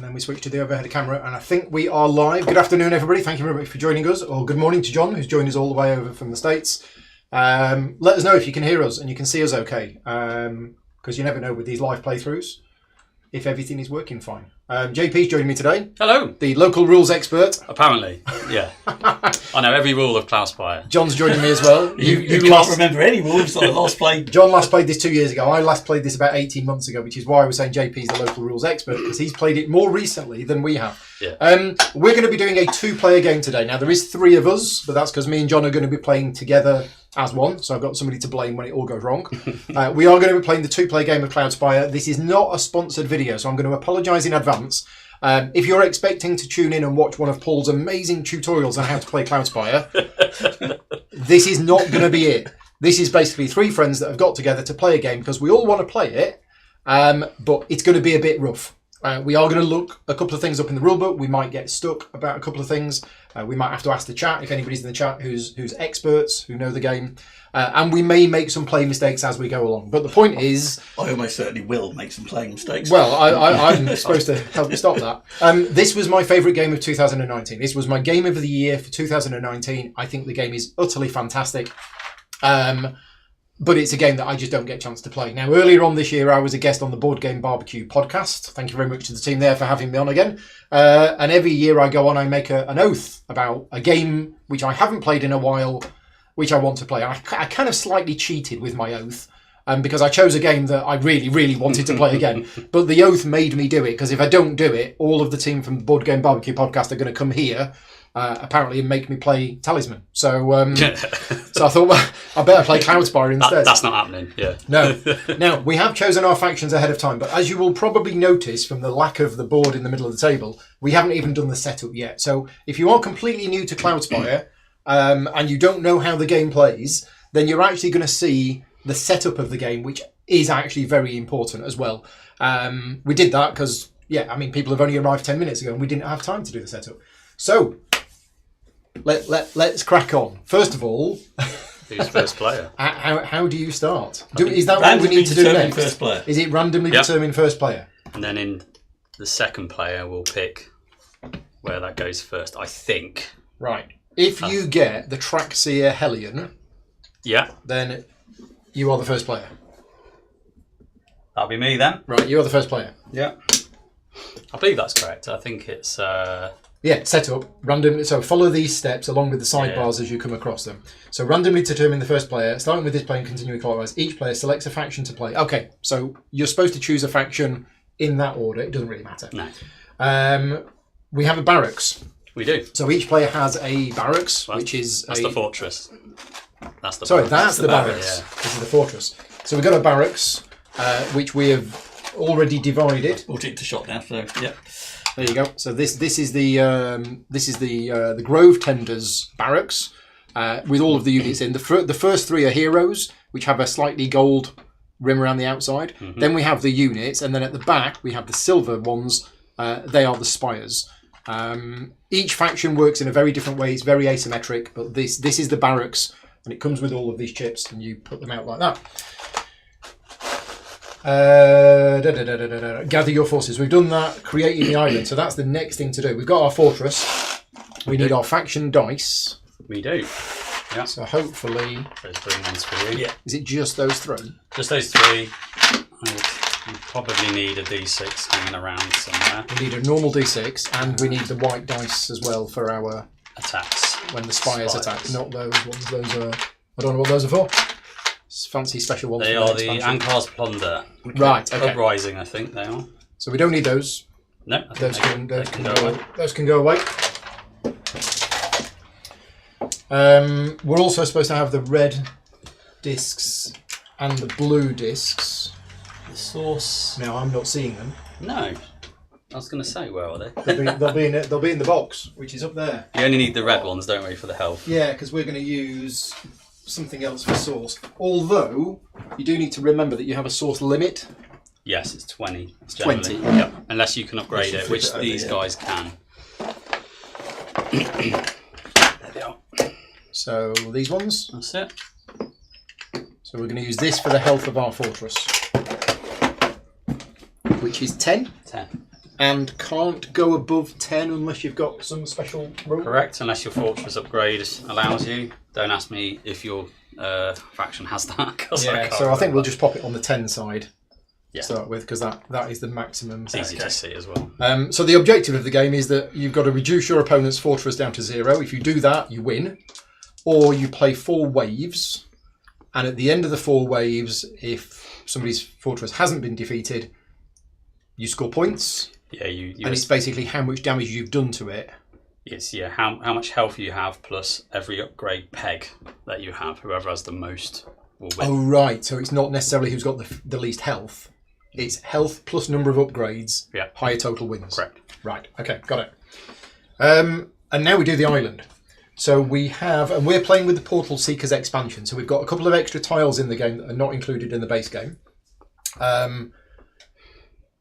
and then we switch to the overhead camera, and I think we are live. Good afternoon, everybody. Thank you very much for joining us, or good morning to John, who's joined us all the way over from the States. Let us know if you can hear us and you can see us okay, because you never know with these live playthroughs if everything is working fine. JP's joining me today. Hello. The local rules expert. Apparently, yeah. I know every rule of Cloudspire. John's joining me as well. You can't remember any rules that I last played. John last played this 2 years ago. I last played this about 18 months ago, which is why I was saying JP's the local rules expert, because he's played it more recently than we have. Yeah. We're going to be doing a 2-player game today. Now, there is 3 of us, but that's because me and John are going to be playing together as one, so I've got somebody to blame when it all goes wrong. We are going to be playing the 2-player game of Cloudspire. This is not a sponsored video, so I'm going to apologise in advance. If you're expecting to tune in and watch one of Paul's amazing tutorials on how to play Cloudspire, this is not going to be it. This is basically 3 friends that have got together to play a game because we all want to play it, but it's going to be a bit rough. We are going to look a couple of things up in the rulebook. We might get stuck about a couple of things. We might have to ask the chat, if anybody's in the chat who's experts, who know the game. And we may make some play mistakes as we go along. But the point is... I almost certainly will make some playing mistakes. Well, I'm supposed to help you stop that. This was my favourite game of 2019. This was my game of the year for 2019. I think the game is utterly fantastic. But it's a game that I just don't get a chance to play. Now, earlier on this year, I was a guest on the Board Game Barbecue podcast. Thank you very much to the team there for having me on again. And every year I go on, I make an oath about a game which I haven't played in a while, which I want to play. I kind of slightly cheated with my oath because I chose a game that I really, really wanted to play again. But the oath made me do it, because if I don't do it, all of the team from the Board Game Barbecue podcast are going to come here apparently and make me play Talisman. So so I thought, well, I better play Cloudspire instead. That's not happening, yeah. No. Now, we have chosen our factions ahead of time, but as you will probably notice from the lack of the board in the middle of the table, we haven't even done the setup yet. So if you are completely new to Cloudspire and you don't know how the game plays, then you're actually going to see the setup of the game, which is actually very important as well. We did that because, people have only arrived 10 minutes ago and we didn't have time to do the setup. So, let's crack on. First of all, who's first player? How do you start? Is that what we need to do next? First player. Is it randomly determined first player? And then in the second player, we'll pick where that goes first, I think. Right. If you get the Traxxir Hellion, then you are the first player. That'll be me then. Right, you are the first player. Yeah. I believe that's correct. I think it's... set up random. So follow these steps along with the sidebars as you come across them. So randomly determine the first player, starting with this player and continuing clockwise. Each player selects a faction to play. Okay, so you're supposed to choose a faction in that order. It doesn't really matter. No. We have a barracks. We do. So each player has a barracks, which is the fortress. That's the barracks. Yeah. This is the fortress. So we've got a barracks, which we have already divided. Brought it to shot now, so yeah. There you go. So this is the Grove Tenders barracks with all of the units in. The first 3 are heroes, which have a slightly gold rim around the outside. Mm-hmm. Then we have the units, and then at the back we have the silver ones. They are the spires. Each faction works in a very different way. It's very asymmetric, but this is the barracks, and it comes with all of these chips, and you put them out like that. Gather your forces. We've done that. Creating the island. So that's the next thing to do. We've got our fortress. We need our faction dice. We do. Yeah. So hopefully, let's bring ones for you. Yeah. Is it just those 3? Just those 3. You probably need a D6 hanging around somewhere. We need a normal D6, and we need the white dice as well for our attacks. When the spires attack. Not those ones. Those are. I don't know what those are for. Fancy special ones. They are the Ankar's Plunder. Right, okay. Uprising, I think they are. So we don't need those. No, those can go away. Those can go away. We're also supposed to have the red discs and the blue discs. The source. Now I'm not seeing them. No. I was going to say, where are they? They'll be in the box, which is up there. You only need the red ones, don't we, for the health? Yeah, because we're going to use something else for source. Although, you do need to remember that you have a source limit. Yes, it's 20. 20? Yep. Unless you can upgrade it, which these guys can. There they are. So, these ones. That's it. So we're going to use this for the health of our fortress. Which is 10. 10. and can't go above 10 unless you've got some special rule. Correct, unless your fortress upgrade allows you. Don't ask me if your faction has that. 'Cause Yeah, can't so I think remember. we'll just pop it on the 10 side Yeah. to start with, because that is the maximum. It's easy to see as well. So the objective of the game is that you've got to reduce your opponent's fortress down to 0. If you do that, you win. Or you play 4 waves, and at the end of the 4 waves, if somebody's fortress hasn't been defeated, you score points. Yeah, and it's basically how much damage you've done to it. It's how much health you have plus every upgrade peg that you have. Whoever has the most will win. Oh, right. So it's not necessarily who's got the least health. It's health plus number of upgrades, Yeah. higher total wins. Correct. Right, okay, got it. And now we do the island. So we have, and we're playing with the Portal Seekers expansion. So we've got a couple of extra tiles in the game that are not included in the base game.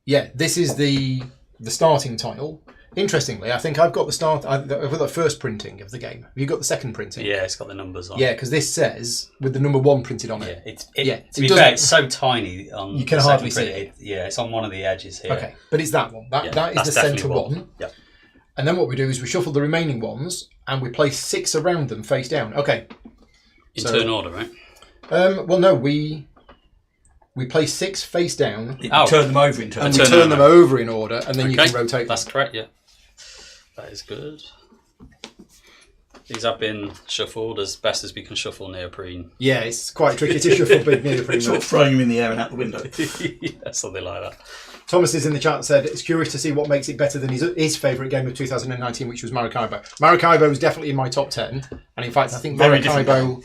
This is the starting tile. Interestingly, I think I've got I've got the first printing of the game. Have you got the second printing? Yeah, it's got the numbers on. Yeah, because this says with the number 1 printed on it. To be fair, it's so tiny. On You can the hardly second see print. It's on one of the edges here. Okay, but it's that one. That is that's the centre definitely one. Yeah. And then what we do is we shuffle the remaining ones and we place 6 around them face down. Okay. In turn order, right? Well, no, we place 6 face down. You turn them over in turn. And we turn them over in order, and then you can rotate. That's correct. Yeah, that is good. These have been shuffled as best as we can shuffle neoprene. Yeah, it's quite tricky to shuffle big neoprene. Sort of throwing them in the air and out the window. Yeah, something like that. Thomas is in the chat said it's curious to see what makes it better than his favourite game of 2019, which was Maracaibo. Maracaibo was definitely in my top 10, and in fact, I think Maracaibo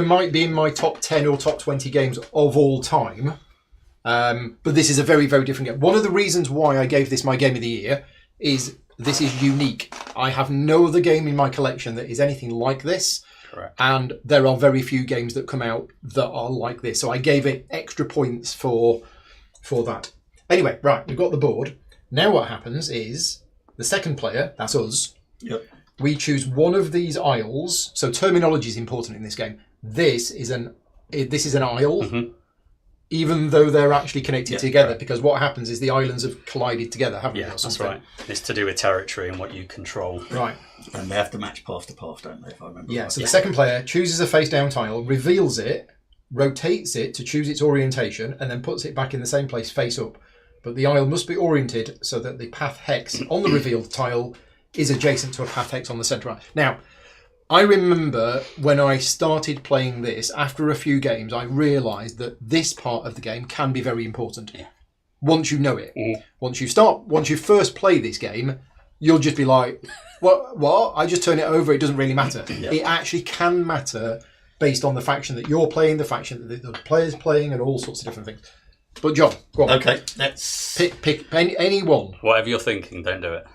might be in my top 10 or top 20 games of all time. But this is a very, very different game. One of the reasons why I gave this my game of the year is this is unique. I have no other game in my collection that is anything like this. Correct. And there are very few games that come out that are like this. So I gave it extra points for that. Anyway, right, we've got the board. Now what happens is the second player, that's us, Yep. we choose one of these isles. So terminology is important in this game. This is an isle, even though they're actually connected together, because what happens is the islands have collided together, haven't they? Yeah, that's right. It's to do with territory and what you control. Right. And they have to match path to path, don't they, if I remember Yeah, right. so the second player chooses a face-down tile, reveals it, rotates it to choose its orientation, and then puts it back in the same place face up. But the isle must be oriented so that the path hex on the revealed tile is adjacent to a path hex on the centre. Now, I remember when I started playing this, after a few games, I realised that this part of the game can be very important. Yeah. Once you know it. Once you first play this game, you'll just be like, what? I just turn it over, it doesn't really matter. Yeah. It actually can matter based on the faction that you're playing, the faction that the other player's playing, and all sorts of different things. But John, go on. Okay, let's Pick any one. Whatever you're thinking, don't do it.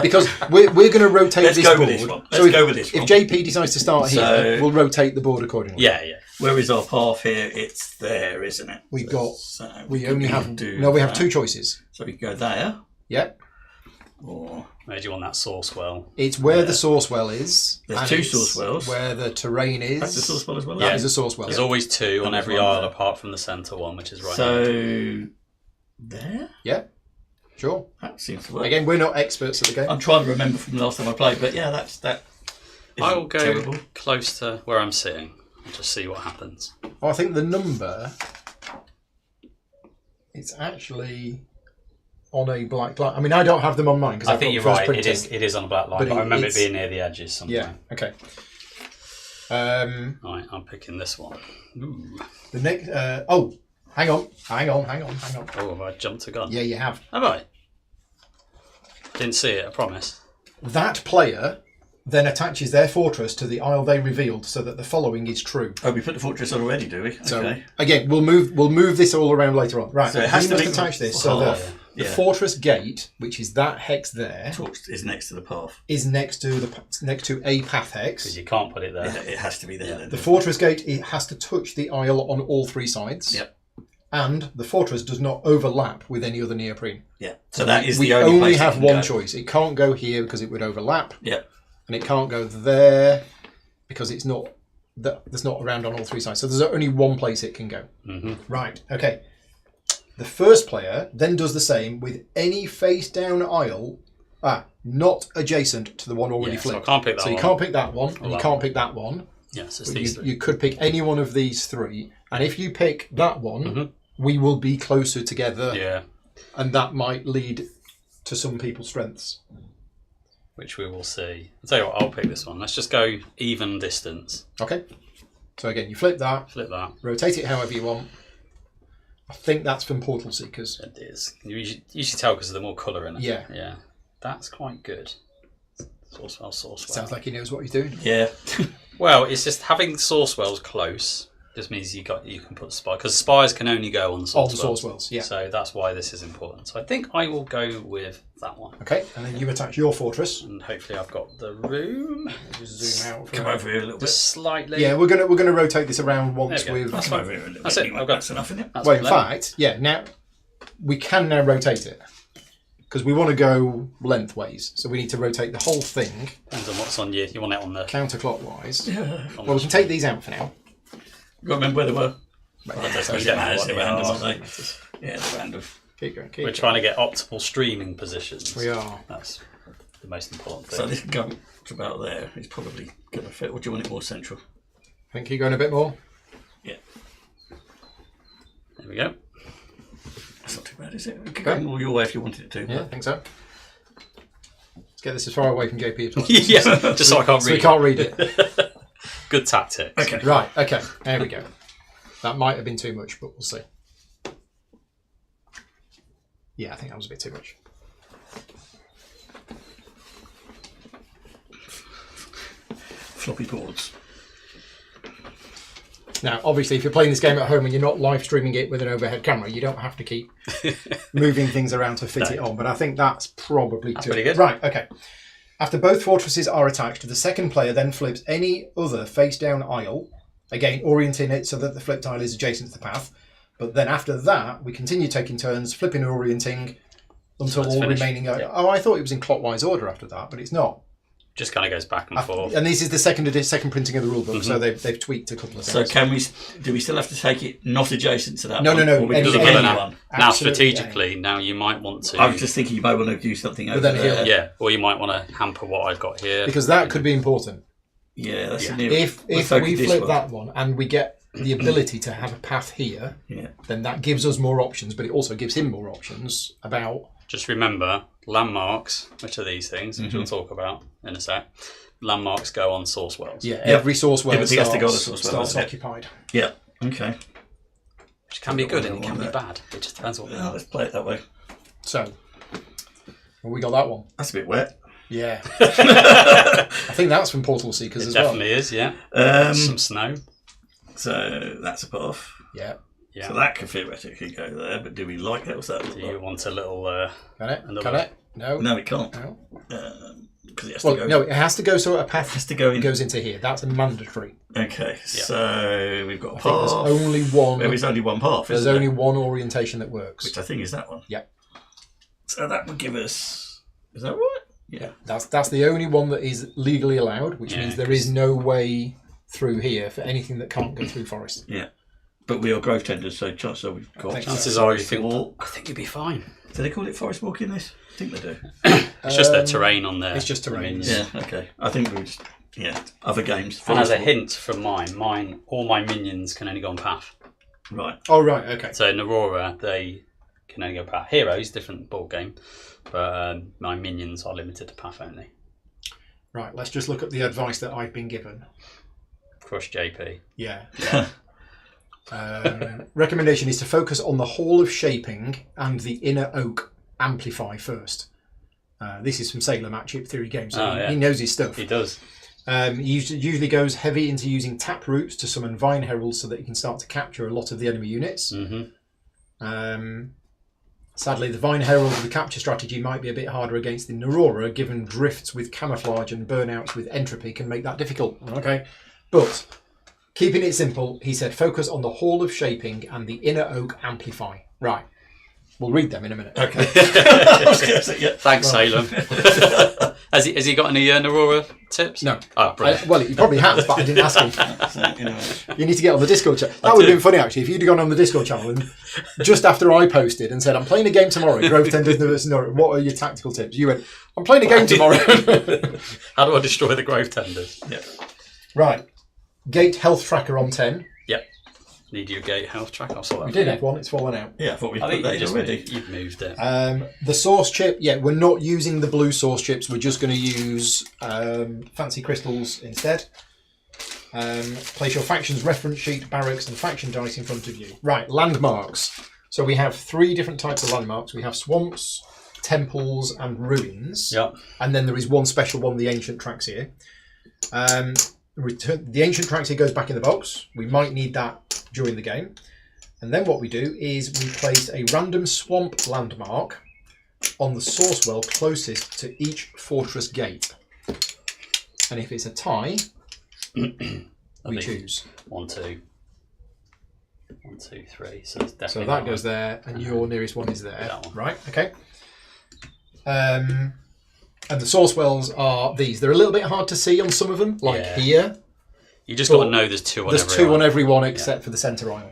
Because we're going to rotate Let's this go board. with this one. So Let's go with this one. If JP decides to start here, So- we'll rotate the board accordingly. Yeah. Where is our path here? It's there, isn't it? We've got. So We could only have. do No, we have that. 2 choices. So we can go there, Yep. or Where do you want that source well? It's where the source well is. There's and 2 it's source wells. Where the terrain is. That's the source well as well. That is a source well. There's always 2 on There's every one isle there. apart from the centre one, which is right So now. there, Yeah. Sure. that seems to work. Again, we're not experts at the game. I'm trying to remember from the last time I played, but yeah, that. I will go terrible. close to where I'm sitting and just see what happens. I think the number. It's actually on a black line. I mean, I don't have them on mine because I think you're right. It is on a black line, But but I remember it it's- being near the edges sometime. Yeah. Okay. Right, I'm picking this one. Ooh. The next. Oh, hang on. Oh, have I jumped a gun? Yeah, you have. Have I? Didn't see it, I promise. That player then attaches their fortress to the isle they revealed, so that the following is true. Oh, we put the fortress on already, do we? So Okay. again, we'll move this all around later on. Right. So it has we to must be attach this so that the yeah. fortress gate, which is that hex there, Torch is next to the path. is next to a path hex. Because you can't put it there. It has to be there. Then. The fortress gate, it has to touch the isle on all 3 sides. Yep. And the fortress does not overlap with any other neoprene. Yeah. So that is we the only place it have can one go. choice. It can't go here because it would overlap, Yeah. and it can't go there because it's not that's not around on all 3 sides. So there's only one place it can go. Mm-hmm. Right. Okay. The first player then does the same with any face-down isle not adjacent to the one already So I flipped. can't pick that So you one. can't pick that one, and you that can't pick that one. Yes, it's But these three. you could pick any one of these three, and if you pick that one, we will be closer together, Yeah, and that might lead to some people's strengths. which we will see. I'll tell you what, I'll pick this one. Let's just go even distance. Okay. So again, you flip that, Flip that. rotate it however you want. I think that's from Portal Seekers. It is. You usually tell because of the more colour in it. Yeah. Yeah. That's quite good. Sourcewell. Sounds like he knows what he's doing. Yeah. Well, it's just having Sourcewells close just means you can put spire, because spires can only go on On Sourcewells. Sourcewells, yeah. So that's why this is important. So I think I will go with that one. Okay, and then you attach your fortress. And hopefully I've got the room. Just zoom out. Come over here a little bit. Just slightly. Yeah, we're gonna rotate this around once There we go. we've. Come over here a little That's bit. it, Anyway, I've got- that's enough, isn't it? That's Well, in plenty. fact, yeah. Now we can now rotate it because we want to go lengthways, so we need to rotate the whole thing Depends on what's on you. You want it on the. counterclockwise. On Well, we can take these out for now. You got to remember where they were. Right, Well, that's so what yeah, it matters. They're what they random, are. aren't they? Yeah, they're random. keep going. We're trying to get optimal streaming positions. We are. That's the most important thing. So this can go to about there. It's probably going to fit. Or do you want it more central? I think you're going a bit more. Yeah. There we go. That's not too bad, is it? It could go more your way if you wanted it to. Yeah, I think so. Let's get this as far away from JP as possible. Yeah, just so I can't So read we can't read it. it. Good tactics. Okay. Right, okay, there we go. That might have been too much, but we'll see. Yeah, I think that was a bit too much. Floppy boards. Now, obviously, if you're playing this game at home and you're not live streaming it with an overhead camera, you don't have to keep moving things around to fit it on. But I think that's probably too pretty good. Right, okay. After both fortresses are attached, the second player then flips any other face-down isle, again, orienting it so that the flipped isle is adjacent to the path. But then after that, we continue taking turns, flipping and orienting until it's all finished. remaining... Yeah. Oh, I thought it was in clockwise order after that, but it's not. Just kind of goes back and forth. And this is the second printing of the rulebook, so they've tweaked a couple of So things. can we? Do we still have to take it not adjacent to that? No, one? no, no, Or we any- can do any any one. one. Now, Absolutely, strategically, now you might want to. I was just thinking you might want to do something over then there. he'll- Yeah, or you might want to hamper what I've got here. Because that could be important. Yeah, that's Yeah. a new. If we'll we focus this flip one. that one and we get the ability to have a path here, Yeah. then that gives us more options, but it also gives him more options about... Just remember, landmarks, which are these things, which we'll talk about in a sec. Landmarks go on Sourcewells. Yeah, every source well Everything has to go on the starts, source well, starts doesn't it? occupied. Yeah. Okay. Which can be good and it can be Yeah. bad. It just depends what we Well, are. let's play it that way. So, well, we got that one. That's a bit wet. Yeah. I think that's from Portal Seekers It as well. definitely is, yeah. Some snow. So that's a path. Yeah. Yeah. So that could theoretically go there, but do we like that? What's that? Do you want a little... Can it? Another- Can it? No. No, it can't. No. Because it has Well, to go. no, it has to go so a path has to go in. goes into here. That's a mandatory. Okay, so we've got a I think there's path. only one... There is only one path, There's isn't only there? one orientation that works. Which I think is that one. Yeah. So that would give us. Is that right? Yeah. That's the only one that is legally allowed, which Yeah, means there is no way through here for anything that can't go through forest. Yeah. But we are grove tenders, so we've got. think Chances are you think... walk. I think you'd be fine. Do they call it forest walk in this? I think they do. It's just their terrain on there. it's just terrain. Yeah. Okay. I think we just. Yeah. Other games. And as a forest walk. hint from mine, all my minions can only go on path. Right. Oh, right, okay. So in Aurora, they can only go path. Heroes, different ball game, but my minions are limited to path only. Right, let's just look at the advice that I've been given. Crush JP. Yeah. Recommendation is to focus on the Hall of Shaping and the Inner Oak Amplify first. This is from Sailor Matchup Theory Games, so Oh, yeah. he knows his stuff. He does. He usually goes heavy into using tap roots to summon Vine Heralds so that he can start to capture a lot of the enemy units. Sadly, the Vine Herald with the capture strategy might be a bit harder against the Aurora, given drifts with camouflage and burnouts with entropy can make that difficult. Okay, but keeping it simple, he said focus on the Hall of Shaping and the Inner Oak Amplify. Right. We'll read them in a minute. Okay. I was going to say, yeah. Thanks, Salem. has he got any Aurora tips? No. Oh, brilliant. Well, he probably has, but I didn't ask him. So, anyway. You need to get on the Discord channel. That would have been funny, actually, if you'd have gone on the Discord channel and just after I posted and said, I'm playing a game tomorrow, Grove Tenders versus Norwich, what are your tactical tips? You went, I'm playing a game tomorrow. How do I destroy the Grove Tenders? Yeah. Right. Gate health tracker on 10. Yep. Need your gate health track. I'll sort that. We did have one, it's fallen out. Yeah, I thought we'd I put think that you in just already. you've moved it. The source chip, we're not using the blue source chips. We're just going to use fancy crystals instead. Place your faction's reference sheet, barracks, and faction dice in front of you. Right, landmarks. So we have 3 different types of landmarks. We have swamps, temples, and ruins. Yep. And then there is one special one, the ancient tracks here. The ancient tracks here goes back in the box. We might need that during the game. And then what we do is we place a random swamp landmark on the source well closest to each fortress gate. And if it's a tie, we choose. 1, 2. 1, 2, 3. So it's definitely So that goes there, and your nearest one is there. That one. Right, okay. And the source wells are these. They're a little bit hard to see on some of them, like here. You just got to know there's 2 on There's every 2 aisle. on every one except for the centre aisle.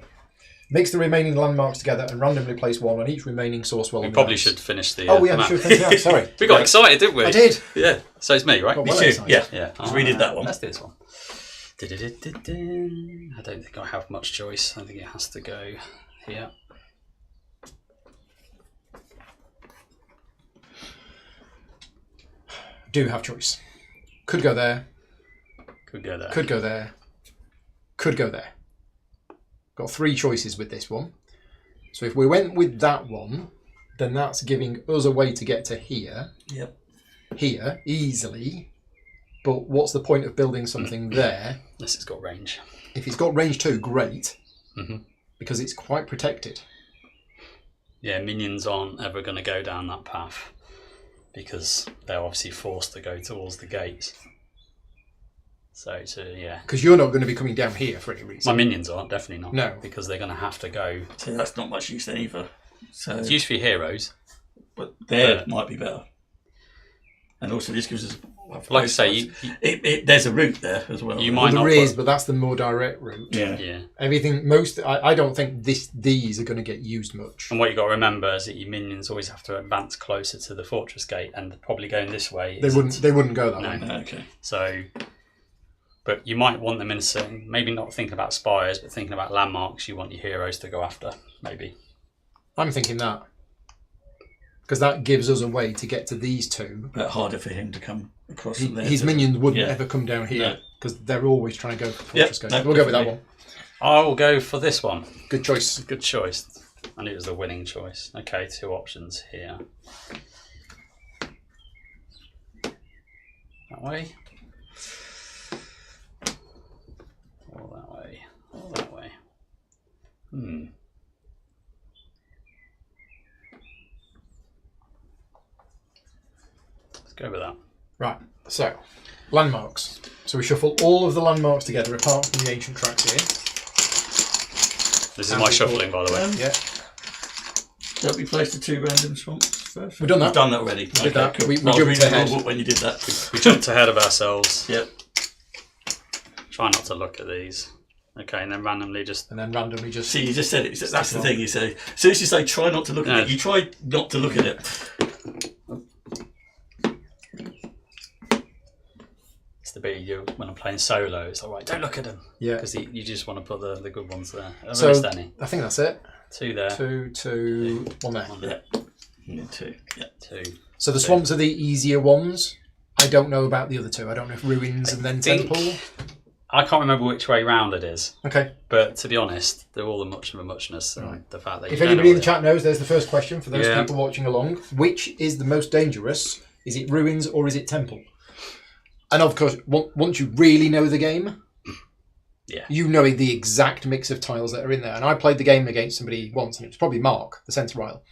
Mix the remaining landmarks together and randomly place one on each remaining source well. We on the probably maps. should finish the. Oh, we map. should finish that. Sorry. We got excited, didn't we? I did. Yeah. So it's me, right? Got Me well too, excited. yeah. Yeah. Because we did that one. Let's do this one. I don't think I have much choice. I think it has to go here. Do have choice. Could go there. Could go there. Could go there. Could go there. Got 3 choices with this one. So if we went with that one, then that's giving us a way to get to here. Yep. Here, easily. But what's the point of building something there? This has got range. If it's got range 2, great. Mm-hmm. Because it's quite protected. Yeah, minions aren't ever going to go down that path because they're obviously forced to go towards the gates. So, yeah. Because you're not going to be coming down here for any reason. My minions aren't, definitely not. No. Because they're going to have to go. So that's not much use then either. So, It's used for your heroes. but there might be better. And also this gives us... Like I say, there's a route there as well. You Well, might not there is, put- but that's the more direct route. Yeah. Yeah. Everything, I don't think these are going to get used much. And what you've got to remember is that your minions always have to advance closer to the fortress gate, and probably going this way. They wouldn't go that No. way. Okay. So, but you might want them in a certain, maybe not thinking about spires, but thinking about landmarks you want your heroes to go after, maybe. I'm thinking that. Because that gives us a way to get to these 2. But harder for him to come across from there. His minions wouldn't Yeah. ever come down here. No. Because they're always trying to go for Yep, fortress gate. no, We'll go with that definitely. one. I will go for this one. Good choice. Good choice. I knew it was the winning choice. Okay, 2 options here. That way. Or that way. Or that way. Let's go with that. Right, so, landmarks. So we shuffle all of the landmarks together apart from the ancient tracks here. This is And my we shuffling, by the way. Yeah, Don't we place the 2 random swamps first? We've done that. We've done that already. We did that. Cool. We I was jumped reading the ahead. rule book when you did that. We jumped ahead of ourselves. Yep. Try not to look at these. Okay, and then randomly just... and then randomly just... See, you just said it. That's the thing you say. As soon as you say try not to look at it, you try not to look at it. It's the bit you do when I'm playing solo. It's all right, don't look at them. Yeah. Because you just want to put the good ones there. Have I So, missed any? I think that's it. 2 there. 2, 1 there. 1 there. Yeah. You need 2. Yeah. 2. So the swamps are the easier ones. I don't know about the other 2. I don't know if ruins and then think- temple. I can't remember which way round it is. Okay. But to be honest, they're all a much of a muchness. And the fact that If you don't anybody know in the chat knows, there's the first question for those Yeah. people watching along. Which is the most dangerous? Is it ruins or is it temple? And of course, once you really know the game, Yeah. you know the exact mix of tiles that are in there. And I played the game against somebody once, and it was probably Mark, the centre aisle.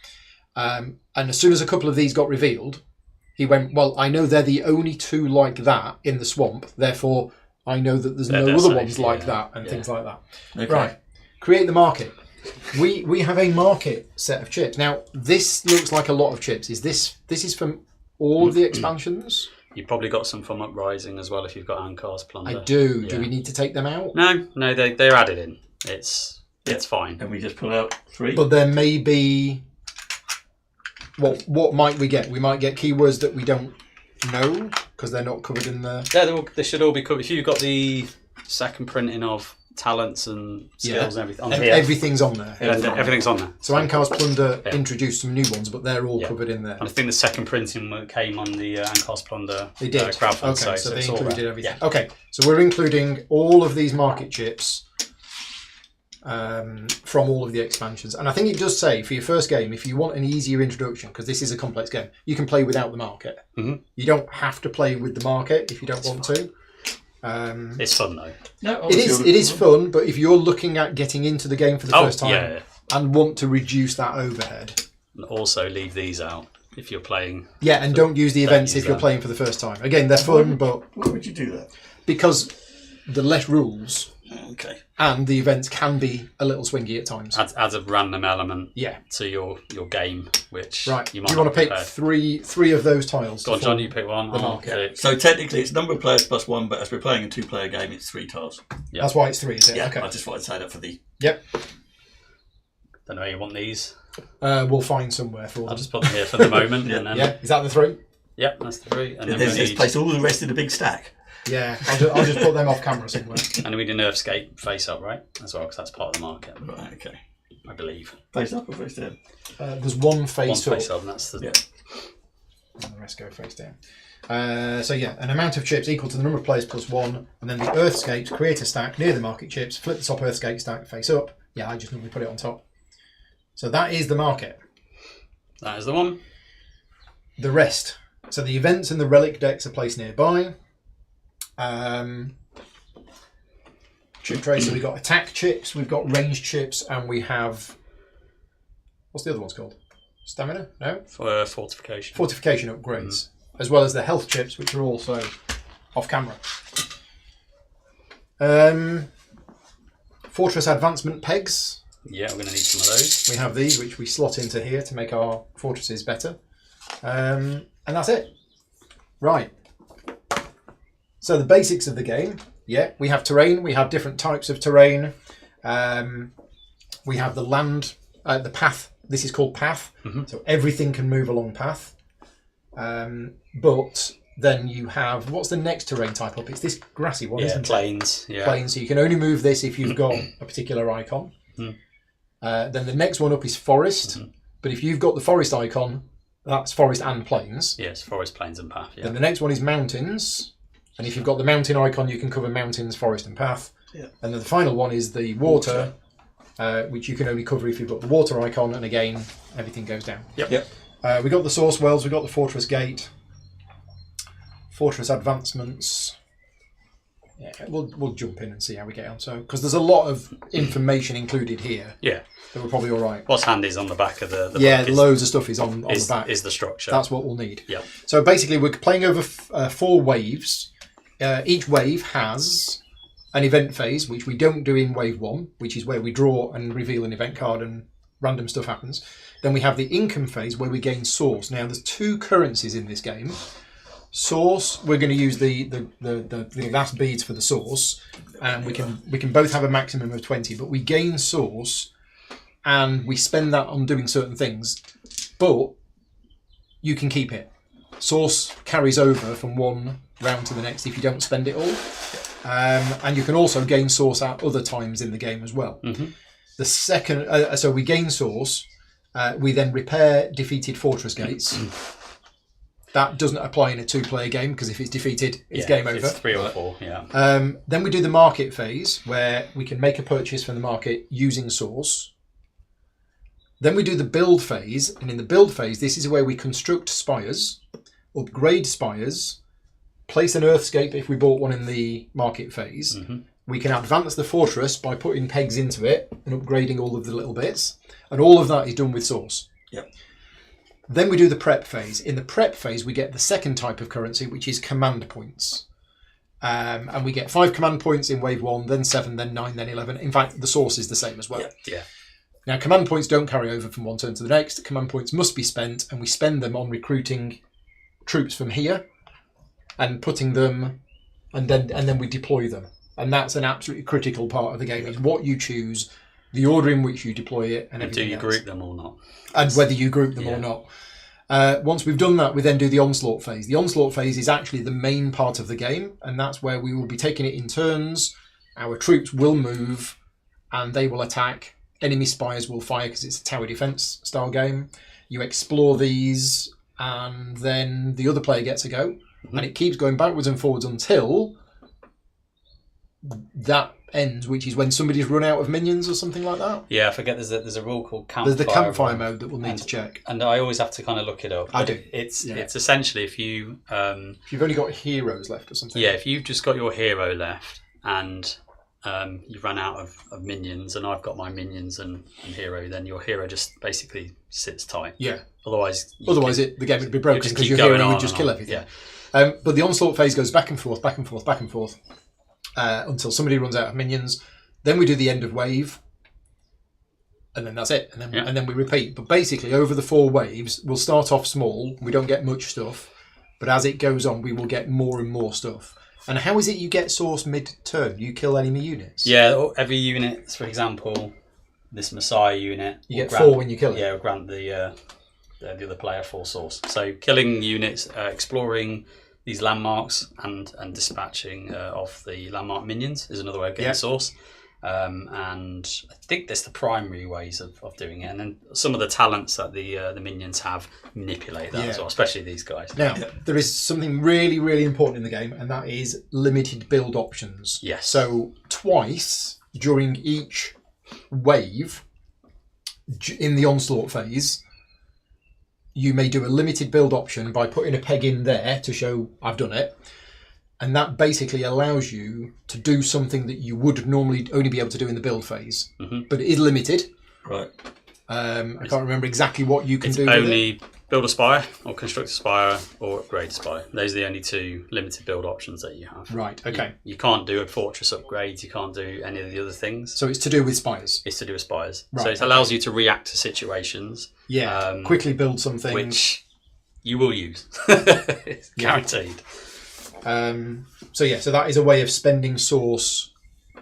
And as soon as a couple of these got revealed, he went, well, I know they're the only 2 like that in the swamp, therefore I know that there's no They're other safe, ones like yeah. that, and Yeah. things like that. Okay. Right. Create the market. we have a market set of chips. Now, this looks like a lot of chips. This is from all of the expansions? You've probably got some from Uprising as well if you've got Ankar's Plunder. I do. Yeah. Do we need to take them out? No, they're added in. It's fine. And we just pull out 3. But there may be... What might we get? We might get keywords that we don't know because they're not covered in the... Yeah, they should all be covered. If you've got the second printing of talents and skills and everything on here. Everything's on there. Everything's on there. So Ankar's Plunder introduced some new ones, but they're all covered in there. And I think the second printing came on the Ankar's Plunder They did. crowdfund Okay, site, so they it's all included there. everything. Yeah. Okay, so we're including all of these market chips from all of the expansions. And I think it does say for your first game, if you want an easier introduction, because this is a complex game, you can play without the market. Mhm. You don't have to play with the market if you don't want to. It's fun though. No, It is fun, but if you're looking at getting into the game for the first time and want to reduce that overhead, And also leave these out if you're playing. and don't use the events use if you're them. playing for the first time. Again, they're fun, but Why would you do that? because the less rules Okay. and the events can be a little swingy at times. Adds a random element Yeah. to your game, which Right. you Do might you want not to pick prepare. three of those tiles? Go on, to John, form you pick one. the I'll market. pick- So technically it's number of players plus 1, but as we're playing a 2-player game, it's 3 tiles. Yeah. That's why it's 3, is it? Yeah, Okay. I just wanted to say that for the... Yep. Don't know how you want these. We'll find somewhere for I'll them. just put them here for the moment. And then, Yeah. Is that the 3? Yep, that's the 3. And then There's we this need, place all the rest in a big stack. Yeah. I'll just put them off camera somewhere. and we need an Earthscape face up, right? As well, because that's part of the market, Right, okay. I believe. Face up or face down? There's one One face up, face up, and that's the. Yeah. and the rest go face down. So yeah, an amount of chips equal to the number of players plus 1, and then the Earthscapes create a stack near the market chips, flip the top Earthscape stack face up. Yeah, I just normally put it on top. So that is the market. That is the one. The rest. So the events and the relic decks are placed nearby. Chip tray. So we've got attack chips, we've got range chips, and we have... What's the other one's called? Stamina? No? For fortification. Fortification upgrades. As well as the health chips, which are also off camera. Fortress advancement pegs. Yeah, we're going to need some of those. We have these, which we slot into here to make our fortresses better. And that's it. Right. So the basics of the game. Yeah, we have terrain. We have different types of terrain. We have the land, the path. This is called path. Mm-hmm. So everything can move along path. But then you have, what's the next terrain type up? It's this grassy one, isn't plains. it? Yeah. Plains. So you can only move this if you've got a particular icon. Mm. Then the next one up is forest. Mm-hmm. But if you've got the forest icon, that's forest and plains. Yes, forest, plains, and path. Yeah. Then the next one is mountains. And if you've got the mountain icon, you can cover mountains, forest, and path. Yeah. And then the final one is the water, which you can only cover if you've got the water icon. And again, everything goes down. Yep. We got the source wells. We got the fortress gate, fortress advancements. Yeah, we'll jump in and see how we get on. So, because there's a lot of information included here, Yeah. that we're probably all right. What's handy is on the back of the Yeah, book loads of stuff is on the is, back. is the structure. That's what we'll need. Yeah. So basically, we're playing over 4 waves. Each wave has an event phase, which we don't do in wave 1, which is where we draw and reveal an event card and random stuff happens. Then we have the income phase, where we gain source. Now, there's 2 currencies in this game. Source, we're going to use the last beads for the source, and we can both have a maximum of 20. But we gain source, and we spend that on doing certain things. But you can keep it. Source carries over from one round to the next if you don't spend it all, and you can also gain source at other times in the game as well. Mm-hmm. The second, so we gain source, we then repair defeated fortress gates. That doesn't apply in a 2-player game because if it's defeated, it's game over. It's 3 or 4. Yeah. Then we do the market phase where we can make a purchase from the market using source. Then we do the build phase, and in the build phase, this is where we construct spires, upgrade spires, place an earthscape if we bought one in the market phase. Mm-hmm. We can advance the fortress by putting pegs into it and upgrading all of the little bits, and all of that is done with source. Yep. Then we do the prep phase. In the prep phase, we get the second type of currency, which is command points. And we get 5 command points in wave 1, then 7, then 9, then 11. In fact, the source is the same as well. Yeah. Now, command points don't carry over from one turn to the next. Command points must be spent, and we spend them on recruiting troops from here and putting them, and then we deploy them. And that's an absolutely critical part of the game, is what you choose, the order in which you deploy it, and everything do you else. group them or not? And whether you group them or not. Once we've done that, we then do the onslaught phase. The onslaught phase is actually the main part of the game, and that's where we will be taking it in turns. Our troops will move, and they will attack. Enemy spires will fire because it's a tower defense style game. You explore these, and then the other player gets a go, and it keeps going backwards and forwards until that ends, which is when somebody's run out of minions or something like that. Yeah, I forget. There's a rule called campfire. There's the campfire mode that we'll need to check. And I always have to kind of look it up. I do. It's essentially if you if you've only got heroes left or something. Yeah, if you've just got your hero left and you've run out of minions, and I've got my minions and hero, then your hero just basically sits tight. Yeah. Otherwise, the game would be broken because your hero would just kill everything. Yeah. But the onslaught phase goes back and forth, back and forth, back and forth until somebody runs out of minions. Then we do the end of wave, and then that's it. And then we repeat. But basically, over the 4 waves, we'll start off small. We don't get much stuff, but as it goes on, we will get more and more stuff. And how is it you get source mid-turn? You kill enemy units? Yeah, every unit, for example, this Messiah unit... You get 4 when you kill it? Yeah, will grant the other player 4 source. So killing units, exploring these landmarks and dispatching of the landmark minions is another way of getting source. And I think that's the primary ways of doing it. And then some of the talents that the minions have manipulate that as well, especially these guys. Now, there is something really, really important in the game, and that is limited build options. Yes. So twice during each wave in the onslaught phase, you may do a limited build option by putting a peg in there to show I've done it. And that basically allows you to do something that you would normally only be able to do in the build phase. But it is limited. Right. I can't remember exactly what you can do. It's only build a spire, or construct a spire, or upgrade a spire. Those are the only 2 limited build options that you have. Right, okay. You can't do a fortress upgrade, you can't do any of the other things. So it's to do with spires? It's to do with spires. Right, so it allows you to react to situations. Yeah, quickly build something. Which you will use. It's guaranteed. So that is a way of spending source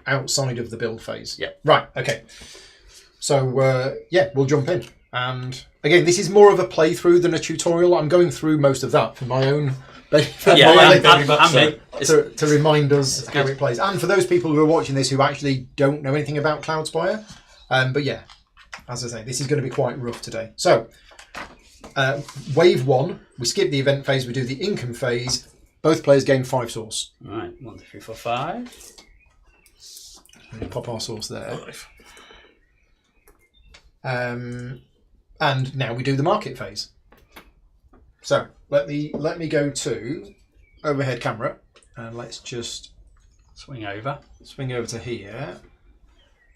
outside of the build phase. Yeah. Right, okay. So, we'll jump in. And again, this is more of a playthrough than a tutorial. I'm going through most of that for my own benefit. To remind us how it plays. And for those people who are watching this who actually don't know anything about Cloudspire. But yeah, as I say, this is going to be quite rough today. So, wave 1, we skip the event phase, we do the income phase. Both players gain 5 source. Right, 1, 2, 3, 4, 5. And pop our source there. And now we do the market phase. So let me go to overhead camera, and let's just swing over to here,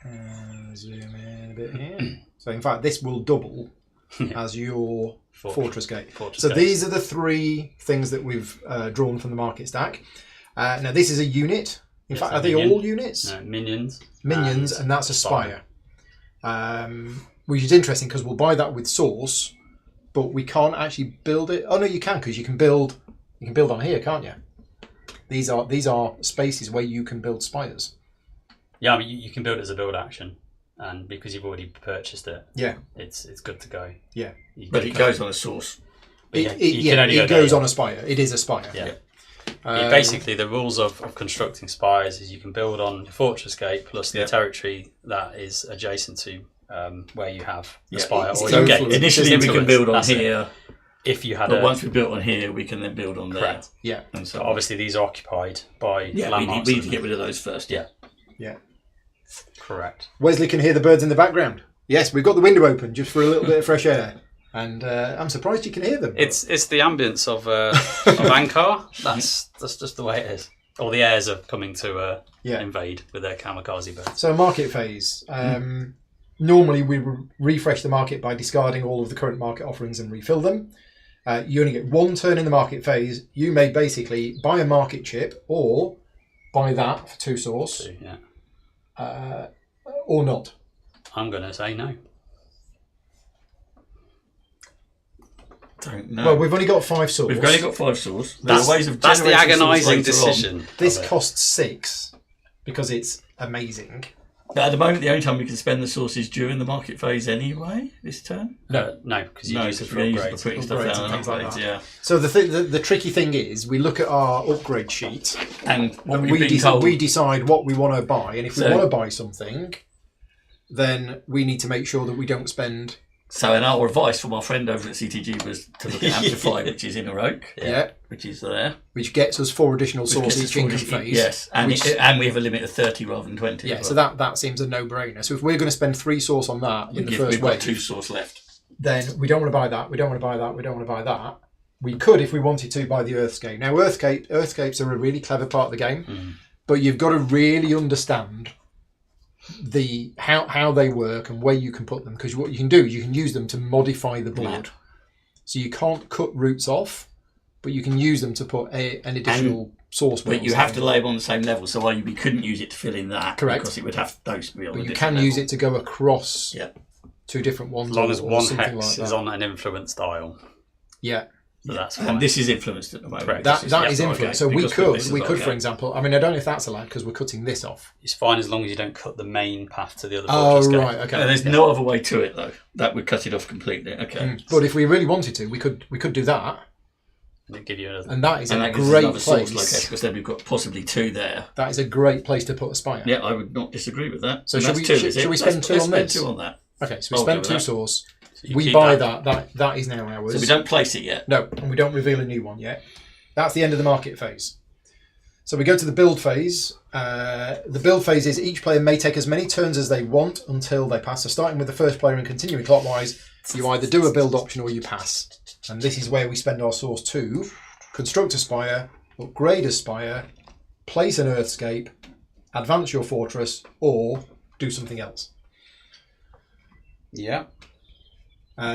and zoom in a bit here. So in fact, this will double as your Fortress Gate. These are the 3 things that we've drawn from the market stack. Now this is a unit. In fact, are they all units? No, minions. Minions, and that's a spire. Which is interesting because we'll buy that with source, but we can't actually build it. Oh no, you can, because you can build on here, can't you? These are spaces where you can build spires. Yeah, I mean, you can build it as a build action. And because you've already purchased it, it's good to go. Yeah, but it goes on a source. It goes on a spire. It is a spire. Yeah. Basically, the rules of constructing spires is you can build on the Fortress Gate plus the territory that is adjacent to where you have the spire. Or So gate. initially, we can build on here. If you had, but once we built on here, we can then build on there. Correct. Yeah. And so obviously these are occupied by landmarks. We need to get rid of those first. Yeah. Correct. Wesley can hear the birds in the background. Yes, we've got the window open just for a little bit of fresh air, and I'm surprised you can hear them. It's the ambience of Ankar. That's just the way it is. All the heirs are coming to invade with their kamikaze birds. So market phase. Normally we refresh the market by discarding all of the current market offerings and refill them. You only get 1 turn in the market phase. You may basically buy a market chip or buy that for 2 source. Yeah. Or not. I'm going to say no. Don't know. Well, we've only got 5 saws. We've only got 5 saws. There are ways of That's the generating saws agonising later decision. This of it. costs 6 because it's amazing. But at the moment, the only time we can spend the sauce is during the market phase anyway, this turn. No, because you use it for we're gonna use it upgrades. for putting stuff Upgrades down and and things like upgrades, that. yeah. So the tricky thing is, we look at our upgrade sheet And what and we've been told, we decide what we want to buy, and if we So- want to buy something, then we need to make sure that we don't spend. so in our advice from our friend over at CTG was to look at Amplify, which is Inner Oak, which is there. Which gets us 4 additional Which sauce gets us each four income additional- phase. Yes, and, which- and we have a limit of 30 rather than 20. Yeah, as so well. that seems a no-brainer. So if we're going to spend 3 sauce on that in the first We've got wave, 2 sauce left. then we don't want to buy that. We don't want to buy that. We don't want to buy that. We could, if we wanted to, buy the Earthscape. Now, Earthscapes are a really clever part of the game, but you've got to really understand how they work and where you can put them, because what you can do is you can use them to modify the board. So you can't cut roots off, but you can use them to put an additional source. But you have to lay them on the same level, so we couldn't use it to fill in that. Correct. Because it would have those to be on But a you different can use level. it to go across 2 different ones. As long as or one something hex like that. is on an influence dial. Yeah. So that's fine. And this is influenced at the moment. Correct. That This is okay, influence. So we because could, this is for okay. example, I mean, I don't know if that's allowed because we're cutting this off. It's fine as long as you don't cut the main path to the other Oh, fortress gate. right, okay. There's no other way to it though. That would cut it off completely. Okay. But if we really wanted to, we could do that, And it'll give you another. and that is And a that gives us great another source place. location because then we've got possibly 2 there. That is a great place to put a spire. Yeah, I would not disagree with that. So And should that's we- 2, should- is it? should we spend Let's- 2 let's on spend this? 2 on that. Okay, so we I'll spend go 2 with that. sauce. So you We keep buy that. that is now ours. So we don't place it yet. No, and we don't reveal a new one yet. That's the end of the market phase. So we go to the build phase. The build phase is each player may take as many turns as they want until they pass. So starting with the first player and continuing clockwise, you either do a build option or you pass. And this is where we spend our sauce to construct a spire, upgrade a spire, place an earthscape, advance your fortress, or do something else. Yeah.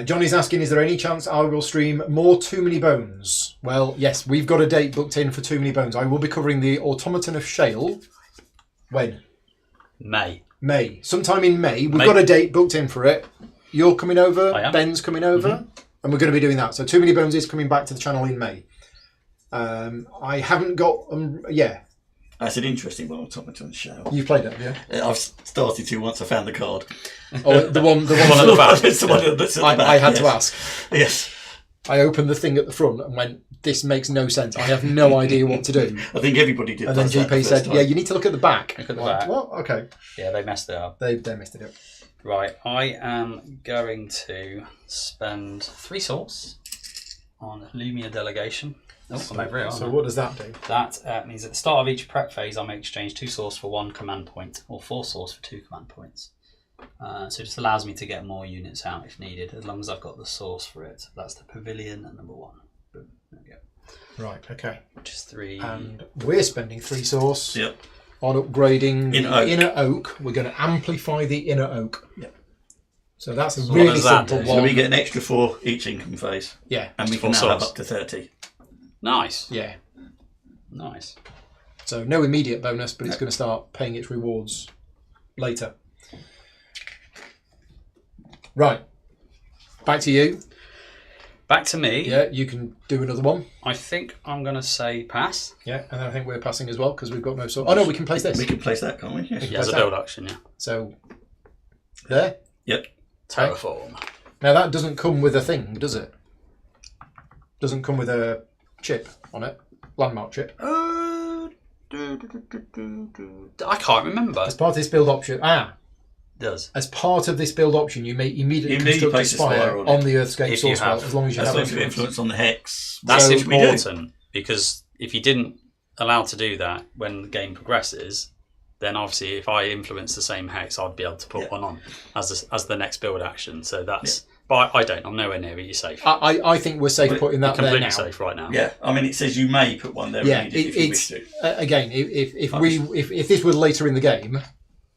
Johnny's asking, is there any chance I will stream more Too Many Bones? Well, yes, we've got a date booked in for Too Many Bones. I will be covering the Automaton of Shale. When? May. Sometime in May. We've got a date booked in for it. You're coming over. I am. Ben's coming over. And we're going to be doing that. So Too Many Bones is coming back to the channel in May. I haven't got... yeah. That's an interesting one. Automaton Shell. You've played it, have you? I've started to once I found the card. Oh, the one One at the back. It's the one that's at the back, I had yes. to ask. Yes. I opened the thing at the front and went, this makes no sense. I have no idea what to do. I think everybody did. And then does that the GP first said, time. yeah, you need to look at the back. Look at the Like, back. Well, okay. Yeah, they messed it up. They messed it up. Right, I am going to spend 3 sauce on Lumia Delegation. Oh, I'm over here, aren't So I? what does that do? That means at the start of each prep phase, I may exchange 2 sauce for 1 command point, or 4 sauce for 2 command points. So it just allows me to get more units out if needed, as long as I've got the sauce for it. That's the pavilion at number 1. Boom, there we go. Right, okay. Which is 3. And we're spending 3 sauce Yep. on upgrading Inner the oak. inner oak. We're going to amplify the inner oak. Yep. So that's a what really does that simple do? one. So we get an extra 4 each income phase. Yeah, And we Four can now have sauce. up to 30. Nice. yeah. Nice. So no immediate bonus, but it's going to start paying its rewards later. Right. Back to you. Back to me. Yeah, you can do another one. I think I'm going to say pass. Yeah, and then I think we're passing as well because we've got no sauce. Oh no, we can place this. We can place that, can't we? Yes. Yeah, as a that. build action, yeah. So there. Yep. Terraform. Now that doesn't come with a thing, does it? Doesn't come with a chip on it, landmark chip. I can't remember. As part of this build option, Does. as part of this build option, you may immediately construct a place a spire spire on the Earthscape If you source well, have. as long as you As have long as you influence. influence on the hex. That's which we do. important because if you didn't allow to do that when the game progresses, then obviously if I influence the same hex, I'd be able to put one on as the next build action. So that's. But I don't. I'm nowhere near it. You're safe. I think we're safe putting that there Completely now. safe right now. Yeah, I mean, it says you may put one there Yeah, immediately if you wish to. again, if this were later in the game,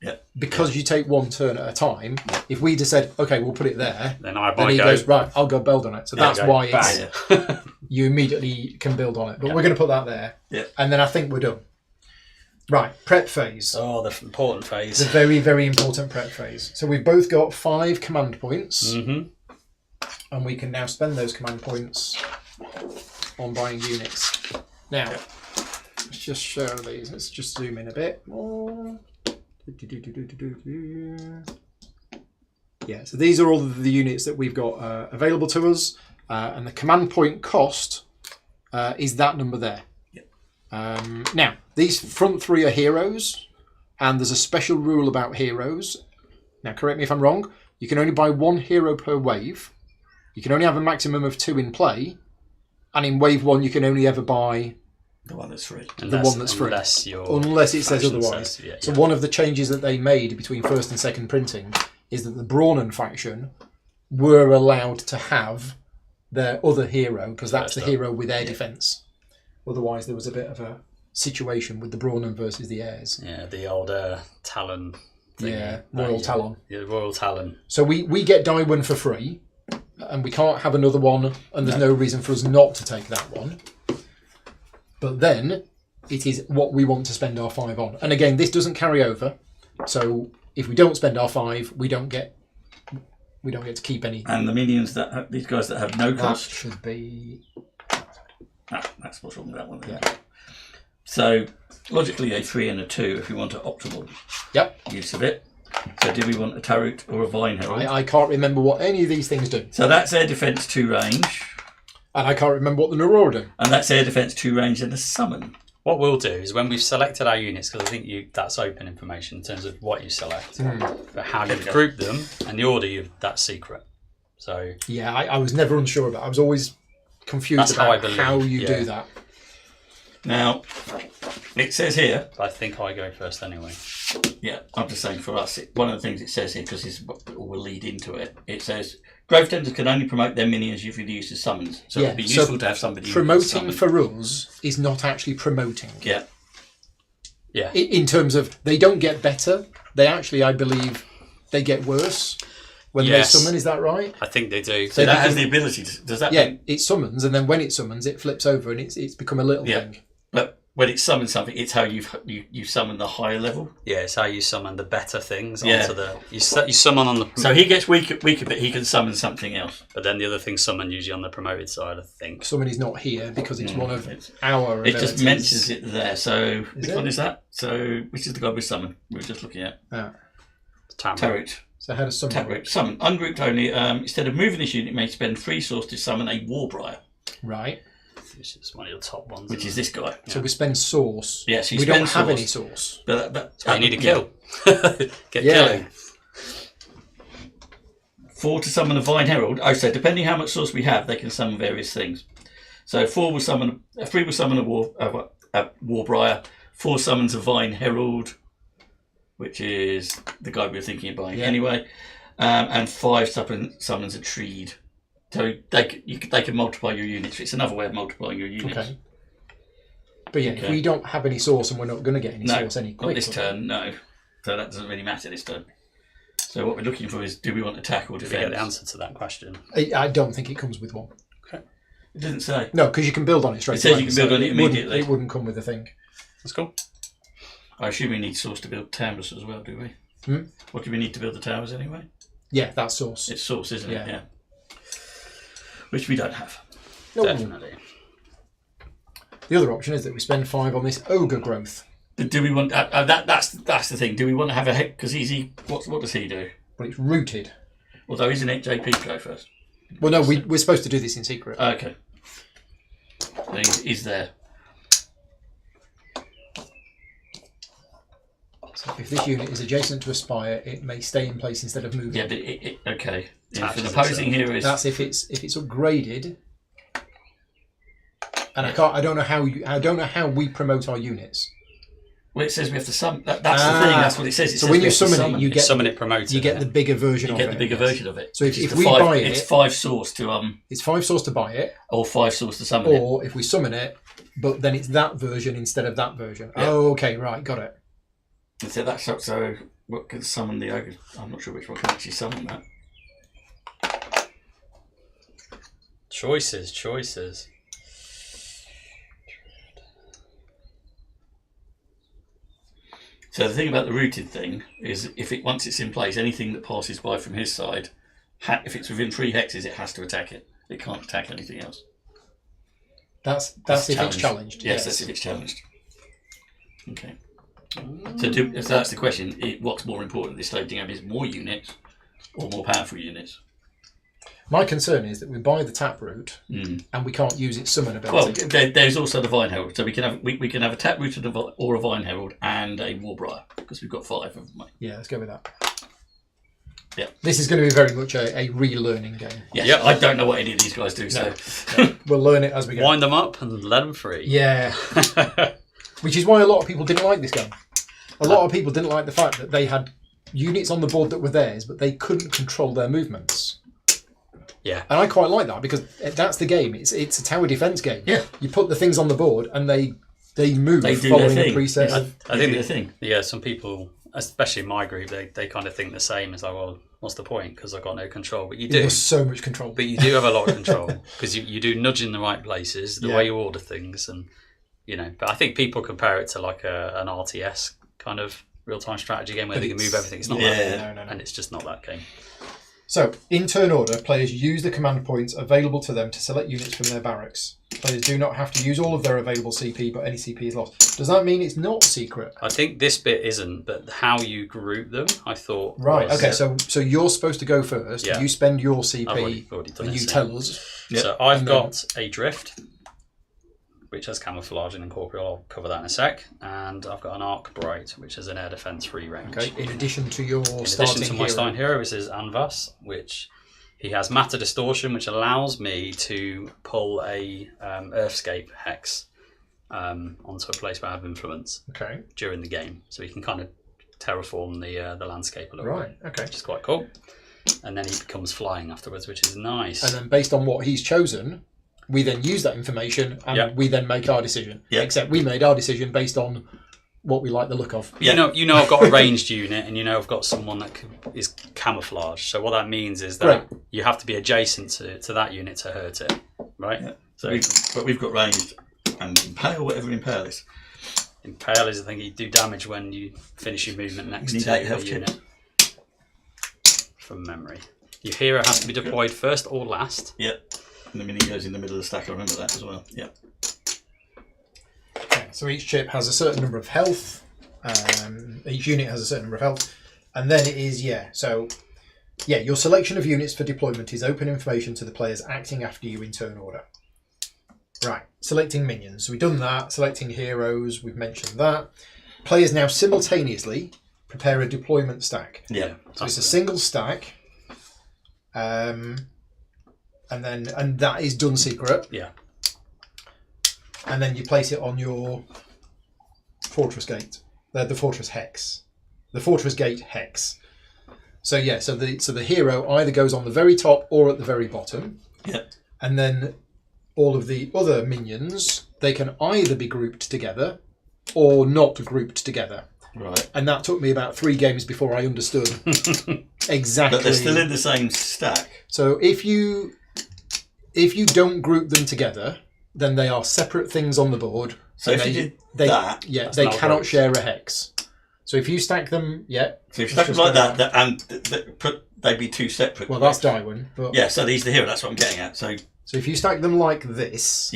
Yeah. because you take one turn at a time, if we just said, okay, we'll put it there, Then I then might he go. goes, right, I'll go build on it. So There that's you go. why it's, Bang. you immediately can build on it. But we're going to put that there. Yeah. And then I think we're done. Right, prep phase. Oh, the important phase. The very, very important prep phase. So we've both got 5 command points. Mm-hmm. And we can now spend those command points on buying units. Now, let's just show these. Let's just zoom in a bit more. Yeah, so these are all of the units that we've got available to us. And the command point cost is that number there. Yep. Now, these front three are heroes. And there's a special rule about heroes. Now, correct me if I'm wrong. You can only buy one hero per wave. You can only have a maximum of 2 in play, and in wave 1 you can only ever buy the one that's free. Unless it says otherwise. So one of the changes that they made between first and second printing is that the Brawnen faction were allowed to have their other hero, because that's the hero with air defense. Otherwise there was a bit of a situation with the Brawnen versus the heirs. Yeah, the old Talon thing. Yeah, Royal Talon. Yeah, Royal Talon. So we get Daiwen for free, and we can't have another one, and there's no reason for us not to take that one. But then it is what we want to spend our 5 on. And again, this doesn't carry over. So if we don't spend our 5, we don't get to keep any. And the minions that have, these guys that have no cost, that should be. That's what's wrong with that one. There. Yeah. So logically, a 3 and a 2 if we want an optimal use of it. So do we want a Tarot or a Vine Herald? I can't remember what any of these things do. So that's air defense 2 range. And I can't remember what the Narora do. And that's air defense 2 range and a summon. What we'll do is when we've selected our units, because I think that's open information in terms of what you select, but how you group them and the order, that's secret. So yeah, I was never unsure about it. I was always confused about how you do that. Now, it says here... I think I go first anyway. Yeah, I'm just saying for us, one of the things it says here, because this will lead into it, it says, Grove Tenders can only promote their minions if you use as summons. So it'd be useful to have somebody... Promoting for us is not actually promoting. Yeah. Yeah. In terms of, they don't get better. They actually, I believe, they get worse when they summon. Is that right? I think they do. So that has the ability to... Does that mean... it summons, and then when it summons, it flips over, and it's become a little thing. But when it summons something, it's how you summon the higher level. Yeah, it's how you summon the better things onto the... You summon on the... So he gets weaker, but he can summon something else. But then the other thing's summoned usually on the promoted side, I think. Summon is not here because it's one of our It abilities. just mentions it there. So which one is that? So which is the guy with summon we were just looking at? Tarot. So how does summon work? Summon. Ungrouped only. Instead of moving this unit, it may spend 3 source to summon a Warbriar. Right. Which is one of your top ones. Which is this guy. So we spend source. Yes, we don't have any source. But you need to kill. Get killing. 4 to summon a Vine Herald. Oh, so depending how much source we have, they can summon various things. So 3 will summon a Warbriar. 4 summons a Vine Herald, which is the guy we were thinking of buying anyway. And 5 summons a Treed. So they can multiply your units. It's another way of multiplying your units. Okay. But if we don't have any source and we're not going to get any source any quicker. Not this turn, no. So that doesn't really matter this turn. So what we're looking for is, do we want attack or defense? Did we get the answer to that question? I don't think it comes with one. Okay. It doesn't say. No, because you can build on it straight away. It says you can build on it immediately. It wouldn't come with a thing. That's cool. I assume we need source to build towers as well, do we? What do we need to build the towers anyway? Yeah, that's source. It's source, isn't it? Yeah. Which we don't have. No. Definitely. The other option is that we spend 5 on this ogre growth. But do we want that's the thing? Do we want to have a heck? Because what does he do? Well, it's rooted. Although isn't it JP go first? Well, no, we're supposed to do this in secret. Okay. He's there. So if this unit is adjacent to a spire, it may stay in place instead of moving. Yeah, but okay. So the posing here is that's if it's upgraded. And I don't know how we promote our units. Well, it says we have to summon. That's the thing. That's what it says. So when you summon it, you get summon it promoted. You get the bigger version of it. You get the bigger version of it. So if we buy it, it's 5 source to It's 5 source to buy it, or 5 source to summon it. Or if we summon it, but then it's that version instead of that version. Yeah. Oh, okay, right, got it. So that's so. What can summon the ogre? I'm not sure which one can actually summon that. Choices. So the thing about the rooted thing is, once it's in place, anything that passes by from his side if it's within 3 hexes, it has to attack it. It can't attack anything else. That's if it's challenged. Yes, that's if it's challenged. Okay. So that's the question. What's more important at this stage? Do you have more units or more powerful units? My concern is that we buy the Taproot and we can't use its summon ability. Well, there's also the Vine Herald, so we can have a Taproot or a Vine Herald and a Warbriar because we've got 5 of them. Yeah, let's go with that. Yeah, this is going to be very much a relearning game. Yeah, I don't know what any of these guys do, so we'll learn it as we go. Wind them up and let them free. Yeah, which is why a lot of people didn't like this game. A lot of people didn't like the fact that they had units on the board that were theirs, but they couldn't control their movements. Yeah, and I quite like that because that's the game. It's a tower defense game. Yeah, you put the things on the board and they move do following a preset. I think the thing. Yeah, some people, especially in my group, they kind of think the same. It's like, well, what's the point? Because I've got no control. But you do. There's so much control. But you do have a lot of control because you do nudge in the right places, the way you order things, and But I think people compare it to like an RTS kind of real-time strategy game where they can move everything. It's not that, no. And it's just not that game. So, in turn order, players use the command points available to them to select units from their barracks. Players do not have to use all of their available CP, but any CP is lost. Does that mean it's not secret? I think this bit isn't, but how you group them, I thought. Right. Okay. So you're supposed to go first. Yeah. You spend your CP, I've already done and it, you tell us. Yep. So I've got a drift, which has camouflage and incorporeal. I'll cover that in a sec. And I've got an arc bright, which has an air defense free range. Okay. In addition to your my starting hero, this is Anvas, which he has matter distortion, which allows me to pull a Earthscape hex onto a place where I have influence. Okay. During the game, so he can kind of terraform the landscape a little bit. Right. Okay. Which is quite cool. And then he becomes flying afterwards, which is nice. And then based on what he's chosen, we then use that information and we then make our decision. Yep. Except we made our decision based on what we like the look of. Yeah. You know I've got a ranged unit and I've got someone that is camouflage. So what that means is that you have to be adjacent to that unit to hurt it. Right? Yeah. So we've got ranged and impale, whatever impale is. Impale is the thing you do damage when you finish your movement next to the unit. From memory. Your hero has to be deployed first or last. Yep. And the mini goes in the middle of the stack. I remember that as well. Yeah. Okay, so each chip has a certain number of health. Each unit has a certain number of health. And then it is, your selection of units for deployment is open information to the players acting after you in turn order. Right, selecting minions. So we've done that. Selecting heroes, we've mentioned that. Players now simultaneously prepare a deployment stack. Yeah. So it's a single stack. And that is done secret. Yeah. And then you place it on your fortress gate. The fortress hex. The fortress gate hex. So the hero either goes on the very top or at the very bottom. Yeah. And then all of the other minions, they can either be grouped together or not grouped together. Right. And that took me about 3 games before I understood exactly. But they're still in the same stack. So if you don't group them together, then they are separate things on the board. So if you did that, they cannot share a hex. So if you stack them, So if you stack them like that, and they'd be 2 separate. Well, that's Darwin. But yeah, so these are the hero. That's what I'm getting at. So if you stack them like this,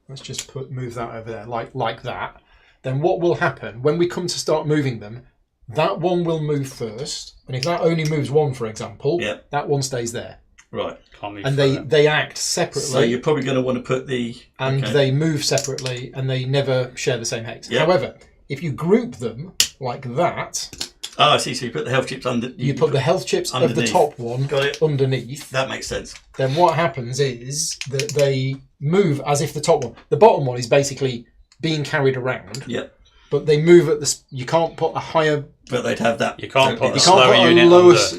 let's just move that over there, like that. Then what will happen when we come to start moving them? That one will move first, and if that only moves 1, for example, that one stays there. Right. And they act separately. So you're probably going to want to put they move separately, and they never share the same hex. Yep. However, if you group them like that. Oh, I see. So you put the health chips under. You put the health chips underneath. Of the top one underneath. That makes sense. Then what happens is that they move as if the top one. The bottom one is basically being carried around. Yep. But they move at the. You can't put a higher. But they'd have that. You can't put a slower unit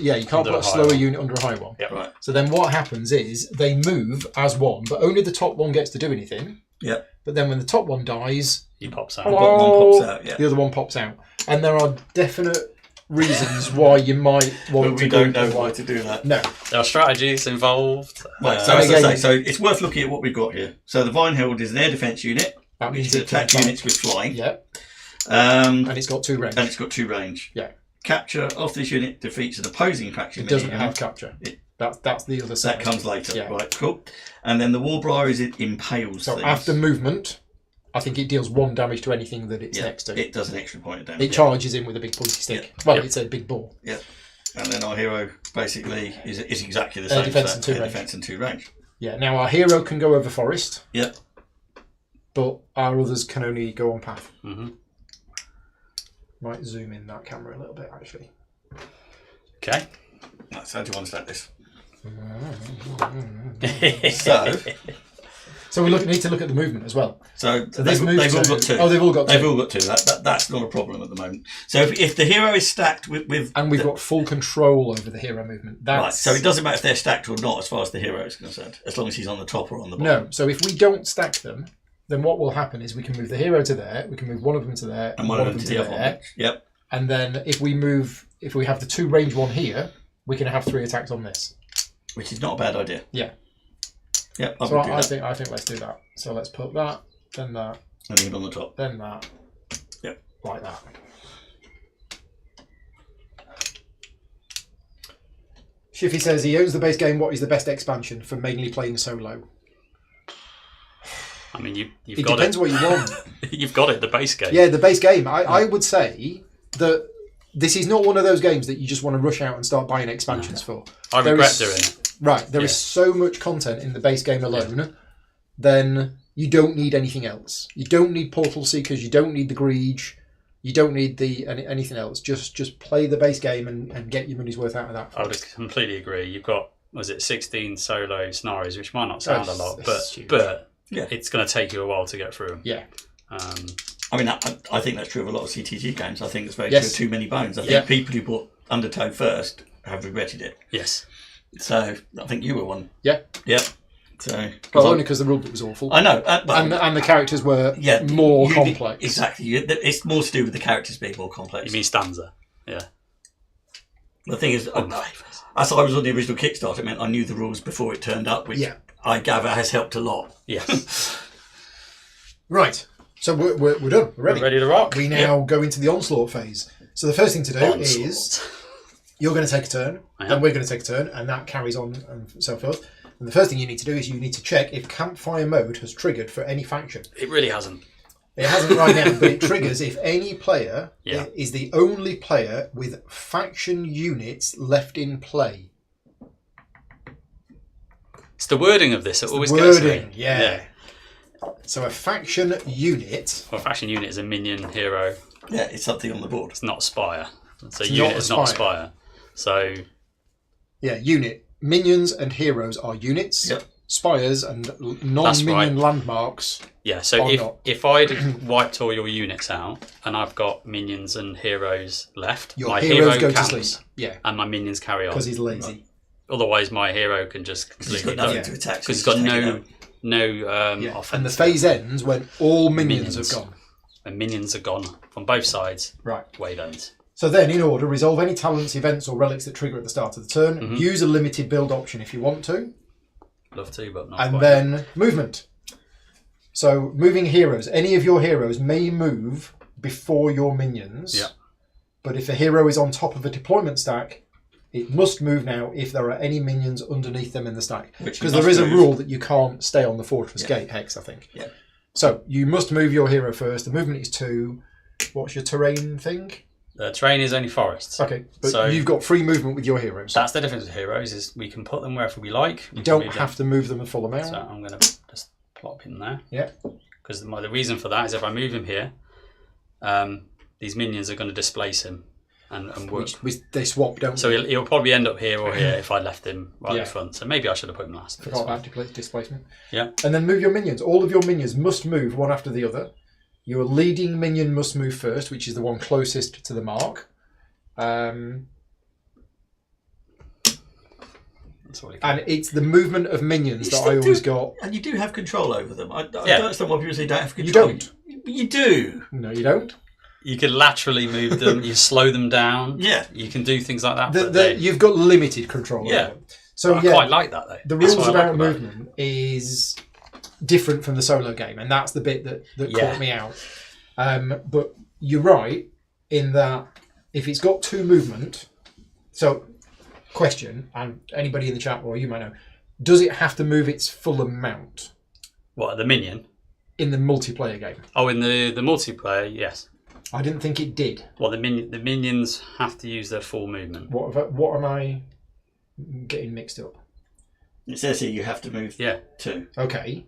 you can't put a slower unit under a high one. Yep. Right. So then what happens is they move as one, but only the top one gets to do anything. Yeah. But then when the top one dies, he pops out. The bottom one pops out. Yeah. The other one pops out, and there are definite reasons why you might want but we don't know why to do that. No. There are strategies involved. Right, so as I say, so it's worth looking at what we've got here. So the Vine Herald is an air defense unit. That means it attack units with flying. Yeah. And it's got 2 range. And it's got 2 range. Yeah. Capture of this unit defeats an opposing faction. It doesn't have capture. That's the other side. That comes later. Yeah. Right, cool. And then the Warbriar is it impales So things. after movement, I think it deals 1 damage to anything that it's next to. It does an extra point of damage. It charges in with a big pointy stick. Yeah. Well, Yep. it's a big ball. Yeah. And then our hero basically is exactly the same. Defense and 2 range. Defense and 2 range. Yeah, now our hero can go over forest, Yep. but our others can only go on path. Mm-hmm. Might zoom in that camera a little bit, actually. Okay. Right, so how do you want to start this? So we need to look at the movement as well. So this they've all got 2. Oh, they've all got 2. They've all got 2. That's not a problem at the moment. So if the hero is stacked with and we've got full control over the hero movement. Right, so it doesn't matter if they're stacked or not as far as the hero is concerned, as long as he's on the top or on the bottom. No, so if we don't stack them, then what will happen is we can move the hero to there, we can move one of them to there, And one of them to the other there. one. Yep. And then if we have the 2 range one here, we can have 3 attacks on this. Which is not a bad idea. Yeah. Yep, So I think let's do that. So let's put that, then that, and him on the top. then that. Yep. Like that. Shiffy says he owns the base game. What is the best expansion for mainly playing solo? I mean, you've It got depends it. what you want. You've got it. The base game. Yeah, the base game. I would say that this is not one of those games that you just want to rush out and start buying expansions for. I There regret is- doing it. Right, there is Yeah. so much content in the base game alone, then you don't need anything else. You don't need Portal Seekers, you don't need the Greed, you don't need anything else. Just play the base game and get your money's worth out of that. I would completely agree. You've got, 16 solo scenarios, which might not sound a lot, It's huge. but Yeah. it's going to take you a while to get through them. Yeah. I mean, I think that's true of a lot of CTG games. I think it's very Yes. true of Too Many Bones. I think Yeah. people who bought Undertow first have regretted it. Yes. So I think you were one. Yeah. Yep. So Well, only because the rulebook was awful. I know, and the characters were more complex. Exactly. It's more to do with the characters being more complex. You mean Stanza? Yeah. The thing is, as I was on the original Kickstarter, it meant I knew the rules before it turned up, which I gather has helped a lot. Yes. Right. So we're done. We're ready. We're ready to rock. We now go into the onslaught phase. So the first thing to do is Onslaught. you're going to take a turn, I am. then we're going to take a turn, and that carries on and so forth. And the first thing you need to do is you need to check if campfire mode has triggered for any faction. It really hasn't. It hasn't right now, but it triggers if any player Yeah. is the only player with faction units left in play. It's the wording of this that always gets me. Wording, yeah. So a faction unit. Well, faction unit is a minion hero. Yeah, it's something on the board. It's not spire. So It's unit not a is not spire. spire. So Yeah, unit. Minions and heroes are units. Yep. Spires and non-minion landmarks. yeah. So Or not. if I'd wiped all your units out and I've got minions and heroes left, Your my heroes hero go to camps sleep. Yeah, and my minions carry on. because he's lazy. Otherwise, my hero can just He's completely got nothing go to attack. because he's got no Yeah. offense. And the phase ends when all minions have gone. And minions are gone from both sides. Right. Wave ends. So then, in order, resolve any talents, events, or relics that trigger at the start of the turn. Mm-hmm. Use a limited build option if you want to. Love to, but not And quite. then movement. So moving heroes. Any of your heroes may move before your minions. Yeah. But if a hero is on top of a deployment stack, it must move now if there are any minions underneath them in the stack. Which Because must there is a move. rule that you can't stay on the fortress Yeah. gate hex, I think. Yeah. So you must move your hero first. The movement is 2. What's your terrain thing? Terrain is only forests. Okay, but So- you've got free movement with your heroes. That's the difference with heroes is we can put them wherever we like. You don't have to move them a full amount. So I'm going to just plop him there. Yeah. Because the reason for that is if I move him here, these minions are going to displace him and work. Which they swap, don't So they? he'll probably end up here or here if I left him right Yeah. in front. So maybe I should have put him last. Forgot about displacement. Yeah. And then move your minions. All of your minions must move one after the other. Your leading minion must move first, which is the one closest to the mark. That's all he can. And it's the movement of minions You that still I always do- got. And you do have control over them. I don't Yeah. understand why people say you don't have You control. don't. You do. No, you don't. You can laterally move them. You slow them down. Yeah. You can do things like that. but You've got limited control Yeah. over them. So I yeah, quite like that though. the That's rules what I like about it. movement is different from the solo game, and that's the bit that Yeah. caught me out. But you're right in that if it's got 2 movement, so question, and anybody in the chat or you might know, does it have to move its full amount? What, the minion? In the multiplayer game. Oh, in the multiplayer, yes. I didn't think it did. Well, the minions have to use their full movement. What am I getting mixed up? It says here you have to move 2. Okay.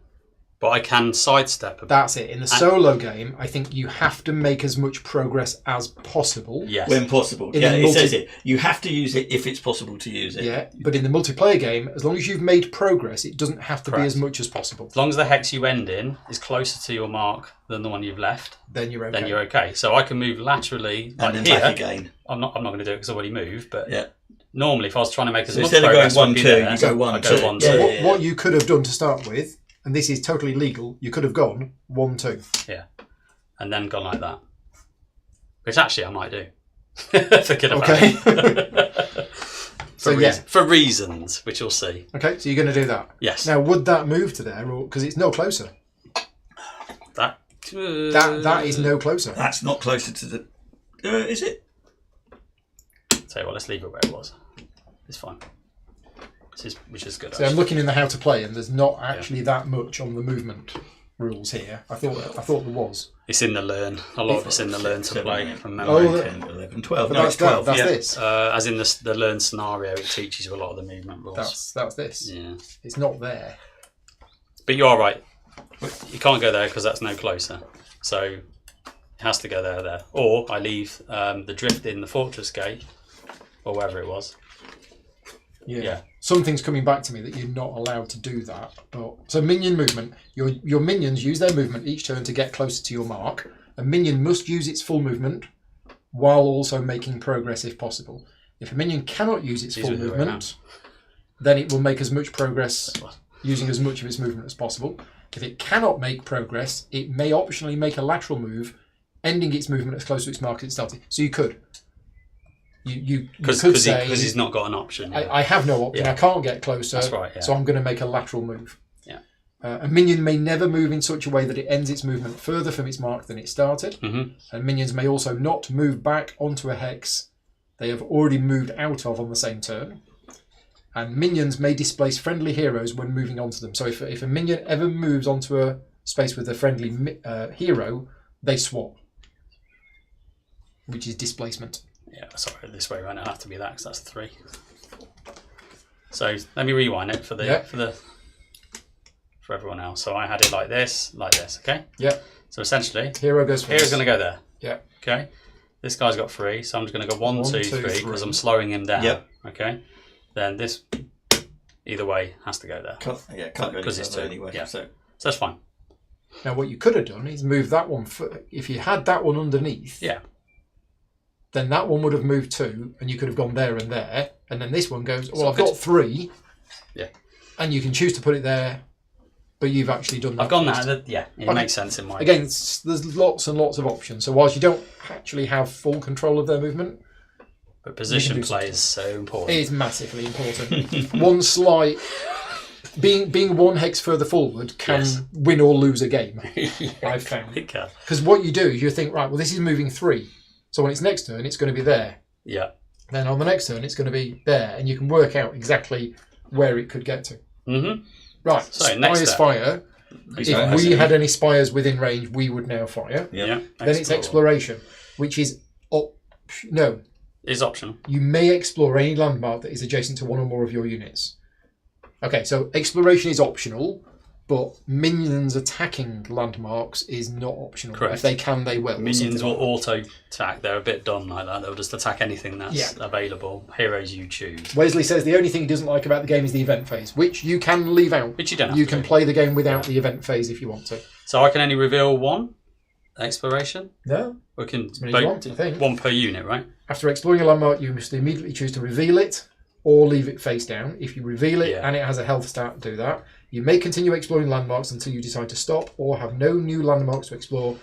But I can sidestep a bit. That's it. In the solo game, I think you have to make as much progress as possible. Yes. When possible. It says it. You have to use it if it's possible to use it. Yeah, but in the multiplayer game, as long as you've made progress, it doesn't have to be as much as possible. As long as the hex you end in is closer to your mark than the one you've left, then you're okay. Then you're okay. So I can move laterally and then here. Back again. I'm not going to do it because I've already moved, but normally if I was trying to make as much instead progress, of going 1, 2, you go 1, 2. What you could have done to start with, and this is totally legal, you could have gone 1, 2. Yeah. And then gone like that. Which actually I might do. Forget about it. For reasons, which you'll see. Okay, so you're going to do that? Yes. Now, would that move to there? Because it's no closer. That is no closer. That's not closer to the... is it? Tell you what, let's leave it where it was. It's fine. Which is good. So I'm looking in the how to play, and there's not actually that much on the movement rules here. I thought there was. It's in the learn. A lot of it's in the learn to play from memory. 10, 11, 12. No, it's 12. That's this. As in the learn scenario, it teaches you a lot of the movement rules. That's this. Yeah. It's not there. But you are right. You can't go there because that's no closer. So it has to go there. Or I leave the drift in the fortress gate, or wherever it was. Yeah. Something's coming back to me that you're not allowed to do that. But so minion movement, your minions use their movement each turn to get closer to your mark. A minion must use its full movement while also making progress if possible. If a minion cannot use its full movement, then it will make as much progress using as much of its movement as possible. If it cannot make progress, it may optionally make a lateral move, ending its movement as close to its mark as it started. So you could. You could say... Because he's not got an option. Yeah. I have no option. I can't get closer. That's right, yeah. So I'm going to make a lateral move. Yeah. A minion may never move in such a way that it ends its movement further from its mark than it started. Mm-hmm. And minions may also not move back onto a hex they have already moved out of on the same turn. And minions may displace friendly heroes when moving onto them. So if a minion ever moves onto a space with a friendly hero, they swap, which is displacement. Yeah, sorry, this way around it'll have to be that because that's 3. So let me rewind it for everyone else. So I had it like this, okay? Yeah. So essentially, hero goes first. Hero's going to go there. Yeah. Okay. This guy's got 3, so I'm just going to go 1, 2, 3 because I'm slowing him down. Yep. Okay. Then this, either way, has to go there. Can't go because it's 2 anyway. Yeah. So that's fine. Now what you could have done is move that one. If you had that one underneath. Yeah. Then that one would have moved 2, and you could have gone there and there. And then this one goes, well, I've got 3. Yeah. And you can choose to put it there, but you've actually done that. I've gone that. Yeah, it makes sense in my... Again, there's lots and lots of options. So whilst you don't actually have full control of their movement... But position play is so important. It is massively important. One slight... Being 1 hex further forward can win or lose a game, I've found. It can. Because what you do is you think, right, well, this is moving 3. So on its next turn, it's going to be there. Yeah. Then on the next turn, it's going to be there. And you can work out exactly where it could get to. Mm-hmm. Right. So Spires fire. If we had any spires within range, we would now fire. Yeah. Then it's exploration, which is... no. Is optional. You may explore any landmark that is adjacent to one or more of your units. Okay, so exploration is optional, but minions attacking landmarks is not optional. Correct. If they can, they will. Minions will auto-attack. They're a bit dumb like that. They'll just attack anything that's available. Heroes you choose. Wesley says the only thing he doesn't like about the game is the event phase, which you can leave out. Which you don't have You to can do. play the game without the event phase if you want to. So I can only reveal 1 exploration? No. We can As many as you want, I think. 1 per unit, right? After exploring a landmark, you must immediately choose to reveal it or leave it face down. If you reveal it and it has a health stat, do that. You may continue exploring landmarks until you decide to stop or have no new landmarks to explore.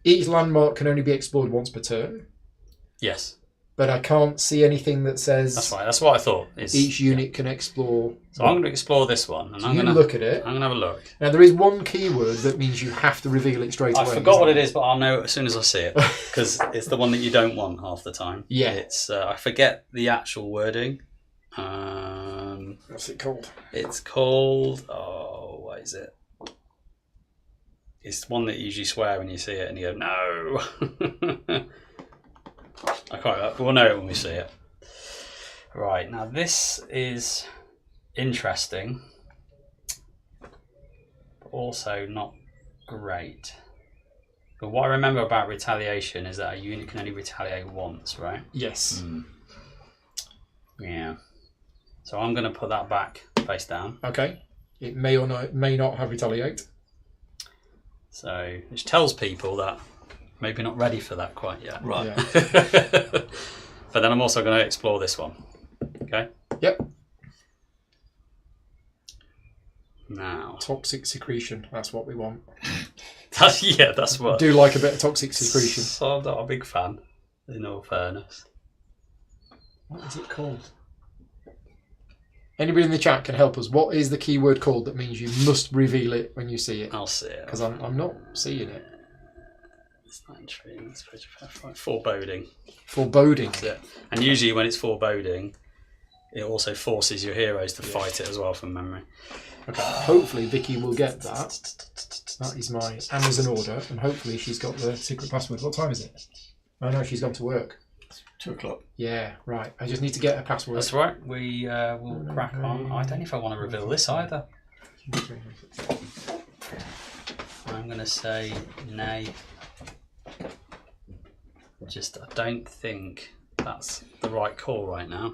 Each landmark can only be explored once per turn. Yes. But I can't see anything that says... That's right. That's what I thought. Each unit can explore... So I'm going to explore this one. And I'm going to look at it. I'm going to have a look. Now, there is one keyword that means you have to reveal it straight away. I forgot what it is, but I'll know as soon as I see it. Because it's the one that you don't want half the time. Yeah. It's I forget the actual wording. What's it called? It's called. Oh, what is it? It's one that you usually swear when you see it, and you go, "No." I can't. We'll know it when we see it. Right, now this is interesting, but also not great. But what I remember about retaliation is that a unit can only retaliate once, right? Yes. Yeah. So I'm going to put that back face down. Okay. It may or may not have retaliate. So, which tells people that maybe not ready for that quite yet. Right. Yeah. But then I'm also going to explore this one. Okay. Yep. Now. Toxic secretion. That's what we want. That's what. I do like a bit of toxic secretion. So I'm not a big fan, in all fairness. What is it called? Anybody in the chat can help us. What is the keyword called that means you must reveal it when you see it? I'll see it. Because I'm not seeing it. It's not intriguing. It's foreboding. Foreboding. That's it. And usually when it's foreboding, it also forces your heroes to fight it as well from memory. Okay. Hopefully Vicky will get that. That is my Amazon order, and hopefully she's got the secret password. What time is it? Oh no, she's gone to work. 2:00. Yeah, right. I just need to get a password. That's right. We will crack on. I don't know if I want to reveal this either. I'm going to say nay. I don't think that's the right call right now.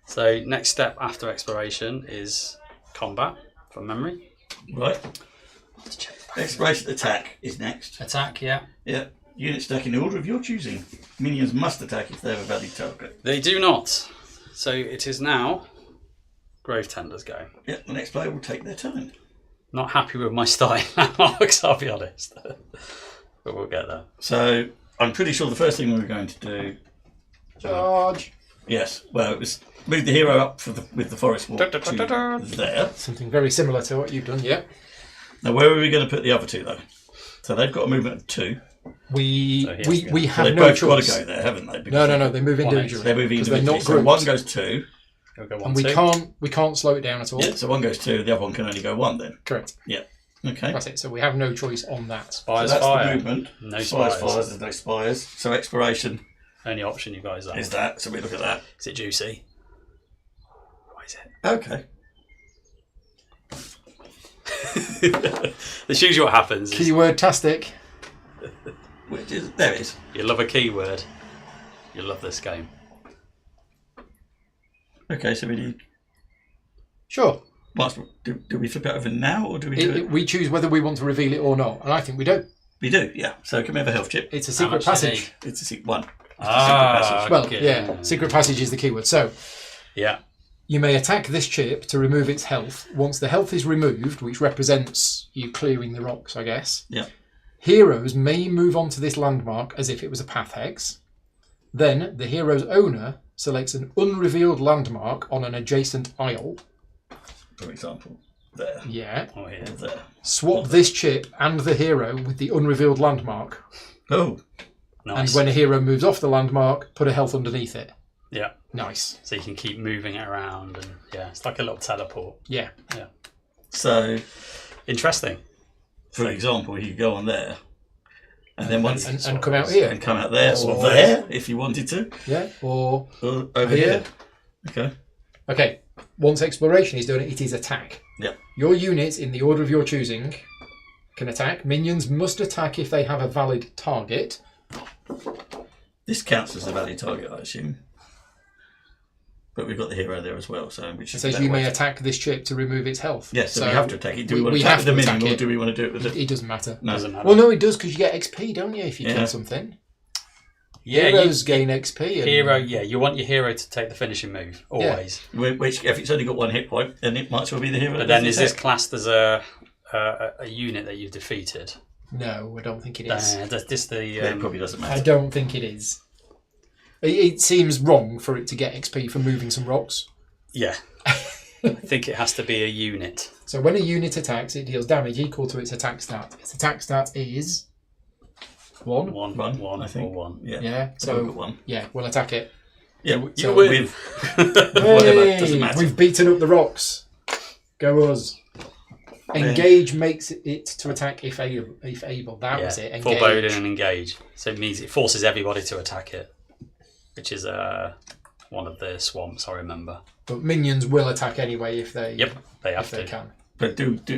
So next step after exploration is combat from memory. Right. Exploration attack is next. Attack, yeah. Yeah. Units attack in the order of your choosing. Minions must attack if they have a valid target. They do not. So it is now Grave Tender's go. Yeah, the next player will take their turn. Not happy with my style landmarks, I'll be honest. But we'll get there. So I'm pretty sure the first thing we were going to do. Charge. Yes. Well, it was move the hero up with the forest walk to there. Something very similar to what you've done, yeah. Now, where are we going to put the other two though? So they've got a movement of 2. We So have They've no both got choice. to go there, haven't they? No. They move individually. They're moving because they're individually. not So grouped. one goes 2. We'll go 1, and 2. we can't slow it down at all. Yeah. So one goes 2. The other one can only go 1 then. Correct. Yeah. Okay. That's it. So we have no choice on that. So Spires that's fire. the movement. No Spires. spires. There's no spires. So exploration Only option you guys have. is that. So we look at that. Is it juicy? What is it? Okay. This usually what happens is Keyword tastic. Which is there it is. you love a keyword, you love this game. Okay. So we need. Sure. Do we flip it over now or do we do it? We choose whether we want to reveal it or not, and I think we do. We do. Yeah. So can we have a health chip? It's a How secret much do you passage. It's a secret one. Ah, Well, okay. yeah, secret passage is the keyword. So Yeah. you may attack this chip to remove its health. Once the health is removed, which represents you clearing the rocks, I guess, Yeah. heroes may move on to this landmark as if it was a path hex. Then the hero's owner selects an unrevealed landmark on an adjacent isle. For example, there. Yeah. Oh, here. And there. Swap this chip and the hero with the unrevealed landmark. Oh. Nice. And when a hero moves off the landmark, put a health underneath it. Yeah. Nice. So you can keep moving it around, and yeah, it's like a little teleport. Yeah. Yeah. So, Interesting. for example, you could go on there, and then once And come out here. and come out there, or Or- there if you wanted to, Yeah. Or or over Here. here. Okay. okay. Once exploration is done, it is attack. Yeah. Your units in the order of your choosing can attack. Minions must attack if they have a valid target. This counts as a valid target, I assume. But we've got the hero there as well, so which It is says a better you may way to- attack this chip to remove its health. Yes, so we have to attack it. Do we, want we to attack have with the to attack minion, or it. do we want to do it with the? It doesn't matter. No. Doesn't matter. Well, no, it does because you get XP, don't you, if you Yeah. kill something? Yeah, Heroes gain XP. And hero. Yeah, you want your hero to take the finishing move always. Which, if it's only got 1 hit point, then it might as well be the hero. But that then does is the this attack. classed as a unit that you've defeated? No, I don't think it is. Does this the? Yeah, it probably doesn't I matter. don't think it is. It seems wrong for it to get XP for moving some rocks. Yeah. I think it has to be a unit. So when a unit attacks, it deals damage equal to its attack stat. Its attack stat is 1. One, One, one, I think. or 1. Yeah. Yeah, So we've so got 1. yeah, we'll attack it. Yeah, You so win. with whatever, Hey, doesn't matter. we've beaten up the rocks. Go us. Engage makes it to attack if able. That was it. Engage. Foreboding and engage. So it means it forces everybody to attack it, which is one of the swamps, I remember. But minions will attack anyway if they They have if they to. can. But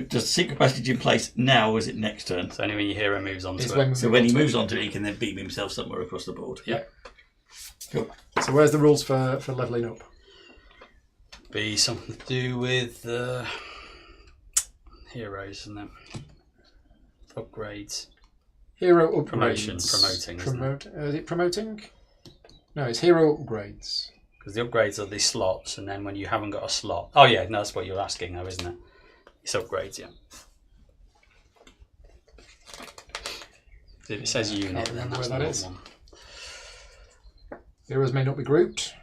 does secret passage in place now, or is it next turn? So only when your hero moves on to It's it. So when he moves on to it, he can then beam himself somewhere across the board. Yeah. Cool. So where's the rules for leveling up? Be something to do with heroes, isn't it? Upgrades. Hero upgrades. Promoting. Is it promoting? No, it's hero upgrades. Because the upgrades are the slots, and then when you haven't got a slot... Oh yeah, no, that's what you're asking though, isn't it? It's upgrades, yeah. If it says unit, then remember that's where the that is. one. Heroes may not be grouped.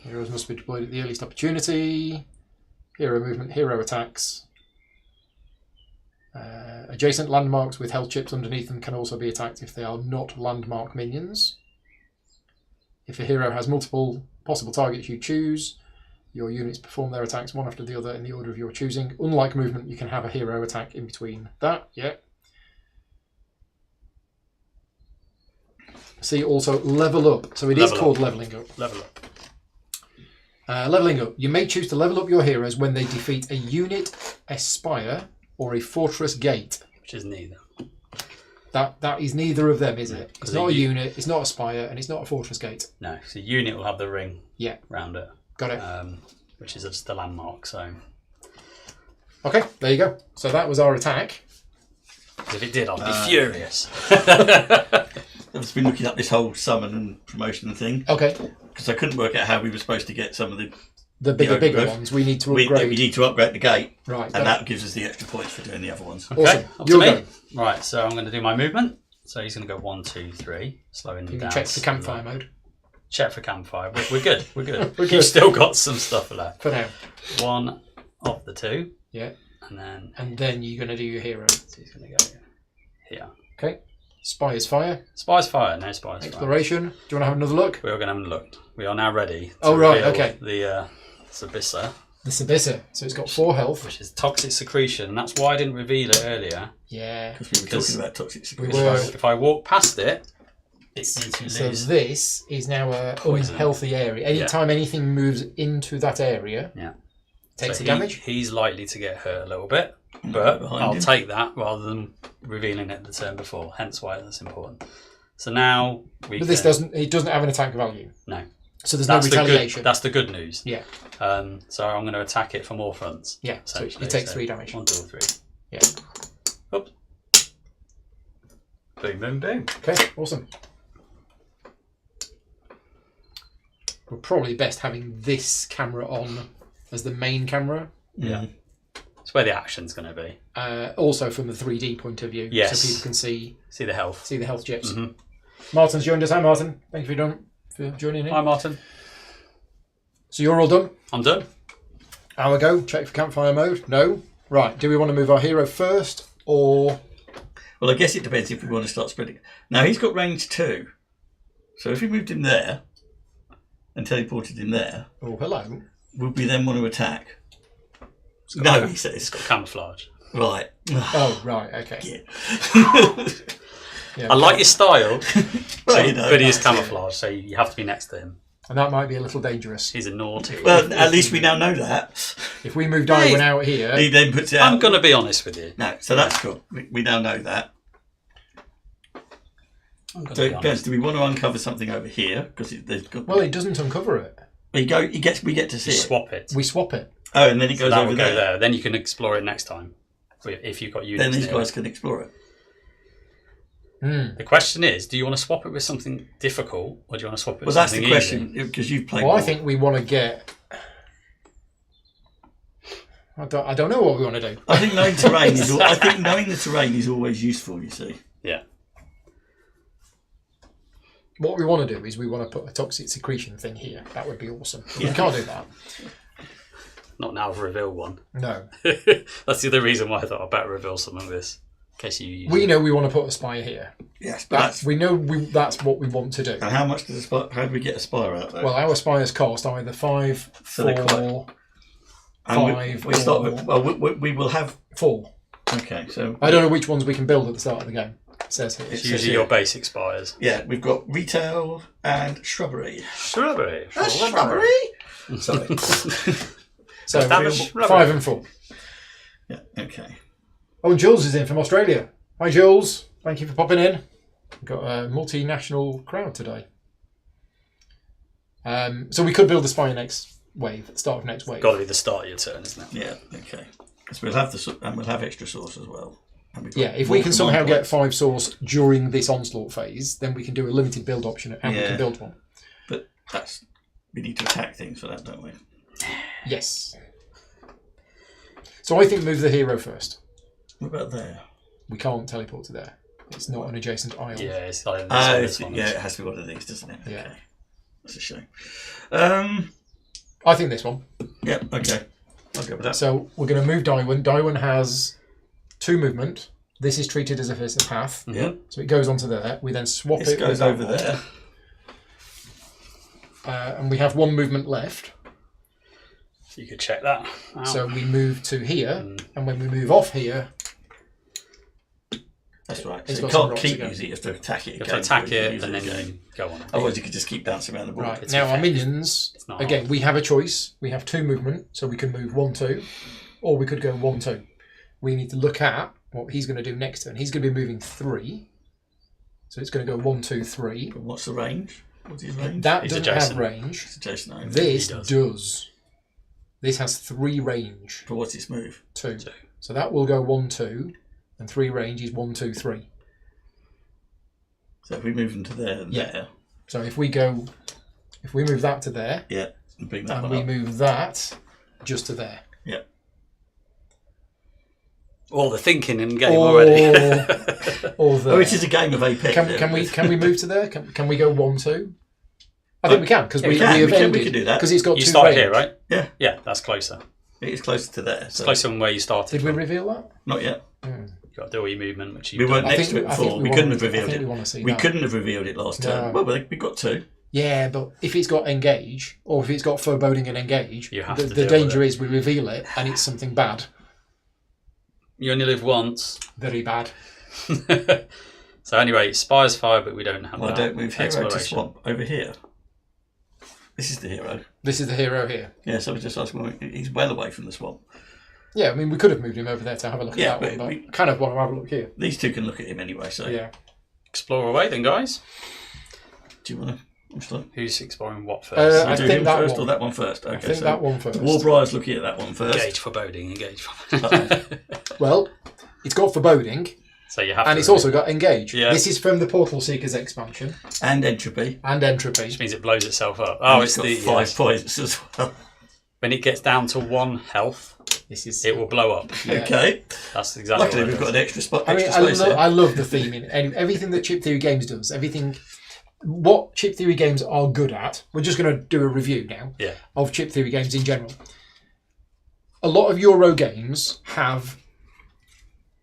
Heroes must be deployed at the earliest opportunity. Hero movement, hero attacks. Adjacent landmarks with health chips underneath them can also be attacked if they are not landmark minions. If a hero has multiple possible targets you choose, your units perform their attacks one after the other in the order of your choosing. Unlike movement, you can have a hero attack in between that. Yeah. See, also level up. So it is called leveling up. Level up. Leveling up. You may choose to level up your heroes when they defeat a unit, a spire, or a fortress gate. Which is neither. That is neither of them, is it? It's 'Cause not a unit, it's not a spire, and it's not a fortress gate. No, so unit will have the ring round it. Got it. Which is just the landmark, so... Okay, there you go. So that was our attack. If it did, I'd be furious. I've just been looking up this whole summon and promotion thing Okay. because I couldn't work out how we were supposed to get some of The bigger overgrowth. ones we need to we upgrade. need to upgrade the gate, Right. and that gives us the extra points for doing the other ones. Awesome. Okay, up to You're me. going. Right, so I'm going to do my movement. So he's going to go 1, 2, 3, slowing them You down. can check for campfire mode Check for campfire. We're good. We're good. We're You've good. still got some stuff left. for now. One of the two, Yeah. and then you're going to do your hero. so he's going to go here. Okay. Spire's fire. Spies fire. No spies fire. Exploration. Do you want to have another look? We are going to have a look. We are now ready. Oh, to right, reveal okay. The Sabissa, The Sabissa. So it's got 4 health. which is toxic secretion. And that's why I didn't reveal it earlier. Yeah. Because we were talking about toxic We secretion. were. If I walk past it, it's to So lose. this is now a Poison. unhealthy area. Anytime anything moves into that area, Yeah. takes So the damage. He's likely to get hurt a little bit, but behind I'll him. take that rather than revealing it the turn before. Hence why that's important. So now we. But this doesn't. It doesn't have an attack value. No. So there's That's no the retaliation. good. That's the good news. Yeah. So I'm going to attack it from all fronts. Yeah. So essentially. it takes 3 damage. 1, 2, 3. Yeah. Oops. Boom, boom, boom. Okay. Awesome. We're probably best having this camera on as the main camera. Yeah. It's where the action's going to be. Also from the 3D point of view, Yes. so people can see See the health. the health chips. Mhm. Martin's joined us. Hi, Martin. Thank you for joining in. Hi, Martin. So you're all done. I'm done. Hour go. Check for campfire mode. No. Right. Do we want to move our hero first, or Well, I guess it depends if we want to start spreading. Now he's got range 2, so if we moved him there and teleported him there, oh hello? would we then want to attack? got No, cam- he says. It's got camouflage. Right. Oh right. Okay. Yeah. Yeah. I like your style, Well, you know, but he is that's it. camouflage, so you have to be next to him. And that might be a little dangerous. He's a naughty. Well, at least we now know that. If we move Darwin out here, He then puts it out. I'm going to be honest with you. No, so that's cool. We now know that. I'm gonna So, be guys, honest. do we want to uncover something over here? Because there's got. well, it doesn't uncover it. we get to see You it. swap it. We swap it. Oh, and then it So goes that over will go there. there. Then you can explore it next time. If you've got units Then these near guys it. can explore it. The question is, do you want to swap it with something difficult, or do you want to swap it Well, with that's something the question easy? because you've played. Well, I more. think we want to get. I don't know what we want to do. I think knowing terrain is. I think knowing the terrain is always useful. You see. Yeah. What we want to do is we want to put a toxic secretion thing here. That would be awesome. But Yeah. we can't do that. Not now to reveal one. No. That's the other reason why I thought I'd better reveal some of this. case you use We know we want to put a spire here. Yes, but That's what we want to do. and how much does a spire? How do we get a spire out there? Well, our spires cost either 5, So they're 4, and 5, we start or with. Well, we will have. 4. Okay, so I don't know which ones we can build at the start of the game. It says here. It's usually your basic spires. yeah, we've got retail and shrubbery. Shrubbery. Shrubbery. Sorry. So Established 5 and 4. Yeah. Okay. Oh, and Jules is in from Australia. Hi, Jules. Thank you for popping in. We've got a multinational crowd today. So we could build the spire next wave, at the start of next wave. Got to be the start of your turn, isn't it? Yeah. Okay. Because we'll have extra sauce as well. And we've got Yeah, if we can somehow command get points. 5 source during this onslaught phase, then we can do a limited build option and we Yeah. can build one. But we need to attack things for that, don't we? Yes. So I think move the hero first. What about there? We can't teleport to there. It's not an adjacent aisle. Yeah, it's like this one. Yeah, it has to be one of these, doesn't it? Yeah. Okay. That's a shame. I think this one. Yeah. Okay. I'll go with that. So we're going to move Darwin. Darwin has 2 movement. This is treated as if it's a path. Yeah. So it goes onto there. We then swap This it goes with that over one. there. And we have 1 movement left. You could check that out. So we move to here. And when we move off here, That's right. It's So you got some can't rocks keep again. using it. You have to attack it you again. have to attack before you it use and then again. you go on. Otherwise, you could just keep bouncing around the board. right, It's now our effective. minions, It's not again, hard. we have a choice. We have 2 movement, so we can move 1, 2, or we could go 1, 2. We need to look at what he's going to do next turn. He's going to be moving 3. So it's going to go 1, 2, 3. But what's the range? What's his range? That He's doesn't adjacent. have range. It's adjacent only. This He does. does. This has 3 range. But what's its move? 2. 2. So that will go 1, 2, and 3 range is 1, 2, 3. So if we move them to there and Yeah. there, So if we move that to there, yeah, and bring that and one we up. move that just to there. Yeah. All the thinking in the game already. Or there. Oh, it is a game of Apex. Can we move to there? Can we go 1, 2? I think we can because Yeah, we we can. have We can ended do that. because it's got You 2 started range. here, right? Yeah. Yeah, that's closer. It is closer to there. It's So closer than where you started. Did we from. reveal that? not yet. You've got to do all your movement, which you We weren't I next think- to it I think before. we We couldn't want- have revealed I think it. we want to see We that. couldn't have revealed it last turn. No. Well, we got 2. Yeah, but if it's got engage or if it's got foreboding and engage, You have the to deal danger with is we reveal it and it's something bad, You only live once. very bad. So anyway, Spire's 5, but we don't have Well, I that. don't move hero to Exploration. swamp over here. This is the hero. This is the hero here. Yeah, so we just asked him. He's well away from the swamp. Yeah, I mean we could have moved him over there to have a look Yeah, at that but one, but kind of want to have a look here. These 2 can look at him anyway. So Yeah. Explore away then, guys. do you want to? Who's exploring what first? I do think him that first one. or that one first? Okay, I think so that one first. Warbriar's looking at that one first. Engage foreboding, engage foreboding. Well, it's got foreboding So you have and to. it's also got engage. Yeah. This is from the Portal Seekers expansion And entropy. and entropy. Which means it blows itself up. And Oh, it's got the 5 yes. points as well. When it gets down to 1 health, This is. it will blow up. Yeah. Okay. That's exactly Luckily, what it we've got does. an extra spot. I mean, Extra space here. I love the theme in everything that Chip Theory Games does. Everything, what Chip Theory Games are good at. We're just going to do a review now Yeah. of Chip Theory Games in general. A lot of Euro games have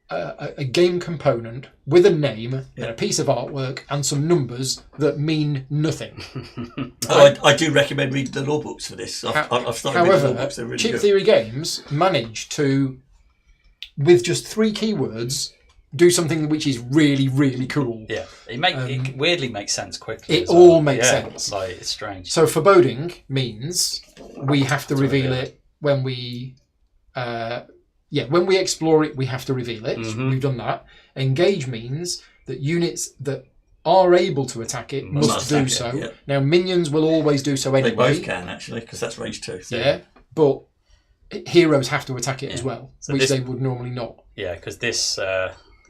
a game component with a name and a piece of artwork and some numbers that mean nothing. I do recommend reading the law books for this. I've started reading the law However, books. They're really Chip good. Theory Games managed to, with just 3 keywords, do something which is really, really cool. Yeah. It weirdly makes sense quickly. It as well. all makes Yeah, sense. Like, it's strange. So foreboding means we have to reveal it when we, when we explore it, we have to reveal it. Mhm. We've done that. Engage means that units that are able to attack it must Must do attack it, so. yeah. Now minions will always do so They anyway. both can, actually, because that's range 2. Yeah, but heroes have to attack it as Yeah. well, So which this- they would normally not. Yeah, because this.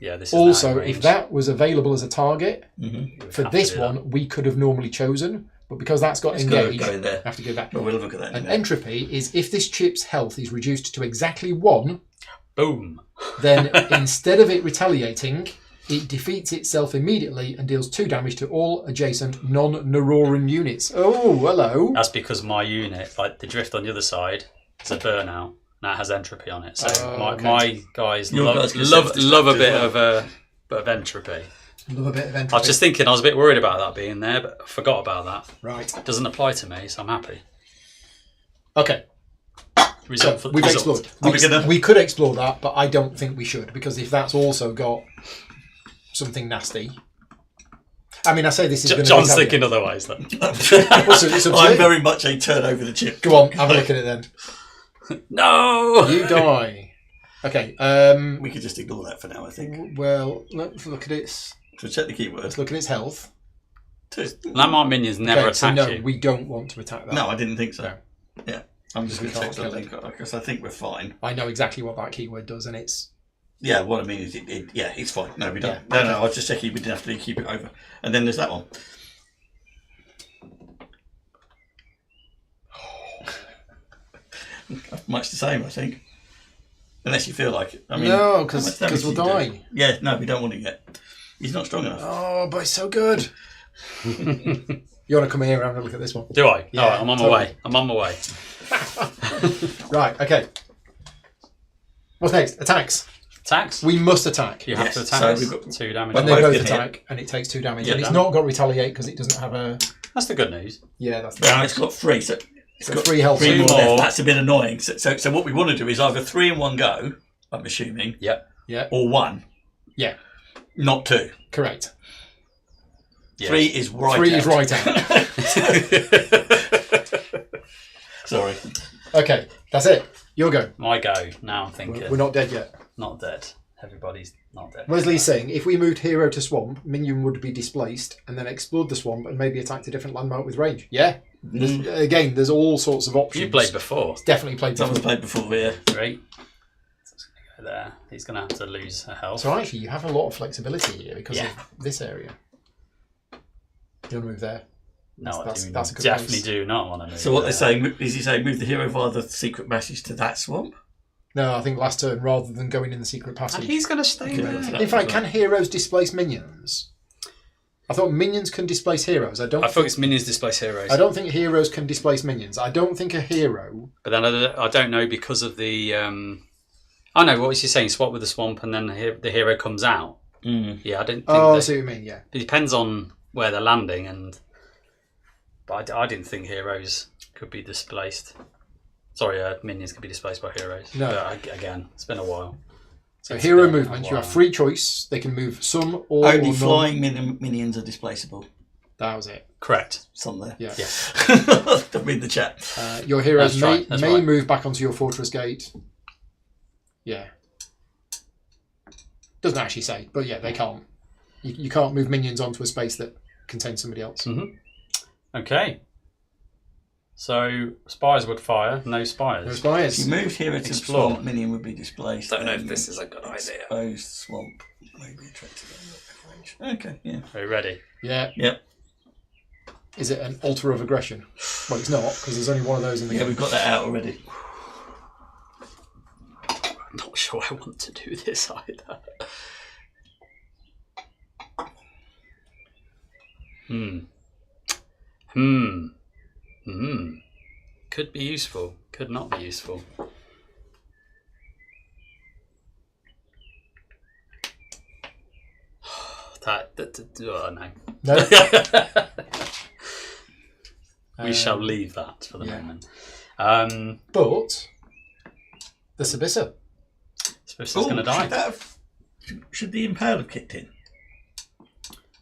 This is Also, now in if range. that was available as a target Mm-hmm. You would for have to this do that. one, we could have normally chosen, but because that's got It's got to engage, go in there. have to go back. But we'll look at that in a An minute. entropy is if this chip's health is reduced to exactly 1, Boom. then instead of it retaliating, it defeats itself immediately and deals 2 damage to all adjacent non-Neuroran units. Oh, hello. That's because my unit, like the drift on the other side, is a burnout. and that has entropy on it. So Okay. my guys Your love guys can love, self-destruct love a as bit well. of entropy. Love a bit of entropy. I was just thinking, I was a bit worried about that being there, but I forgot about that. Right. It doesn't apply to me, so I'm happy. Okay. Result So for the we've result. explored. We could explore that, but I don't think we should, because if that's also got something nasty. I mean, I say this is going to John's be thinking otherwise, then. I'm very much a turn over the chip. Go on, have a look at it then. No! You die. Okay. We could just ignore that for now, I think. Well, let's look at its. So check the keyword. Let's look at its health. 2. Landmark minions never Okay, attack so no, you. we don't want to attack that. No, I didn't think so. No. Yeah. I'm just We going to check can't the kill link because I think we're fine. I know exactly what that keyword does, and it's. Yeah, what I mean is, it's fine. No, we don't. Yeah, No, I was just checking we didn't have to keep it over. And then there's that one. Much the same, I think. Unless you feel like it. I mean, No, how much because damage we'll do you do? die. Yeah, no, we don't want it yet. He's not strong enough. Oh, but it's so good. You want to come here and have a look at this one? Do I? Yeah, All right, I'm on totally. my way. I'm on my way. Right, okay. What's next? Attacks. Attacks? We must attack. You have Yes, to attack so us. we've got- 2 damage. When Well, they both both get hit. attack, and it takes 2 damage. Yeah, and it's damn. not got retaliate because it doesn't have a. That's the good news. Yeah, that's Now it's got 3, so it's got 3 health. 3 Two more more. left. That's a bit annoying. So what we want to do is either 3 in one go, I'm assuming, Yep. Yeah, or 1, yeah, not 2. correct. Yes. 3 is right 3 out. is right out. Sorry. Okay, that's it. Your go. My go. Now I'm thinking. We're not dead yet. Not dead. Everybody's not dead. Wesley's saying if we moved hero to swamp, minion would be displaced and then explored the swamp and maybe attacked a different landmark with range. Yeah. Again, there's all sorts of options. You played before. Definitely played before. Someone's played before here. Great. So it's going to go there. He's going to have to lose a health. So actually, you have a lot of flexibility here because Yeah. of this area. You want to move there? No, That's- I do that's a good definitely place. do not want to move. So what there. they're saying, is he saying move the hero via the secret passage to that swamp? No, I think last turn rather than going in the secret passage. And he's going to stay Okay. there. In fact, can heroes displace minions? I thought minions can displace heroes. I I thought it's minions displace heroes. don't think heroes can displace minions. I don't think a hero. But then I don't know because of the. I know what was he saying? Swap with the swamp, and then the hero comes out. Yeah, I didn't. Think Oh, I that- see what you mean. Yeah. It depends on where they're landing, but I didn't think heroes could be displaced. Sorry, minions could be displaced by heroes. No. But again, it's been a while. So It's hero been a movements, you have while. free choice. They can move some or Only none. flying minions are displaceable. That was it. Correct. Some there. Yeah. Yes. Don't read the chat. Your heroes That's may, right, that's may right. move back onto your fortress gate. Yeah. Doesn't actually say, but yeah, they can't. You can't move minions onto a space that contains somebody else. Okay. So spires would fire. No spires. No If spires. you moved hero to Explore. the swamp, minion would be displaced. Don't know if and this is a good idea. Exposed swamp may be attracted by range. Okay, yeah. Are you ready? Yeah. Yep. Is it an altar of aggression? Well, it's not because there's only one of those in the Yeah, game. we've got that out already. I'm not sure I want to do this either. Could be useful. Could not be useful. Oh, no. No. We shall leave that for the yeah. moment. But the Sabissa. Spiv's going to die. Should the Impale have kicked in?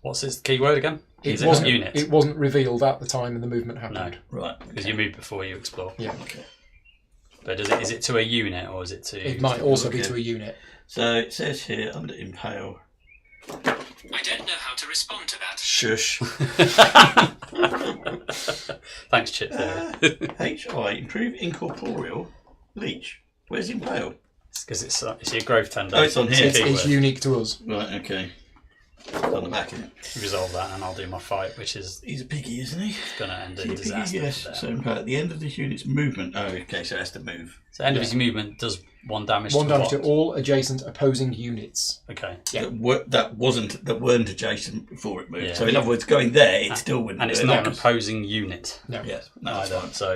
What's his keyword again? It Is it wasn't, unit? it wasn't revealed at the time the movement No, happened. Right. because you move before you explore. Yeah. Okay. But is it to a unit or is it to? It might also be Okay. to a unit. So it says here under Impale. I don't know how to respond to that. Shush. Thanks, Chip. There. HI, improve incorporeal leech. Where's Impale? Because it's your growth tender. Oh, it's on here. It's Keyword. unique to us. Right, okay. It's on the back, isn't it? Resolve that, and I'll do my fight, which is He's a piggy, isn't he? going to end Is in he a piggy? disaster. Yes. there. So Impale at the end of the unit's movement. Oh, okay, so it has to move. So end of Yeah. his movement does 1 damage. One to damage what? to all adjacent opposing units. Okay. Yeah. That weren't adjacent before it moved. Yeah. So in other words, going there, it still wouldn't. And it's do not it. an opposing unit No. Yes. No, that's either. fine. So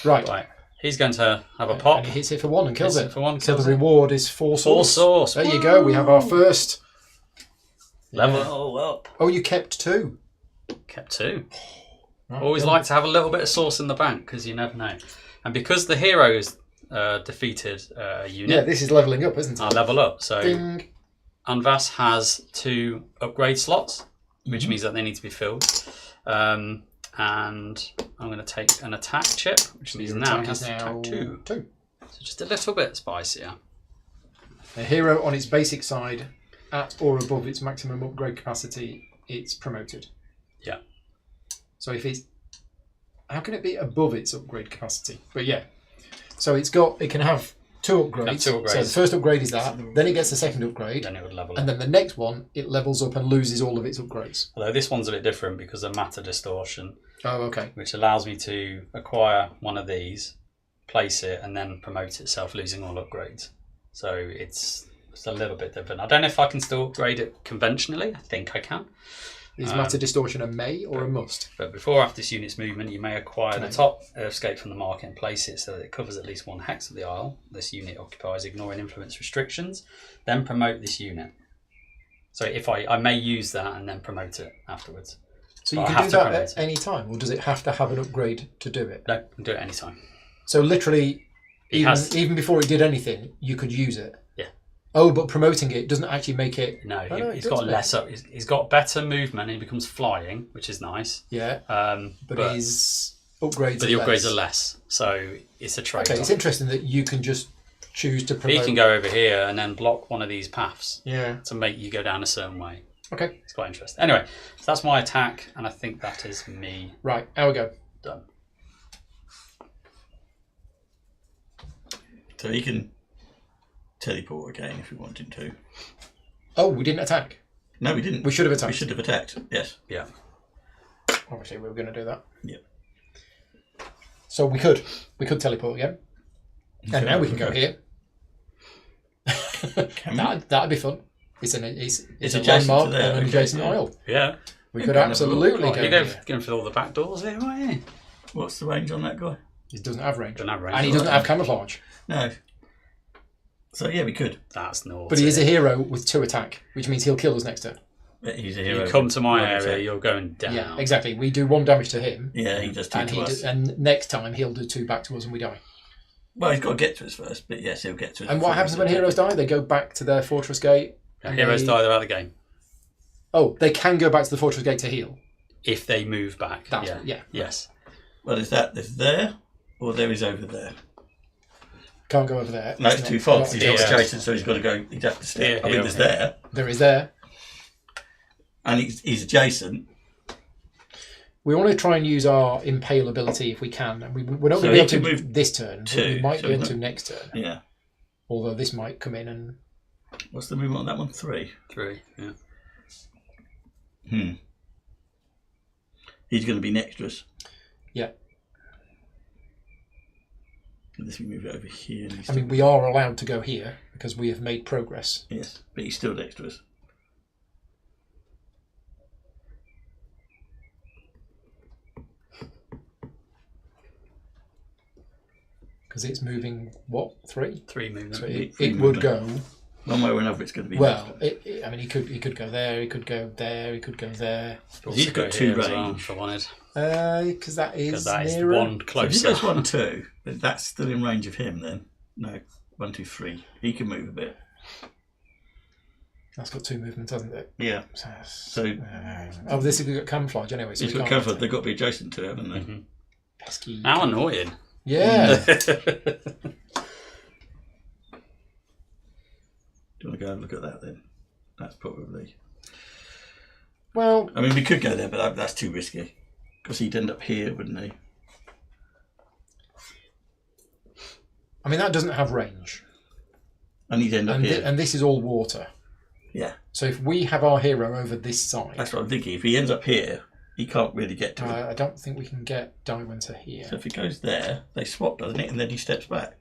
Right. right. He's going to have a pop. And he hits it for 1 and kills Hits it. it for 1, So kills the it. reward is 4 sauce. 4 sauce. There you go. We have our first. Level up. Oh, you kept 2. Kept 2. Right, Always good. like to have a little bit of sauce in the bank because you never know. And because the heroes defeated a unit, Yeah, this is leveling up, isn't it? I level up. So Ding. Anvas has 2 upgrade slots, which means that they need to be filled. And I'm going to take an attack chip, which means Your now attack it has is attack now 2. 2. So just a little bit spicier. A hero on its basic side, at or above its maximum upgrade capacity, it's promoted. Yeah. So if it's, how can it be above its upgrade capacity? But yeah, so it can have 2 upgrades. Have 2 upgrades. So the first upgrade is that, then it gets the second upgrade, Then it would level and up. then the next one it levels up and loses all of its upgrades. Although this one's a bit different because of matter distortion, Oh, okay. which allows me to acquire one of these, place it, and then promote itself, losing all upgrades. So it's a little bit different. I don't know if I can still upgrade it conventionally. I think I can. Is matter distortion a may or a must? But before or after this unit's movement, you may acquire the top escape from the market and place it so that it covers at least 1 hex of the isle this unit occupies, ignoring influence restrictions. Then promote this unit. So if I may use that and then promote it afterwards. So you But I can have do to that promote at any time, or does it have to have an upgrade to do it? No, I can do it anytime. So literally, It has- even before it did anything, you could use it. Yeah. Oh, but promoting it doesn't actually make it. No, Oh, no, it he's does got make- less up. He's got better movement. And he becomes flying, which is nice. Yeah, But his upgrades. the upgrades are less, so it's a trade. Okay, it's interesting that you can just choose to He promote. can go over here and then block one of these paths Yeah. to make you go down a certain way. Okay. It's quite interesting. Anyway, so that's my attack, and I think that is me Right. How we go? done. So he can teleport again if we want him to. Oh, we didn't attack. No, we didn't. We should have attacked. We should have attacked. Yes. Yeah. Obviously, we were going to do that. Yeah. So we could teleport again, and now we can go here. Can we? That'd be fun. It's a adjacent landmark to there, and an okay, adjacent yeah. isle. Yeah. We We could can have a absolutely look. go You go here. going for all the back doors here, aren't you? What's the range on that guy? He doesn't have range. Doesn't have range. And he doesn't have camouflage. No. So yeah, we could. That's naughty. But he is a hero with 2 attack, which means he'll kill us next turn. But he's a hero. You come to my One area, attack. you're going down. Yeah, exactly. We do 1 damage to him, Yeah, he does 2 and to us. and next time he'll do 2 back to us, and we die. Well, he's got to get to us first, but yes, he'll get to us. And what before happens we when attack. heroes die? They go back to their fortress gate. And Heroes they- die, they're out of the game. Oh, they can go back to the fortress gate to heal. If they move back. Yeah. Yes. Well, there's there, or there is over there. Can't go over there. No, it's too far. 'cause not- He's not Yeah. adjacent, so he's got to go. He'd have to step. Yeah, I mean, here, there's here. there, There is there. and he's adjacent. We want to try and use our impale ability if we can. And we're not So going to he be able can to move this turn. But 2, we might so be able he's to not- next turn. Yeah. Although this might come in and... What's the movement on that one? 3. 3. Yeah. He's going to be next to us. Yeah. Unless we move it over here. And he's I mean, we are allowed to go here because we have made progress. yes, but he's still next to us. Because it's moving, what, 3? 3 movement. So Three it would movement. go... One way or another, it's going to be. Well, I mean, he could go there, he could go there, he could go there. Also He's go got 2 here as well, range. if I wanted. Because that is Because that is nearer. one So if he closer. goes 1, 2, but that's still in range of him. Then no, 1, 2, 3. He can move a bit. That's got 2 movements, hasn't it? Yeah. So, oh, this has got camouflage anyway. So He's we got can't covered. They've got to be adjacent to it, haven't they? Mhm. pesky. How annoying. Yeah. Do you want to go and look at that then? That's probably. Well, I mean, we could go there, but that's too risky. Because he'd end up here, wouldn't he? I mean that doesn't have range, And he'd end up and here. and this is all water. Yeah, So if we have our hero over this side, that's what I'm thinking. If he ends up here, he can't really get to it. I don't think we can get Darwin to here. So if he goes there, they swap, doesn't it? And then he steps back.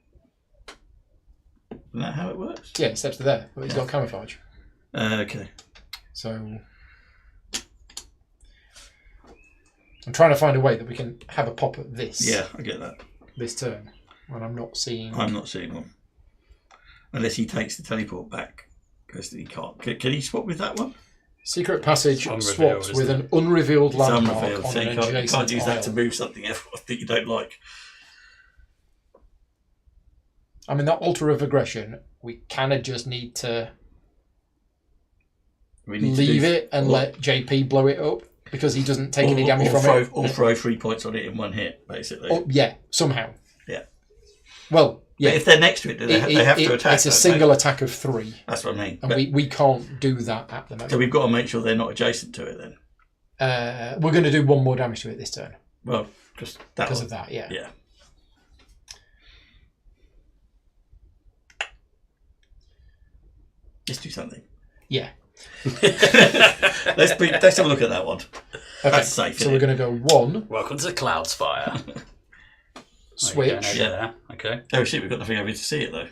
Isn't that how it works? Yeah, he steps to there, but he's got camouflage. Okay. So I'm trying to find a way that we can have a pop at this. Yeah, I get that. This turn. And I'm not seeing. I'm not seeing one. Unless he takes the teleport back. Because he can't. Can he swap with that one? Secret passage Unrevealed, swaps with an unrevealed It's landmark unrevealed, on so an you can't adjacent use that to aisle. move something else that you don't like. I mean, that altar of aggression, we kind of just need to leave it and let JP blow it up because he doesn't take any damage from it. Or throw 3 points on it in one hit, basically. Yeah, somehow. Yeah. Well, yeah. But if they're next to it, they have to attack. It's a single attack of 3. That's what I mean. And we can't do that at the moment. So we've got to make sure they're not adjacent to it then. We're going to do 1 more damage to it this turn. Well, just that Because one. of that, yeah. Yeah. Let's do something. Yeah. Let's have a look at that one. Okay, That's safe. so we're going to go 1, Welcome to Cloudspire. switch. Yeah. Okay. Oh shit, we've got nothing over here to see it though.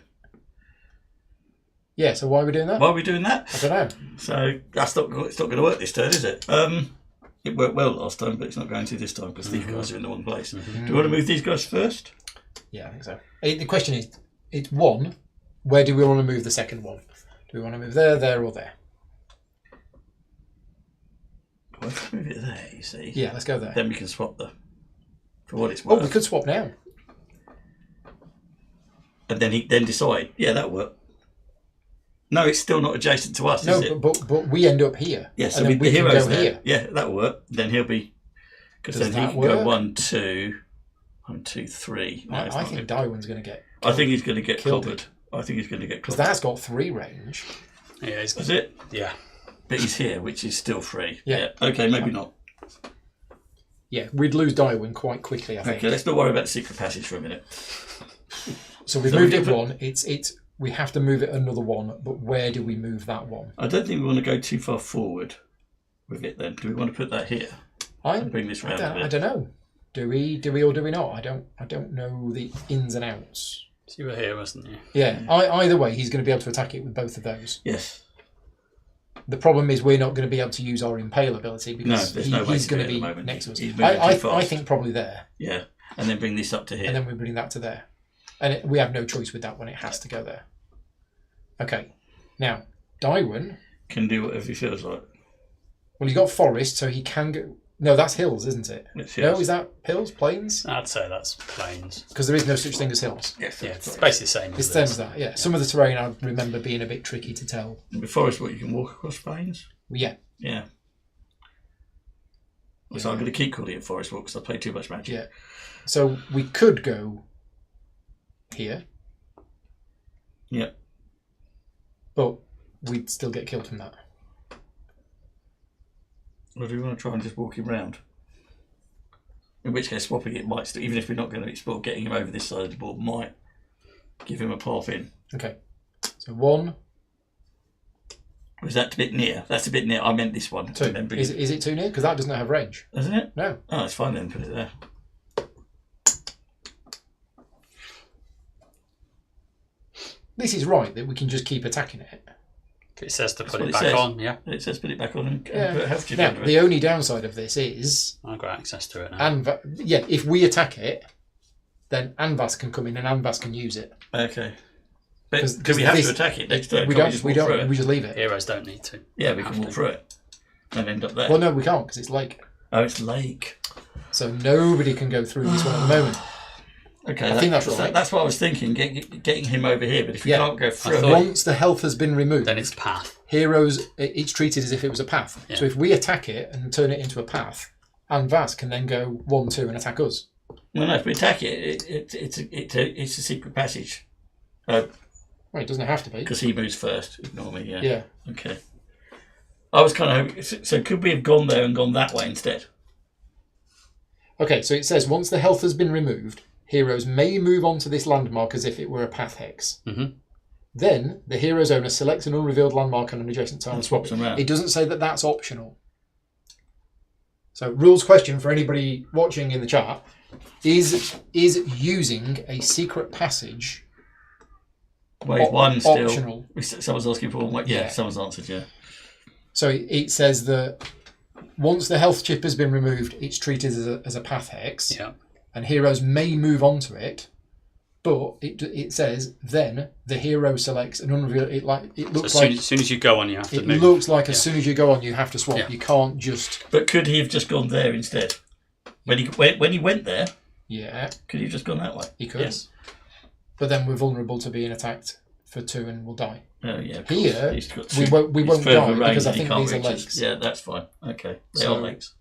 Yeah, so why are we doing that? Why are we doing that? I don't know. So it's not going to work this turn, is it? It worked well last time, but it's not going to this time because these guys are in the wrong place. Do we want to move these guys first? Yeah, I think so. The question is, it's 1. Where do we want to move the second one? Do we want to move there, or there? Well, if we move it there, you see. Yeah, let's go there. Then we can swap for what it's Oh, worth. we could swap now. And then decide. Yeah, that'll work. No, it's still not adjacent to us, No, is it? but we end up here. Yeah, so and then the we can hero's go there. here. Yeah, that'll work. Then he'll be... Because Does then he that can go work? 1, 2... 1, 2, 3. No, it's I not think good. Darwin's going to get I think he's going to get killed clobbered. I think he's going to get because clobbered. that's got 3 range. Yeah, he's Is it? Yeah. But he's here, which is still 3. Yeah. Okay, maybe not. Yeah, we'd lose Darwin quite quickly, I think. Okay, let's not worry about the secret passage for a minute. So we've So moved we it can 1. It's we have to move it another 1, but where do we move that 1? I don't think we want to go too far forward with it then. Do we want to put that here? And bring this round a bit? I don't know. Do we or do we not? I don't know the ins and outs. So you were here, wasn't you? Yeah, either way, he's going to be able to attack it with both of those. Yes. The problem is we're not going to be able to use our impale ability because there's no way he's to do going it to at be the moment. next to us. He's moving too I fast. think probably there, Yeah. And then bring this up to here. and then we bring that to there, and we have no choice with that one. It has to go there. Okay, now Darwin. Can do whatever he feels like. Well, he's got forest, so he can go. No, that's hills, isn't it? It's No, hills. is that hills, plains? I'd say that's plains. Because there is no such thing as hills. Yes. Yeah, it's basically the same It's as the same this. as that. Yeah, some of the terrain I remember being a bit tricky to tell. Before is what you can walk across plains. Yeah, Yeah. So I'm going to keep calling it forest walk because I play too much magic. yeah. So we could go here, Yeah. but we'd still get killed from that. Or do we want to try and just walk him round? In which case, swapping it might still, even if we're not going to explore, getting him over this side of the board might give him a path in. Okay. So 1, Or is that a bit near? That's a bit near. I meant this one. 2. And then bring Is it too near? Because that doesn't have range. Doesn't it? No. Oh, it's fine then. Put it there. This is right that we can just keep attacking it. It says to put what it it back says. on, yeah. It says put it back on and put a Yeah. health chip Now, under it. the only downside of this is, I've got access to it now. if we attack it, then Anvas can come in and Anvas can use it. Okay. But 'Cause- do we have this- to attack it next turn? We Can't don't. just We walk through don't. it? We just leave it. Heroes don't need to. Yeah, we Have can walk to. through it and end up there. Well, no, we can't because it's lake. Oh, it's lake. So nobody can go through this one at the moment. Okay, I think that's right. That's what I was thinking, getting him over here. But if you Yeah. can't go through, thought- Once the health has been removed, Then it's path. heroes, it's treated as if it was a path. Yeah. So if we attack it and turn it into a path, Anvas can then go 1, 2 and attack us. well, no, if we attack it, it's a secret passage Well, it doesn't have to be. because he moves first. Ignore me. Yeah. Yeah. Okay. I was kind of so could we have gone there and gone that way instead? Okay, so it says once the health has been removed, heroes may move on to this landmark as if it were a path hex. Mhm. Then the hero's owner selects an unrevealed landmark on an adjacent tile and swaps swaps it. them around. It doesn't say that that's optional. So, rules question for anybody watching in the chat: is using a secret passage Wave one still. optional? Someone's asking for one. Yeah, Yeah. someone's answered. Yeah. So it says that once the health chip has been removed, it's treated as a path hex, Yeah. and heroes may move on to it, But it says then the hero selects an unreal. It looks So as soon as you go on, you have to it move. looks like as soon as you go on, you have to swap. Yeah. You can't just. But could he have just gone there instead? When he went there, Yeah, could he have just gone that way? he could. Yes. But then we're vulnerable to being attacked for 2 and we'll die. Oh yeah. of Here, course. He's got we he's won't further die range because I and he think can't these are reach us. lakes. Yeah, that's fine. Okay, they So- are lakes.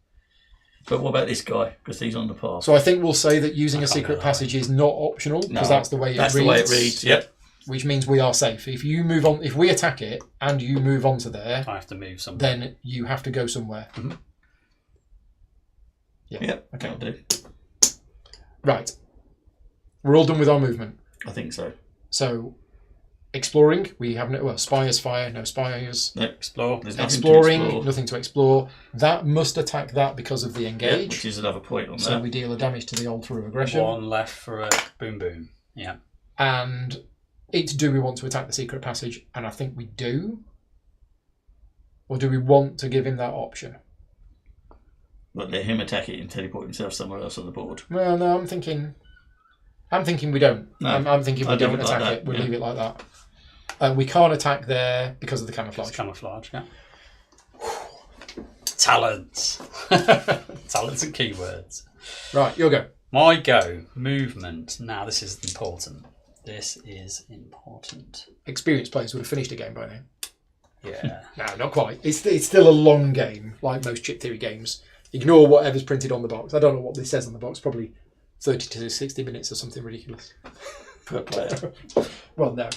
But what about this guy? Because he's on the path. So I think we'll say that using a can't go secret that passage is not optional because No, that's the way it that's reads. the way it reads. Yep. Which means we are safe. If you move on, if we attack it and you move on to there, I have to move somewhere. then you have to go somewhere. Mhm. Yeah. Yep. Okay. That'll do. Right. We're all done with our movement. I think so. So, exploring, we have no. Well, spires, fire, no spires. No, Explore. there's nothing Exploring, to explore. nothing to explore. That must attack that because of the Yeah, engage. which is another point on So that. we deal a damage to the altar of aggression. One left for a boom boom. Yeah. And it's do we want to attack the secret passage? And I think we do. Or do we want to give him that option? But let him attack it and teleport himself somewhere else on the board. Well, no, I'm thinking we don't. No, I'm thinking we I'd leave don't it like attack that, it. We'll yeah. leave it like that. We can't attack there because of the camouflage. It's camouflage, yeah. Talents. Talents and keywords. Right, you'll go. My go. Movement. Now, this is important. This is important. Experienced players would have finished a game by now. Yeah. No, not quite. It's still a long game, like most chip theory games. Ignore whatever's printed on the box. I don't know what this says on the box. Probably 30 to 60 minutes or something ridiculous. Per player. Well, no.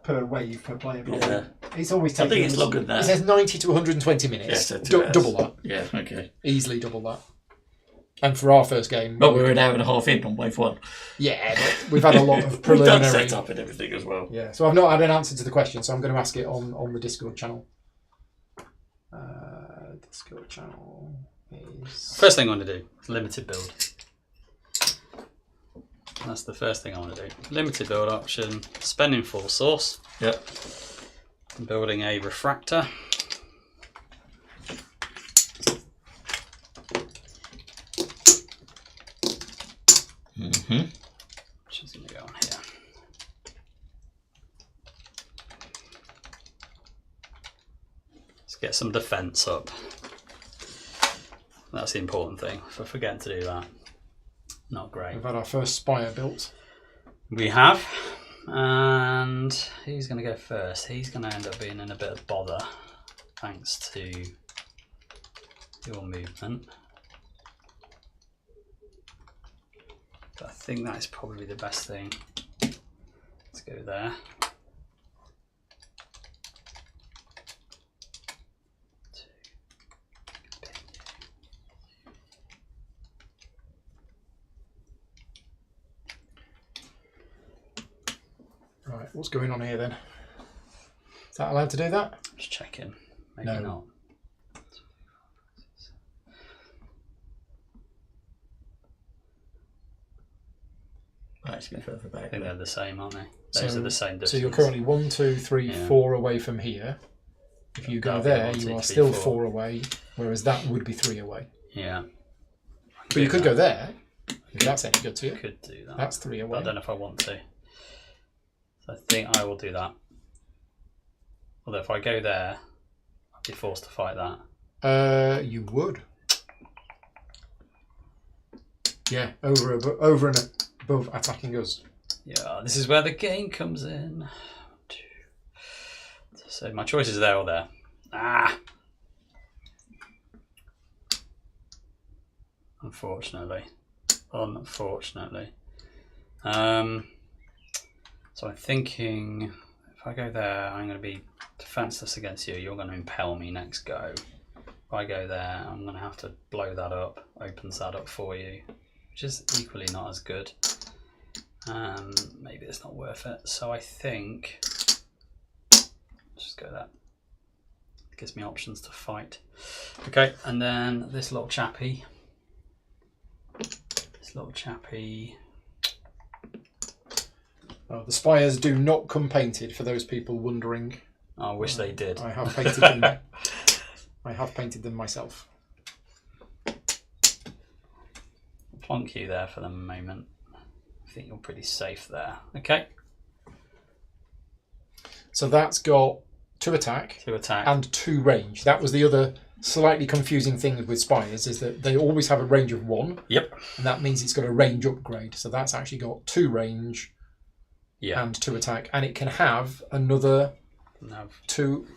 Per wave, per player. Probably. Yeah. It's always I taking think it's longer than It that. says 90 to 120 minutes. Yeah, so 2 hours. Double that. Yeah, okay. Easily double that. And for our first game, But we're an hour and a half in on wave 1. yeah, but we've had a lot of We've done preliminary. setup and everything as well. Yeah, so I've not had an answer to the question, so I'm going to ask it on the Discord channel. Discord channel is First thing I want to do is limited build. That's the first thing I want to do. Limited build option. Spending full source. Yep. Building a refractor. Mm-hmm. Which is going to go on here. Let's get some defense up. That's the important thing. If I forget to do that, not great. we've had our first spire built. We have. And who's going to go first? He's going to end up being in a bit of bother thanks to your movement. But I think that is probably the best thing. Let's go there. Right, what's going on here then? Is that allowed to do that? Just checking. Maybe No. not. Actually, further I back. think they're the same, aren't they? Those are the same distance. So you're currently 1, 2, 3, Yeah. 4 away from here. If you go That'll be there, 1, 2, you are 3, still 4. 4 away, whereas that would be 3 away. Yeah. But you could go there, if that's any good to you. Could do that. That's 3 But away. I don't know if I want to. So I think I will do that. Although if I go there, I'd be forced to fight that. You would. Yeah, over and above attacking us. Yeah, this is where the game comes in. So my choice is there or there. Ah! Unfortunately. So I'm thinking if I go there, I'm going to be defenseless against you. You're going to impel me next go. If I go there, I'm going to have to blow that up. Opens that up for you, which is equally not as good. Maybe it's not worth it. So I think just go there. It gives me options to fight. Okay, and then this little chappy. Oh, the spires do not come painted, for those people wondering. I wish they did. I have painted them. I have painted them myself. Plonk you there for the moment. I think you're pretty safe there. Okay. So that's got 2 attack 2 attack. and 2 range. That was the other slightly confusing thing with Spires, is that they always have a range of 1. Yep. And that means it's got a range upgrade. So that's actually got 2 range Yeah. and 2 attack. And it can have another No. 2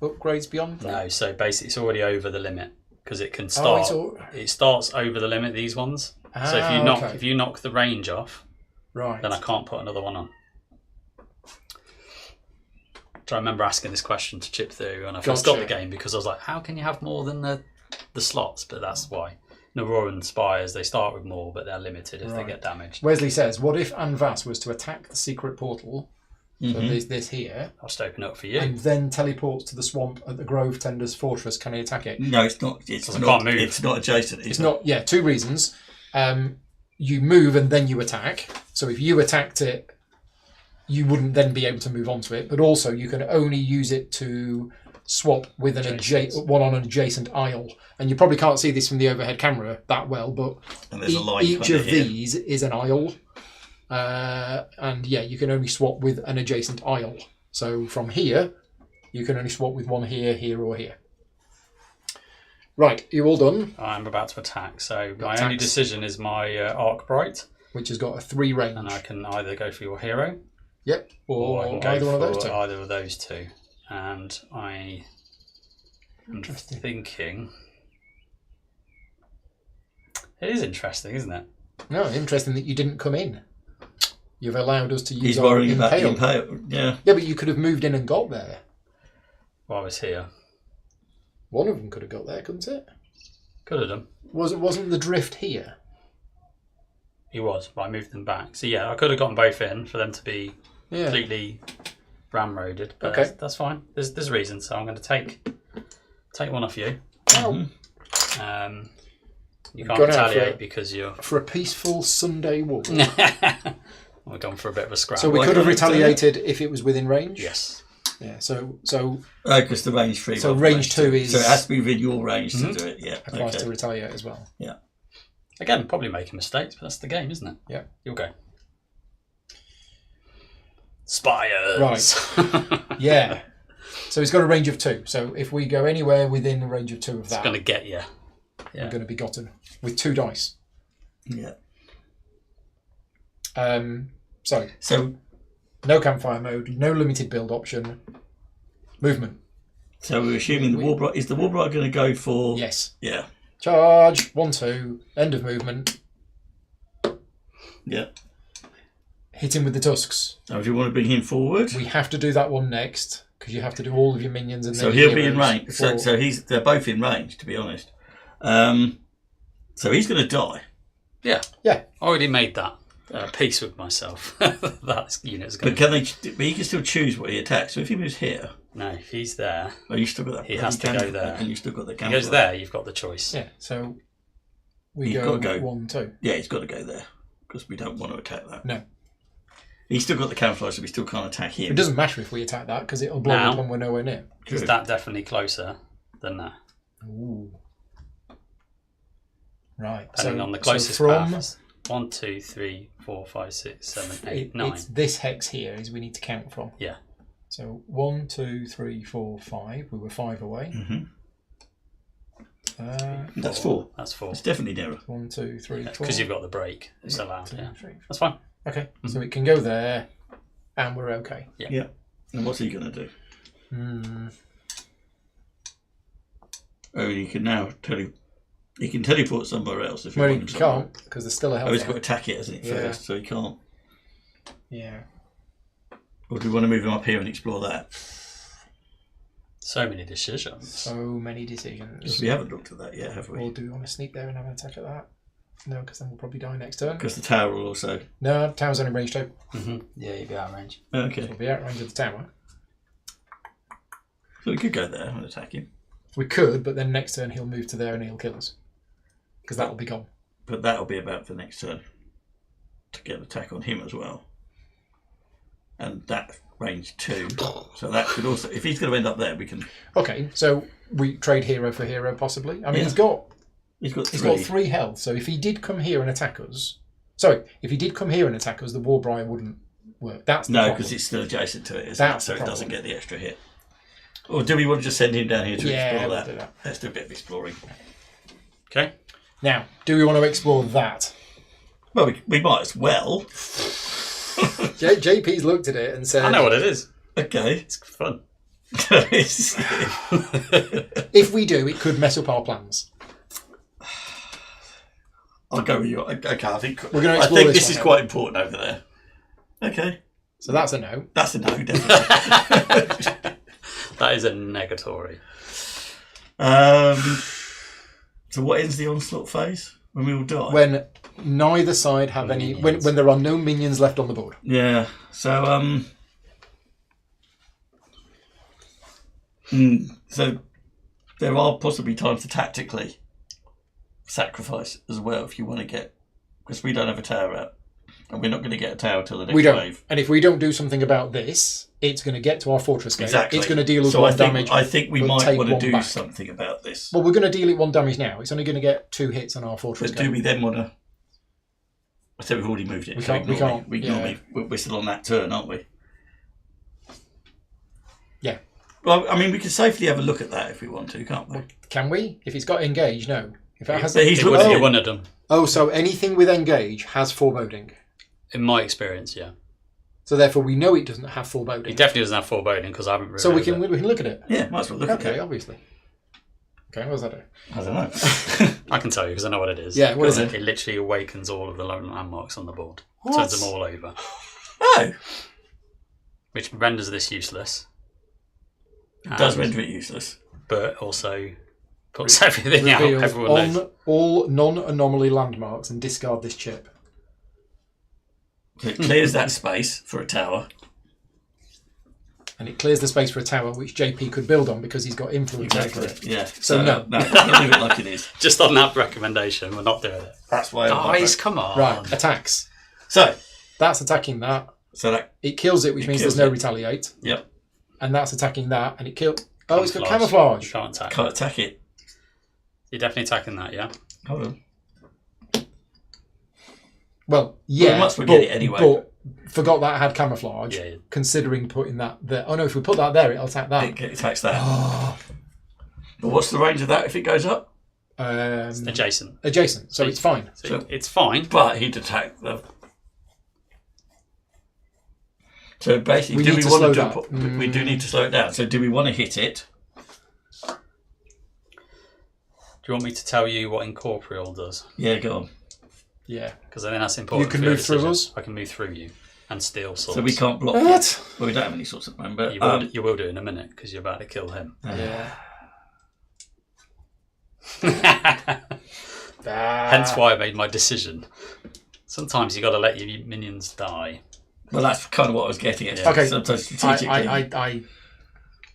upgrades beyond that. No. So basically, it's already over the limit because it can start. It starts over the limit. These ones. So if you knock the range off, right, then I can't put another one on. So I remember asking this question to Chip through when I first got the game, because I was like, how can you have more than the slots? But that's why. Aurora and Spires, they start with more, but they're limited if they get damaged. Wesley says, what if Anvas was to attack the secret portal, so there's this here, I'll just open it up for you. and then teleports to the swamp at the Grove Tender's Fortress, can he attack it? No, it's not. It's Doesn't not. can't move. It's not adjacent. It's not, 2 reasons. You move and then you attack. So if you attacked it, you wouldn't then be able to move onto it. But also, you can only use it to swap with one on an adjacent aisle. And you probably can't see this from the overhead camera that well, but And there's a line each kind of here. these is an aisle. And you can only swap with an adjacent aisle. So from here, you can only swap with one here, here, or here. Right, you all done? I'm about to attack. So my Attacks. only decision is my Arc Bright. Which has got a 3 range. And I can either go for your hero, Yep, or I can go either for one of those 2. either of those 2. And I am Interesting. thinking... It is interesting, isn't it? No, interesting that you didn't come in. You've allowed us to use He's our worrying about the impale. impale. Yeah. Yeah, but you could have moved in and got there. While I was here. One of them could have got there, couldn't it? Could have done. Wasn't the drift here? He was, but I moved them back. So yeah, I could have gotten both in for them to be Yeah. completely ramroded. But Okay. that's fine. There's reasons. So I'm going to take one off you. Well, You can't Gone out for retaliate it. because you're... for a peaceful Sunday walk. We're going for a bit of a scrap. So we Why could have can't you do retaliated if it was within range? Yes. Yeah, so Because the range 3. So rather than range 2 is... So it has to be within your range to do it. Yeah. applies Okay. to retaliate as well. Yeah. Again, probably making mistakes, but that's the game, isn't it? Yeah. You'll go. Spires. Right. Yeah. So he's got a range of 2. So if we go anywhere within the range of 2 of It's that, going to get you. we're going to be gotten with 2 dice. Yeah. So no campfire mode, no limited build option, movement. So we're assuming the Warbright is the Warbright going to go for? Yes. Yeah. Charge, 1, 2, end of movement. Yeah. Hit him with the tusks. Now, if you want to bring him forward, We have to do that one next because you have to do all of your minions and so then he'll be in heroes range. before- So they're both in range, to be honest. So he's going to die. Yeah. Yeah. I already made that peace with myself. That unit's going But can they? But he can still choose what he attacks. So if he moves here, No, if he's there, oh, you still got that. He has to go there. and you still got the he camera. goes there, you've got the choice. Yeah, so we You've go, gotta go. 1, 2. Yeah, he's got to go there because we don't want to attack that. No. He's still got the camouflage, so we still can't attack him. It doesn't matter if we attack that because it'll blow Now. up when we're nowhere near. Is True. that definitely closer than that? Ooh. Right. Depending so, on the closest so from paths. 1, 2, 3, 4, 5, 6, 7, 8, 9. It's this hex here is we need to count from. Yeah. So 1, 2, 3, 4, 5. We were 5 away. Mhm. Uh, That's 4. That's 4. It's definitely nearer. 1, 2, 3, 4. Because you've got the break. It's allowed. 2, Yeah. 3. That's fine. Okay, so it can go there, and we're okay. Yeah. And what's he going to do? Oh, he can now he can teleport somewhere else if he Well, he wants. somewhere. can't because there's still a Oh, he's got to hellfire. attack it, hasn't it, Yeah. first? So he can't. Yeah. Or do we want to move him up here and explore that? So many decisions. So many decisions. Because we haven't looked at that yet, have Or we? do we want to sneak there and have an attack at that? No, because then we'll probably die next turn. Because the tower will also. No, tower's only range 2. Yeah, you'd be out of range. Okay. We'll be out range of the tower. So we could go there and attack him. We could, but then next turn he'll move to there and he'll kill us. Because that'll be gone. But that'll be about for next turn. To get an attack on him as well. And that range 2. So that could also. If he's going to end up there, we can. Okay, so we trade hero for hero possibly. I mean, Yeah. he's got 3. He's got 3 health, so if he did come here and attack us, Sorry, if he did come here and attack us, the Warbriar wouldn't work. That's the problem. because it's still adjacent to it, isn't That's it? So the it doesn't problem. get the extra hit. Or do we want to just send him down here to explore we'll that? do that. Let's do a bit of exploring. Okay. Now, do we want to explore that? Well, we might as well. JP's looked at it and said, I know what it is. Okay. It's fun. if we do, it could mess up our plans. I'll go with you. Okay, I think We're gonna I explore think this this is one quite important over there. Okay. So that's a no. That's a no, definitely. That is a negatory. So what ends the onslaught phase? When we all die? When neither side have any... When there are no minions left on the board. Yeah. So, so there are possibly times to tactically sacrifice as well if you want to get... Because we don't have a tower out. And we're not going to get a tower till the next We don't. wave. And if we don't do something about this, it's going to get to our fortress gate. Exactly. It's going to deal us so one I think, damage. I think we but might take want to one do back. something about this. Well, we're going to deal it 1 damage now. It's only going to get 2 hits on our fortress But gate. do we then want to... I said we've already moved it. We so can't- we ignore can't, me. Ignore yeah. me. We're still on that turn, aren't we? Yeah. Well, I mean, we can safely have a look at that if we want to, can't we? Can we? If it's got engage, no. If it has... But he's It looked at it. wouldn't have done. Oh, so anything with engage has foreboding. In my experience, yeah. So therefore we know it doesn't have He foreboding. definitely doesn't have foreboding because I haven't read So we it. can look at it. Yeah, might as well look at Okay, it. obviously. Okay, what does that do? I don't know. I can tell you because I know what it is. Yeah, what is it? It literally awakens all of the landmarks on the board. What? Turns them all over. Oh, Which renders this useless. it does And- render it useless. But also puts everything out. Reveals Everyone knows. on all non-anomaly landmarks and discard this chip. So it clears that space for a tower. And it clears the space for a tower which JP could build on because he's got influence over it. Yeah. So no. No, we'll leave it like it is. Just on that recommendation, we're not doing it. That's why. Guys, come on. Right, attacks. So That's attacking that. that. It kills it, which It means kills there's no it. retaliate. Yep. And that's attacking that, and it killed... Oh, it's got You camouflage. can't attack. Can't attack it. You're definitely attacking that, yeah? Hold on. Well, yeah, we might as well get it anyway. But forgot that had camouflage, Yeah. considering putting that there. Oh no, if we put that there, it'll attack that. It attacks that. But what's the range of that if it goes up? Adjacent. Adjacent, so it's fine. So it's fine. But he'd attack the. So basically, We do need we to want slow to do? that. We do need to slow it down. So do we want to hit it? Do you want me to tell you what Incorporeal does? Yeah, go on. Yeah. Because I think that's important. You can for your move through decision. us? I can move through you and steal swords. So we can't block it. What? Well, we don't have any sorts at the moment, but You will do in a minute because you're about to kill him. Yeah. Hence why I made my decision. Sometimes you got to let your minions die. well, that's kind of what I was getting at. Yeah. Okay. Sometimes strategically,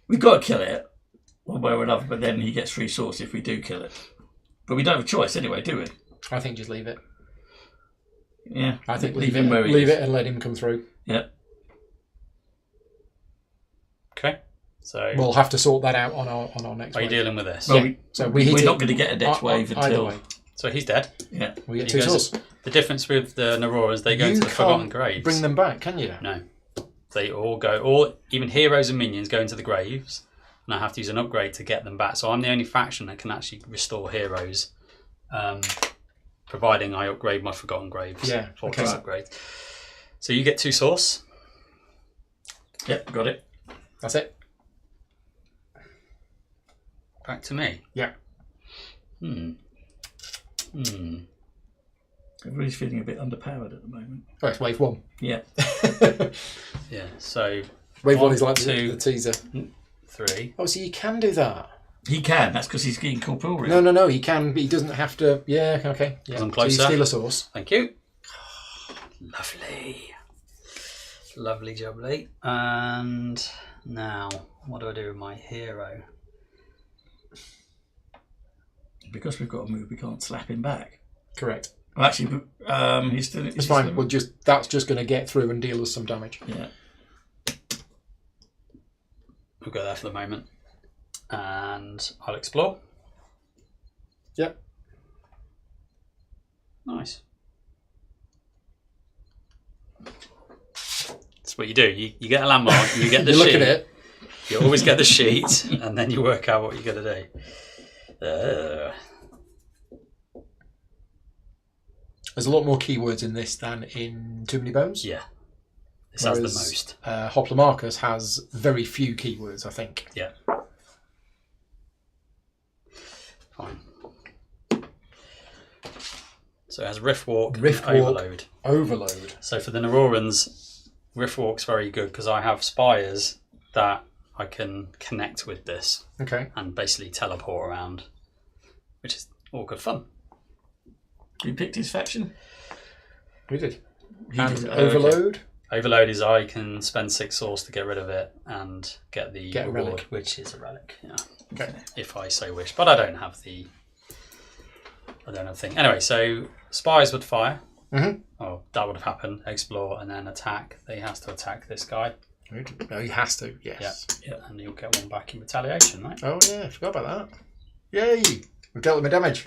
we've got to kill it one way or another, but then he gets free source if we do kill it. But we don't have a choice anyway, do we? I think just leave it. Yeah. I think leave leave him where he leave is. it and let him come through. Yep. Okay. So We'll have to sort that out on our next are you wave. dealing with this? Well, Yeah. So we hit we're it. not going to get a next wave Either until. way. So he's dead. Yeah. We get He 2 goes- source. The difference with the Narora is they go You into the Forgotten can't Graves. bring them back, can you? No. They all go, or even heroes and minions go into the graves, and I have to use an upgrade to get them back. So I'm the only faction that can actually restore heroes, providing I upgrade my Forgotten Graves. Yeah, Fortress okay. upgrade. So you get 2 source. Yep, got it. That's it. Back to me. Yeah. Everybody's feeling a bit underpowered at the moment. Oh, it's wave 1. Yeah. Yeah. So Wave 1 1, is like 2, the teaser. 3. Oh, so you can do that. He can. That's because he's getting corporeal. No, he can, but he doesn't have to. Yeah, okay. Yeah. I'm So you closer. steal a source. Thank you. Lovely. Lovely jubbly. And now, what do I do with my hero? Because we've got to move, we can't slap him back. Correct. Well, actually, he's still. It's fine. That's just going to get through and deal us some damage. Yeah. We'll go there for the moment. And I'll explore. Yep. Nice. what you do. You get a landmark, you get the You sheet. look at it. You always get the sheet, and then you work out what you're going to do. There's a lot more keywords in this than in Too Many Bones. Yeah. This has the Whereas, most. Hoplamarcus has very few keywords, I think. Yeah. Fine. So it has Riftwalk, Riftwalk. and Overload. Overload. So for the Neurorans, Riftwalk's very good because I have spires that I can connect with this Okay. and basically teleport around, which is all good fun. You picked his faction? We did. He And did. Overload. Overload is I can spend 6 source to get rid of it and get the Get a reward, relic. which is a relic. Yeah, Okay. if I so wish, but I don't have the thing. Anyway, so spies would fire. Mm-hmm. Oh, that would have happened. Explore and then attack. He has to attack this guy. No, he has to, yes. Yeah, and you'll get one back in retaliation, right? Oh, yeah, I forgot about that. Yay! We've dealt with my damage.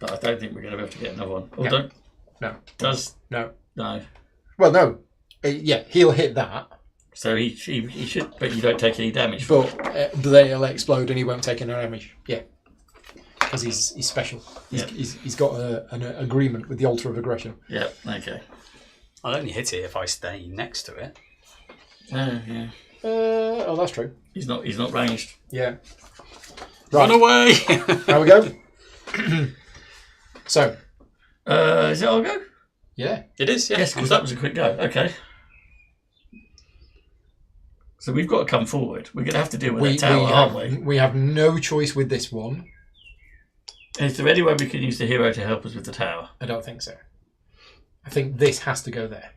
But I don't think we're going to be able to get another one. Or No. don't. No. Does. No. No. Well, no. Yeah, he'll hit that, So he should, but you don't take any damage. but then it'll explode and he won't take any damage. Yeah. Because he's special. He's got an agreement with the Altar of Aggression. Yeah, okay. I'll only hit it if I stay next to it. Oh, yeah. Oh, that's true. He's not ranged. Yeah. Run Right, away! how we go? So, Is it all go? yeah. It is, yeah. Yes, because that was a quick go. Okay. So we've got to come forward. We're going to have to deal with that tower, aren't we? We have no choice with this one. Is there any way we can use the hero to help us with the tower? I don't think so. I think this has to go there.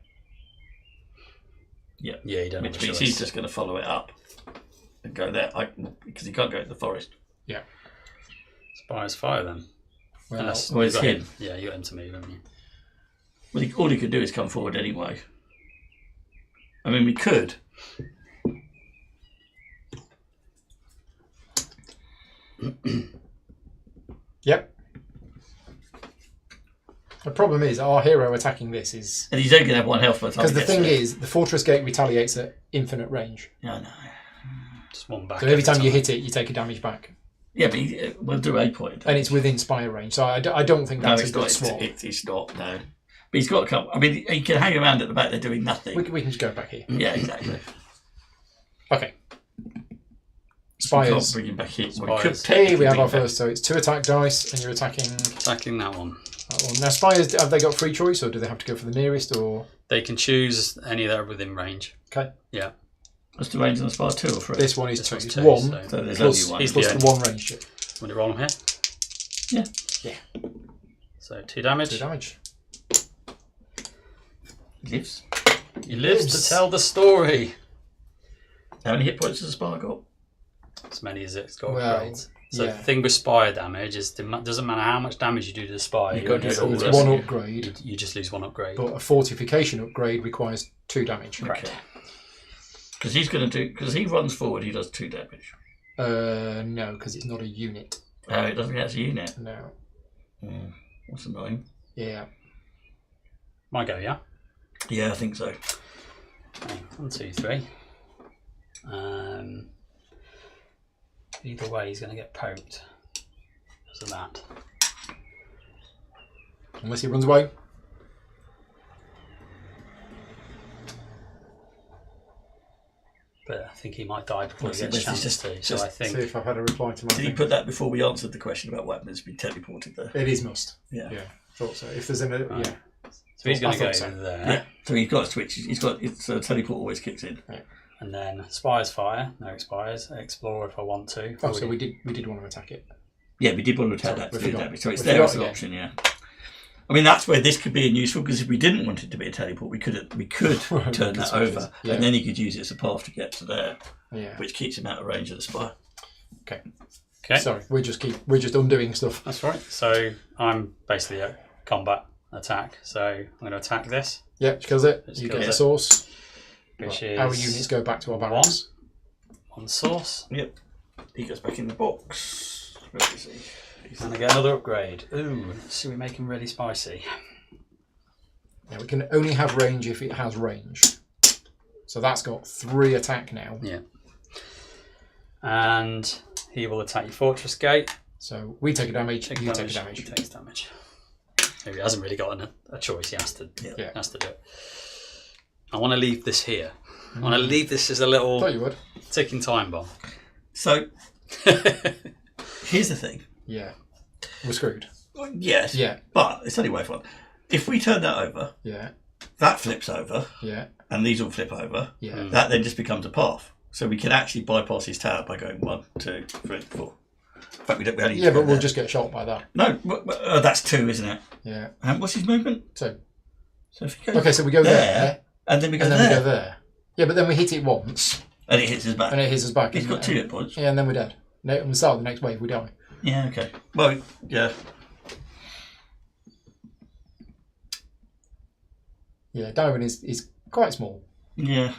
Yeah. Yeah, you don't have Which a means choice. he's just going to follow it up and go there. Because he can't go in the forest. Yeah. Spies fire then. Well, Unless Well, you it's got him. Yeah, you got him to move, haven't you? Well, all he could do is come forward anyway. I mean, we could. Yep. The problem is our hero attacking this is And he's only going to have 1 health by the time because he the gets thing there. is the Fortress Gate retaliates at infinite range. Yeah, I know. Just one back. So every time you hit it, you take a damage back, Yeah, but we'll do a point. and it's within spire range. So I don't think No, that's it's a good not. swap. It's not, no. But he's got to come. I mean, he can hang around at the back there doing nothing. We can just go back here. Yeah, exactly. Okay. We can't Spires. bring him back here. Spires. Could Hey, we have technically our bring him first. So it's 2 attack dice, and you're attacking Attacking that one. that one. Now spires, have they got free choice, or do they have to go for the nearest? Or They can choose any that are within range. okay, Yeah. back. What's the range on the spire? 2 or 3? this one is This 2. one's It's 2, 1 So there's plus, only one. he's plus the the 1 range chip. Want to roll him here? Yeah. Yeah. So 2 damage. 2 damage. He lives. He lives to tell the story. How many hit points has the spire got? As many as it's got Well, upgrades. So yeah. the thing with spire damage is it doesn't matter how much damage you do to the spire. You've You, got to lose do it all It's the all rest. one you. upgrade, you just lose 1 upgrade. but a fortification upgrade requires 2 damage. Correct. Because he's going to do. Because he runs forward, he does 2 damage. No, because it's not a unit. Oh, it doesn't get to unit. No. That's annoying. Yeah. My go, yeah? Yeah, I think so. Okay, 1, 2, 3. Either way, he's going to get poked because of that. Unless he runs away. But I think he might die before he Well, gets a it's chance to. So I See think if I've had a reply to my Did he thing. put that before we answered the question about weapons being teleported there? It is must. Yeah. Yeah. Thought so. If there's any, Right. yeah. so. He's going I to go thought so. there, Yeah. So he's got a switch. He's got. So teleport always kicks in. and then spires fire. No expires. Explore if I want to. Oh, so we did want to attack it. Yeah, we did want to attack Sorry, that to we do forgot. damage. So it's We there as forgot an again. option. Yeah. I mean, that's where this could be useful because if we didn't want it to be a teleport, we could turn that over, Yeah. and then he could use it as a path to get to there, Yeah. which keeps him out of range of the spire. Okay. Okay. Sorry, we're just undoing stuff. That's right. So I'm basically a combat attack. So I'm going to attack this, Yeah, which kills it. Which You kills get a it. source. which Right, is our units go back to our barracks. 1 source. Yep. He goes back in the box. Where is he? And I get another upgrade. Ooh, so we make him really spicy. Yeah, we can only have range if it has range. So that's got 3 attack now. Yeah. And he will attack your fortress gate. So we take a damage, you take a He damage. takes damage. So he hasn't really got a choice. He has to. Yeah. Has to do it. I want to leave this here. I want to leave this as a little Thought you would. ticking time bomb. So here's the thing. Yeah. We're screwed. Yes. Yeah. But it's only way fun. If we turn that over, Yeah. that flips over, Yeah. and these all flip over, Yeah. that then just becomes a path. So we can actually bypass his tower by going 1, 2, 3, 4. In fact, we don't. We only Yeah, go but we'll there. just get shot by that. No, that's 2, isn't it? Yeah. And what's his movement? So So if you go okay, so we go there, and then we go and then there, we go there. Yeah, but then we hit it once, and it hits his back. and it hits us back. He's and- got 2 hit points. Yeah, and then we're dead. No, and we start the next wave, we die. Yeah. Okay. Well, yeah. Yeah, Darwin is quite small. Yeah.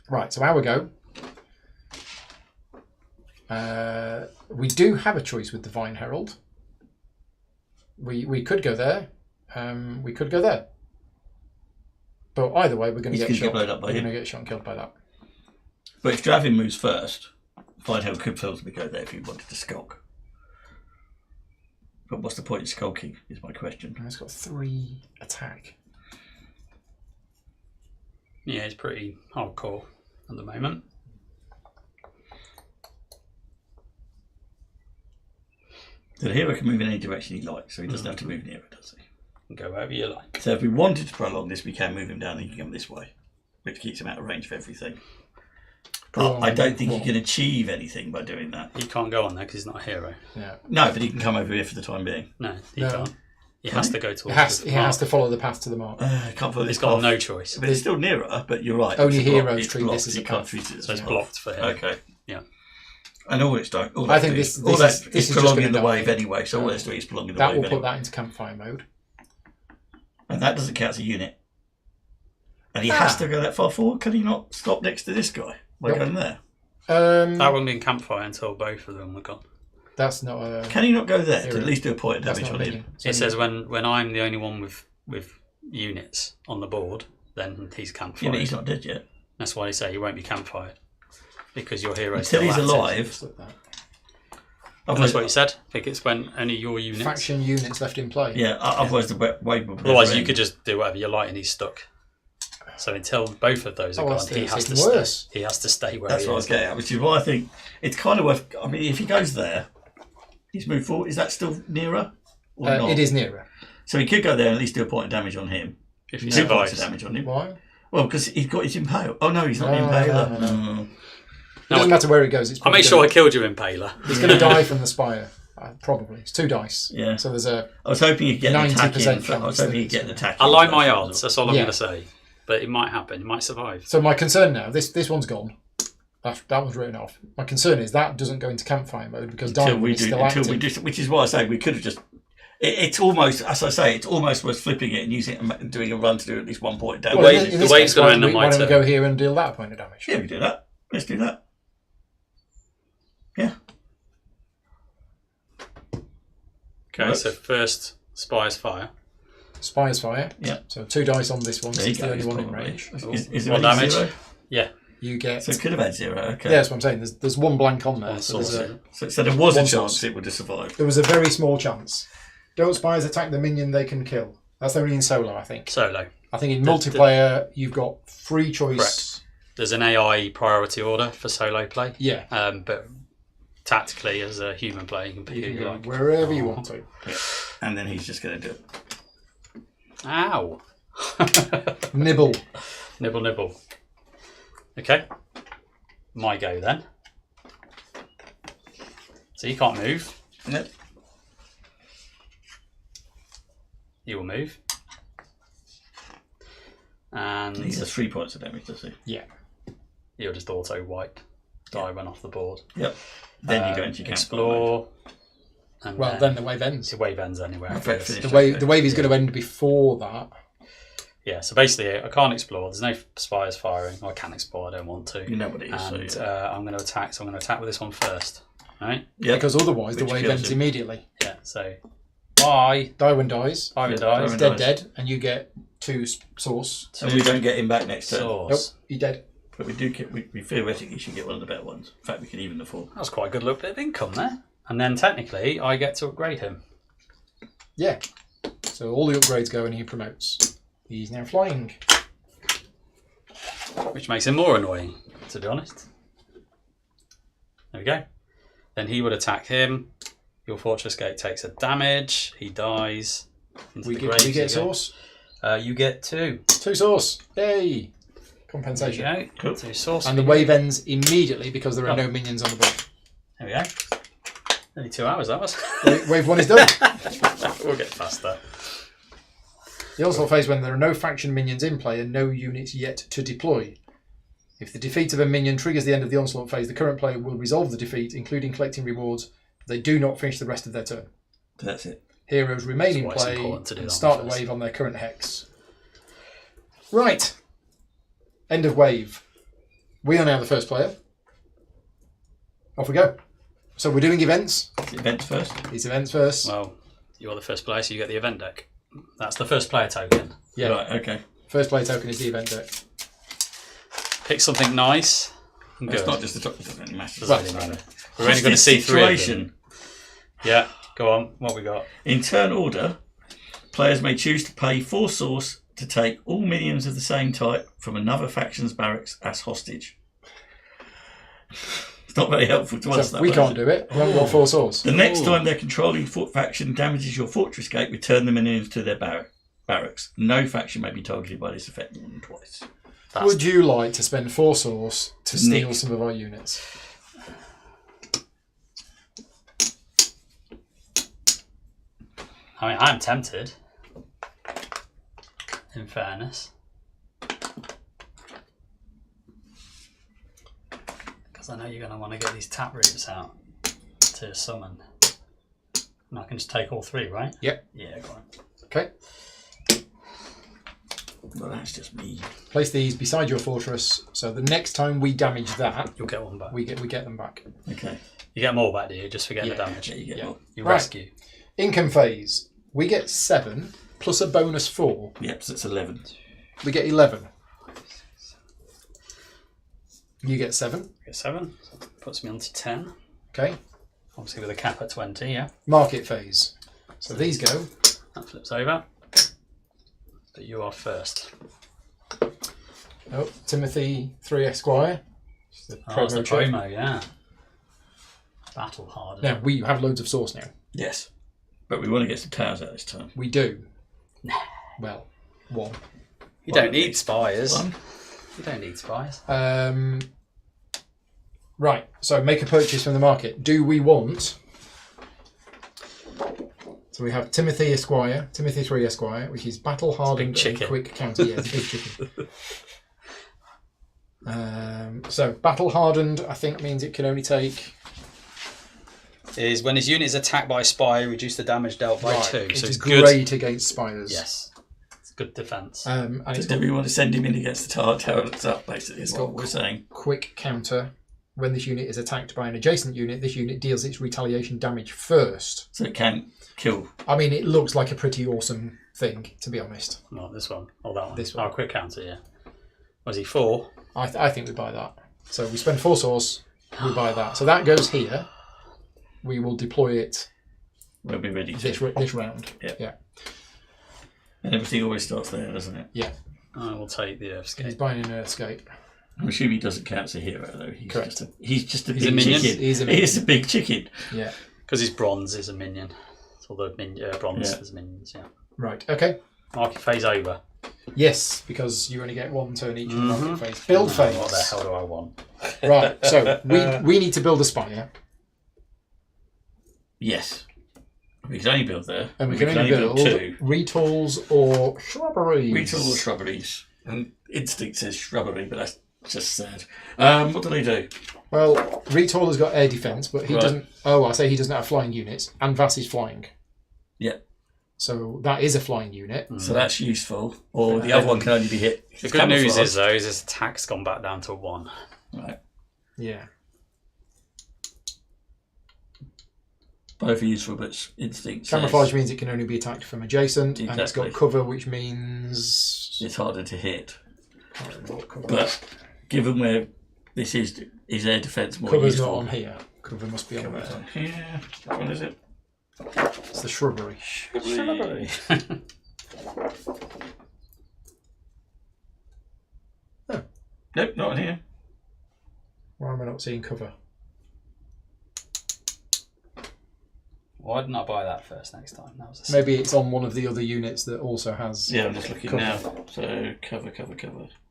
Right, so our go. We do have a choice with Divine Herald. We could go there. We could go there. But either way, we're going to He's get gonna get shot. blown up by We're him. going to get shot and killed by that. But if Dravin moves first, Findhill could possibly go there if he wanted to skulk. But what's the point of skulking, is my question. And it's got 3 attack. Yeah, he's pretty hardcore at the moment. So the hero can move in any direction he likes, so he doesn't have to move nearer, does he? Go wherever you like. So if we wanted to prolong this, we can move him down and he can come this way, which keeps him out of range for everything. But I don't think he can achieve anything by doing that. He can't go on there because he's not a hero. Yeah. No, but he can come over here for the time being. No, he No. can't. He has to go towards He has to follow the path to the mark. He can't follow He's this got path. no choice. But it's still nearer, but you're right. Only it's blocked. heroes It's treat blocked. this as a You can't path. treat it as So it's a blocked for him. Okay. Yeah. And all it's done, all I that's think doing- this all is- that's this is is just prolonging gonna the die. wave anyway. So all it's doing is prolonging the That wave will anyway. put that into campfire mode. And that doesn't count as a unit. And he has to go that far forward. Can he not stop next to this guy by Nope. going there? That won't be in campfire until both of them are gone. That's not a... Can he not go there to Hero. at least do a point of That's damage not on a him? minion. It says when I'm the only one with units on the board, then he's campfire. Yeah, but he's not dead yet. That's why they say he won't be campfired. Because your hero Until he's alive. That's what he said. I think it's when only your units. Faction units left in play. Yeah, otherwise the wave will Otherwise, never you end. could just do whatever you like and he's stuck. So until both of those are Oh, gone, he has to it's stay. worse. He has to stay where That's he what I is. was getting at, which is why I think it's kind of worth. I mean, if he goes there, he's moved forward. Is that still nearer? Or not? It is nearer. So he could go there and at least do a point of damage on him. If he 2 points of survives. damage on him. Why? Well, because he's got his impale. Oh no, he's not No, an impaler. no. It doesn't matter where he goes. It's I'll make probably sure I gonna- killed your impaler. He's going to die from the spire. Probably. It's 2 dice. Yeah. So there's a... I was hoping he'd get an attack 90% in. I was hoping he'd get an attack. I in like my first. odds. That's all I'm Yeah. going to say. But it might happen. It might survive. So my concern now, this one's gone. That one's written off. My concern is that doesn't go into campfire mode because Until Diamond we is do, still until active. we do, which is why I say we could have just. It's almost, as I say, it's almost worth flipping it and using it and doing a run to do at least 1 point of damage. Well, in the this wave's case, gonna why end don't on we- my Why don't we turn. go here and deal that point of damage? Yeah, we do that. Let's do that. Yeah. Okay, Works. so first Spire's Fire. Spire's fire. Yeah. So 2 dice on this one. There It's you the go. only one in probably. range. Is there What any damage? 0? Yeah. You get... So it could have had 0. Okay. Yeah, that's what I'm saying. There's 1 blank on there. One So, there's source. a, So there was a One chance source. it would have survived. there was a very small chance. Don't spires attack the minion they can kill. That's only in solo, I think. Solo. I think in multiplayer, you've got free choice. Correct. There's an AI priority order for solo play. Yeah. But tactically, as a human player, you can pick You who can you go like. wherever you want to. Yeah. And then he's just going to do it. Ow. Nibble. Nibble, nibble. Okay. My go then. So you can't move. Yep. You will move. And He has 3 points of damage, does he? Yeah. you'll just auto wipe. Die run off the board. Yep. Then you go into your camp. Explore. And Well, then the wave ends. the wave ends anywhere. Okay, after this. finish. The wave is going to end before that. Yeah, so basically I can't explore. There's no spires firing. I can explore, I don't want to. You know what it is. And So, yeah. I'm going to attack, so I'm going to attack with this one first. Right? Yep. Because otherwise the Which wave kills ends him. immediately. Yeah, so bye. Darwin dies. Iron Yeah, dies. Darwin Dead, dies. dead. And you get 2 source. And we don't get him back next turn. Nope, Source. he dead. But we do get. We theoretically should get one of the better ones. In fact, we can even the 4. That was quite a good little bit of income there. And then technically, I get to upgrade him. Yeah. So all the upgrades go and he promotes. He's now flying. Which makes him more annoying, to be honest. There we go. Then he would attack him. Your Fortress Gate takes a damage. He dies. Into We the get, grave, we get you go. source. You get 2. 2 source. Yay! There Compensation. you go. Cool. 2 source. And the wave ends immediately because there are Oh. no minions on the board. There we go. Only 2 hours, that was. Wave 1 is done. We'll get past that. The onslaught phase when there are no faction minions in play and no units yet to deploy. If the defeat of a minion triggers the end of the onslaught phase, the current player will resolve the defeat, including collecting rewards. They do not finish the rest of their turn. That's it. Heroes remain in That's why it's play important to do and that start the one first. wave on their current hex. Right. End of wave. We are now the first player. Off we go. So we're doing events. Events first. These events first. Well, you're the first player, so you get the event deck. That's the first player token. Yeah. Right. Okay. First player token is the event deck. Pick something nice. And It's good. not just the top. It doesn't really matter. Doesn't really matter. We're only going to see 3 of them. Situation. Yeah, go on. What we got? In turn order, players may choose to pay 4 source to take all minions of the same type from another faction's barracks as hostage. It's not very helpful to us. So That we way, can't is it? do it. We haven't got 4 swords. The next Ooh. time their controlling faction damages your fortress gate, return the minions to their barracks. No faction may be targeted by this effect more than twice. That's Would you like to spend 4 swords to steal Nick. some of our units? I mean, I'm tempted. In fairness. Because I know you're going to want to get these tap roots out to summon. And I can just take all 3, right? Yep. Yeah, go on. Okay. Well, that's just me. Place these beside your fortress, so the next time we damage that, You'll get one back. we get them back. Okay. You get them all back, do you? Just forget Yeah. the damage. Yeah, you get Yeah. one. You Right. rescue. Income phase. We get 7 plus a bonus 4. Yep, so it's 11. We get 11. You get 7. Get 7. So puts me on to 10. Okay. Obviously with a cap at 20, yeah. Market phase. So these go. That flips over. But you are first. Oh, Timothy 3 Esquire. It's the Oh, it's the check. promo, yeah. Battle harder. Now, we have loads of source now. Yes. But we want to get some towers out this time. We do. Well, 1. You don't need spies. One. You don't need spies. Right, so make a purchase from the market. Do we want... So we have Timothy Esquire, Timothy 3 Esquire, which is battle hardened It's a big and chicken. quick counter. Yeah, it's a big chicken. So battle hardened, I think, means it can only take... Is when his unit is attacked by a spy, reduce the damage dealt by 2. It's So it's good. great against spiders. Yes. It's good defense. And it's Do got we want to send him in against the tower that's up, basically, is It's what got- we're saying. quick counter. When this unit is attacked by an adjacent unit, this unit deals its retaliation damage first. So it can kill. I mean, it looks like a pretty awesome thing, to be honest. Not this one. Or that one. This one. Oh, quick counter, yeah. Was he 4? I think we buy that. So we spend 4 source, we buy that. So that goes here. We will deploy it We'll be ready to. this round. Yeah. Yeah. And everything always starts there, doesn't it? Yeah. I will take the He's Earthscape. buying an Earthscape. I'm assuming he doesn't count as a hero, though. Correct. He's just a He's a big minion? chicken. He's a He is a big chicken. Yeah. Because his bronze is a minion. So the bronze Yeah. is minions, yeah. Right. Okay. Market phase over. Yes, because you only get 1 turn each in the market phase. Build phase. What the hell do I want? Right. So we need to build a spire, Yes. We can only build there. and we can only build 2. retools or shrubberies. Retool or shrubberies. And instinct says shrubbery, but that's just sad. What do they do? Well, Retool has got air defense, but he Right. doesn't. Oh, I say he doesn't have flying units, and Vass is flying. Yeah. So that is a flying unit. So that's useful. Or the other one can only be hit. The good news is, though, is his attack's gone back down to 1. Right. Yeah. Both are useful, but instinct Camouflage says means it can only be attacked from adjacent, and it's got Exactly. cover, which means it's harder to hit. I don't know what cover is. But given where this is air defence more Cover's useful? not on here. Cover must be on Cover's there. on here. What is it? It's the shrubbery. Shrubbery. Nope, not on here. Why am I not seeing cover? Why didn't I buy that first next time? That was a Maybe it's on one of the other units that also has. Yeah, I'm just looking Cover. now. So cover.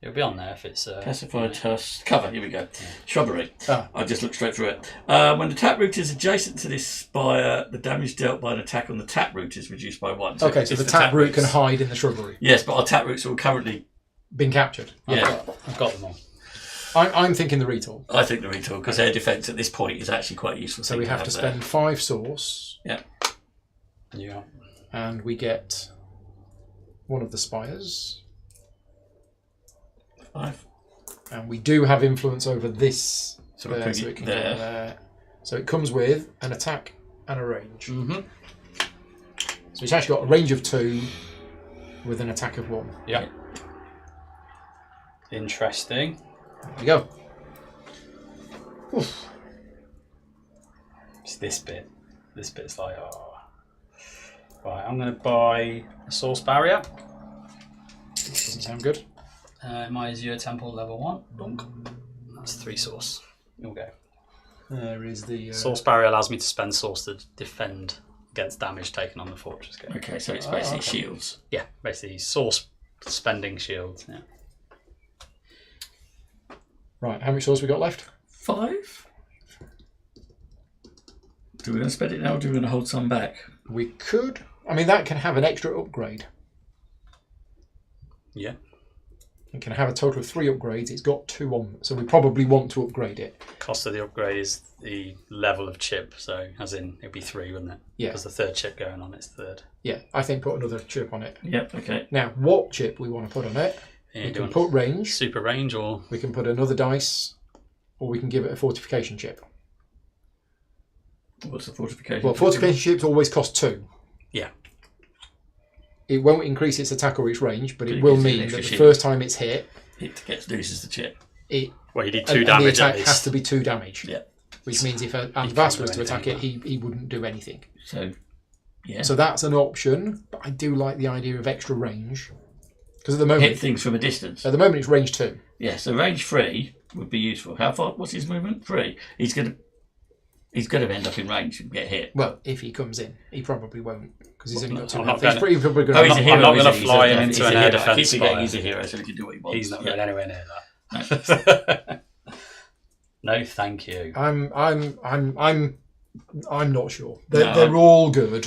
It'll be on there if it's. Pacified tusk. Cover, here we go. Shrubbery. Ah. I just looked straight through it. When the taproot is adjacent to this spire, the damage dealt by an attack on the taproot is reduced by 1. Okay, so it's the taproot can taproots. hide in the shrubbery. Yes, but our taproots are currently... Been captured. Yeah, I've got them all. I'm thinking the retool. I think the retool, because air defence at this point is actually quite useful. So we have to spend 5 source, Yeah. Yeah. and we get one of the spires. 5. And we do have influence over this, So we're there, putting so it it can there. go there. So it comes with an attack and a range. Mm-hmm. So it's actually got a range of 2 with an attack of 1. Yeah. Interesting. There we go. Oof. It's this bit. This bit's like, oh. Right, I'm going to buy a source barrier. Doesn't sound good. My Azure Temple level 1. Dunk. That's 3 source. You'll go. There is the... Source barrier allows me to spend source to defend against damage taken on the fortress game. Okay, so it's basically okay. shields. Yeah, basically source spending shield. Yeah. Right, how much source we got left? 5? Do we want to spend it now, or do we want to hold some back? We could... I mean, that can have an extra upgrade. Yeah. It can have a total of 3 upgrades. It's got 2 on, so we probably want to upgrade it. Cost of the upgrade is the level of chip, so as in it'd be 3, wouldn't it? Yeah. Because the third chip going on, it's third. Yeah, I think put another chip on it. Yep, okay. Now, what chip we want to put on it? Yeah, We do can you put want range, super range or we can put another dice, or we can give it a fortification chip. What's the fortification? Well, fortification chips always cost 2. yeah. It won't increase its attack or its range, but But it it will gives you an mean extra that the shield. first time it's hit, It loses the chip. it Well, you need 2 and the damage attack at least. has to be 2 damage. Yeah. Which means if can't Advas do was to attack anything it, he wouldn't do anything. So, yeah. So that's an option, but I do like the idea of extra range. Because at the Hit moment, things from a distance. it's range 2. Yeah, so range 3 would be useful. How far? What's his movement? 3. He's gonna end up in range and get hit. Well, if he comes in, he probably won't, because he's only got 2 I'm not health. He's gonna- pretty probably going Oh, he's a hero. I'm not isn't gonna he? fly He's him a- into he's an a air hero. defence Keep forgetting spire. he's a hero, so he can do what he wants. He's not Yeah. going anywhere near that. No, thank you. I'm not sure. They're, No, they're all good.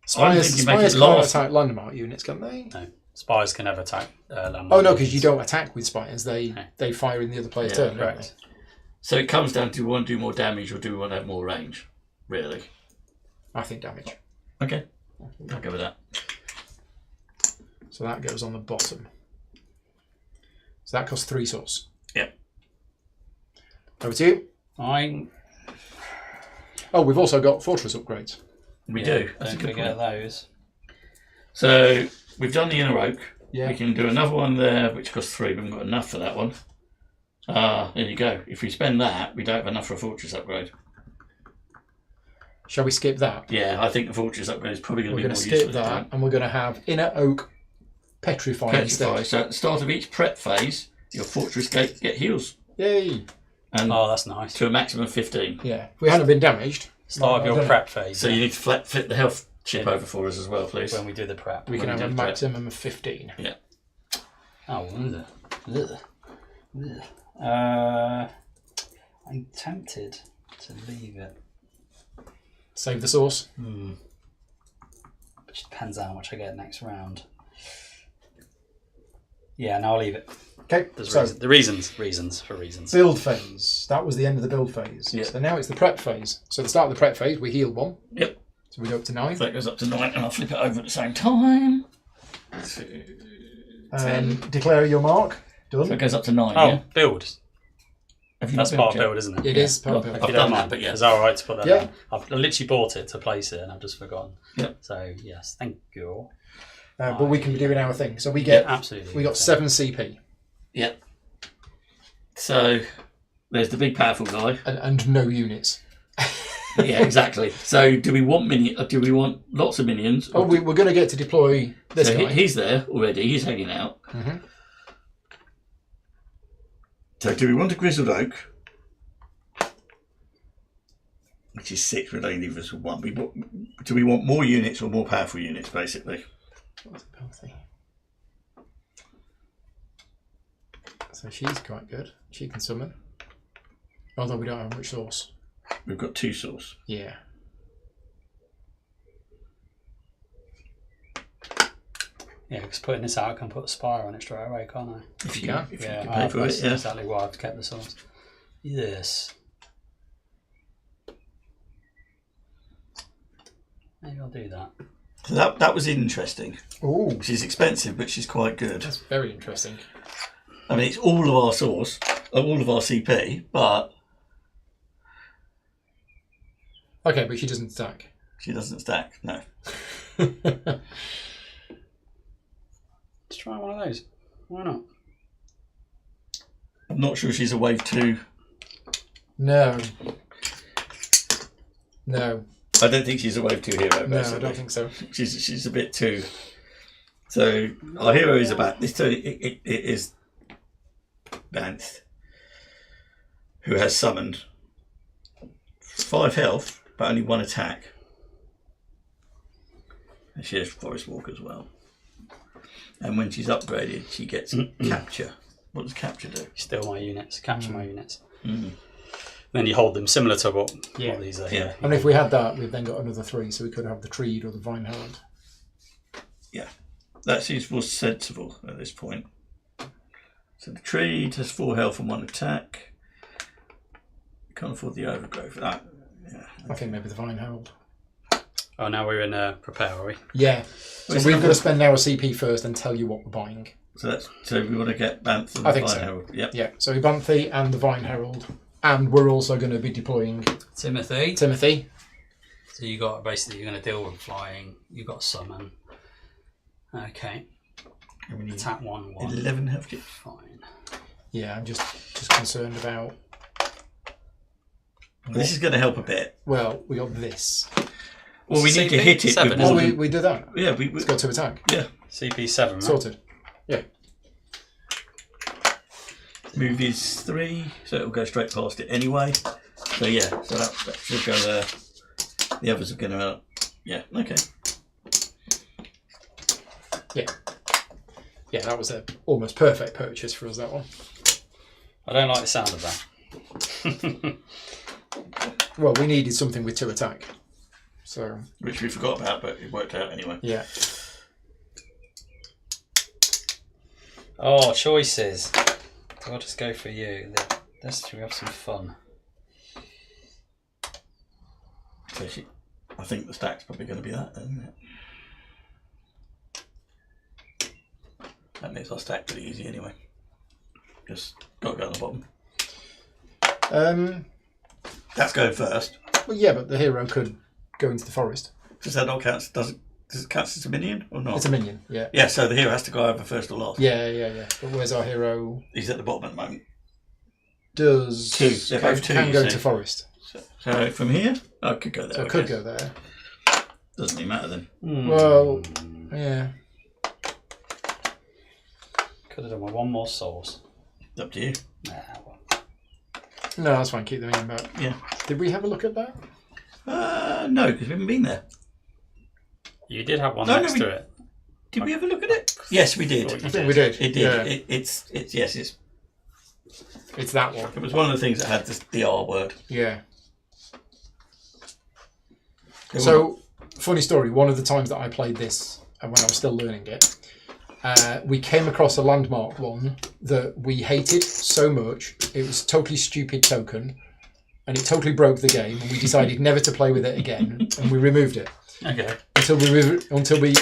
Spires thinking make it can't last. attack landmark units, can they? No, spires can never attack landmark. Oh no, because you don't attack with spires. They No. they fire in the other player's Yeah, turn, don't correct. So it comes down to do we want to do more damage or do we want to have more range? Really? they? I think damage. Okay. I'll go with that. So that goes on the bottom. So that costs 3 source. Yep. Over to you. Fine. Oh, we've also got fortress upgrades. We Yeah, do. That's a don't good forget point. those. So we've done the inner oak. Yeah. We can do another one there, which costs 3. We haven't got enough for that one. There you go. If we spend that, we don't have enough for a fortress upgrade. Shall we skip that? Yeah, I think the fortress upgrade is probably going We're to going be to more skip useful. that, and we're going to have inner oak petrify Petrify. instead. So at the start of each prep phase, your fortress gate get heals, Yay! and Oh, that's nice. to a maximum of 15. Yeah. If we hadn't been damaged, Start of I your don't know. prep phase. So you need to flip the health chip Yeah. over for us as well, please. when we do the prep. we can when have we a do prep. maximum of 15. Yeah. Oh, ugh. I'm tempted to leave it. Save the source. It just depends how much I get next round. Yeah, no, I'll leave it. Okay. There's So reasons for reasons. build phase. That was the end of the build phase. Yeah. So now it's the prep phase. So at the start of the prep phase, we heal 1. Yep. So we go up to 9. So that goes up to 9, and I'll flip it over at the same time. So Declare your mark. it Done. goes up to 9, Oh, yeah? build. That's part of build, isn't it? It is part of build. If you I've don't done mind, that, but yeah. Is that all right to put that Yeah. down? I've literally bought it to place it and I've just forgotten. Yep. So, yes, thank you. But we can be doing our thing. So we Yeah, get absolutely. we got 7 CP Yep. So there's the big powerful guy. and no units. Yeah, exactly. So do we want Do we want lots of minions? Oh, we're going to get to deploy this So guy. he's there already. He's hanging out. Mhm. So do we want a grizzled oak? Which is 6, we're only leave us with 1. Do we want more units or more powerful units, basically? What's the penalty? So she's quite good. She can summon. Although we don't have much source. We've got 2 source. Yeah. Yeah, because putting this out, I can put a spire on it straight away, can't I? If you can. can Yeah, pay for that's it, yeah. exactly why I've kept the source. Yes. Maybe I'll do that. So that was interesting. Ooh, She's expensive, but she's quite good. that's very interesting. I mean, it's all of our source, all of our CP, but Okay, but she doesn't stack. she doesn't stack. No. Let's try one of those. Why not? I'm not sure she's a wave 2. No. No. I don't think she's a wave 2 hero. No, I basically. don't think so. She's a bit too. So our hero is about this. So it is Banth, who has summoned 5 health but only 1 attack, and she has Forest Walk as well. And when she's upgraded, she gets capture. What does capture do? Steal my units, capture my units. Mm. Then you hold them similar to what Yeah. these are Yeah. here. And if we had that, we've then got another 3, so we could have the Treed or the Vine Herald. Yeah, that seems more sensible at this point. So the tree has 4 health and 1 attack. We can't afford the overgrowth. Yeah. I think maybe the Vine Herald. Oh, now we're in prepare, are we? Yeah. So it's we've not got to good. spend our CP first and tell you what we're buying. So we want to get Banth and I think Fire so. Herald. Yep. Yeah, so Banthy and the Vine Herald. And we're also going to be deploying Timothy. Timothy. So you got basically you're going to deal with flying. You got summon. Okay. And we need Attack 1/1. 11 health kits. Fine. Yeah, I'm just concerned about. Well, this is going to help a bit. Well, we got this. Well, we need to CP? hit it 7, with Oh, more isn't than... we do that. Yeah, we It's got 2 attack. yeah. CP7, right? Sorted. Yeah. Move is 3, so it'll go straight past it anyway. So yeah, so that should go there. The others are going to... Yeah, okay. Yeah. Yeah, that was a almost perfect purchase for us, that one. I don't like the sound of that. Well, we needed something with 2 attack. So, Which we forgot about, but it worked out anyway. yeah. Oh, choices. I'll just go for you. Let's have some fun. So I think the stack's probably going to be that, isn't it? That makes our stack pretty easy anyway. Just got to go on the bottom. That's going first. Well, yeah, but the hero could go into the forest. Does that not count? Does it count as a minion or not? It's a minion, yeah. Yeah, so the hero has to go over first or last. Yeah. But where's our hero? He's at the bottom at the moment. Does... 2. They're both 2, Can you go see. into forest. So from here, I could go there. So I it could guess. go there. Doesn't really matter then. Well, yeah. Could have done with one more source. Up to you. Nah, well. No, that's fine. Keep them in back. Yeah. Did we have a look at that? No, because we haven't been there. You did have one No, next we- to it. Did we ever look at it? Yes, we did. Thought you I think we did. It did. Yeah. It's yes. It's that one. It was one of the things that had the R word. Yeah. It So, funny story. One of the times that I played this, and when I was still learning it, we came across a landmark one that we hated so much. It was a totally stupid token, and it totally broke the game. And we decided never to play with it again, and we removed it Okay. until we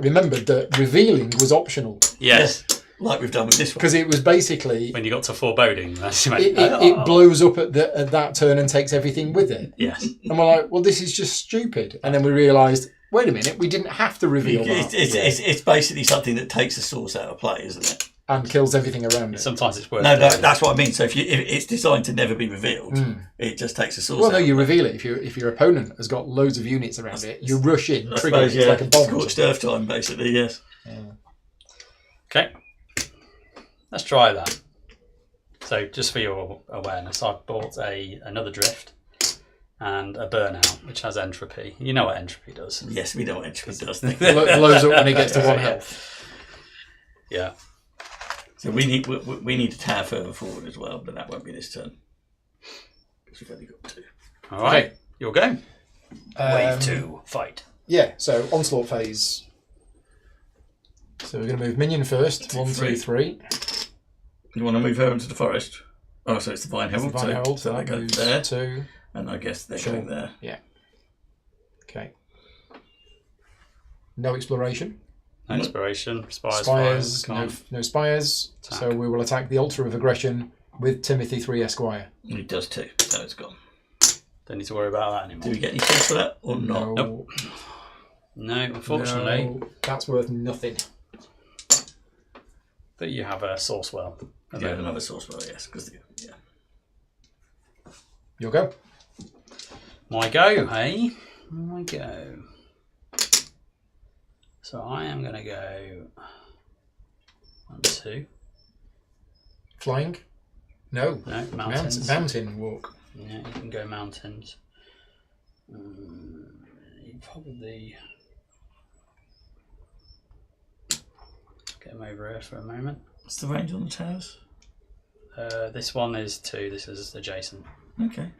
remembered that revealing was optional. Yes. like we've done with this one. Because it was basically When you got to foreboding, that's it blows up at that turn and takes everything with it. Yes. And we're like, well, this is just stupid. And then we realised, wait a minute, we didn't have to reveal that. It's basically something that takes the source out of play, isn't it? And kills everything around it. Sometimes it's worth No, doing. that's what I mean. So if it's designed to never be revealed, it just takes the source Well, out. no, you reveal it. If your opponent has got loads of units around it, you rush in, I trigger it, suppose, it's like a bomb. Scorched earth time, basically, yes. Okay. Let's try that. So, just for your awareness, I've bought another drift and a burnout, which has entropy. You know what entropy does. Yes, we know what entropy does. Blows up when it gets to 1 health. Yeah. So we need to tower further forward as well, but that won't be this turn. Because we've only got 2. All right. Okay. Your go. Wave 2, fight. Yeah, so onslaught phase. So we're going to move minion first. 1, 2, 3. You want to move her into the forest? Oh, so it's the Vine Herald. Divine Herald, so so they that go moves there. 2. And I guess they're Sure. going there. Yeah. Okay. No exploration. Exploration. Spires. No spires. Attack. So we will attack the altar of aggression with Timothy 3 Esquire. He does 2, so it's gone. Don't need to worry about that anymore. Do we get any chance for that or not? No. No, unfortunately. No, that's worth nothing. But you have a source well. You have another source, well, yes. Yeah. You'll go. My go, hey? My go. So I am going to go 1, 2. Flying? No. No, mountains. Mountain walk. Yeah, you can go mountains. You probably get them over here for a moment. What's the range on the towers? This one is 2. This is adjacent. Okay.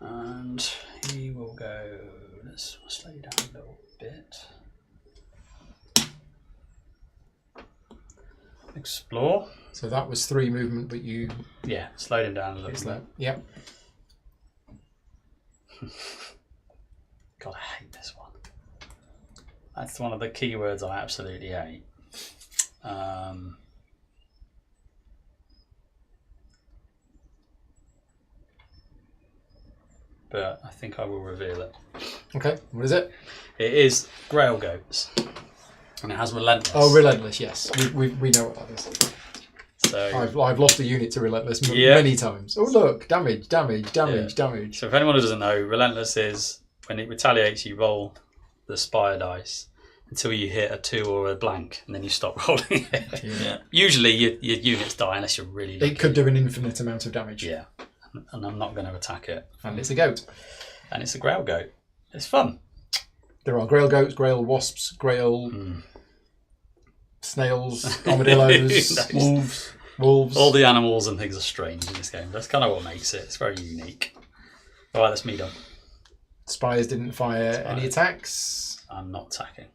And he will go. Let's slow you down a little bit. Explore. So that was 3 movement, but you... Yeah, slowed him down a little bit. Yep. God, I hate this one. That's one of the keywords I absolutely hate. But I think I will reveal it. Okay, what is it? It is Grail Goats. And it has Relentless. Oh, Relentless, yes. We know what that is. So, I've lost a unit to Relentless Yeah. many times. Oh, look, damage. So if anyone who doesn't know, Relentless is when it retaliates, you roll the Spire dice until you hit a 2 or a blank, and then you stop rolling it. Yeah. Usually your units die unless you're really lucky. It could do an infinite amount of damage. Yeah. And I'm not going to attack it. And it's a goat. And it's a Grail Goat. It's fun. There are Grail goats, Grail wasps, Grail snails, armadillos, Nice. wolves. All the animals and things are strange in this game. That's kind of what makes it. It's very unique. All right, that's me done. Spires didn't fire any Spires. attacks. I'm not attacking.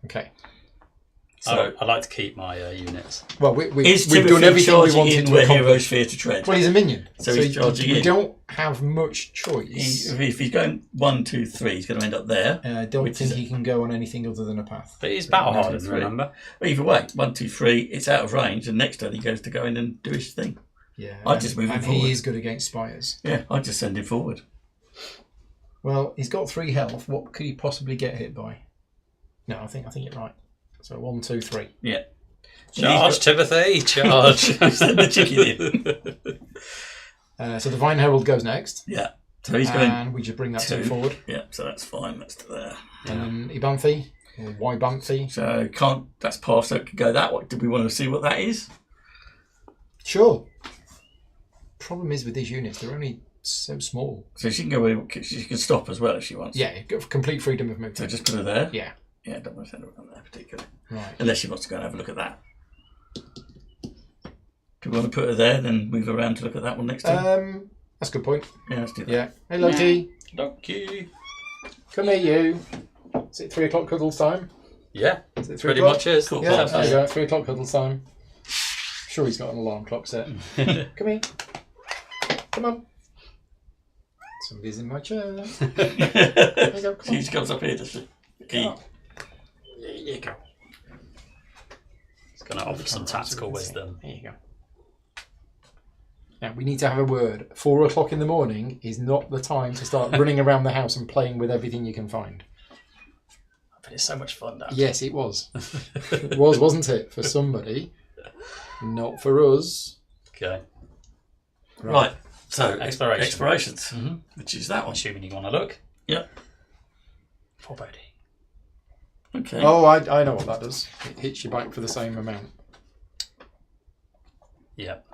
Okay. So, I like to keep my units. Well, is we've Timothy done everything we charging wanted in to where accomplish. heroes fear to tread? Well, he's a minion. So he's charging we in. don't have much choice. If he's going 1, 2, 3, he's going to end up there. I don't Which think is- he can go on anything other than a path. But he's battle hardened, 1, 2, 3. remember? Either way, 1, 2, 3, it's out of range, and next turn he goes to go in and do his thing. Yeah, I'd just move him and forward. he is good against spires. Yeah, I'd just send him forward. Well, he's got 3 health. What could he possibly get hit by? No, I think you're right. So 1, 2, 3. Yeah. Charge, Timothy! Charge! Send the chicken in. So the Vine Herald goes next. Yeah. So he's going. And we just bring that 2 2. forward. Yeah, so that's fine. That's to there. And then Ibanthi, or Wybanthi. So can't. That's past. So it could go that way. Do we want to see what that is? Sure. Problem is with these units, they're only so small. So she can go. She can stop as well if she wants. Yeah, got complete freedom of So movement. just put her there. Yeah. Yeah, don't want to send her on there particularly. Right. Unless she wants to go and have a look at that. Do we want to put her there, then move around to look at that one next time? That's a good point. Yeah, let's do that. Yeah. Hey, Loki. Donkey! Come here, you. Is it 3 o'clock cuddles time? Yeah, Is it 3 pretty o'clock? much is. Cool. Yeah, Oh, there you go. 3 o'clock cuddles time. Sure, he's got an alarm clock set. Come here. Come on. Somebody's in my chair. There you go. Come She on. just comes up here, does she? Key. Oh. There you go. going to offer some tactical wisdom. There you go. Now, we need to have a word. 4 o'clock in the morning is not the time to start running around the house and playing with everything you can find. But it's so much fun, Dad. Yes, it was. It was, wasn't it? For somebody. Not for us. Okay. Right. So, Exploration. explorations, which is that one. Assuming you want to look. Yep. Foreboding. Okay. Oh, I know what that does. It hits you back for the same amount. Yep.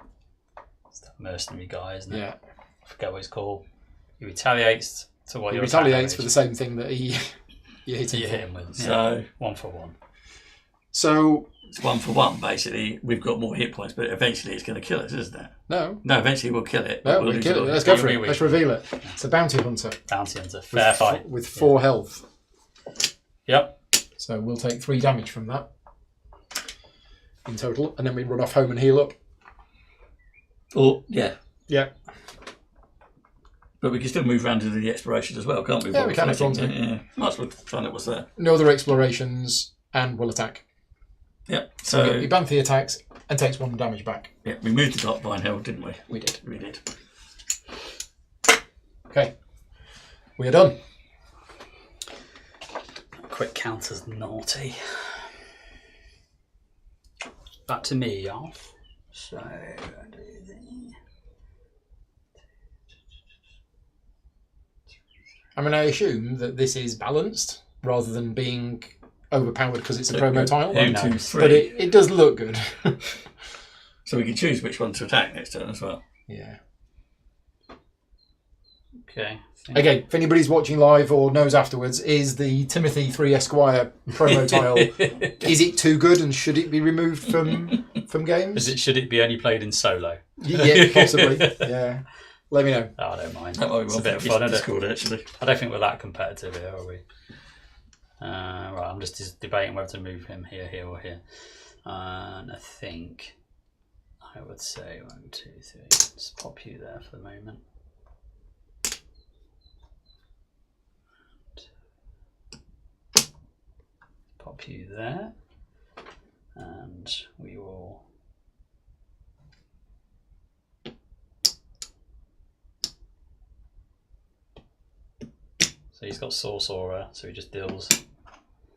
It's that mercenary guy, isn't it? Yeah. I forget what he's called. He retaliates to what He you're retaliates for the same thing that you hit him you for. hit him with. So, Yeah. 1 for 1. So, it's 1 for 1, basically. We've got more hit points, but eventually it's going to kill us, isn't it? no. No, eventually we'll kill it. No, We'll we lose kill a it. lot. Let's go for We- it. we- Let's reveal it. It's a bounty hunter. Bounty hunter. Fair fight. With 4 health. Yep. So we'll take 3 damage from that in total, and then we run off home and heal up. Or, yeah. Yeah. But we can still move around to the exploration as well, can't we? Yeah, we can if we want to. Yeah. Might as well find out what's there. No other explorations, and we'll attack. Yep. So So, he Banthy attacks and takes 1 damage back. yeah, we moved the Dark Vine Herald, didn't we? We did. We did. Okay. We are done. Quick counter's naughty. Back to me, off. So, I mean, I assume that this is balanced rather than being overpowered because it's a promo tile. Who 1, 2, knows? 3. But it does look good. So we can choose which one to attack next turn as well. Yeah. okay. Again, if anybody's watching live or knows afterwards, is the Timothy 3 Esquire promo tile, is it too good and should it be removed from games? Should it be only played in solo? Yeah, possibly. Yeah. Let me know. Oh, I don't mind. That might be It's one a bit of for fun, isn't it? Discord, actually. I don't think we're that competitive here, are we? Right, I'm just debating whether to move him here, or here. And I think I would say 1, 2, 3. Let's pop you there for the moment. Pop you there. And we will... So he's got Source Aura, so he just deals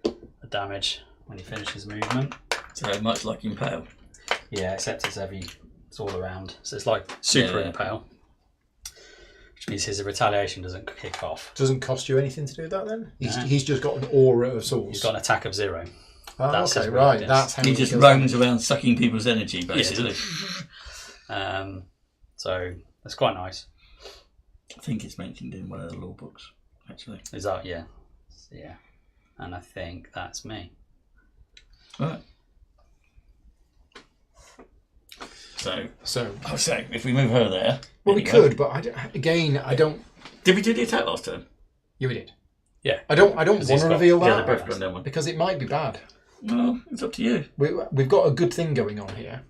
the damage when he finishes movement. So much like Impale. Yeah, except it's all around. So it's like Super Yeah. Impale, which means his retaliation doesn't kick off. Doesn't cost you anything to do that then? No. He's just got an aura of source. He's got an attack of 0. Oh, that's okay, his right. weakness. That's how He just kills roams damage. around sucking people's energy, basically. So that's quite nice. I think it's mentioned in one of the law books, actually. Is that yeah? And I think that's me. Right. So, So, I was saying, if we move her there. well, we anyway. could, but I don't. Did we do the attack last turn? Yeah, we did. Yeah. I don't want he's to got- reveal Yeah, that they've both gone down one. because it might be bad. Well, it's up to you. We've got a good thing going on here.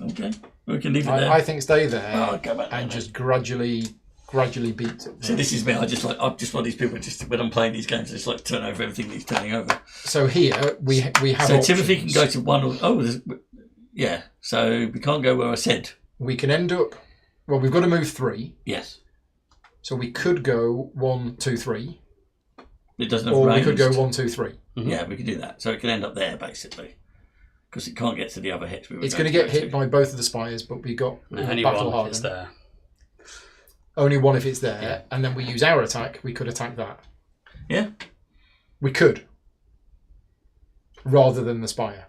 Okay. We can leave it there. I think stay there Oh, go back there, and mate. just gradually beat it. So this is me. I'm just want these people just when I'm playing these games, just like turn over everything that he's turning over. So here we have. So options. Timothy can go to one. Yeah. So we can't go where I said. We can end up. Well, we've got to move 3, Yes. so we could go 1, 2, 3, It doesn't have or we ranged. could go 1, 2, 3. Yeah, we could do that. So it can end up there basically, because it can't get to the other hits. It's going to get hit by both of the spires, but we got Only battle one is hardened. there. Only one if it's there, Yeah. and then we use our attack. We could attack that. Yeah, We could, rather than the spire.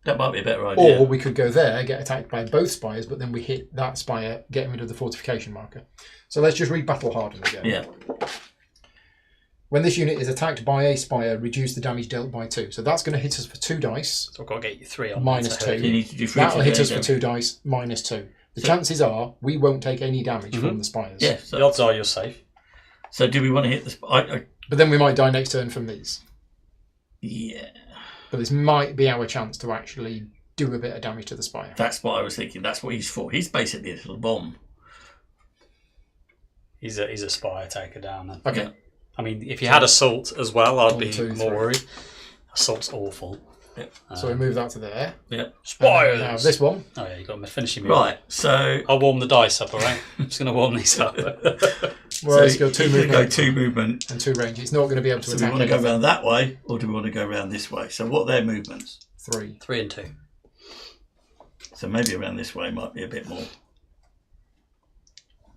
that might be a better idea. Or we could go there, get attacked by both spires, but then we hit that spire, getting rid of the fortification marker. So let's just read Battle Hardened again. Yeah. When this unit is attacked by a spire, reduce the damage dealt by 2. So that's going to hit us for 2 dice. So I've got to get you 3 on Minus to hurt 2. You need to do 3 That'll hit today, us for don't 2 dice, minus 2. The chances are we won't take any damage from the spires. Yeah. The odds are you're safe. So do we want to hit the? But then we might die next turn from these. Yeah. But this might be our chance to actually do a bit of damage to the spire. That's what I was thinking. That's what he's for. He's basically a little bomb. He's a spire taker down then. Okay. Yeah. I mean, if you had assault as well, I'd 1, be 2, more 3. worried. Assault's awful. Yep. So we move that to there. Yep. Spires. Now this one. Oh yeah, you got my finishing move. Right. So I'll warm the dice up. All right. I'm just going to warm these up. Well, let's go 2 you're gonna movement go 2 movement. and 2 range. It's not going to be able to So we attack want to go anything. around that way, or do we want to go around this way? So what are their movements? 3. 3 and 2. So maybe around this way might be a bit more.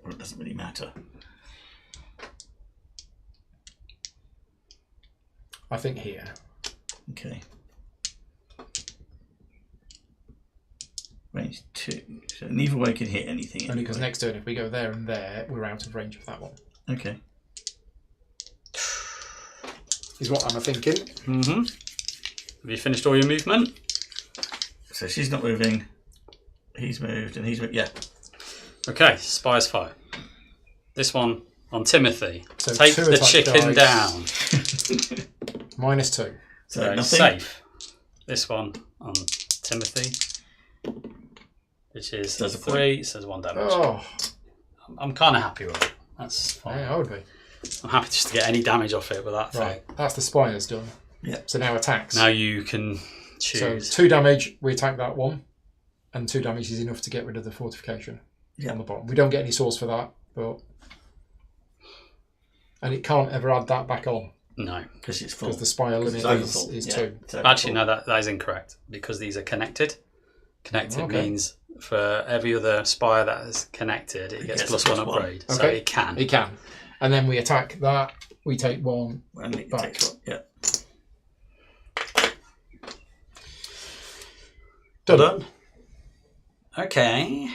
Or it doesn't really matter. I think here. Okay. Range 2. So neither way can hit anything. Only because anyway. next turn, if we go there and there, we're out of range of that one. Okay. Is what I'm thinking. Mm-hmm. Have you finished all your movement? So she's not moving. He's moved and he's moved. Yeah. Okay, Spire's fire. This one on Timothy. So Take 2 the attack chicken dice. down. -2. So So nothing. safe. This one on Timothy, which is Does a 3, so there's 1 damage. Oh, I'm kind of happy with it. That's fine. yeah, I would be. I'm happy just to get any damage off it with that thing. Right, that's the spires done. Yeah. So now attacks. Now you can So choose. 2 damage, we attack that one, and 2 damage is enough to get rid of the fortification Yeah. on the bottom. We don't get any source for that, but and it can't ever add that back on No. Because it's full. because the spire limit It's is, overfull. is Yeah, 2. it's overfull. Actually, no, that is incorrect because these are connected. Connected Okay. means for every other spire that is connected, it gets gets +1 +1. upgrade. So Okay. it can. It can, and then we attack that. We take 1. And it Back. takes one. Yeah. Done. Okay.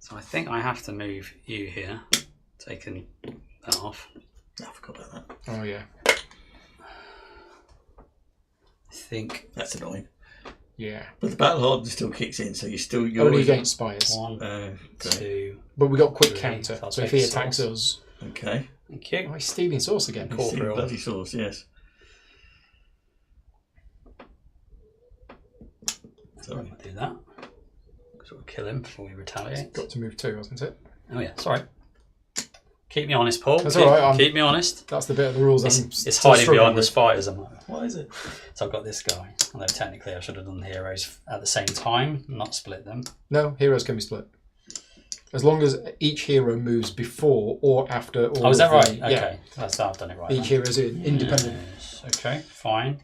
So I think I have to move you here. Taking that off. I forgot about that. Oh yeah, I think That's annoying. yeah. But the battle hardened still kicks in, so you're Only always against spires, 1, Okay. 2. but we got quick 3. counter. I'll So if take he the attacks source. us, Okay. Thank you. oh, he's stealing source again. Cool. See the Corporeal. bloody source, yes. So we'll do that. Because we'll kill him before we retaliate. Got to move 2, wasn't it? Oh yeah, sorry. Keep me honest, Paul. That's keep, all right, keep me honest. That's the bit of the rules It's, I'm it's still hiding struggling behind the with. spiders. I'm like, what is it? So I've got this guy. Although technically I should have done the heroes at the same time, not split them. No, heroes can be split. As long as each hero moves before or after all Oh, is that of right? the- Okay. Yeah, That's I've done it right. each then. hero is independent. Yes. Okay, fine.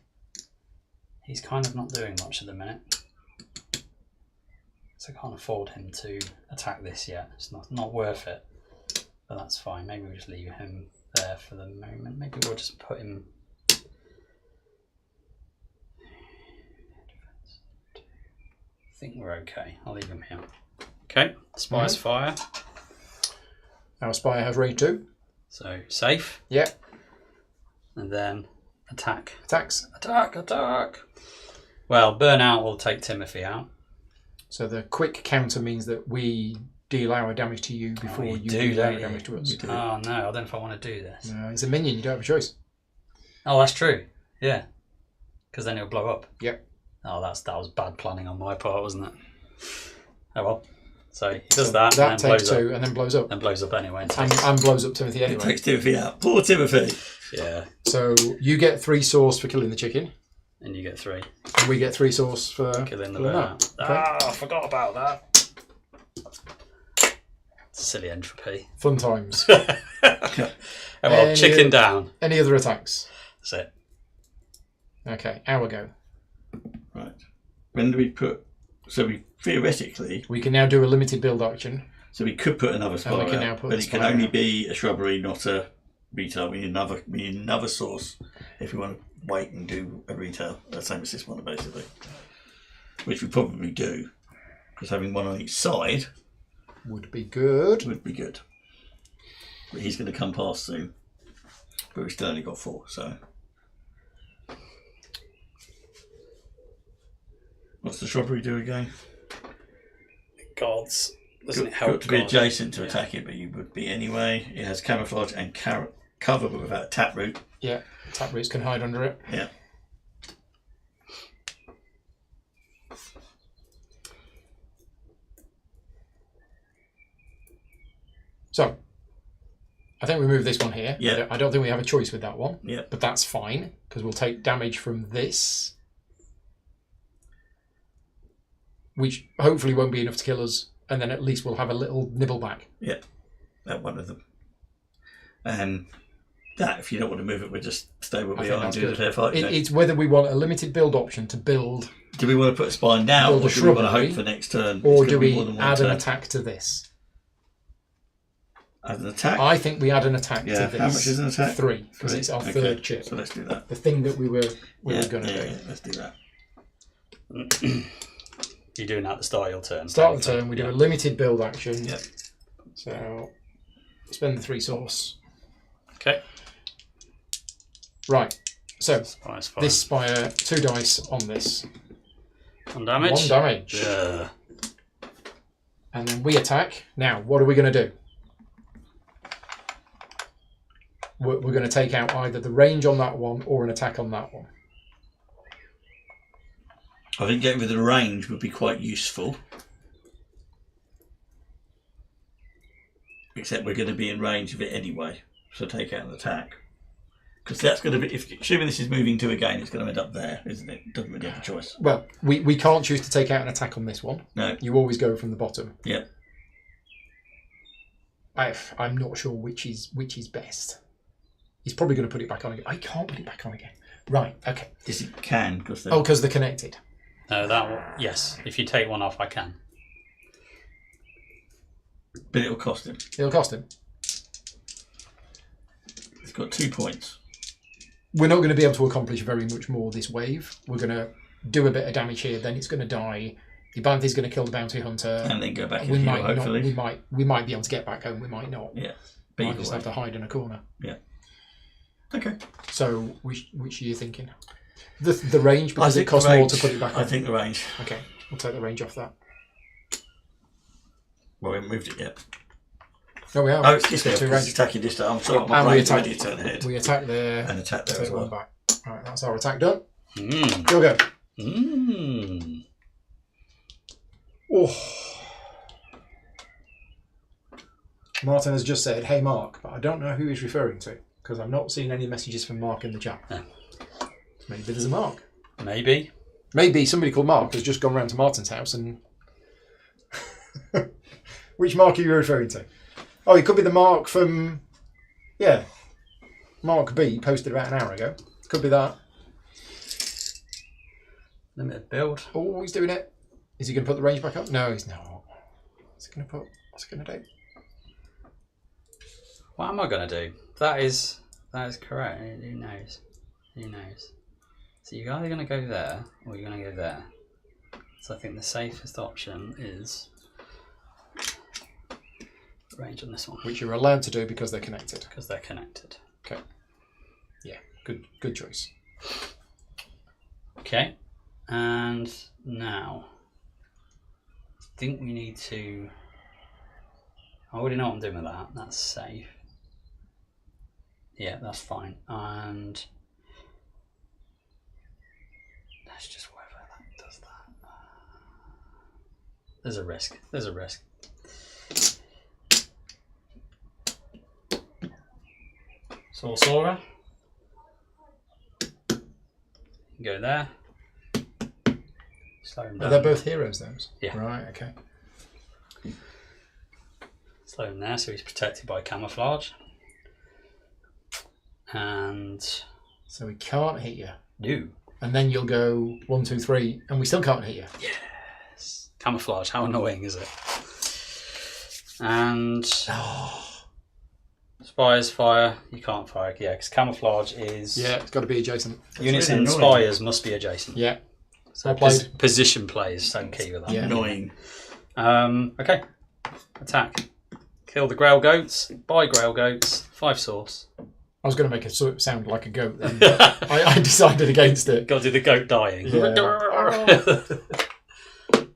He's kind of not doing much at the minute. So I can't afford him to attack this yet. It's not worth it. But that's fine. Maybe we'll just leave him there for the moment. Maybe we'll just put him... I think we're okay. I'll leave him here. Okay, Spire's fire. Our spire has range 2. So safe. Yeah, And then attack. attacks. Attack! Well, burnout will take Timothy out. So the quick counter means that we deal our damage to you before you you do, deal our don't you? damage to us. do. Oh no, I don't know if I want to do this. No, it's a minion. You don't have a choice. Oh, that's true. Yeah, because then it'll blow up. Yep. Oh, that was bad planning on my part, wasn't it? Oh well. So he does that, That and then takes blows 2 up. and then blows up. Then blows up anyway. And And, takes, and blows up Timothy It anyway. takes Timothy out. Poor Timothy. yeah, So you get 3 source for killing the chicken, and you get 3. and we get 3 source for Killing the killing burnout. that. Okay. Ah, I forgot about that. Silly entropy. Fun times. Oh, well, Any- chicken down. Any other attacks? That's it. Okay, hour go. Right. When do we put... So we theoretically... We can now do a limited build action. So we could put another spire we can now out, put but the it can spire only out. be a shrubbery, not a retail. We need another source if we want to wait and do a retail. The same as this one, basically. Which we probably do, because having one on each side Would be good. would be good. But he's going to come past soon. But we've still only got 4, so... What's the shrubbery do again? Gods. Doesn't it Got help to be God? adjacent to Yeah. attack it, but you would be anyway. It has camouflage and cover, but without taproot. Yeah, tap roots can hide under it. Yeah. So, I think we move this one here. Yeah. I don't think we have a choice with that one. Yeah. But that's fine, because we'll take damage from this. Which hopefully won't be enough to kill us. And then at least we'll have a little nibble back. Yeah. That one of them. And that, if you don't want to move it, we'll just stay where we are and do the fair fight. It's whether we want a limited build option to build. Do we want to put a spine now, Build a or do we want to shrubbery, hope for next turn? Or It's do gonna be we more than one add an turn. attack to this? Add an attack? I think we add an attack to this. How much is an attack? 3, because it's our third chip. So let's do that. The thing that we were going to do. Yeah, let's do that. You're doing that at the start of your turn. Start of the turn, we do a limited build action. Yep. So, spend the 3 source. Okay. Right. So, Spire's fine. this spire, 2 dice on this. 1 damage. 1 damage. Yeah. And then we attack. Now, what are we going to do? We're going to take out either the range on that one or an attack on that one. I think getting rid of the range would be quite useful. Except we're going to be in range of it anyway, so take out an attack. Because that's going to be, assuming this is moving 2 again, it's going to end up there, isn't it? Doesn't really have a choice. Well, we can't choose to take out an attack on this one. No. You always go from the bottom. Yep. I'm not sure which is best. He's probably going to put it back on again. I can't put it back on again. Right, okay. Yes, it can, because Oh, because they're connected. No, that one, yes. If you take one off, I can. but it'll cost him. It'll cost him. He's got 2 points. We're not going to be able to accomplish very much more this wave. We're going to do a bit of damage here, then it's going to die. The bounty's going to kill the bounty hunter. And then go back and we heal, might hopefully. not. We might be able to get back home. We might not. Yeah. We But might either just way. have to hide in a corner. Yeah. Okay. So, which are you thinking? The range, because it costs more to put it back on. I think the range. Okay, we'll take the range off that. Well, we haven't moved it yet. No, we have. Oh, it's just there. 2 It's range. attacking this time. I'm sorry, my And we brain's attack. ready to turn ahead. We attack there. And attack there as Take one well. back. All right, that's our attack done. Mm. You'll go. Mm. Oh. Martin has just said, "Hey, Mark," but I don't know who he's referring to because I've not seen any messages from Mark in the chat. No. Maybe there's a Mark. Maybe. Maybe somebody called Mark has just gone round to Martin's house and. Which Mark are you referring to? Oh, it could be the Mark from. Yeah. Mark B posted about an hour ago. Could be that. Limited build. Oh, he's doing it. Is he going to put the range back up? No, he's not. What's he going to put? What's he going to do? What am I going to do? That is correct. Who knows? Who knows? So you're either going to go there or you're going to go there. So I think the safest option is range on this one. Which you're allowed to do because they're connected. Because they're connected. Okay. Yeah, good choice. Okay. And now, I think we need to... I already know what I'm doing with that. That's safe. Yeah, that's fine. And that's just whether that does that. There's a risk. There's a risk. Sorcerer. Go there. Slow him down. Are they both heroes, those? Yeah. Right, okay. Slow him there, so he's protected by camouflage. And So we can't hit you. no. And then you'll go 1, 2, 3, and we still can't hit you. Yes. Camouflage, how annoying is it? And spires fire, you can't fire, yeah, because camouflage is Yeah, it's got to be adjacent. units really in annoying. spires must be adjacent. Yeah. So Well played. position play is so key with that. Yeah. Annoying. Okay. Attack. Kill the grail goats. Buy grail goats. 5 source. I was going to make it sort of sound like a goat then, but I decided against it. Got to do the goat dying. Yeah.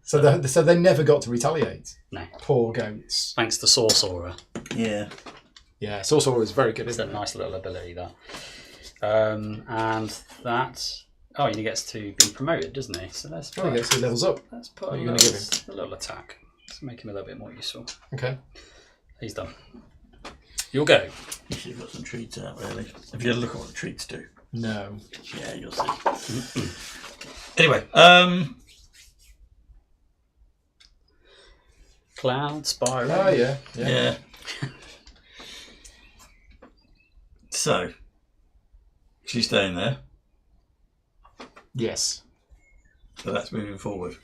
So they never got to retaliate. No. Poor goats. Thanks to sorcerer. Yeah. Yeah, Sorcerer is very good, It's a isn't it? nice little ability there. And that. Oh, he gets to be promoted, doesn't he? So let's Oh, he gets 2 levels up. let's put What a are you little, gonna give a little attack. Let's make him a little bit more useful. Okay. He's done. You'll go. You should have got some treats out, really. Have you had a look at what the treats do? No. Yeah, you'll see. Anyway, Cloudspire. Oh, yeah. yeah. So, she's staying there. Yes. So that's moving forward.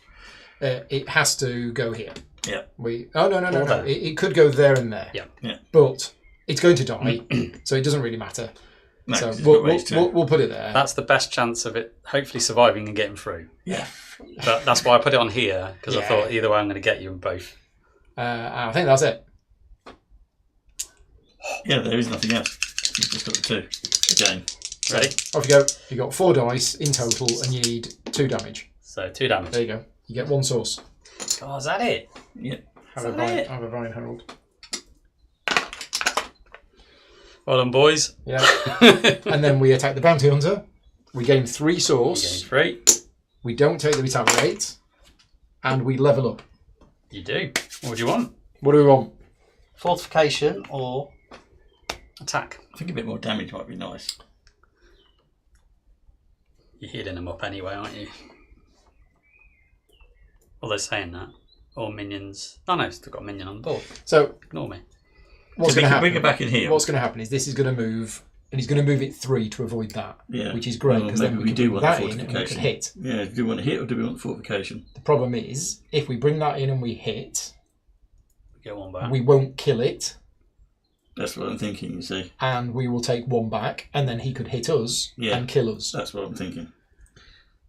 It has to go here. Yeah. No. It could go there and there. Yeah. But it's going to die, so it doesn't really matter. No, So 'cause it's got raised too. we'll put it there. That's the best chance of it hopefully surviving and getting through. Yeah. But that's why I put it on here, because I Yeah. thought either way I'm going to get you in both. I think that's it. Yeah, there is nothing else. You've just got the 2. Again. Ready? Off you go. You got 4 dice in total, and you need 2 damage. So 2 damage. There you go. You get 1 source. Oh, is that it? Yeah. Have a Vine Herald. Well done, boys. Yeah. And then we attack the bounty hunter. We gain 3 Game source. 3. We don't take the retaliate, and we level up. You do. What do you want? What do we want? Fortification or attack? I think a bit more damage might be nice. You're healing them up anyway, aren't you? Well, they're saying that. Or minions. Oh no, still got a minion on the board. So Ignore me. what's So going to we happen? can back in here. What's going to happen is this is going to move, and he's going to move it 3 to avoid that. Yeah. Which is great Well, because maybe then we we do can want put the that in and we can fortification. hit. Yeah, do we want to hit or do we want the fortification? The problem is if we bring that in and we hit, Get one back. we won't kill it, That's what I'm thinking, you see. and we will take 1 back, and then he could hit us Yeah. and kill us. That's what I'm thinking.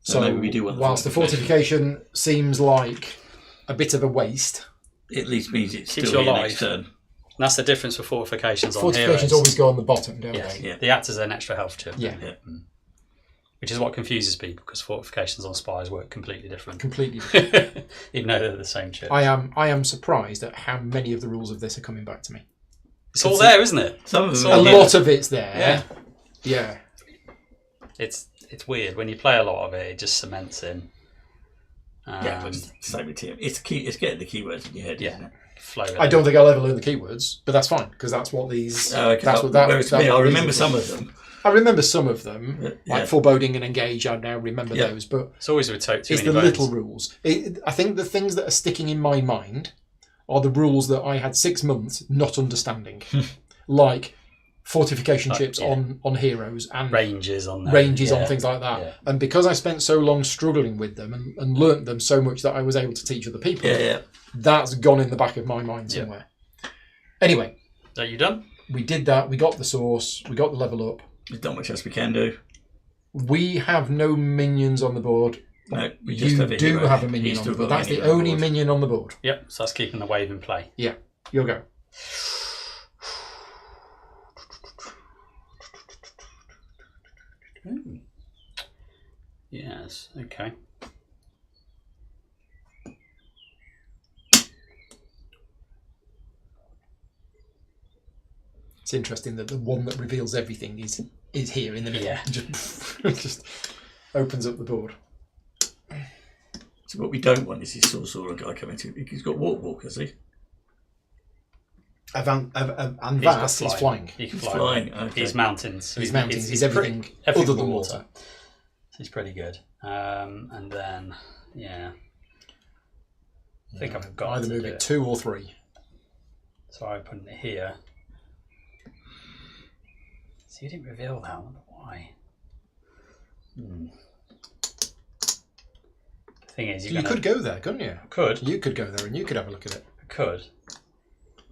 So maybe we do want the whilst the fortification seems like a bit of a waste, It at least means it's Keeps still you here alive. next turn. And that's the difference with fortifications on fortifications heroes. always go on the bottom, don't Yes. they? Yeah. They act as an extra health chip. Yeah. Yeah. Which is what confuses people, because fortifications on spires work completely different. Completely. Even though they're the same chip. I am surprised at how many of the rules of this are coming back to me. It's all there, isn't it? Some of It's them all A here. lot of it's there. Yeah. Yeah. It's weird. When you play a lot of it, it just cements in. Yeah, but it's the same with TM. It's key. It's getting the keywords in your head, Yeah. isn't it? Flow I don't think I'll ever learn the keywords, but that's fine because that's what these. Okay. That's what that. Whereas that's me, what I these remember are. some of them. I remember some of them, Yeah. like foreboding and engage. I now remember Yeah. those, but It's always with too it's many the bones. little rules. I think the things that are sticking in my mind are the rules that I had 6 months not understanding, like fortification chips yeah. on heroes and ranges on there. ranges Yeah. on things like that. Yeah. And because I spent so long struggling with them and learnt them so much that I was able to teach other people, Yeah. that's gone in the back of my mind Yeah. somewhere. Anyway, Are you done? we did that. We got the source. We got the level up. There's not much else we can do. We have no minions on the board. No, we just You have a do hero. have a minion He's on still the board. got a That's the minion on only board. minion on the board. Yep. So that's keeping the wave in play. Yeah, you'll go. Yes. Okay. It's interesting that the one that reveals everything is here in the middle. Yeah. Just opens up the board. So what we don't want is this sorcerer guy coming to. He's got walk, has he? And He's got Vast is flying. He can He's fly. flying. Okay. He's mountains. He's mountains. He's pretty- everything everything other than but water. He's pretty good. And then, yeah. I think I've got Either to move do it it. 2 or 3. So I put it here. So you didn't reveal that. I wonder why. The thing is, You could go there, couldn't you? Could. You could go there and you could have a look at it. I could.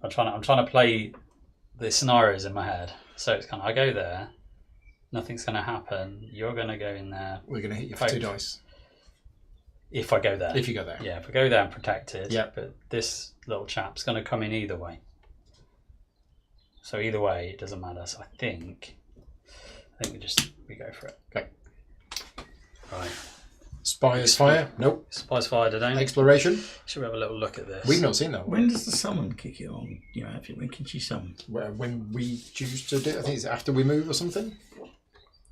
I'm trying to play the scenarios in my head. So it's kind of, I go there, nothing's going to happen. You're going to go in there. We're going to hit you for 2 dice. If I go there. If you go there. Yeah, if I go there and protect it. Yeah. But this little chap's going to come in either way. So either way, it doesn't matter. So I think we go for it. Okay. Right. Spire's fire? Nope. Spice fired, I don't. Exploration? Should we have a little look at this? We've not seen that one. When does the summon kick it on? You know, when can she summon? When we choose to do it, I think it's after we move or something.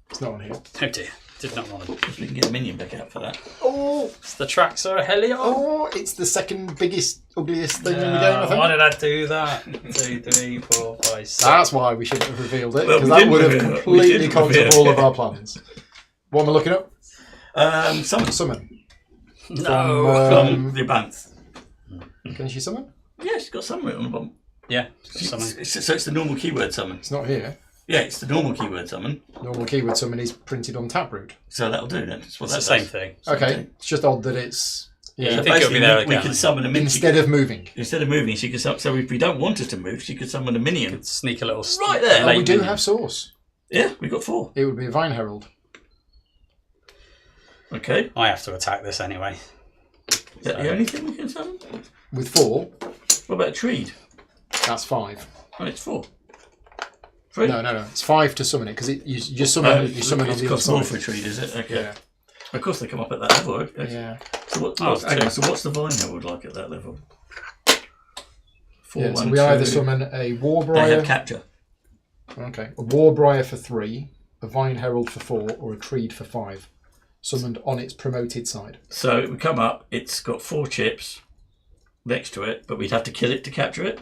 It's not on here. Oh dear. Did not want to. If we can get a minion back out for that. Oh, It's the Traxor Helion. oh! It's the second biggest, ugliest thing in the game. I think. Why did I do that? 2, 3, 4, 5, 6. That's why we shouldn't have revealed it, Well, because we that didn't would have reveal it. We completely didn't countered reveal all it. of our plans. What am I looking up? Summon. Summon. No. From the Banth. Can she summon? Yeah, she's got summon on the bottom. Yeah. Summon. So it's the normal keyword summon. It's not here. Yeah, it's the normal keyword summon. Normal keyword summon is printed on Taproot. So that'll do then. That's what It's that the same does. thing. Okay, it's just odd that it's Yeah, So I think it'll be basically, there we again. can summon a minion. instead of moving. Instead of moving, she can summon. So if we don't want her to move, she could summon a minion. Sneak a little. Right there. Oh, late we do minion. have source. Yeah, we got 4. It would be a Vine Herald. Okay. I have to attack this anyway. Is that the only thing we can summon? With 4, What about a Treed? that's 5. Oh, it's 4. 3? No, it's 5 to summon it, because you just summon, you summon on it the other costs more side. for a Treed, is it? Okay. Yeah, Of course they come up at that level. Okay. yeah. So, hang on, so what's the Vine Herald like at that level? 4, Yeah, so 1, we either 2. summon a They have Warbriar, capture. okay, a Warbriar for 3, a Vine Herald for 4, or a Treed for 5, summoned on its promoted side. So it would come up, it's got 4 chips next to it, but we'd have to kill it to capture it.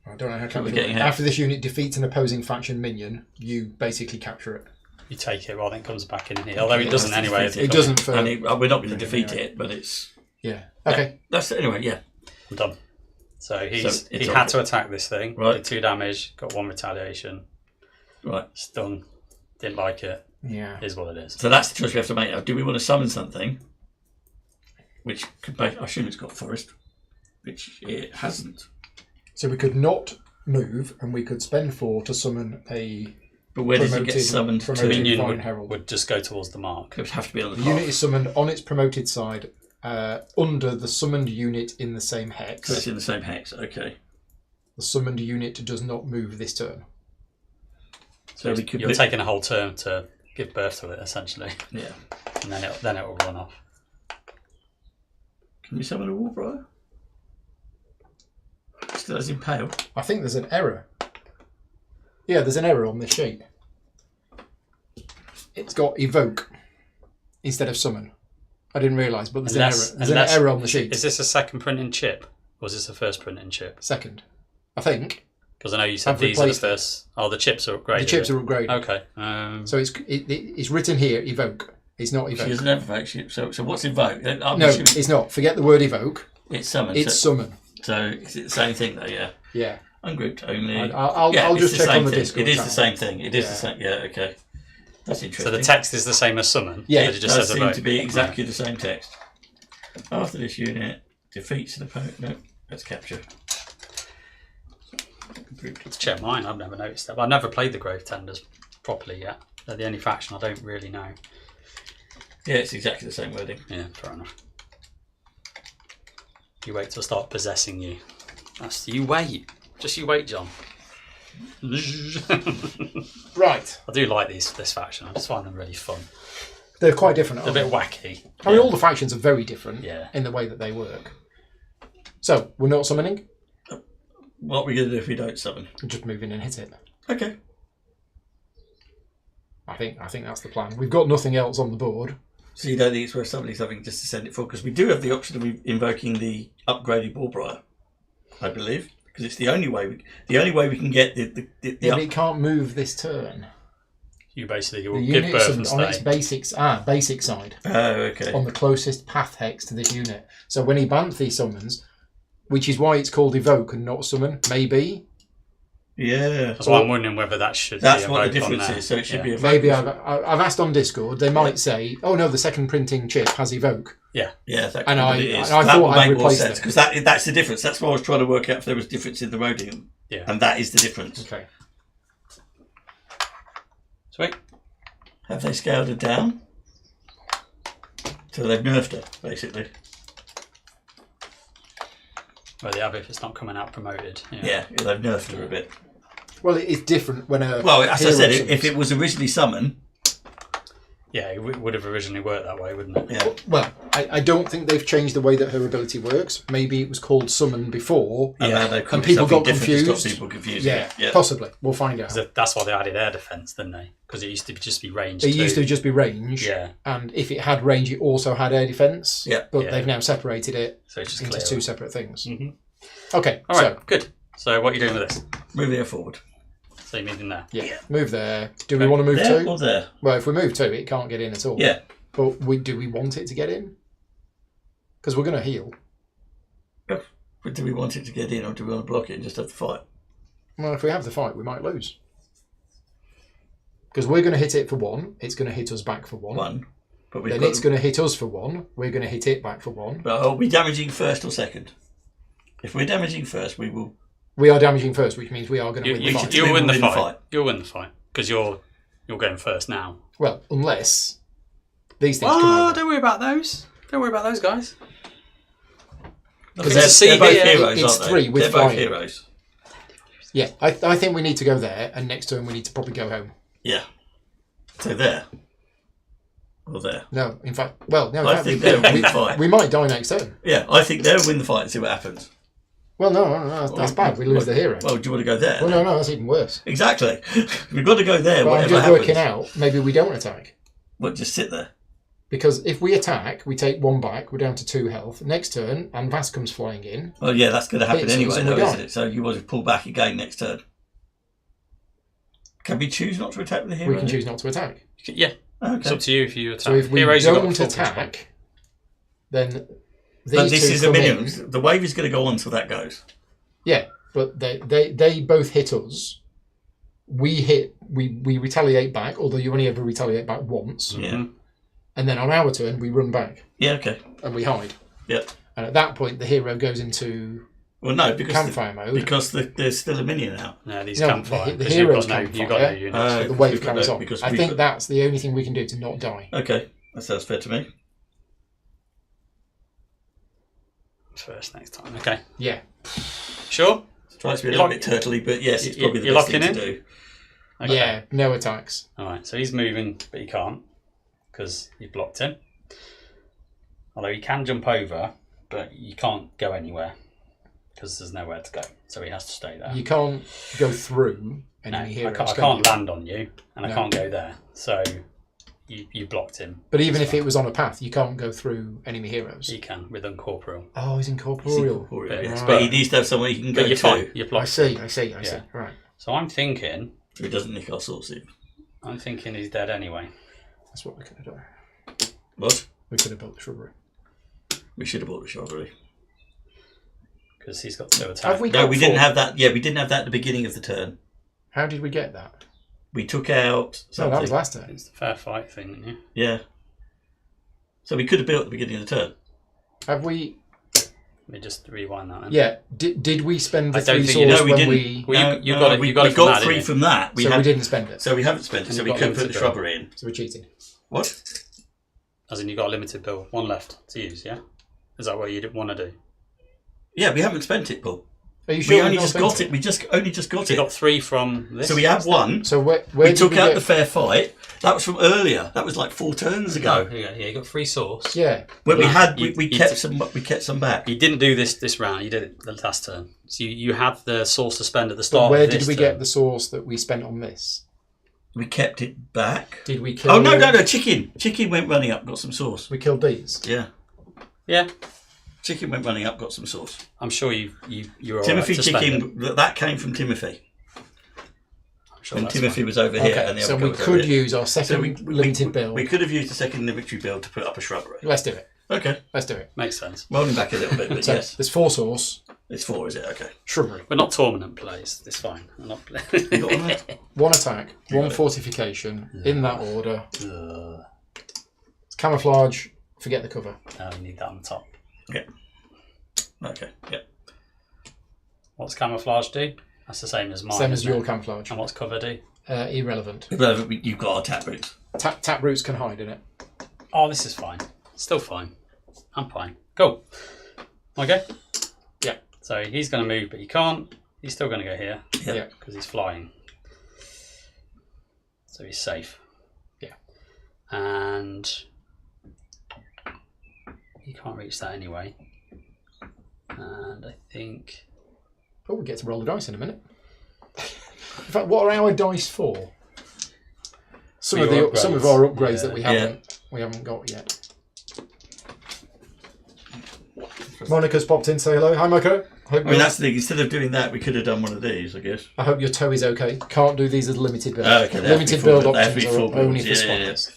I don't know how So we're to getting hit. After this unit defeats an opposing faction minion, you basically capture it. You take it rather than it comes back in here. Although it doesn't anyway. if you It come doesn't for... And we're not going to Yeah, defeat yeah. it, but it's... Yeah, okay. That's anyway, yeah. in. I'm done. So So he it's had okay. to attack this thing. Right. Did 2 damage. Got 1 retaliation. Right. Stun. Didn't like it. Yeah. Is what it is. So that's the choice we have to make now. Do we want to summon something? Which could I assume it's got forest, which it hasn't. So we could not move, and we could spend 4 to summon a... But where does it get Promoted- summoned to? promoted. Minion Vine would, Herald. would just go towards the mark. It would have to be on the The path. unit is summoned on its promoted side, under the summoned unit in the same hex. So it's in the same hex, okay. The summoned unit does not move this turn. So we could... You're taking a whole turn to give birth to it, essentially, Yeah. and then it will run off. Can we summon a Warbriar? Still has Impale. I think there's an error. Yeah, there's an error on this sheet. It's got evoke instead of summon. I didn't realise, but there's an error. There's an error on the sheet. Is this a second printing chip, or is this a first printing chip? Second, I think. Because I know you said I've these are the replaced it. first. Oh, the chips are upgraded. The chips are upgraded. Okay. So it's written here, evoke. It's not She evoke. doesn't have evoke. So what's evoke? I'm No, assuming it's not. Forget the word evoke. it's summon. It's so, summon. so is it the same thing though? Yeah. Yeah. Ungrouped only. I'll it's just the check same on the thing. Discord It is channel. the same thing. It is Yeah. the same. Yeah. Okay. That's interesting. So the text is the same as summon. Yeah, but it It just does says seem evoke. to be exactly the same text. After this unit defeats an opponent. No, let's capture. Let's check mine. I've never noticed that. I've never played the Grave Tenders properly yet. They're the only faction I don't really know. Yeah, it's exactly the same wording. Yeah, fair enough. You wait till I start possessing you. You wait. Just you wait, John. Right. I do like this faction. I just find them really fun. They're quite different. They're a Aren't bit wacky. they? I mean, all the factions are very different Yeah. in the way that they work. So, we're not summoning. What are we going to do if we don't summon? We're just move in and hit it. Okay. I think that's the plan. We've got nothing else on the board. So you don't think it's worth summoning something just to send it forward? Because we do have the option of invoking the upgraded Warbriar, I believe, because it's the only way we can get the Yeah, but it can't move this turn. You basically The will give unit birth is and on its stay. basic side, Oh, okay. on the closest path hex to this unit. So when he Banthy summons, which is why it's called evoke and not summon, maybe. Yeah. That's why I'm wondering whether that should That's be what the evoked on difference there. is. So it should Yeah. be a Maybe I've asked on Discord. They might say, "Oh no, the second printing chip has evoke." Yeah. Yeah, that And could I- be it is. and I That thought would I'd make more replaced sense it. because that's the difference. That's what I was trying to work out if there was difference in the wording, Yeah. and that is the difference. Okay. Sweet. Have they scaled it down? So they've nerfed her, basically. Well, they have if it's not coming out promoted. Yeah, they've nerfed her a bit. Well, it is different when a Well, as I hero said, summons. if it was originally summon, Yeah, it would have originally worked that way, wouldn't it? Yeah. Well, I don't think they've changed the way that her ability works. Maybe it was called summon before, Yeah, and people got to confused. stop people confused. Yeah, Yeah. possibly. We'll find out. That's why they added air defense, didn't they? Because it used to just be range. It used to just be range, Yeah. and if it had range, it also had air defense. Yeah. But Yeah. they've now separated it So it's just into clear. two separate things. Mhm. Okay, All right, so good. So what are you doing with this? Moving it forward. So you're moving there. yeah, move there. Do we want to move There two? or there? Well, if we move two, it can't get in at all. Yeah. But do we want it to get in? Because we're going to heal. But do we want it to get in, or do we want to block it and just have to fight? Well, if we have the fight, we might lose. Because we're going to hit it for one. It's going to hit us back for one. One. But we've Then got it's going to hit us for one. We're going to hit it back for one. But are we damaging first or second? If we're damaging first, we will. We are damaging first, which means we are going to win the fight. You'll win the win the fight. fight. You'll win the fight because you're going first now. Well, unless these things come over. Don't worry about those. Don't worry about those guys. Because It's they're a both CV, heroes, it's aren't they? three with They're both flying. heroes. Yeah, I think we need to go there, and next turn we need to probably go home. Yeah. So there. Or there. No, in fact, well, no, in I fact, think they'll win we, the fight. we might die next turn. Yeah, I think they'll win the fight and see what happens. Well, no, that's bad. We lose the hero. Well, do you want to go there? Well, no, that's even worse. Exactly. We've got to go there, But I'm whatever just happens. working out, maybe we don't attack. What, just sit there? Because if we attack, we take one back, we're down to 2 health. Next turn, and Vas comes flying in. Well, yeah, that's going to happen Hits us anyway, and we though, die. isn't it? So you want to pull back again next turn. Can we choose not to attack with the hero? We can choose not to attack. Yeah, it's Okay. up to you if you attack. So if we Heroes, you've got don't full control. attack, then these But this two is a come minimum. in. The wave is going to go on until that goes. Yeah, but they both hit us. We retaliate back, although you only ever retaliate back once. Yeah. And then on our turn, we run back Yeah, okay. and we hide. Yep. And at that point, the hero goes into Well, no, because campfire mode. because there's still a minion out. No, these No, campfire. the 'cause heroes you've got campfire. no units. the wave we've got carries no- on. because I we've think got- that's the only thing we can do to not die. Okay, that sounds fair to me. First next time. Okay. Yeah. Sure. Tries to be a You're little bit turtly, but yes, it's probably the you're best thing locking to in? do. Okay. Yeah, no attacks. All right. So he's moving, but he can't because you blocked him. Although he can jump over, but you can't go anywhere because there's nowhere to go. So he has to stay there. You can't go through No, enemy I heroes. can't, I can can't you? land on you, and I No. can't go there. So you blocked him. But even if it was on a path, you can't go through enemy heroes. He can with uncorporeal. Oh, he's incorporeal. Corporeal, yes. Right. But he needs to have somewhere he can go But you're to. fine. You're I blocked. see. I see. Yeah. Right. So I'm thinking So he doesn't nick our source in. he's dead anyway. That's what we could have done. What? We could have built the shrubbery. We should have bought the shrubbery. Because he's got 2 attacks. Have we No, got we didn't 4? have that. Yeah, we didn't have that at the beginning of the turn. How did we get that? We took out No, something. that was last turn. It's the fair fight thing, isn't it? Yeah. So we could have built at the beginning of the turn. Have we? Let me just rewind that. Then. Yeah. Did we spend the I don't 3 think you- swords No, we when didn't. we? Well, you got it. we You got it got from that, 3 didn't from that. So we didn't spend it. So we haven't spent it. And So you we got could put the limited shrubbery in. So we're cheating. What? As in, you got a limited build, 1 left to use. Yeah. Is that what you want to do? Yeah, we haven't spent it, Paul. Are you sure We only we've not just spent got it. We just only just got So you it. got 3 from this. So we have 1. So where We did took we out get... the fair fight. That was from earlier. That was like 4 turns Go. ago. Yeah, you got 3 source. Yeah. When we Yeah. had, You- we you kept t- some. We kept some back. You didn't do this round. You did it the last turn. So you had the source to spend at the But start. where of did this we turn. get the source that we spent on this? We kept it back. Did we kill? Oh no! Chicken. Chicken went running up. Got some sauce. We killed these. Yeah. Yeah, Chicken went running up. Got some sauce. I'm sure you were Timothy alright to spend it. Chicken. That came from Timothy. I'm sure When that's Timothy fine. was over here, Okay, and the so other we guy was could over here. use our So second limited build. We could have used the second inventory build to put up a shrubbery. Let's do it. Okay. Let's do it. Makes sense. Rolling back a little bit, but So yes, there's 4 source, it's 4, is it? Okay. shrubbery, We're not tournament plays. It's fine. We're not. You got one there? 1 attack, You 1 got it. fortification, in that order. Ugh. Camouflage, forget the cover. No, we need that on the top. Yeah. Okay. Yeah. What's camouflage do? That's the same as mine. Same as isn't your it? camouflage. And what's cover do? Irrelevant. Irrelevant. You've got our tap roots. Tap roots can hide in it. Oh, this is fine. Still fine. I'm fine. Cool. Okay. Yeah. So he's going to move, but he can't. He's still going to go here Yeah. Yeah. because he's flying. So he's safe. Yeah. And you can't reach that anyway. And I think... Oh, we get to roll the dice in a minute. In fact, what are our dice for? Some of our upgrades that we haven't got yet. Monica's popped in, say hello. Hi, Monica. That's the thing. Instead of doing that, we could have done one of these, I guess. I hope your toe is okay. Can't do these as limited build. Okay, limited build options are only for spiders.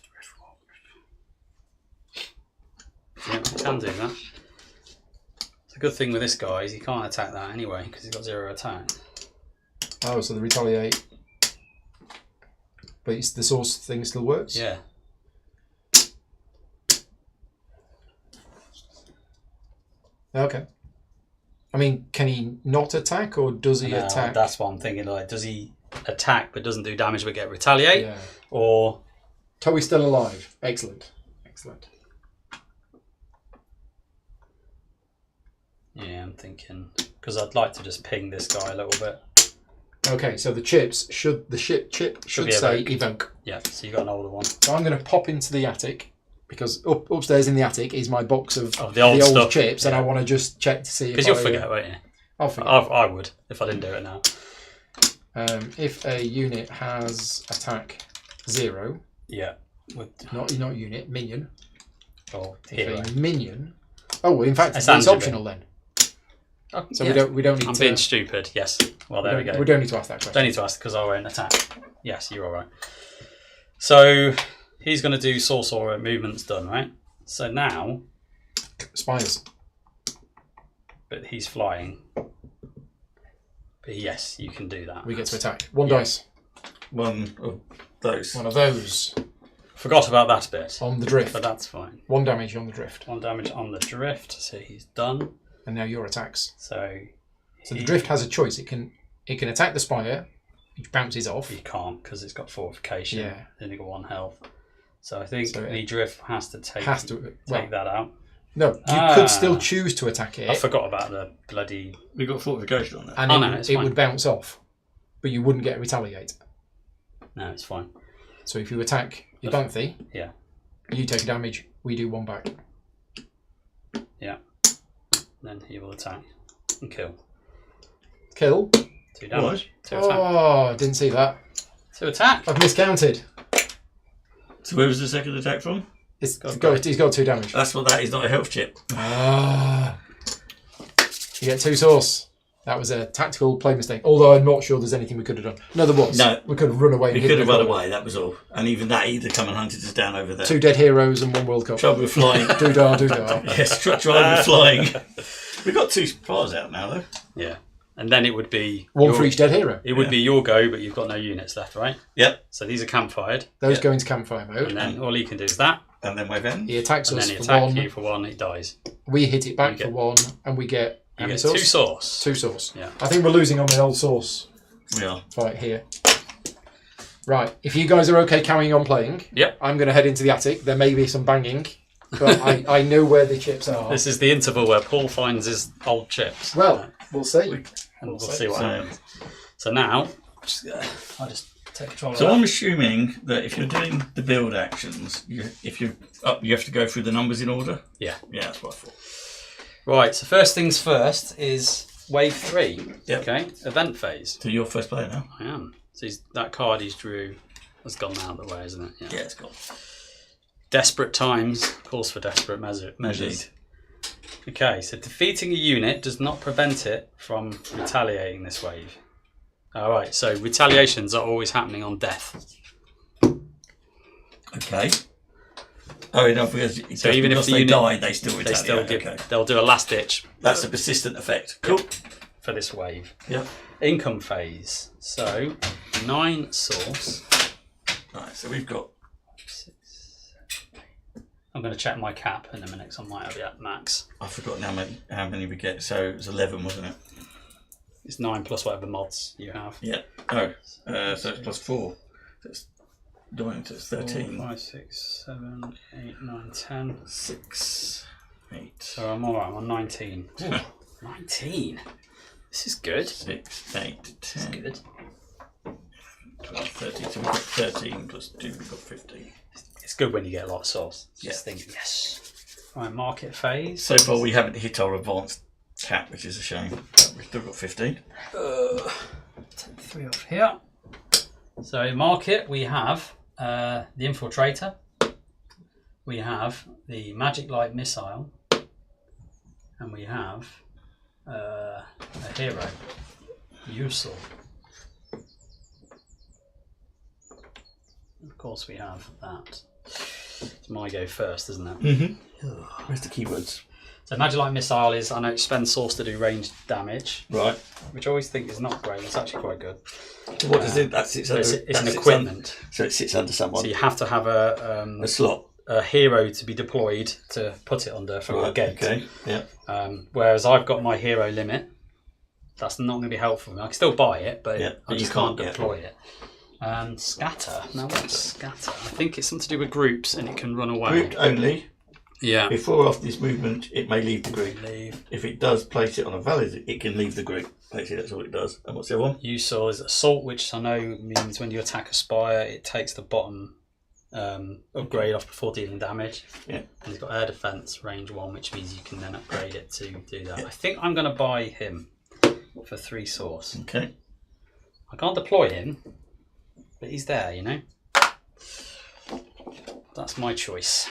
Yeah, we can do that. The good thing with this guy is he can't attack that anyway because he's got 0 attack. Oh, so the retaliate. But the source thing still works? Yeah. Okay. I mean, can he not attack or does he attack? That's what I'm thinking. Like, does he attack but doesn't do damage but get retaliate? Yeah. Or... Toey's still alive. Excellent. Excellent. Yeah, I'm thinking... Because I'd like to just ping this guy a little bit. Okay, so the chip should say evoke. Yeah, so you got an older one. So I'm going to pop into the attic because upstairs in the attic is my box of the old stuff. chips, and I want to just check to see. Because you'll forget, won't you? I'll forget. I would if I didn't do it now. If a unit has attack 0, yeah, not unit, minion. Oh, if a minion. Oh, in fact, it's optional then. Oh, so yeah. we don't need I'm to... being stupid. Yes. Well, there we go. We don't need to ask that question. Don't need to ask because I won't attack. Yes, you're all right. So he's going to do source aura movements done, right? So now... Spires. But he's flying. But yes, you can do that. We get to attack. One dice. One of those. One of those. Forgot about that bit. On the drift. But that's fine. 1 damage on the drift. 1 damage on the drift. So he's done. And now your attacks. So the drift has a choice. It can attack the spire, which bounces off. It can't because it's got fortification. Yeah. Then you got 1 health. So I think the drift has to take that out. No, you could still choose to attack it. I forgot about the bloody... We got fortification on that. And it would bounce off, but you wouldn't get retaliate. No, it's fine. So if you attack your Banthy, yeah, you take damage. We do 1 back. Yeah. Then he will attack and kill. Kill. 2 damage. 2 attack. Oh, didn't see that. 2 attack. I've miscounted. So where was the second attack from? He's got 2 damage. That's what that is, not a health chip. Ah. You get 2 source. That was a tactical play mistake. Although I'm not sure there's anything we could have done. No, there was. No. We could have run away. We could have run away, that was all. And even that either come and hunted us down over there. 2 dead heroes and 1 World Cup. Trouble with flying. Doo-dah. Yes, trouble with flying. We've got 2 spars out now, though. Yeah. And then it would be... 1 for each dead hero. It would be your go, but you've got no units left, right? Yep. So these are campfired. Those go into campfire mode. And then all he can do is that. And then wave ends. He attacks us and then he for 1. attacks you for 1, he dies. We hit it back for 1, and we get... You get 2 source. 2 source. Yeah. I think we're losing on the old source. We are. Fight here. Right. If you guys are okay carrying on playing, yep. I'm going to head into the attic. There may be some banging, but I know where the chips are. This is the interval where Paul finds his old chips. Well, we'll see. And we'll see what happens. So now, I'll just take control of So that. I'm assuming that if you're doing the build actions, you have to go through the numbers in order? Yeah. Yeah, that's what I thought. Right, so first things first is wave 3. Yep. Okay, event phase. So you're first player now? I am. So that card he's drew has gone out of the way, isn't it? Yeah, it's gone. Desperate times calls for desperate measures. Indeed. Okay, so defeating a unit does not prevent it from retaliating this wave. Alright, so retaliations are always happening on death. Okay. Oh, no, because so even if the unit die, they still retaliate. They'll do a last ditch. That's a persistent effect. Cool. For this wave. Yep. Income phase. So 9 source. Right, so we've got 6, 7, 8. I'm going to check my cap in a minute because I might be at max. I've forgotten how many we get. So it was 11, wasn't it? It's 9 plus whatever mods you have. Yeah. Oh, so it's plus 4. So it's 9, so it's 13. 4, 5, 6, 7, 8, 9, 10. 6, 8. So I'm alright, I'm on 19. Ooh, 19? This is good. 6, 8, 10. This is good. 12, 13. So we've got 13 plus 2, we've got 15. It's it's good when you get a lot of source. Just Yeah. think, yes. Right, market phase. So far, we haven't hit our advanced cap, which is a shame. But we've still got 15. Take 3 off here. So in market, we have the Infiltrator. We have the Magic Light Missile. And we have a hero, Usul. Of course, we have that. It's my go first, isn't it? Mm-hmm. Where's the keywords? So Magic Light Missile is, I know, spend source to do ranged damage, Right. which I always think is not great. It's actually quite good. What does it? That sits So under. it's an equipment. So it sits under someone. So you have to have a slot. a hero to be deployed to put it under for a Right. gate. Okay. Yeah. Whereas I've got my hero limit. That's not going to be helpful. I can still buy it, but Yeah, I but just you can't can't, deploy it. Scatter. Now what's scatter? I think it's something to do with groups and it can run away. Grouped only. Yeah. Before or after this movement, it may leave the group. Leave. If it does place it on a valid, it can leave the group. Basically, that's all it does. And what's the other one? Usul is assault, which I know means when you attack a spire, it takes the bottom upgrade off before dealing damage. Yeah. And it's got air defense range 1, which means you can then upgrade it to do that. Yeah. I think I'm going to buy him for 3 source. Okay. I can't deploy him, but he's there, you know. That's my choice.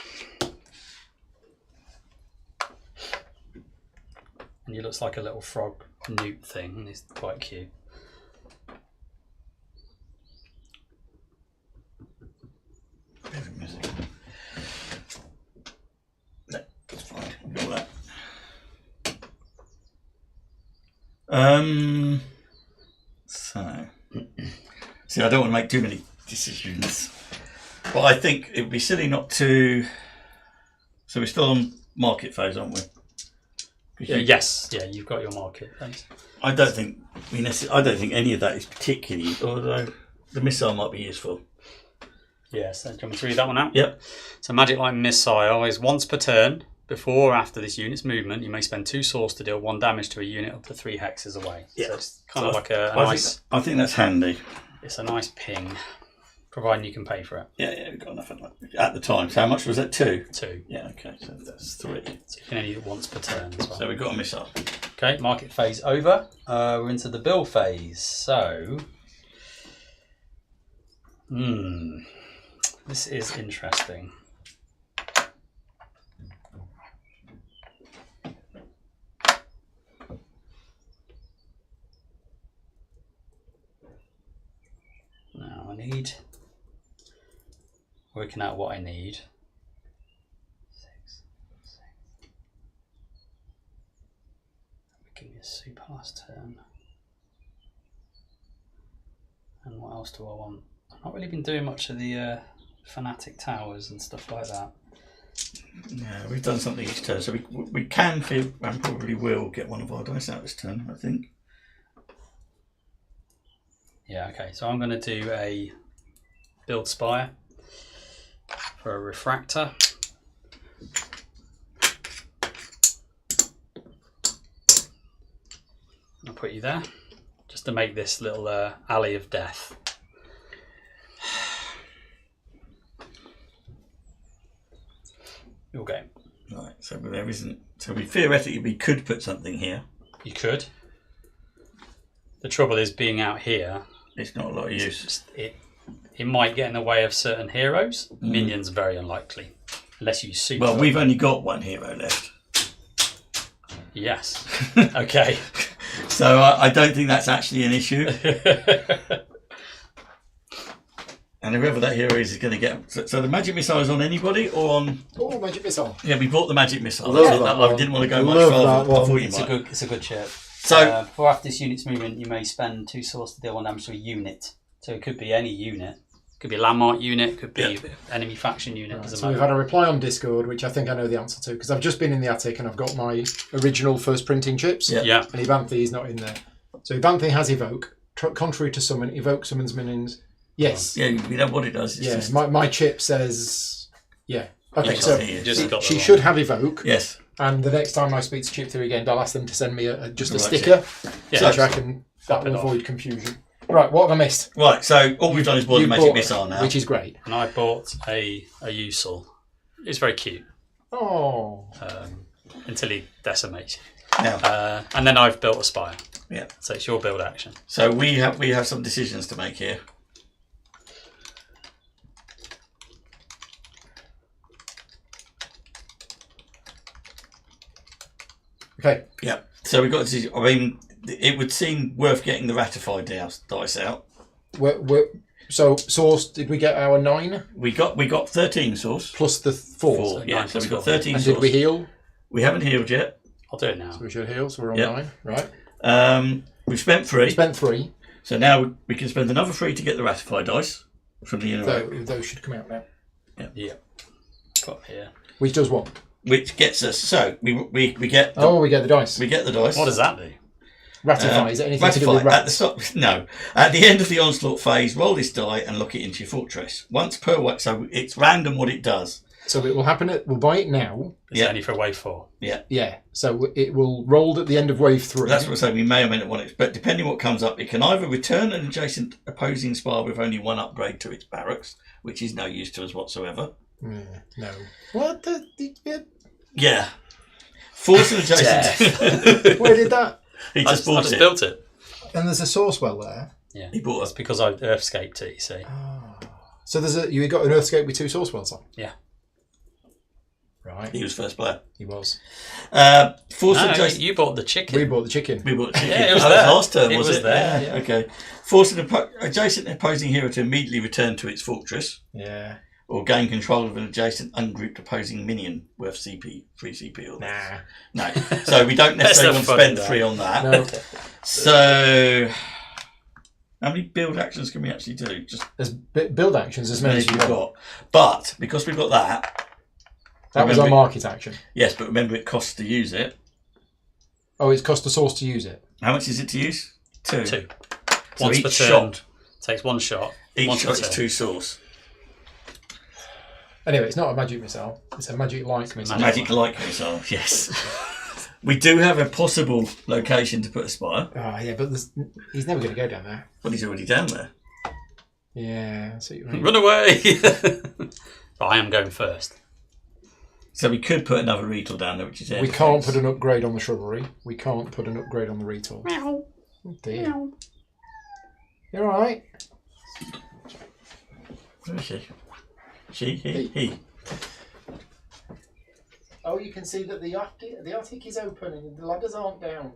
And he looks like a little frog newt thing, and he's quite cute. No, that's fine. Ignore that. So, see, I don't want to make too many decisions, but I think it would be silly not to. So we're still on market phase, aren't we? Yeah, yes, yeah, you've got your market. Thanks. I don't think I don't think any of that is particularly. Although the missile might be useful. Yes, do you want me to read that one out? Yep. So Magic Light Missile is once per turn. Before or after this unit's movement, you may spend 2 source to deal 1 damage to a unit up to 3 hexes away. Yeah. So it's kind of like a nice. I think that's handy. It's a nice ping, providing you can pay for it. Yeah, we've got enough of that at the time. So how much was that? 2. 2. Yeah, okay, so that's 3. So you can only do it once per turn as well. So we've got a missile. Okay, market phase over. We're into the build phase. So, this is interesting. Now I need, working out what I need. 6. Give me a super last turn. And what else do I want? I've not really been doing much of the fanatic towers and stuff like that. Yeah, we've done something each turn, so we can feel and probably will get one of our dice out this turn, I think. Yeah, okay, so I'm going to do a build spire for a refractor. I'll put you there just to make this little alley of death. Your game. Right, so there isn't. So we theoretically we could put something here. You could. The trouble is being out here. It's not a lot of use. It might get in the way of certain heroes. Minions very unlikely, unless you super. Well, we've only got 1 hero left. Yes. Okay. So I don't think that's actually an issue. And whoever that hero is going to get. So the magic missile is on anybody or on? Oh, magic missile. Yeah, we bought the magic missile. Love So that I one. didn't want to go much Love further. that one. I thought you It's might. a good chip. So Before after this unit's movement, you may spend 2 source to deal 1 damage to a unit. So it could be any unit. It could be a landmark unit. Could be enemy faction unit. Right, Doesn't so we've matter. had a reply on Discord, which I think I know the answer to, because I've just been in the attic and I've got my original first printing chips. Yeah. Yeah. And Ibanthe is not in there. So Ibanthe has evoke. Contrary to summon, evoke summons minions. Yes. yeah, we know what it does. It's Yeah. just, My chip says. Yeah. Okay. Just So got it. Just got she that should one. have evoke. yes. And the next time I speak to Chip 3 again, I'll ask them to send me just a Right, sticker, Yeah. so I can that it will off. avoid confusion. Right, what have I missed? Right, so all we've done is board the magic bought- missile now. Which is great. And I bought a Usul. It's very cute. Oh. Until he decimates. Now, And then I've built a spire. yeah. So it's your build action. So we have some decisions to make here. Okay. Yeah. So we've got to. I mean, it would seem worth getting the ratified dice out. So, source, did we get our 9? We got 13 source. Plus the 4. Four. Yeah. 9 So plus we've got 4. 13 And source. did we heal? We haven't healed yet. I'll do it now. So we should heal, so we're on Yep. 9. Right. We've spent 3. Spent 3. So now we can spend another 3 to get the ratified dice from the inner row, Those should come out now. Yeah. Got here. Which does what? which gets us. So we get. We get the dice. We get the dice. What does that do? Ratify. Is it anything to do with Ratify. At the rats? stop, no. At the end of the onslaught phase, roll this die and lock it into your fortress. Once per way, so it's random what it does. So it will happen we'll buy it now. It's Yeah. only for wave 4. Yeah. So it will roll at the end of wave 3. That's what I'm saying. We may or may not want it, but depending what comes up, it can either return an adjacent opposing spire with only 1 upgrade to its barracks, which is no use to us whatsoever. No. What the? Yeah. Force an adjacent. Where did that? He I just bought just it. built it. And there's a source well there. Yeah. He bought That's it. because I earthscaped it, you see. So you got an Earthscape with 2 source wells on. Yeah. Right. He was first player. He was. Force No, an adjacent. you bought the chicken. We bought the chicken. We bought chicken. Yeah, it was Oh, there. last turn, It was was it? there, Yeah. Okay. Force an adjacent opposing hero to immediately return to its fortress, Yeah. or gain control of an adjacent ungrouped opposing minion worth CP, free CP or less. Nah. No. So we don't necessarily want Let's to have spend fun 3 on that. No. So how many build actions can we actually do? Just There's build actions as many as we've you've got. got. But because we've got that, That was our remember- market action. yes, but remember it costs to use it. Oh, it's cost a source to use it. How much is it to use? 2. 2. So Once each per turn. shot, Takes 1 shot. each once shot per is turn. 2 source. Anyway, it's not a magic missile. It's a magic-like missile. Magic like missile, yes. We do have a possible location to put a spire, Oh, yeah, but he's never going to go down there. but he's already down there. Yeah, I see what you mean. Run away! But I am going first. So we could put another retail down there, which is We can't put an upgrade on the shrubbery. We can't put an upgrade on the retail. Meow. Oh, dear. You alright? Where is she? She, he. Oh, you can see that the attic is open and the ladders aren't down.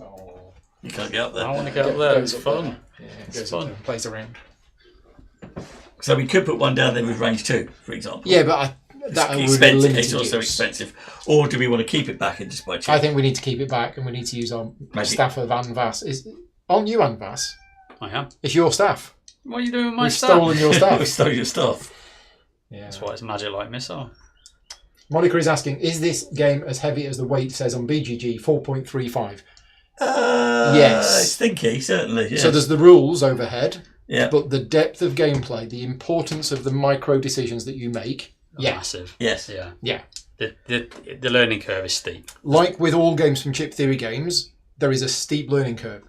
Oh. You can't get up there. I want to get up there. It's Goes up fun. there. Yeah, It's goes fun. up there and plays around. So we could put one down there with range 2, for example. Yeah, but that would It's be expensive. limited It's also use. expensive. Or do we want to keep it back and just buy cheap? I think we need to keep it back and we need to use our Maybe. staff of Anvas. Aren't you Anvas? I am. It's your staff. What are you doing with my We've stuff? stolen your we staff. stole your stuff. Yeah. That's why it's magic like missile. Monica is asking, is this game as heavy as the weight says on BGG 4.35? Yes. It's thinky, certainly. Yes. So there's the rules overhead, yeah. but the depth of gameplay, the importance of the micro decisions that you make, yeah. Massive. Yes. Yeah. Yeah. The learning curve is steep. Like with all games from Chip Theory Games, there is a steep learning curve.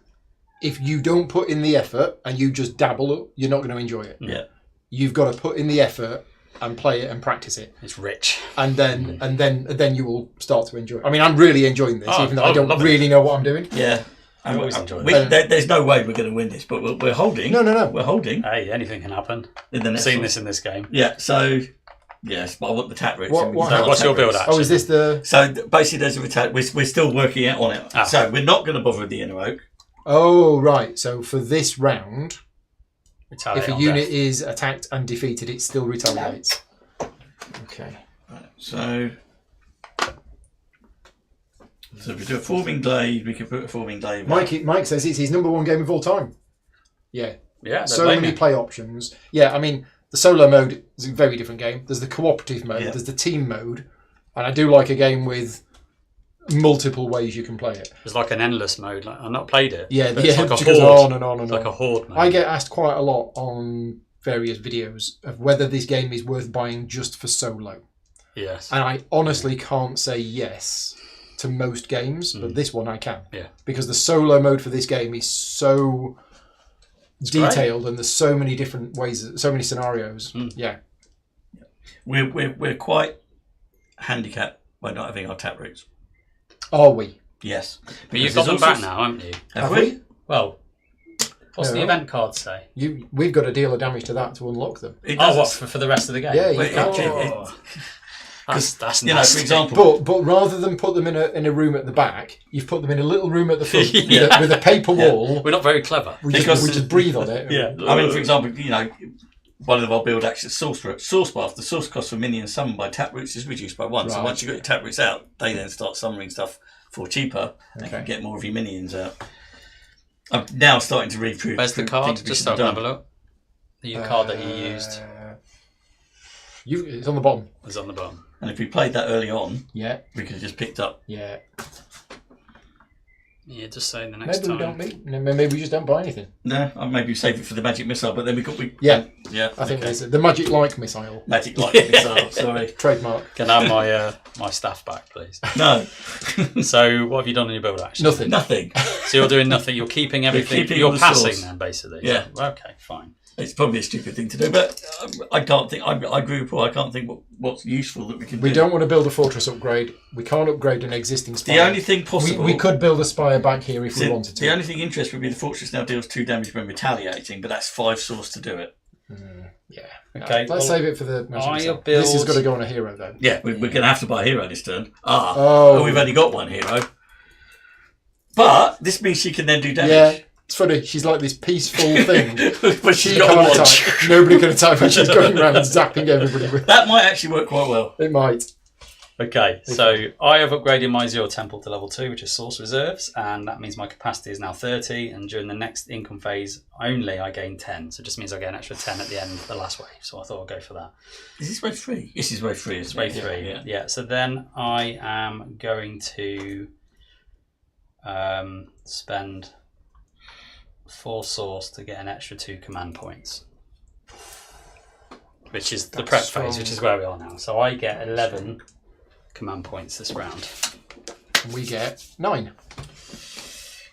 If you don't put in the effort and you just dabble, you're not going to enjoy it. Yeah. You've got to put in the effort and play it and practice it, It's rich. and then you will start to enjoy it. I mean, I'm really enjoying this, Oh, even though I I don't love it. really know what I'm doing. Yeah. I always enjoy There's no way we're going to win this, but we're holding. No. We're holding. Hey, anything can happen. In the I've next seen one. this in this game. Yeah, so, yes, but I want the tat routes. What- and we what- can So do what's the your tat build routes. action? Oh, is this the... So basically, there's a tat. We're still working out on it. Ah. So we're not going to bother with the inner oak. Oh, right. So for this round, Retaliate if a on unit death. is attacked and defeated, it still retaliates. Okay. So if we do a forming glaive, we can put a forming glaive. Mike says it's his number 1 game of all time. Yeah. Yeah, So many play options. Yeah, I mean, the solo mode is a very different game. There's the cooperative mode, Yeah. there's the team mode, and I do like a game with multiple ways you can play it. There's like an endless mode. Like, I've not played it. Yeah, but yeah, it's like a it goes horde. on and on and It's like on. a horde mode. I get asked quite a lot on various videos of whether this game is worth buying just for solo. Yes. And I honestly can't say yes to most games, but this one I can. Yeah. Because the solo mode for this game is so detailed, and there's so many different ways, so many scenarios. Yeah. We're quite handicapped by not having our tap routes. Are we? Yes. But you've got them back now, haven't you? Have we? Well, what's the Yeah. event card say? We've got to deal a damage to that to unlock them. It Oh, doesn't- what, for the rest of the game? Yeah, you Wait, can. That's you know, nasty. for example, But rather than put them in a room at the back, you've put them in a little room at the front Yeah. with a paper wall. We're not very clever. We Because- just breathe on it. Yeah. I mean, for example, one of our build actions, source path. The source cost for minions summoned by tap routes is reduced by 1. So Right. once you've got your tap routes out, they then start summoning stuff for cheaper and Okay. can get more of your minions out. I'm now starting to read through. Where's the through card? things we Just should so I have can have a done. look. The card that you used It's on the bottom. was on the bottom. And if we played that early on, Yeah, we could have just picked up. yeah. Yeah, just saying the next Maybe we time. don't meet. Maybe we just don't buy anything. No, I'd maybe save it for the magic missile, but then Yeah. yeah. I think okay. it's the magic like missile Magic light missile. Sorry, trademark. Can I have my my staff back, please? no, So, what have you done in your build action? Nothing. nothing. So you're doing nothing. You're keeping everything. keeping You're all the passing source. then, basically. Yeah. Okay, fine. It's probably a stupid thing to do, but I can't think. I agree with Paul. I can't think what's useful that we can We do. don't want to build a fortress upgrade. We can't upgrade an existing spire. The only thing possible. we could build a spire back here if we the, wanted to. the only thing interesting would be the fortress now deals 2 damage when retaliating, but that's 5 source to do it. Yeah. Okay, Let's well, save it for the magic I missile. build- This has got to go on a hero though. Yeah, we're going to have to buy a hero this turn. Oh. We've only got 1 hero. But this means she can then do damage. Yeah. It's funny. She's like this peaceful thing. but She she's can't got 1. attack. Nobody can attack when she's going around zapping everybody with. That might actually work quite well. It might. Okay, so I have upgraded my Zero Temple to level 2, which is Source Reserves, and that means my capacity is now 30, and during the next income phase only I gain 10, so it just means I get an extra 10 at the end of the last wave, so I thought I'd go for that. Is this wave 3? This is wave 3. It's wave 3, yeah. So then I am going to spend 4 Source to get an extra 2 command points, which is the prep phase, which is where we are now. So I get 11 command points this round. And we get 9.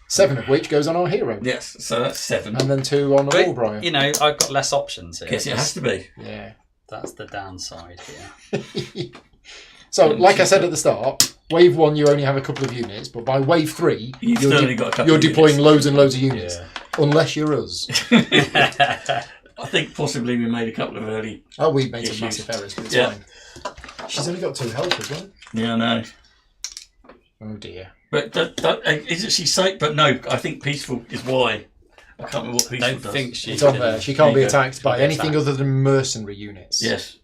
7 of which goes on our hero. Yes, so that's 7. And then 2 on the But, Warbriar. you know, I've got less options here. Guess it has to be. Yeah. That's the downside here. So, like I said at the start, wave 1 you only have a couple of units, but by wave 3 You've certainly got a couple you're of deploying units. loads and loads of units. Yeah. Unless you're us. I think possibly we made a couple of early. Oh, we made some Issues. massive errors, but it's Yeah. fine. She's only got 2 health as well. Yeah, I know. Oh dear. But isn't she safe? But no, I think peaceful is why. I can't remember what I peaceful don't does. think she It's on can, there. She can't be There you go. attacked by Can't be anything attacked. other than mercenary units. Yes.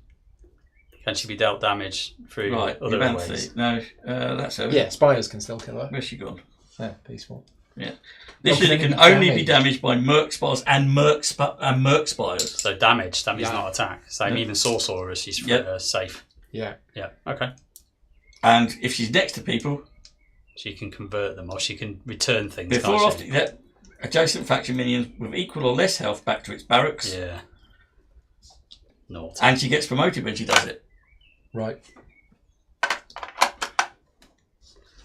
Can she be dealt damage through Right. other Evanthe. ways? No, that's over. Yeah, spires can still kill her. Where's she gone? Yeah, peaceful. Yeah. This Okay, unit can then only be damage. damaged by Merc Spires and Merc Spires. So damage means Yeah. not attack. Same even Sorcerer, she's Yep. safe. Yeah. Yeah, okay. And if she's next to people, She can convert them or she can return things, before or can't after she? that, adjacent faction minions with equal or less health back to its barracks. Yeah. Naughty. And she gets promoted when she does it. Right.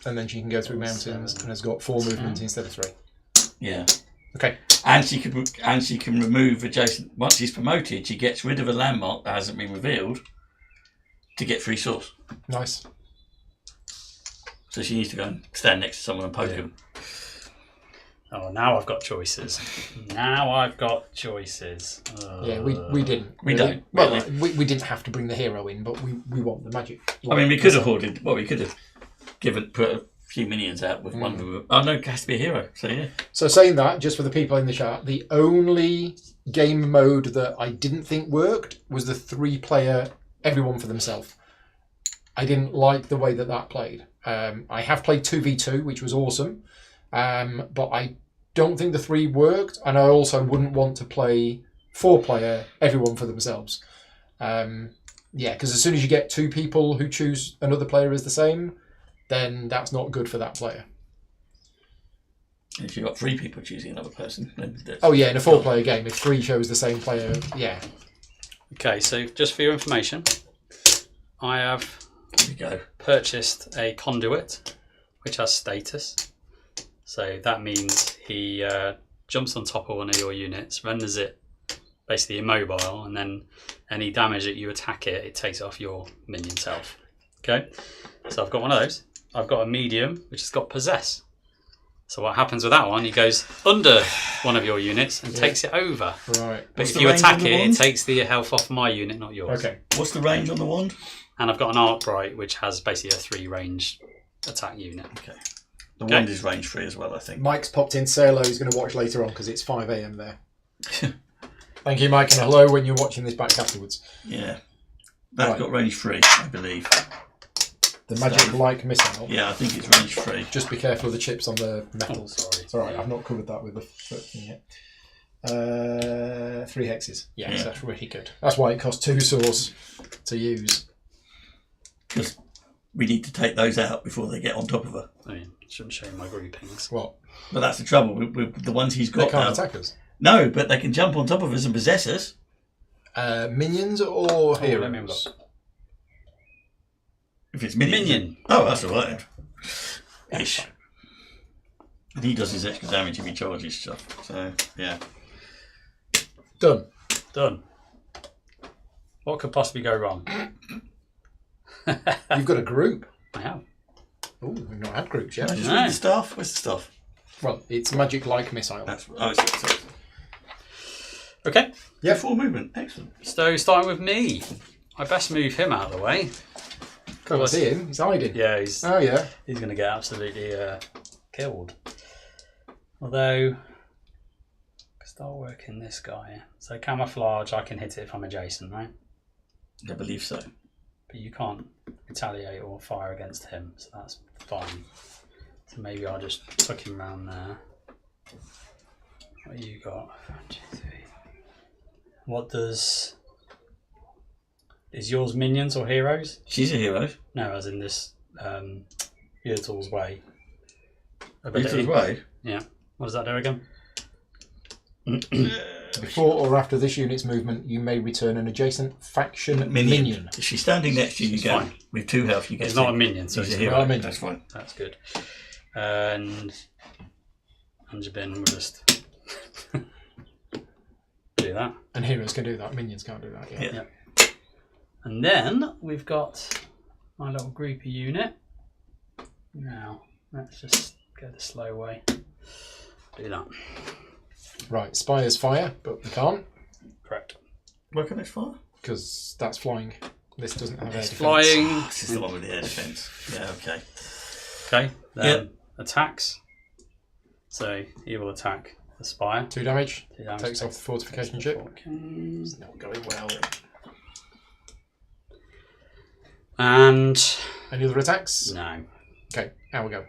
And then she can go through mountains and has got 4 movements instead of 3. Yeah. Okay. And she can remove adjacent. Once she's promoted, she gets rid of a landmark that hasn't been revealed to get free source. Nice. So she needs to go and stand next to someone and poke him. Oh, now I've got choices. Ugh. Yeah, we didn't. We don't, Well, really. we didn't have to bring the hero in, but we want the magic. I mean, we could have hoarded. Well, we could have put a few minions out with one of them. Oh no, it has to be a hero. So yeah. So saying that, just for the people in the chat, the only game mode that I didn't think worked was the 3-player everyone for themselves. I didn't like the way that played. I have played 2v2, which was awesome, but I don't think the 3 worked, and I also wouldn't want to play 4-player everyone for themselves. Yeah, because as soon as you get 2 people who choose another player as the same, then that's not good for that player. If you've got 3 people choosing another person, then that's... Oh yeah, in a 4-player game, if 3 chose the same player, yeah. Okay, so just for your information, I have There we go. purchased a conduit which has status. So that means he jumps on top of one of your units, renders it basically immobile, and then any damage that you attack it, it takes it off your minion's health. Okay, so I've got one of those. I've got a medium, which has got possess. So what happens with that one, he goes under one of your units and takes it over. Right. But What's if the you range attack on the it, it wand? takes the health off my unit, not yours. Okay. What's the range on the wand? And I've got an Arcbright, which has basically a 3 range attack unit. Okay. The wand is range free as well, I think. Mike's popped in. Say hello. He's going to watch later on because it's 5 a.m. there. Thank you, Mike, and hello when you're watching this back afterwards. Yeah. That's Right. got range free, I believe. The magic-like missile. Yeah, I think it's range free. Just be careful of the chips on the metals. sorry. It's all right. I've not covered that with the foot thing yet. 3 hexes. Yes, Yeah. that's really good. That's why it costs 2 swords to use. Because we need to take those out before they get on top of her. I mean, shouldn't show you my groupings. What? But that's the trouble with the ones he's They got can't now. attack us. No, but they can jump on top of us and possess us. Minions or let me have a heroes? look. If it's minions. Minion. Oh, that's all right. Ish. And he does his extra damage if he charges stuff. So, yeah. Done. Done. What could possibly go wrong? You've got a group. I have. Oh, we've not had groups yet. Can I just No. read the stuff? Where's the stuff? Well, it's magic-like missile. It's Okay, yeah, full movement. Excellent. so starting with me. I best move him out of the way. Can't see him. He's hiding. Yeah, he's Oh, yeah. going to get absolutely killed. Although, start working this guy. So camouflage, I can hit it if I'm adjacent, right? I believe so. But you can't retaliate or fire against him, so that's fine. So maybe I'll just tuck him around there. What you got? 1, 2, 3. What does... Is yours minions or heroes? She's a hero. No, as in this Yurtle's Way. Beautiful way. Yeah. What does that do again? Before or after this unit's movement, you may return an adjacent faction minion. If she's standing next to you, you go. Fine. With 2 health, you get It's 2. not a minion, so She's it's a hero. not a minion. That's fine. That's good. And Anjabin will just do that. And heroes can do that. Minions can't do that. Yeah. Yeah. And then we've got my little groupie unit. Now, let's just go the slow way. Do that. Right. Spires fire, but we can't Correct. Where can this fire? because that's flying. This doesn't have air defense. Flying. This is the one with the air defense. Yeah, okay. Okay. Then attacks. So he will attack the spire. 2 damage. 2 damage. Takes off the fortification chip. Okay. It's not going well. And Any other attacks? no. Okay. Out we go.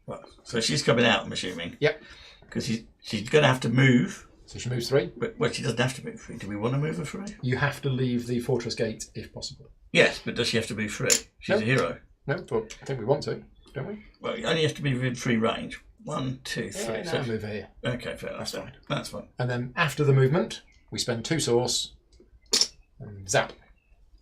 Right. So she's coming out, I'm assuming. Yep. Because she's going to have to move. So she moves 3. But well, she doesn't have to move 3. Do we want to move her 3? You have to leave the fortress gate if possible. Yes, but does she have to move 3? She's No. a hero. No, but I think we want to, don't we? Well, you only have to be within 3 range. 1, 2, 3. Yeah, So- no, move here. okay, fair enough. That's fine. That's fine. And then after the movement, we spend 2 source and zap.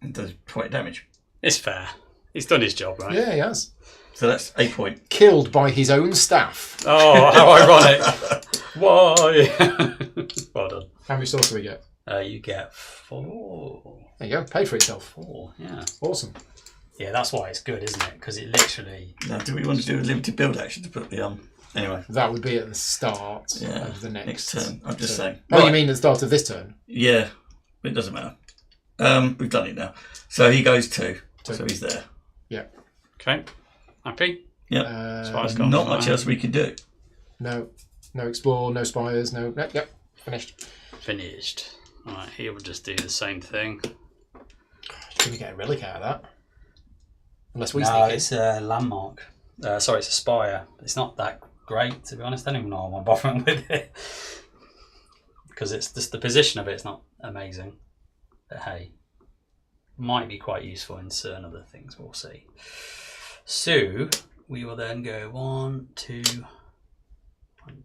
It does 20 damage. It's fair. He's done his job, right? Yeah, he has. So that's 8 point. Killed by his own staff. Oh, how ironic. Why? Well done. How many source do we get? You get 4. There you go. Paid for itself. 4, yeah. Awesome. Yeah, that's why it's good, isn't it? Because it literally... Now, do we want to do a limited build action to put the Anyway, That would be at the start yeah. of the next turn. I'm just saying. Oh, you Right. mean the start of this turn? Yeah, it doesn't matter. We've done it now. So he goes 2. So he's there. Yeah. Okay. Happy? Yep. As far Uh, as There's not much fine. else we can do. no. No explore, no spires, no... Yep. Finished. Finished. Alright, he will just do the same thing. You're going to get a relic out of that. Unless we No, sneak it's a landmark. Sorry, it's a spire. It's not that great, to be honest. I don't even know why I'm bothering with it. Because it's just the position of it is not amazing. But hey, might be quite useful in certain other things. We'll see. So we will then go 1, 2, 1,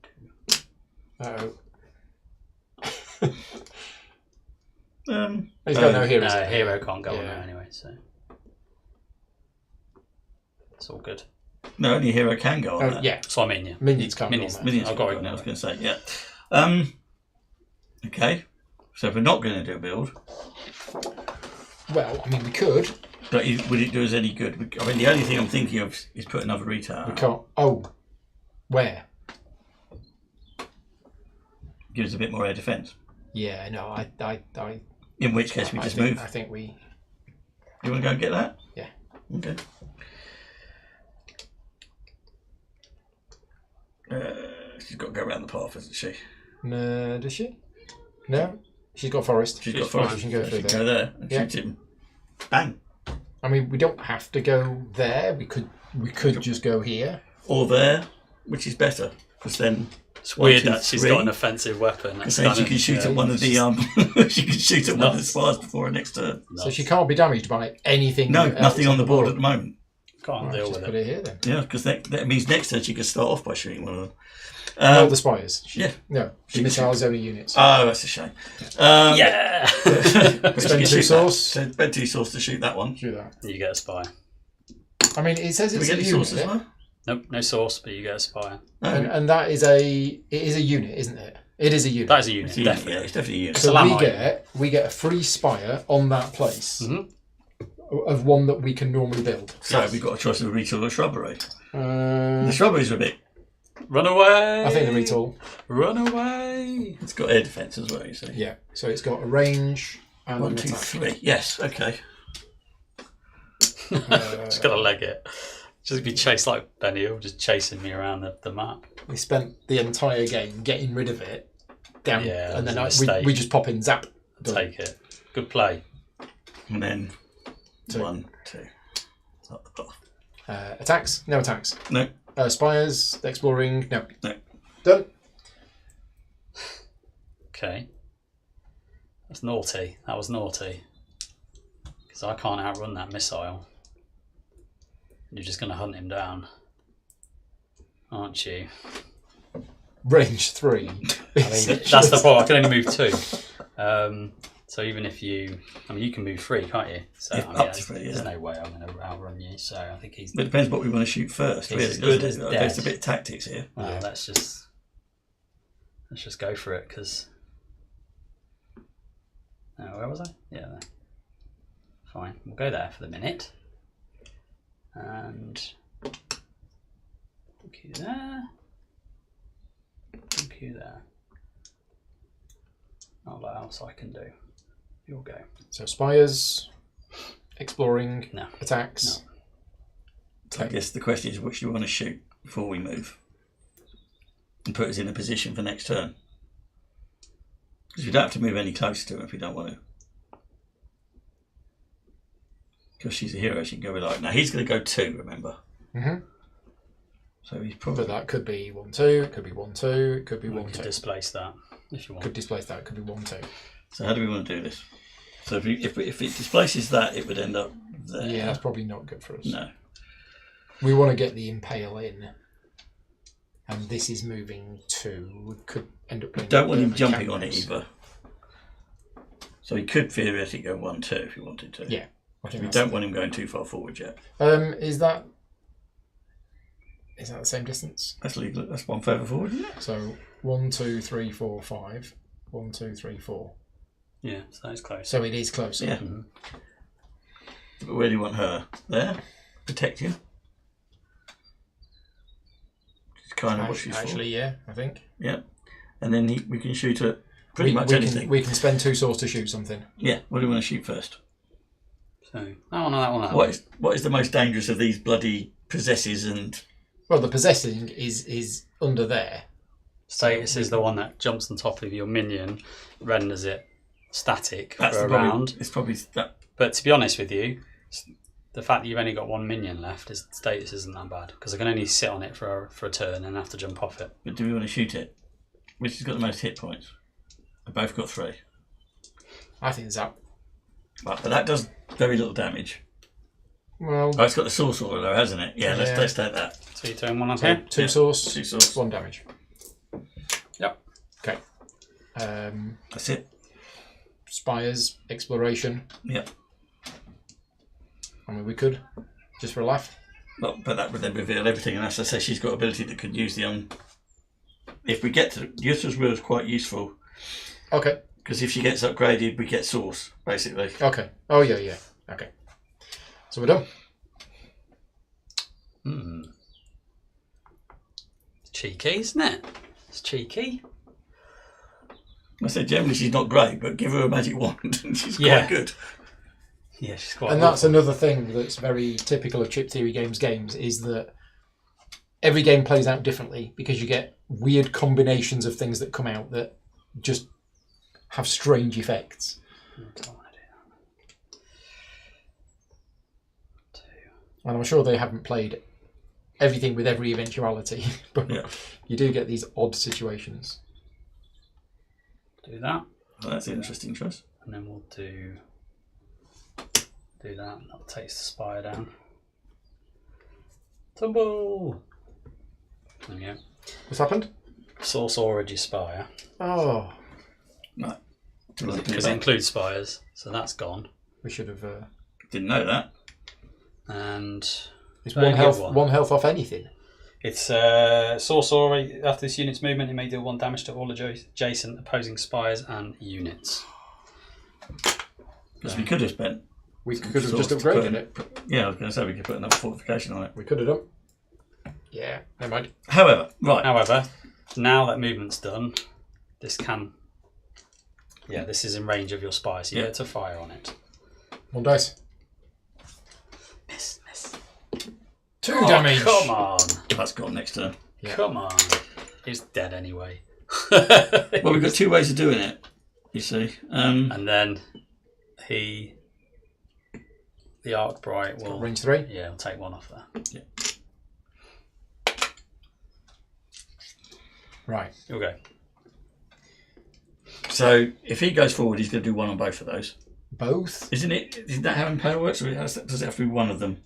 2. Uh-oh. Um, He's got no heroes. No, hero can't go on Yeah. there anyway, so it's all good. no, only hero can go on Oh, that. yeah. So I mean, yeah. Minions can't Minions. go on that. Minions. I've got it I was anyway. going to say, yeah. Okay. So if we're not going to do a build, Well, I mean, we could. but would it do us any good? I mean, the only thing I'm thinking of is put another retail. We can't. Oh, where? Gives us a bit more air defence. Yeah, no, I In which case we just think, move. I think we. You want to go and get that? Yeah. Okay. She's got to go around the path, hasn't she? No, does she? No, she's got forest. She's got forest. She can go So through she there. can go there and shoot him. Bang. I mean, we don't have to go there. We could just go here. Or there, which is better, because then It's weird that she's got an offensive weapon. Because then she can shoot at one of the she can shoot at one of the spires before her next turn. So she can't be damaged by anything. No, else nothing on the board at the moment. Can't deal just with put it. it here then. Yeah, because that means next turn she can start off by shooting one of them. No, the spires. Yeah. No, she missiles only units. Oh, that's a shame. Yeah! But she Spend can 2 shoot source. that. So spend 2 source to shoot that one. Do that. You get a spy. I mean, it says Do we it's get a any unit, source as well? Nope, no source, but you get a spy. and that is it is a unit, isn't it? It is a unit. That is a unit, It's a unit, definitely. yeah, it's definitely a unit. So Salamite. we get a free spire on that place of one that we can normally build. So we've got a choice of a retool or shrubbery. Uh, The shrubberies are a bit. Run away! I think the retool. Run away! It's got air defence as well, you see. Yeah. So it's got a range and 1, an 2, attack. 3. Yes, okay. Just gotta leg it. Just be chased like Benny Hill, just chasing me around the map. We spent the entire game getting rid of it down, Yeah, and it then was a we mistake. just pop in, zap. Done. Take it. Good play. And then 2. 1, 2. Attacks? No attacks. No. Spires, exploring? No. No. Done. Okay. That's naughty. That was naughty. Because I can't outrun that missile. You're just going to hunt him down. Aren't you? Range 3. I mean, that's the problem. I can only move 2. So even if you... I mean, you can move 3, can't you? So Yeah, I mean, up to 3, yeah. there's no way I'm going to outrun you. So I think he's... But it depends what we want to shoot first. He's Really, as good doesn't as it? There's a dead. bit of tactics here. Well, let's just go for it, because... where was I? Yeah, there. Fine. We'll go there for the minute. And... Book you there. Book you there. Not a lot else I can do. You'll go. So spires, exploring, No. attacks. I guess the question is, which do you want to shoot before we move? And put us in a position for next turn. Because we don't have to move any closer to her if we don't want to. Because she's a hero, she can go with like... Now he's going to go 2, remember? Mm-hmm. So he's probably... But that could be 1-2, it could be 1-2, it could be We 1-2. could displace that if you want. Could displace that, it could be 1-2. So how do we want to do this? So if it displaces that, it would end up there. Yeah, that's probably not good for us. No. We want to get the Impale in. And this is moving 2. We could end up playing... Don't want him the jumping on it cameras. either. So he could theoretically go 1-2 if he wanted to. Yeah. I think We that's don't want him going too far forward yet. Is that the same distance? That's legal. That's 1 further forward, isn't it? So 1, 2, 3, 4, 5. 1, 2, 3, 4. Yeah, so it's close. So it is closer. Yeah. But where do you want her? There? Protect you? It's kind of what she's Actually, yeah, I think. for. Yeah. And then we can shoot at pretty much anything. We can spend 2 source to shoot something. Yeah. What do you want to shoot first? So that one. What is the most dangerous of these bloody possesses and... Well, the possessing is under there. Status is the one that jumps on top of your minion, renders it static That's for a the problem. round. It's probably that. But to be honest with you, the fact that you've only got 1 minion left is status isn't that bad, because I can only sit on it for a turn and have to jump off it. But do we want to shoot it? Which has got the most hit points? They've both got 3. I think Zap. Right, but that does very little damage. Well, Oh, it's got the sorcerer though, hasn't it? Yeah, Yeah. let's take that. So you turn 1 on here. 2 Yeah. source, 2 source. 1 damage. Yep. Okay. That's it. Spires, exploration. Yep. I mean, we could, just for a laugh. But that would then reveal everything, and as I say, she's got ability that could use the if we get to Yutta's will is quite useful Okay. because if she gets upgraded, we get source basically. Okay. Oh yeah. Okay. So we're done. Cheeky, isn't it? It's cheeky. I said generally she's not great, but give her a magic wand and she's quite good. Yeah, she's quite. And that's another thing that's very typical of Chip Theory games is that every game plays out differently because you get weird combinations of things that come out that just have strange effects. And I'm sure they haven't played everything with every eventuality, but you do get these odd situations. Do that. Well, that's an interesting choice. And then we'll do that. That takes the spire down. Tumble! There we go. What's happened? Source Origin Spire. Oh, Right. Because it includes spires, so that's gone. we should have. Didn't know that. And It's Very one good health. one. One health off anything. it's Source Aura. After this unit's movement, it may deal 1 damage to all adjacent opposing spires and units. Because we could have spent. We could have just source to upgraded put- it. Yeah, I was going to say we could put another fortification on it. We could have done. Yeah, never mind. However, right. However, now that movement's done, this can. Yeah, this is in range of your spire, so you get to fire on it. 1 dice. Miss. 2 Oh, damage. Come on. That's gone next turn. Yeah. Come on. He's dead anyway. Well, we've got 2 ways of doing it, you see. And then the Arcbright will. Range 3. Yeah, we'll take 1 off there. Right. Okay. So if he goes forward, he's going to do 1 on both of those. Both. Isn't that how Empower works? Or does it have to be 1 of them?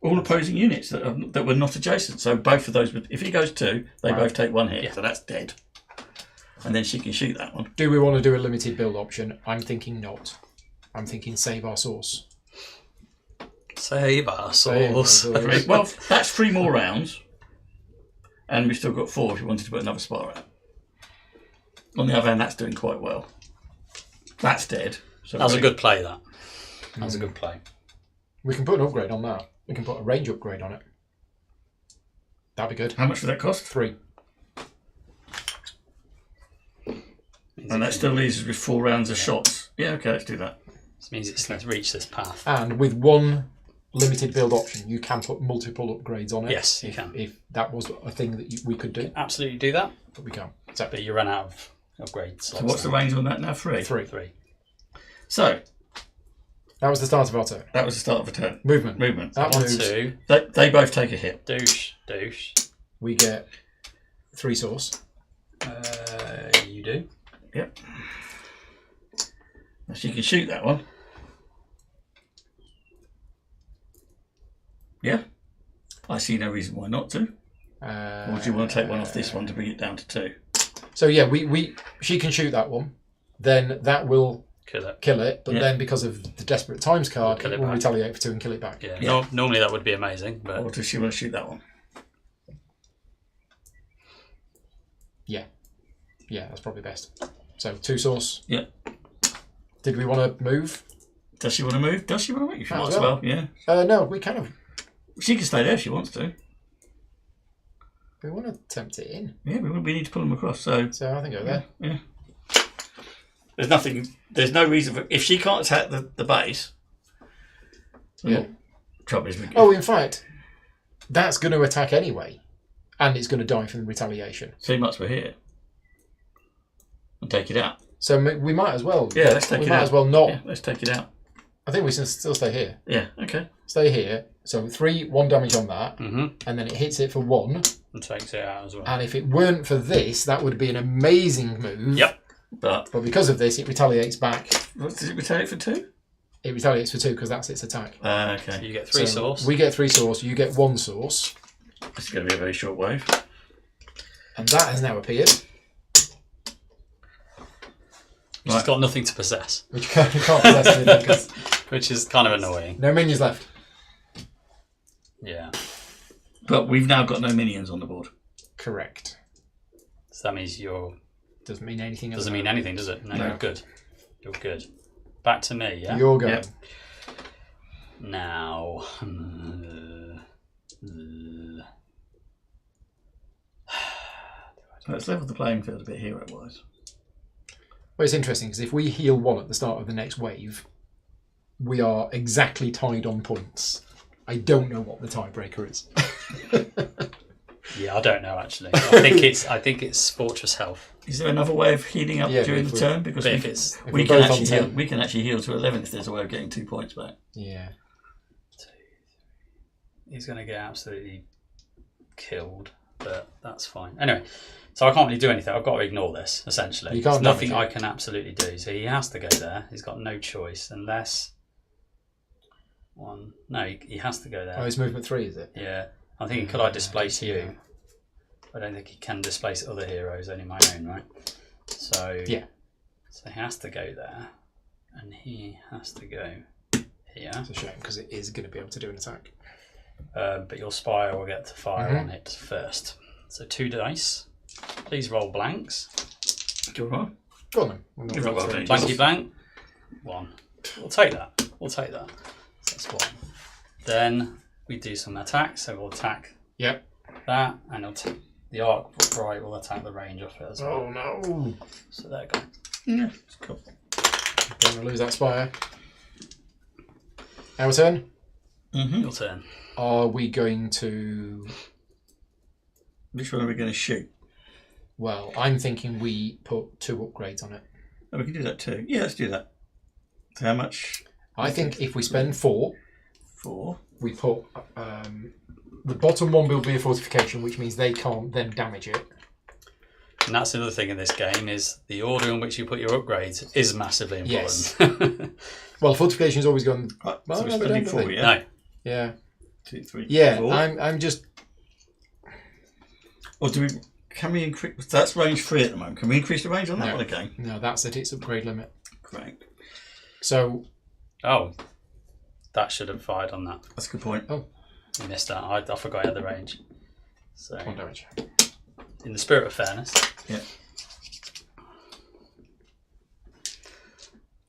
All opposing units that were not adjacent. So both of those, if he goes 2, they both take 1 hit. Yeah. So that's dead. And then she can shoot that one. Do we want to do a limited build option? I'm thinking not. I'm thinking save our source. Save our Save our souls. souls. Well, that's 3 more rounds. And we've still got 4 if you wanted to put another spire out. On the other hand, that's doing quite well. That's dead. So That was a good play, that. That was a good play. We can put an upgrade on that. We can put a range upgrade on it. That'd be good. How much would that cost? 3. And that still leaves us with 4 rounds of shots. Yeah, okay, let's do that. This means it's reached this path. And with 1 limited build option, you can put multiple upgrades on it. Yes, you can. If that was a thing that we could do, Absolutely do that, but we can't. So but you run out of upgrade slots. So what's the range on that now? 3? 3. 3. So That was the start of our turn. that was the start of a turn. Movement. That 1, moves. 2. They both take a hit. Douche. We get 3 source. You do. Yep. Now she can shoot that one. Yeah. I see no reason why not to. Or do you want to take 1 off this one to bring it down to 2? So yeah, she can shoot that one. Then that will Kill it. But Yeah. then because of the Desperate Times card, Kill it it will back. retaliate for 2 and kill it back. Yeah. Yeah. Normally that would be amazing, but Or does she want to shoot that one? Yeah, that's probably best. So 2 source. Yeah. Did we want to move? Does she want to move? Does she want to move? She Might might as as well. well, yeah. No, we kind of She can stay there if she wants to. we want to tempt it in. Yeah, we need to pull them across. So So I think go there. yeah. There's no reason for, if she can't attack the base. Yeah. Trouble is, Oh, in fact, that's going to attack anyway, and it's going to die from retaliation. so much we're here. And take it out. So we might as well. Yeah, let's take we it might out. as well not. Yeah, let's take it out. I think we can still stay here. Yeah, okay. Stay here. So 1 damage on that, and and then it hits it for 1. takes it out as well. And if it weren't for this, that would be an amazing move. Yep. But But because of this, it retaliates back. what, does it retaliate for 2? It retaliates for 2 because that's its attack. So Okay. you get 3 So source. We get 3 source. You get 1 source, This is going to be a very short wave. and that has now appeared. She's got nothing to possess, Which you can't possess anything 'cause which is kind of annoying. no minions left. Yeah. But we've now got no minions on the board. Correct. So that means Doesn't mean anything. doesn't mean anything, does it? No, No. you're good. You're good. Back to me, yeah? You're going. Yep. Now. Let's level the playing field a bit hero-wise. Well, it's interesting because if we heal one at the start of the next wave, we are exactly tied on points. I don't know what the tiebreaker is. Yeah, I don't know actually. I think it's Fortress Health. Is there another way of healing up Yeah, during if the we- turn? Because But we, if it's If we we're can both on actually heal, 10. we can actually heal to 11 if there's a way of getting 2 points back. Yeah. he's going to get absolutely killed, but that's fine. Anyway, so I can't really do anything. I've got to ignore this, essentially. You can't There's nothing damage I can absolutely do. So he has to go there. He's got no choice unless... No, he has to go there. Oh, it's movement 3, is it? Yeah. I'm thinking, could I displace you? I don't think he can displace other heroes, only my own, right? So Yeah. So he has to go there, and he has to go here. It's a shame because it is going to be able to do an attack. But your Spire will get to fire Mhm. on it first. So 2 dice. Please roll blanks. Do you want Go on then. We'll not You've go not got through any. it. Blanky blank. 1. We'll take that. We'll take that. So that's 1. Then we do some attacks. So we'll attack Yep. that, and it'll take the arc right will attack the range off it as well. Oh no. So there you go. Yeah, it's cool. Don't want to lose that Spire. Our turn. Your turn. Are we going to... Which one are we going to shoot? Well, I'm thinking we put 2 upgrades on it. Oh, we can do that too. Yeah, let's do that. So how much? I think if we spend 4, 4. we put... the bottom one will be a fortification, which means they can't then damage it. And that's another thing in this game is the order in which you put your upgrades is massively important. Yes. Well, fortification's always gone... Right, Well, so we're no, they spending don't, 4, do they? yeah? No. Yeah. 2, 3, Yeah, 4. I'm just... Or do we... Can we increase... That's range 3 at the moment. Can we increase the range on that No. one again? No, that's at its upgrade limit. Great. So, Oh, that should have fired on that. That's a good point. You missed that. I forgot I had the range. So, 1 damage. in the spirit of fairness, Yeah.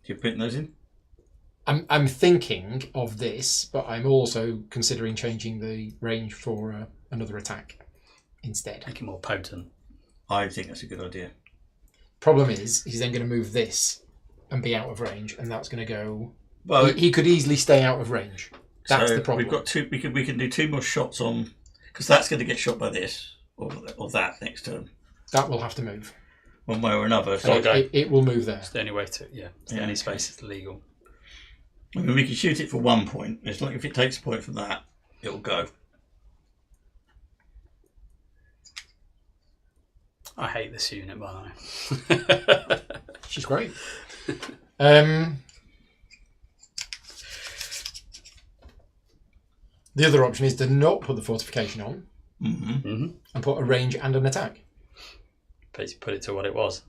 You're putting those in? I'm thinking of this, but I'm also considering changing the range for another attack instead. make it more potent. I think that's a good idea. Problem is, he's then going to move this and be out of range, and that's going to go... Well, He could easily stay out of range. That's so the problem. We've got 2. We can do 2 more shots on... Because that's going to get shot by this. Or that next turn. That will have to move. One way or another. So So, go. It will move there. It's the only way to, it's the Yeah, only okay. space it's legal. I mean, we can shoot it for 1 point. It's like if it takes a point from that, it'll go. I hate this unit, by the way. She's great. The other option is to not put the fortification on Mm-hmm. and put a range and an attack. Put it to what it was.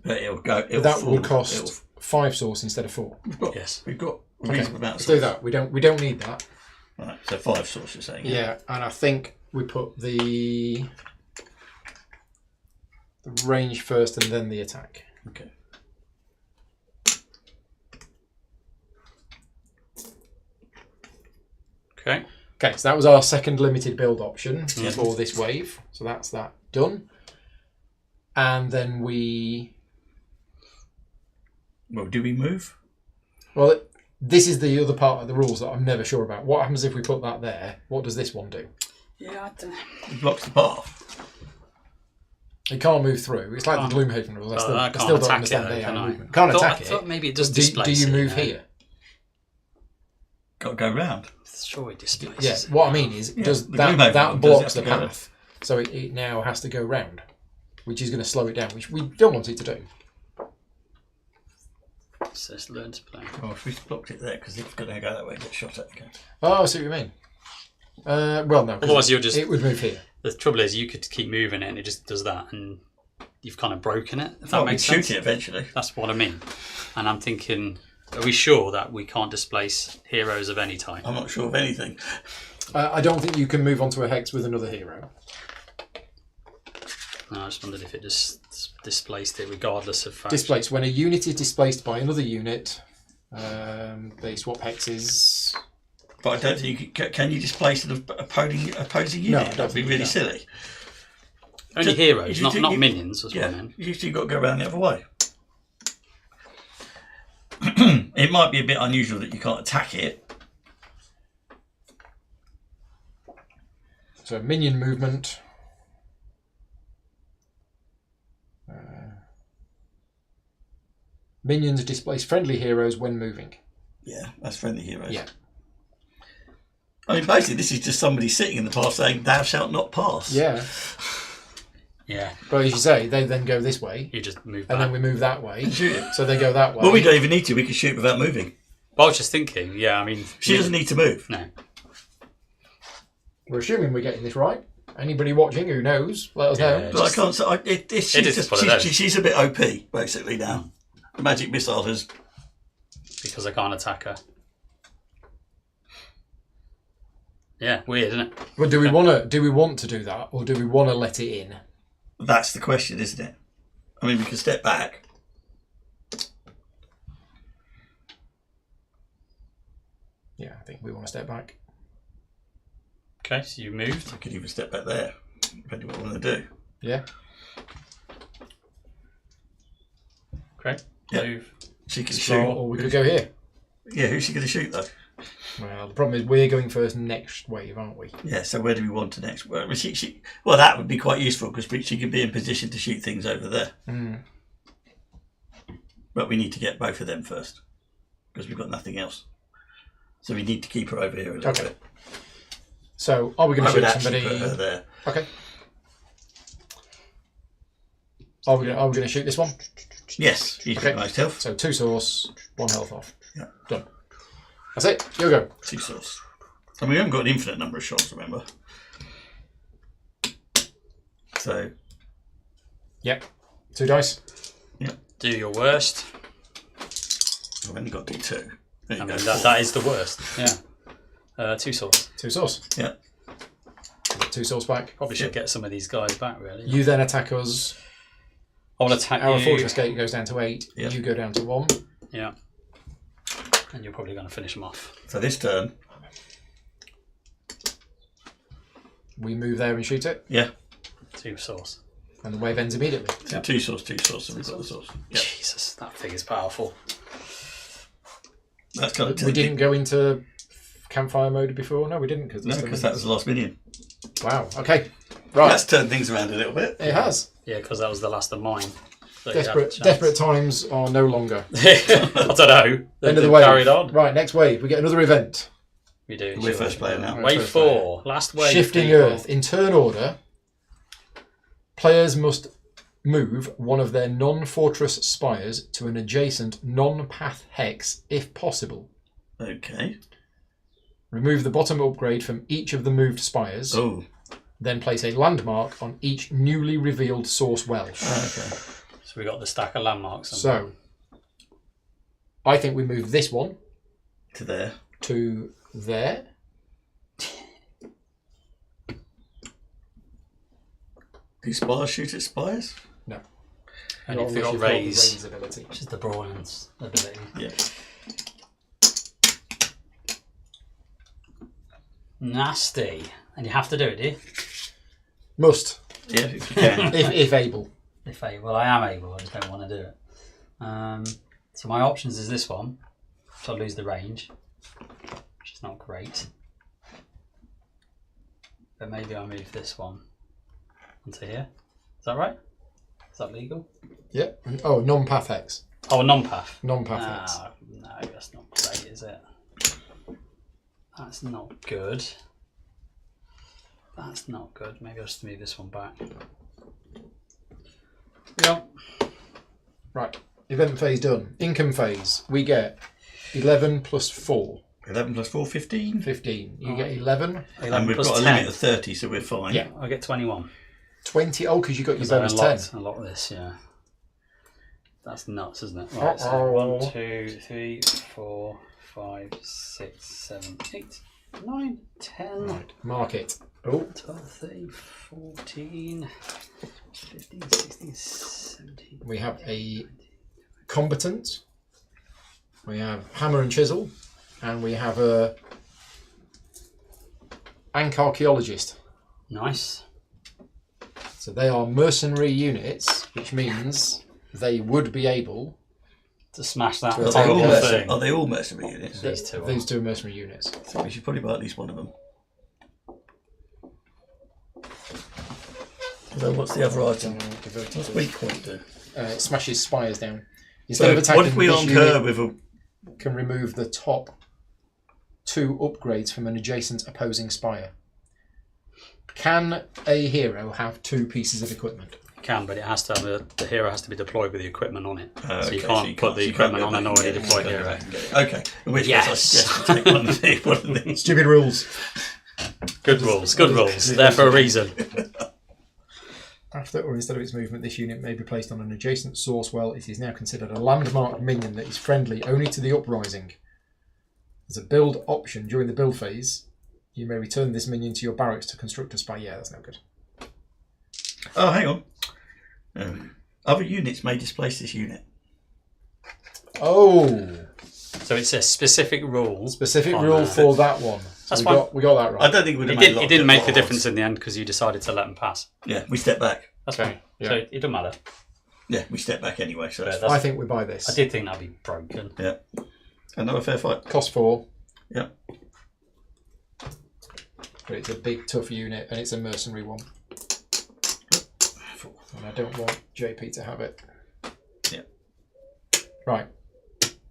But it'll go. But that will cost 5 source instead of 4. Yes. We've got a Okay, reasonable amount of let's do that. We don't need that. Right, so 5 source, you're saying? Yeah, and I think we put the range first and then the attack. Okay. Okay. Okay, so that was our second limited build option Yeah. for this wave. So that's that done. And then we... Well, do we move? Well, this is the other part of the rules that I'm never sure about. What happens if we put that there? What does this one do? Yeah, I don't know. It blocks the path. It can't move through. It's like the Gloomhaven rules. I still, I I can't still don't attack understand it, though, layout can I? movement. Can't attack I thought it. maybe it does But do displace you it, move know? here? Got to go round. Sure, it displaces Yeah, it. what I mean is, Yeah, does the that Gloomhaven that one does blocks the have to go. path, so it now has to go round, which is going to slow it down, which we don't want it to do. So it's learn to play. Oh, if we blocked it there, because it's going to go that way and get shot at again. Oh, I see what you mean. Well, no. 'cause Otherwise, you're just- it would move here. The trouble is, you could keep moving it and it just does that, and you've kind of broken it. If that Oh, we makes shoot sense. it eventually. That's what I mean. And I'm thinking, are we sure that we can't displace heroes of any type? I'm not sure of anything. I don't think you can move onto a hex with another hero. No, I just wondered if it just displaced it regardless of faction. Displaced. When a unit is displaced by another unit, they swap hexes. But I don't think can you displace an opposing unit? No, I don't That'd be think really you silly. Only heroes, not minions. Was what I Yeah, meant. usually you've got to go around the other way. It might be a bit unusual that you can't attack it. So minion movement. Minions displace friendly heroes when moving. Yeah, that's friendly heroes. Yeah. I mean, basically, this is just somebody sitting in the path saying, "Thou shalt not pass." Yeah. Yeah. But as you say, they then go this way, You just move and back. then we move that way. Shoot it. So they go that way. Well, we don't even need to. We can shoot without moving. But I was just thinking, yeah, I mean... She doesn't need to move. No. We're assuming we're getting this right. Anybody watching who knows, let us know. Yeah. But I can't say... She's a bit OP, basically, now. The magic missile has... Because I can't attack her. Yeah, weird, isn't it? But do we want to do that, or do we want to let it in? That's the question, isn't it? I mean, we can step back. Yeah, I think we want to step back. Okay, so you moved. I could even step back there, depending on what I want to do. Yeah. Okay, Yeah. move. She can Or shoot. we could go here. Yeah, who's she going to shoot, though? Well, the problem is we're going first next wave, aren't we? Yeah, so where do we want to next? Well, well, that would be quite useful because she could be in position to shoot things over there. Mm. But we need to get both of them first because we've got nothing else. So we need to keep her over here a little Okay. bit. So, are we going I to would shoot actually somebody? put her there. Okay. Are we going to shoot this one? Yes, she's Okay. got most health. So 2 source, 1 health off. Yeah. Done. That's it. You go. 2 source. And we haven't got an infinite number of shots, remember? So, Yep. 2 dice. Do your worst. I've only got D2. There you I go. mean, that is the worst. Yeah. 2 swords. 2 source. Yeah. 2 source back. Probably should get some of these guys back, really. You then attack us. I'll attack Our you. fortress gate goes down to 8. Yeah. You go down to 1. Yeah. And you're probably going to finish them off. So this turn, We move there and shoot it. yeah. 2 source. And the wave ends immediately. So 2 source, so we've got the source. Yeah. Jesus, that figure's powerful. That's kind of We didn't go into campfire mode before? No, we didn't. No, because that was the last minion. Wow. Okay. Right. That's turned things around a little bit. It has. Yeah, because that was the last of mine. So you had a chance. Desperate times are no longer. I don't know. End of the wave. Carried on. Right, next wave. We get another event. We do. We're first player now. Right. Wave First 4. Last wave. Shifting people. Earth. In turn order, players must move one of their non-fortress spires to an adjacent non-path hex if possible. Okay. Remove the bottom upgrade from each of the moved spires. Oh. Then place a landmark on each newly revealed source well. Okay. So we got the stack of landmarks. So, I think we move this one To there. to there. Do spires shoot at spires? No. And if Unless you got you've raise, the ability. which is the brawling's ability. Yeah. Nasty. And you have to do it, do you? Must, Yeah, if you can. if able. Well, I am able. I just don't want to do it. So my options is this one, which I'll lose the range, which is not great. But maybe I'll move this one onto here. Is that right? Is that legal? Yeah. Oh, non-path hex. Oh, a non-path. Non-path hex. No, that's not great, is it? That's not good. That's not good. Maybe I'll just move this one back. Yeah. Right. Event phase done. Income phase. We get 11 plus 4. 11 plus 4, 15. 15. You get 11. And we've got a limit of 30, so we're fine. Yeah. I get 21. 20. Oh, because you got your Because I bonus 10. unlocked this, yeah. That's nuts, isn't it? Uh-oh. Right, so 1, 2, 3, 4, 5, 6, 7, 8. 9, 10, Right, mark it. Oh, 12, 13, 14, 15, 16, 17. we have a combatant. We have hammer and chisel, and we have a archaeologist. Nice. So they are mercenary units, which means they would be able To smash that To Are attack they, all Yeah. mercenary, are they all mercenary units? These two are. These two are mercenary units. So we should probably buy at least one of them. So what's the other item? What's weak point do? It smashes spires down. So Instead of attacking, what if we this armed unit her with a... can remove the top 2 upgrades from an adjacent opposing spire. Can a hero have 2 pieces of equipment? Can, but it has to have the hero has to be deployed with the equipment on it. So okay, you can't put the equipment on an already deployed go hero. back and get it. Okay, in which Yes. case I suggest we take one of these. Stupid rules. Good rules, good rules. There for a reason. After or instead of its movement, this unit may be placed on an adjacent source well. It is now considered a landmark minion that is friendly only to the uprising. As a build option during the build phase, you may return this minion to your barracks to construct a spire. Yeah, that's no good. Oh, hang on. Other units may displace this unit. Oh, So it's a specific rule. specific on rule that. for that one. So That's we fine. got that right. I don't think it would It, have made a did, lot it of didn't make a difference. difference in the end because you decided to let them pass. Yeah, we step back. That's fine. Yeah. So it doesn't matter. Yeah, we step back anyway. So But that's that's- I think we buy this. I did think that'd be broken. yeah. Another fair fight. Cost 4, Yeah. but it's a big tough unit and it's a mercenary one. And I don't want JP to have it. Yeah. Right.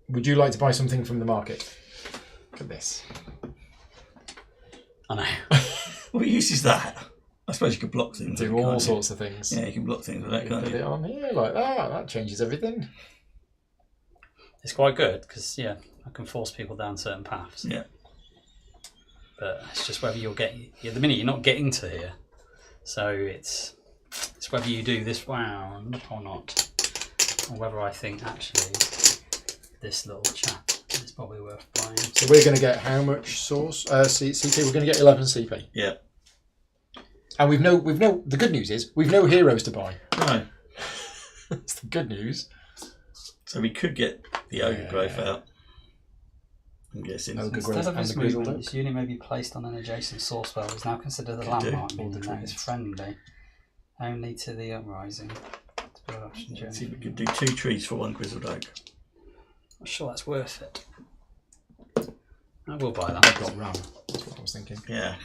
Would you like to buy something from the market? Look at this. I know. What use is that? I suppose you could block things. Do can't all you? sorts of things. Yeah, you can block things with that, You can't put you? it on here like that. That changes everything. It's quite good because, yeah, I can force people down certain paths. Yeah. But it's just whether you're getting... At the minute, you're not getting to here. So it's whether you do this round or not. Or whether I think, actually, this little chap is probably worth buying. So we're going to get how much source? CP. We're going to get 11 CP. Yeah. And we've no. The good news is we've no heroes to buy. No. That's the good news. So we could get the ogre Yeah. growth out. I'm guessing. Ogre Instead growth of and this the grizzled movement, oak. this unit may be placed on an adjacent source well. Is now considered a Could landmark, do. meaning that is friendly only to the uprising. Production Let's see if we journey. could do 2 trees for 1 grizzled oak. I'm sure that's worth it. I will buy I've that got ram. That's what I was thinking. Yeah.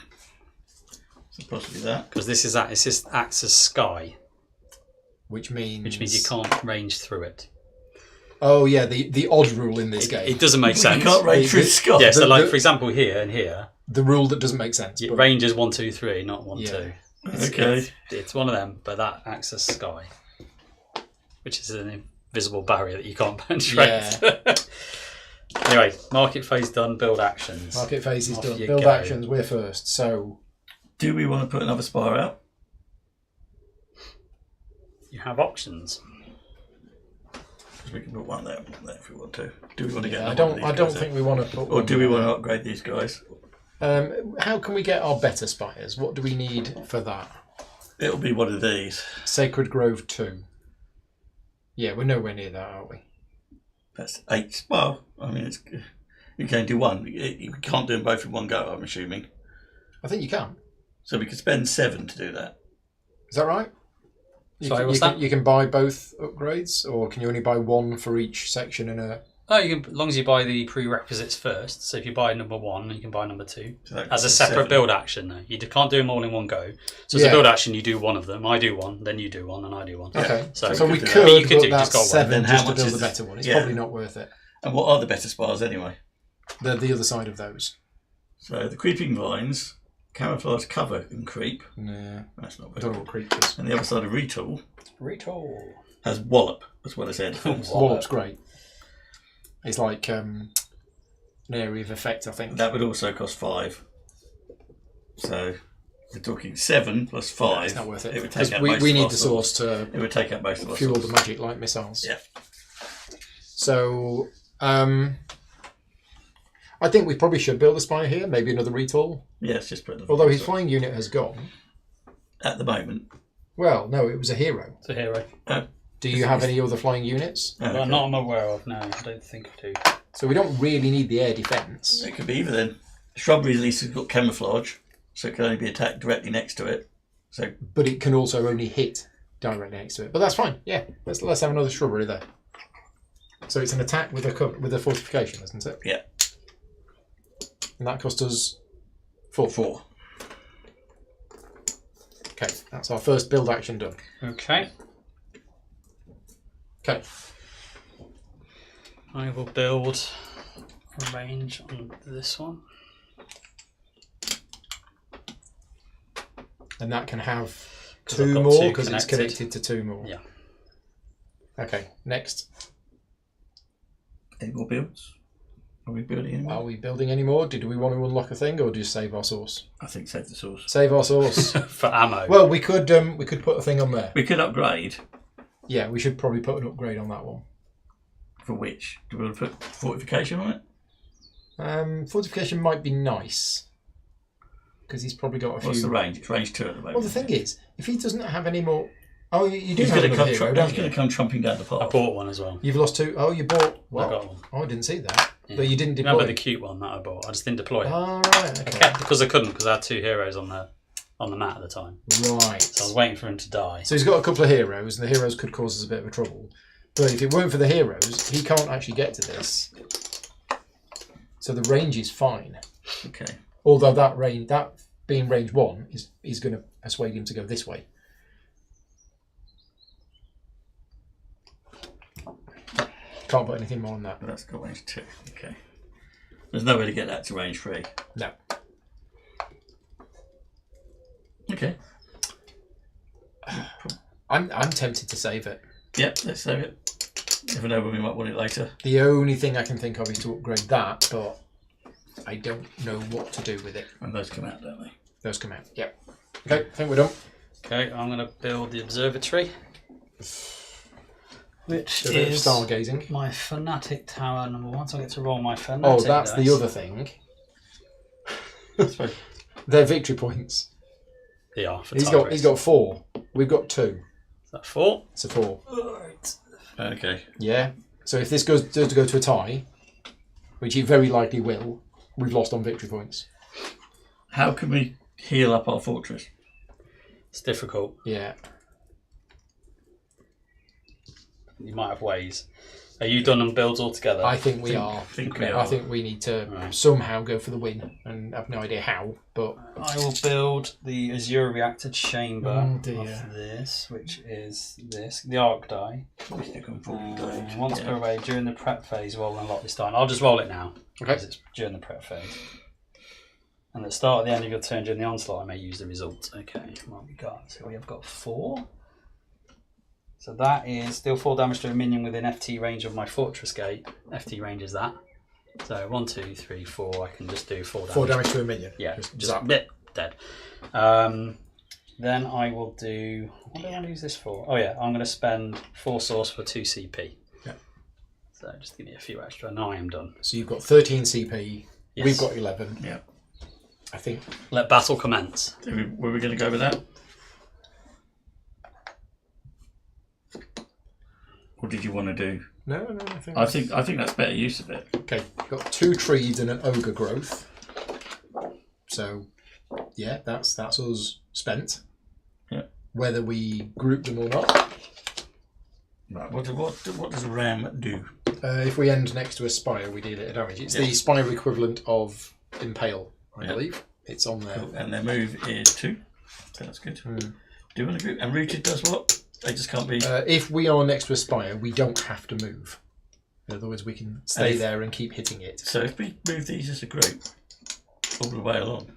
So possibly that. because this is it just acts as sky, Which means you can't range through it. Oh yeah, the odd rule in this game. It doesn't make You sense. can't range through the sky. Yeah, so The- like the- for example here and here, The rule that doesn't make sense. it but- ranges 1, 2, 3, not 1, Yeah. 2. Okay. It's one of them, but that acts as sky, which is an invisible barrier that you can't penetrate. Anyway, market phase done, build actions. Market phase is Off done. you Build go. actions, we're first. So Do we want to put another spire out? You have options. 'Cause we can put one there and one there if we want to. Do we want to get yeah, I another one don't. of I these don't guys think out? we want to put. Or one do we there. want to upgrade these guys? How can we get our better spires? What do we need for that? It'll be one of these. Sacred Grove 2. Yeah, we're nowhere near that, are we? That's 8. Well, I mean, it's you can do one. You can't do them both in one go, I'm assuming. I think you can. So we could spend 7 to do that. Is that right? Sorry, what's that? You can buy both upgrades, or can you only buy one for each section in a... Oh, you can, as long as you buy the prerequisites first. So if you buy number 1, you can buy number 2. So that As a gives us separate 7. build action, though. You can't do them all in one go. So as Yeah. a build action, you do one of them. I do one, then you do one, and I do one. Okay, So so we we could do could that. You could put do, that just got one. 7 Then how just to much build is a the- better one. It's yeah. probably not worth it. And what are the better spires anyway? They're the other side of those. So the creeping vines, camouflage cover and creep. Nah, That's not I very don't know good. what creep is. And the other side of retool Retool. has wallop as well as air defense. Wallop's great. It's like an area of effect, I think. That would also cost 5. So we're talking 7 plus 5. It's not worth it. It would Because take out we most need of the our source to It would take out most of our fuel source. the magic light missiles. Yeah. So, I think we probably should build a spire here, maybe another retool. Yes, just put the. Although his flying unit has gone. At the moment. Well, no, it was a hero. It's a hero. Do you have any other flying units? Okay. Well, not I'm aware of, no. I don't think I do. So we don't really need the air defence. It could be either then. Shrubbery at least has got camouflage, so it can only be attacked directly next to it. So, But it can also only hit directly next to it. But that's fine. Yeah, let's have another shrubbery there. So it's an attack with a fortification, isn't it? yeah. And that cost us 4. 4. Okay, that's our first build action done. Okay. Okay. I will build a range on this one. And that can have 'Cause I've 2 got more 2 because it's connected. connected to 2 more. Yeah. Okay, next. Any more builds? Are we building any more? Are we building any more? Did we want to unlock a thing or just save our source? I think save the source. Save our source. For ammo. Well, we could put a thing on there. We could upgrade. Yeah, we should probably put an upgrade on that one. For which? Do we want to put fortification on it? Fortification might be nice because he's probably got a few. What's the range? It's range 2 at the moment. Well, the thing is, if he doesn't have any more, oh, you do He's have going to another come, hero, he's don't going you? to come trumping down the I path. bought one as well. You've lost 2. Oh, you bought. Well, I got one. Oh, I didn't see that. Yeah. But you didn't deploy. Remember the cute one that I bought? I just didn't deploy it. Oh, right. I Okay. kept because I couldn't because I had 2 heroes on the mat at the time. Right. So I was waiting for him to die. So he's got a couple of heroes, and the heroes could cause us a bit of a trouble. But if it weren't for the heroes, he can't actually get to this. So the range is fine. Okay. Although that being range 1 is going to persuade him to go this way. Can't put anything more on that. But that's got range 2. Okay. There's no way to get that to range 3. No. Okay. I'm tempted to save it. Yep, let's save it. Never know when we might want it later. The only thing I can think of is to upgrade that, but I don't know what to do with it. And those come out, don't they? Those come out. Yep. Okay, I think we're done. Okay, I'm going to build the observatory, which Do a bit of is stargazing. my fanatic tower number 1. So I get to roll my fanatic. Oh, that's dice. the other thing. I suppose. They're victory points. They are for He's got 4. We've got 2. Is that 4? It's a 4. Right. Okay. Yeah. So if this does go to a tie, which it very likely will, we've lost on victory points. How can we heal up our fortress? It's difficult. Yeah. You might have ways. Are you done on builds altogether? I think we are. I think we I are. think we need to Right. somehow go for the win, and I've no idea how. But I will build the Azure reactor chamber Oh, of dear. this, which is this, the arc die. We stick on forward die. Once Yeah. per way during the prep phase, roll and unlock this die. And I'll just roll it now Okay. because it's during the prep phase. And at the start or the end of your turn during the onslaught, I may use the result. Okay, what have we got? So we have got 4. So that is deal 4 damage to a minion within FT range of my fortress gate. FT range is that. So 1, 2, 3, 4. I can just do 4 damage. 4 damage to a minion. Yeah, Just just zap. blip, dead. Then I will do. What do I use this for? Oh yeah, I'm going to spend 4 source for 2 CP. Yeah. So just give me a few extra. Now I am done. So you've got 13 CP. Yes. We've got 11. Yeah. I think. Let battle commence. Were we going to go with that? What did you want to do? No. I think that's better use of it. Okay, got 2 trees and an ogre growth. So, yeah, that's us spent. Yeah. Whether we group them or not. Right. What does a ram do? If we end next to a spire, we deal it a damage. It's the spire equivalent of impale, I believe. It's on there. Cool. And their move is 2. So that's good. Do you want to group? And rooted does what? They just can't be. If we are next to a spire, we don't have to move. In other words, we can stay there and keep hitting it. So if we move these as a group all the way along.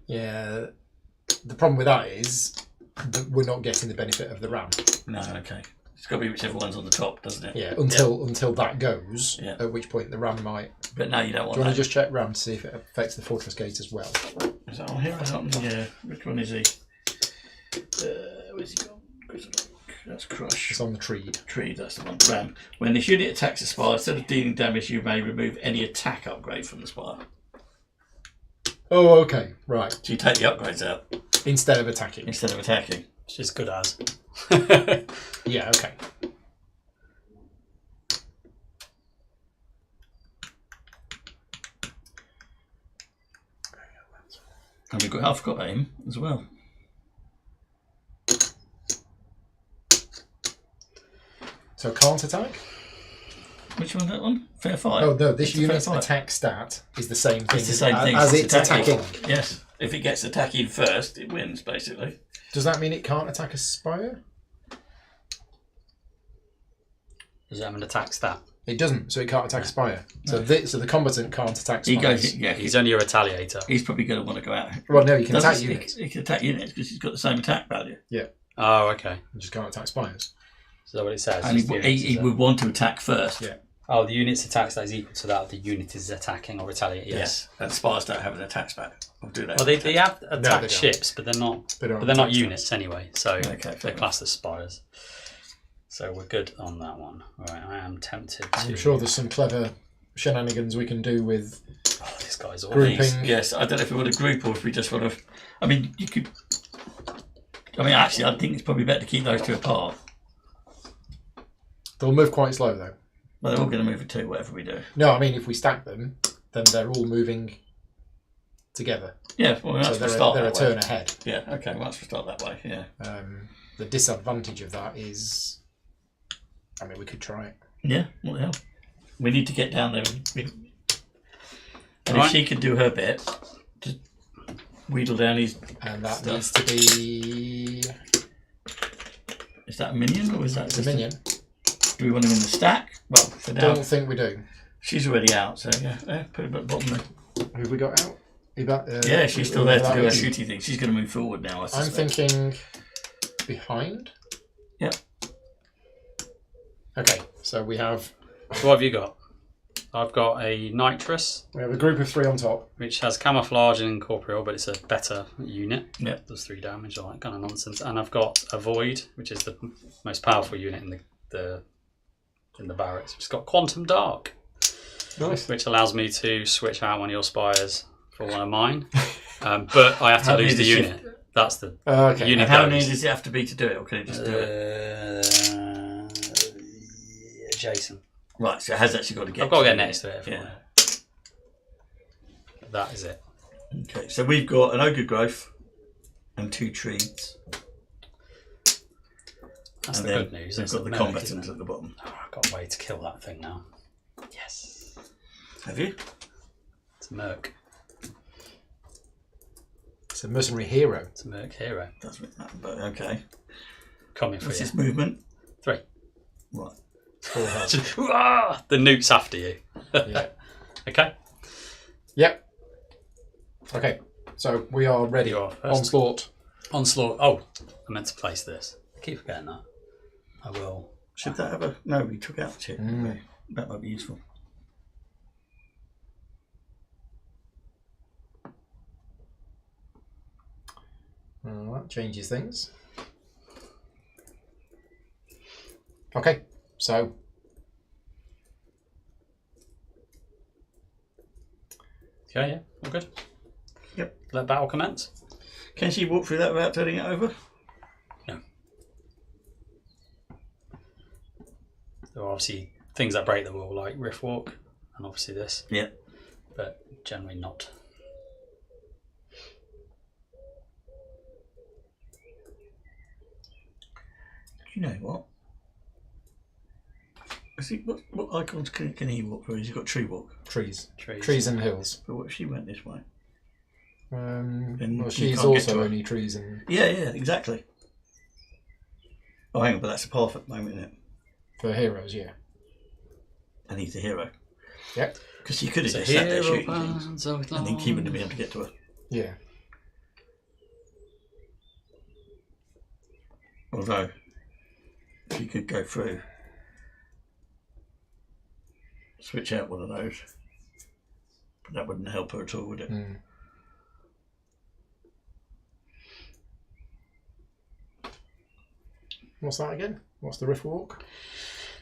Yeah. The problem with that is that we're not getting the benefit of the ram. No, okay. It's got to be whichever one's on the top, doesn't it? Yeah, until that goes, Yeah. at which point the ram might... But now you don't Do want you want that. to just check ram to see if it affects the fortress gate as well? Is that on here or something? Yeah. Which one is he? Where's he gone? That's crush. It's on the tree. Tree, that's the one. Ram. When this unit attacks a spire, instead of dealing damage, you may remove any attack upgrade from the spire. Oh, okay. Right. So you take the upgrades out Instead of attacking. instead of attacking. Which is good as. Yeah, okay. And I've got aim as well. So can't attack? Which one's that one? Fair fight. Oh no, this It's a fair unit's fight. attack stat is the same thing, It's the same thing as it's attacking. Yes. If it gets attacking first, it wins, basically. Does that mean it can't attack a spire? Does it have an attack stat? It doesn't, so it can't attack a spire. So, so the combatant can't attack He spires. goes, yeah, He's only a retaliator. he's probably going to want to go out. Well, no, you can Doesn't- attack units. He can attack units because he's got the same attack value. Yeah, Oh, okay. you just can't attack spires. Is that what it says? And Just units, he is it? would want to attack first. Yeah. Oh, the unit's attack stat is equal to that of the unit is attacking or retaliating. Yes. And spires don't have an attack stat. I'll do that. Well, they have they attack don't. ships, but they're not. They don't But they're not attack units anyway, so Okay, fair they're classed as spires. So we're good on that one. Right, I am tempted to. I'm sure there's some clever shenanigans we can do with Oh, this guy's awful. grouping. Yes, I don't know if we want to group or if we just want to. I mean, you could. I mean, actually, I think it's probably better to keep those two apart. They'll move quite slow though. But they're all going to move at two, whatever we do. No, I mean if we stack them, then they're all moving together. Yeah, well, So that's for they're, start they're a that turn way. ahead. Yeah, okay, well, that's for start that way. Yeah. The disadvantage of that is, I mean, we could try it. Yeah. What the hell? We need to get down there. And Right. if she can do her bit, just wheedle down his. And that Stuff. needs to be Is that a minion or is that it's a just minion. Do we want him in the stack? Well, for now, Don't think we do. she's already out, so yeah, put him at the bottom there. Who have we got out? Yeah, she's still there to that do her is- shooty thing. She's going to move forward now, I I'm suspect. thinking behind. Yep. Okay, so we have What have you got? I've got a nitrous, a group of 3 on top. which has camouflage and incorporeal, but it's a better unit. Yep. Does 3 damage, all that kind of nonsense. And I've got a void, which is the most powerful unit in the barracks. It's got quantum dark, Nice. which allows me to switch out one of your spires for one of mine. But I have to How lose many the does she- unit. That's the Okay. unit. And how goes. many does it have to be to do it, or can it just do it? Jason. Right, so it has actually got to get. I've got to get the- next to it. Yeah. That is it. Okay, so we've got an ogre growth and 2 trees. That's And the then good news. We've It's got the merc, combatants isn't it? at the bottom. Oh, I've got a way to kill that thing now. Yes. Have you? It's a merc. It's a mercenary hero. It's a merc hero. Doesn't matter, but okay. Coming for What's you. his movement? 3. Right. 4 health. Ah, the newt's after you. Yeah. Okay. Yep. Okay, so we are ready. You are first. Onslaught. Onslaught. Oh, I meant to place this. I keep forgetting that. I will. Should that have a... No, we took out the chip. Okay. That might be useful. Well, that changes things. Okay, so Okay, yeah. All good. Yep. Let battle commence. Can she walk through that without turning it over? No. There are obviously things that break the wall, like Rift Walk, and obviously this, Yeah. but generally not. Do you know what? Is he, what icons can he walk through? Has he got tree walk? trees. Trees. Trees and hills. But what if she went this way? Well, you she's can't get to also her. only trees and Yeah, exactly. Oh, hang on, but that's a path at the moment, isn't it? for heroes, yeah. And he's a hero. Yep. Because you could have It's a just sat there hero shooting things, burns out and then he wouldn't have long. been able to get to her. Yeah. Although, if you could go through, switch out one of those, but that wouldn't help her at all, would it? Mm. What's that again? What's the Rift Walk?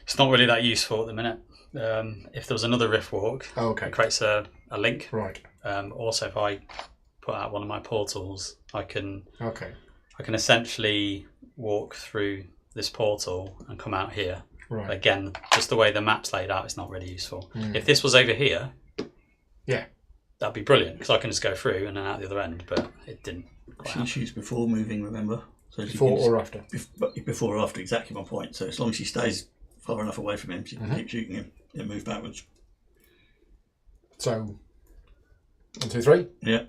It's not really that useful at the minute. If there was another Rift Walk, okay. It creates a link. Right. Also, if I put out one of my portals, I can essentially walk through this portal and come out here. Right. Again, just the way the map's laid out, it's not really useful. If this was over here, that'd be brilliant because I can just go through and then out the other end. But it didn't. She shoots before moving. Remember, so before or after? Before or after, exactly my point. So as long as she stays far enough away from him, she can keep shooting him and move backwards. So, 1, 2, 3. Yeah.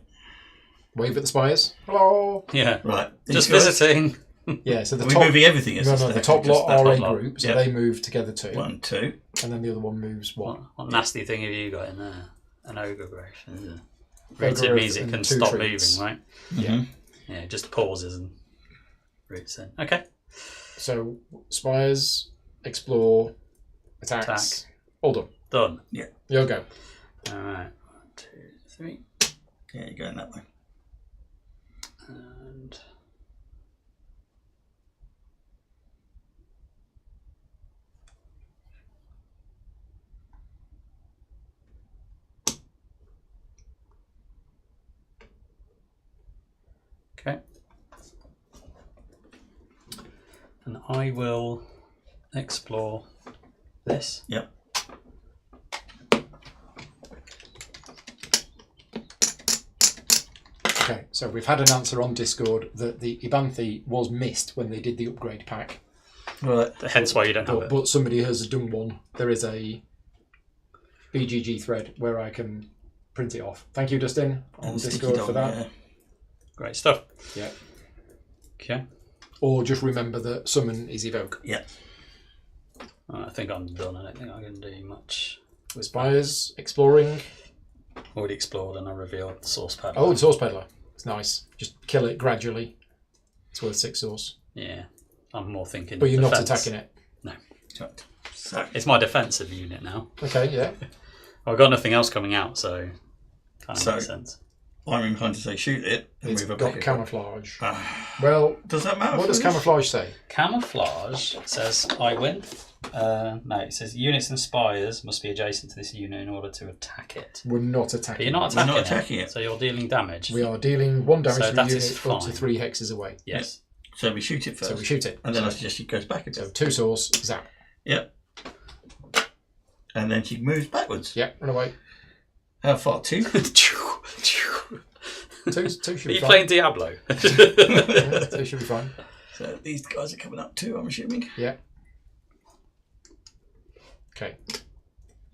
Wave at the spires. Hello. Yeah. Right. Just visiting. Yeah. So the We're top. moving everything. The top lot are a lot. group, so Yeah. they move together too. 1, 2. And then the other one moves What nasty thing have you got in there? An ogre growth. Is it? Ogre Rooted means growth it can and 2 stop trees. moving, right? Yeah. Yeah, just pauses and roots in. Okay. So spires, explore, attacks. All done. Done. Yeah. You'll go. All right. 1, 2, 3. Yeah, you're going that way. And okay. And I will explore this. Yep. Okay, so we've had an answer on Discord that the Ibanthe was missed when they did the upgrade pack. Right. Hence why you don't have it. But somebody has done one. There is a BGG thread where I can print it off. Thank you, Dustin, on And sticky Discord dog, for that. yeah. Great stuff. Yeah. Okay. Or just remember that summon is evoke. Yeah. I think I'm done. I don't think I can do much. With spires, exploring. Already explored and I revealed the source pad. Oh, the source peddler. It's nice. Just kill it gradually. It's worth 6 source. Yeah. I'm more thinking. But you're not defense. attacking it. No. So, It's my defensive unit now. Okay, yeah. I've got nothing else coming out, so kind of makes sense. I'm inclined to say shoot it and It's move it got back. camouflage. Well, Does that matter? what for does this? camouflage say? Camouflage says I win. No, it says units and spires must be adjacent to this unit in order to attack it. We're not But attacking. you're not We're attacking, not attacking it. so you're dealing damage. We are dealing 1 damage So to the that unit is up to fine. 3 hexes away. Yes. So we shoot it first. So we shoot it. And then I suggest she goes back a So bit. 2 source, zap. Yep. And then she moves backwards. Yeah, run away. How far? 2? 2 should Are be you fine. playing Diablo? Yeah, 2 should be fine. So these guys are coming up too, I'm assuming. Yeah. Okay.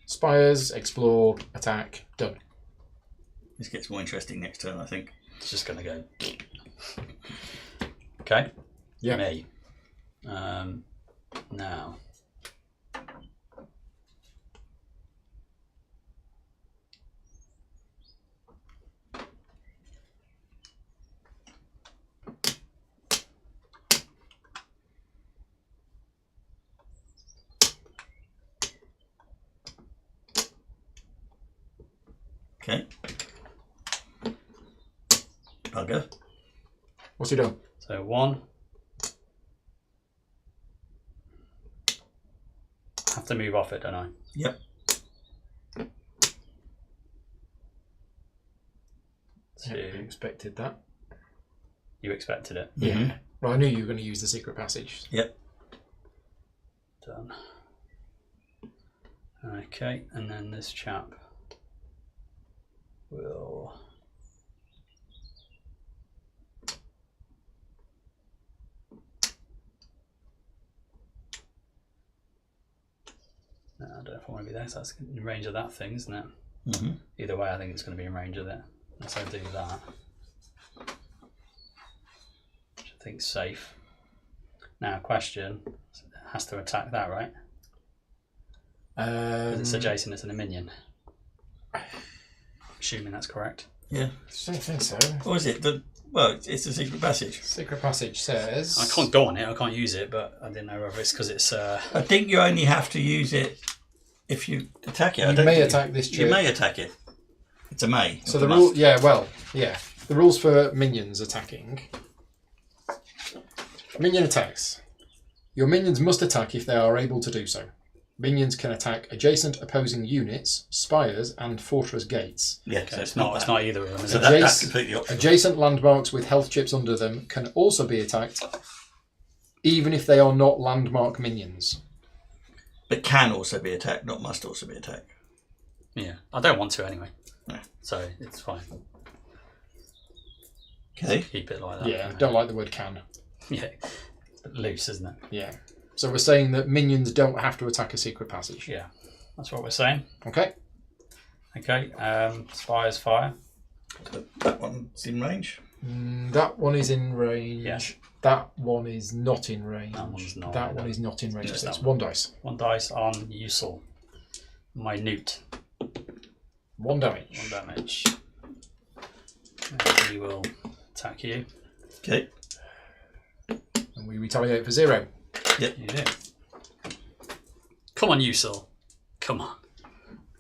Spires, explore, attack, done. This gets more interesting next turn, I think. It's just going to go. Okay. Yeah. Me. Now. Okay. Bugger. What's he done? So 1. Have to move off it, don't I? Yep. Yeah, I 2. expected that. You expected it. Yeah. Mhm. Well, I knew you were going to use the secret passage. Yep. Done. Okay, and then this chap will. No, I don't know if I want to be there, so that's in range of that thing, isn't it? Mm-hmm. Either way, I think it's going to be in range of it. Let's do that. Which I think's safe. Now, question: it has to attack that, right? Because it's adjacent, it's an minion. Assuming that's correct. Yeah. I don't think so. Or is it? Well, it's a secret passage. Secret passage says... I can't go on it, I can't use it, but I didn't know whether it's because it's. I think you only have to use it if you attack it. I You don't may think attack this You chip. may attack it. It's a may. So not the a rule... must. Yeah, well, yeah. The rules for minions attacking. Minion attacks. Your minions must attack if they are able to do so. Minions can attack adjacent opposing units, spires, and fortress gates. Yeah, Okay, so it's not either of them, is So it? that's completely optional. Adjacent landmarks with health chips under them can also be attacked, even if they are not landmark minions. But can also be attacked, not must also be attacked. Yeah, I don't want to anyway. No. So it's fine. Okay. Keep it like that. Yeah, don't like the word can. Yeah. It's a bit loose, isn't it? Yeah. So we're saying that minions don't have to attack a secret passage. Yeah. That's what we're saying. Okay. Okay. Spires fire. So that one's in range. That one is in range. Yeah. That one is not in range. That one's not. That one is not in range. Just So it's that one dice. One dice on Usul. Minute. One damage. One damage. And he will attack you. Okay. And we retaliate for 0. You do. Come on, Usul. Come on.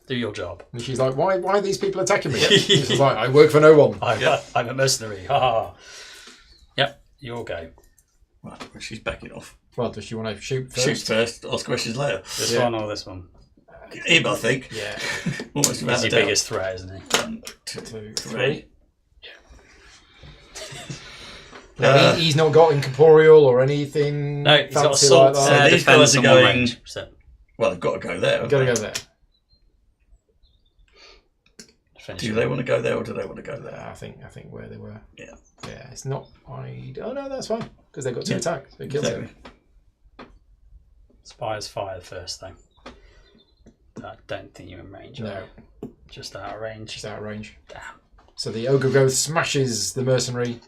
Do your job. And she's like, why are these people attacking me? She's like, I work for no one. I'm a mercenary. Ha ha. Yep. Your go. Right, well, she's backing off. Well, does she want to shoot first? Shoot first, ask questions later. This Yeah. one or this one? Him, I think. Yeah. Almost He's without a your doubt. biggest threat, isn't he? 1, 2, 2, 3. Now, he's not got incorporeal or anything. No, he's got fancy assault. like that. these Defense guys are and one going- range. So, Well, they've got to go there. Gotta go there. finish Do it. they want to go there or do they want to go there? I think where they were. Yeah. Yeah, it's not. Oh no, that's fine because they've got 2 attacks. So it kills Exactly. it. Spires fire first, though. I don't think you're in range. No, are you? Just out of range. she's out of range. Damn. So the ogre growth smashes the mercenary,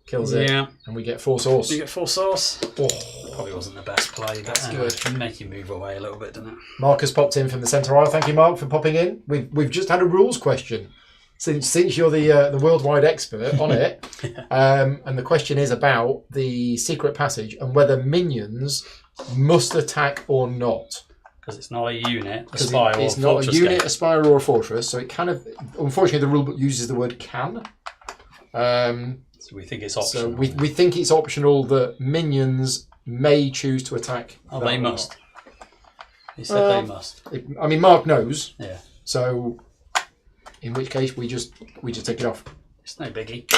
kills it, Yeah. and we get 4 sauce. You get full source. Oh. Probably wasn't the best play, but That's good. Can make you move away a little bit, doesn't it? Mark has popped in from the centre aisle. Thank you, Mark, for popping in. We've just had a rules question. Since you're the worldwide expert on it, and the question is about the secret passage and whether minions must attack or not. Because it's not a unit, a 'Cause spire, or it's not a fortress unit, gate. a spire, or a fortress. So it kind of, unfortunately, the rulebook uses the word can. So we think it's So optional. we think it's optional that minions may choose to attack. Oh, that they or must. not. He said they must. I mean, Mark knows. Yeah. So, in which case, we just take it off. It's no biggie.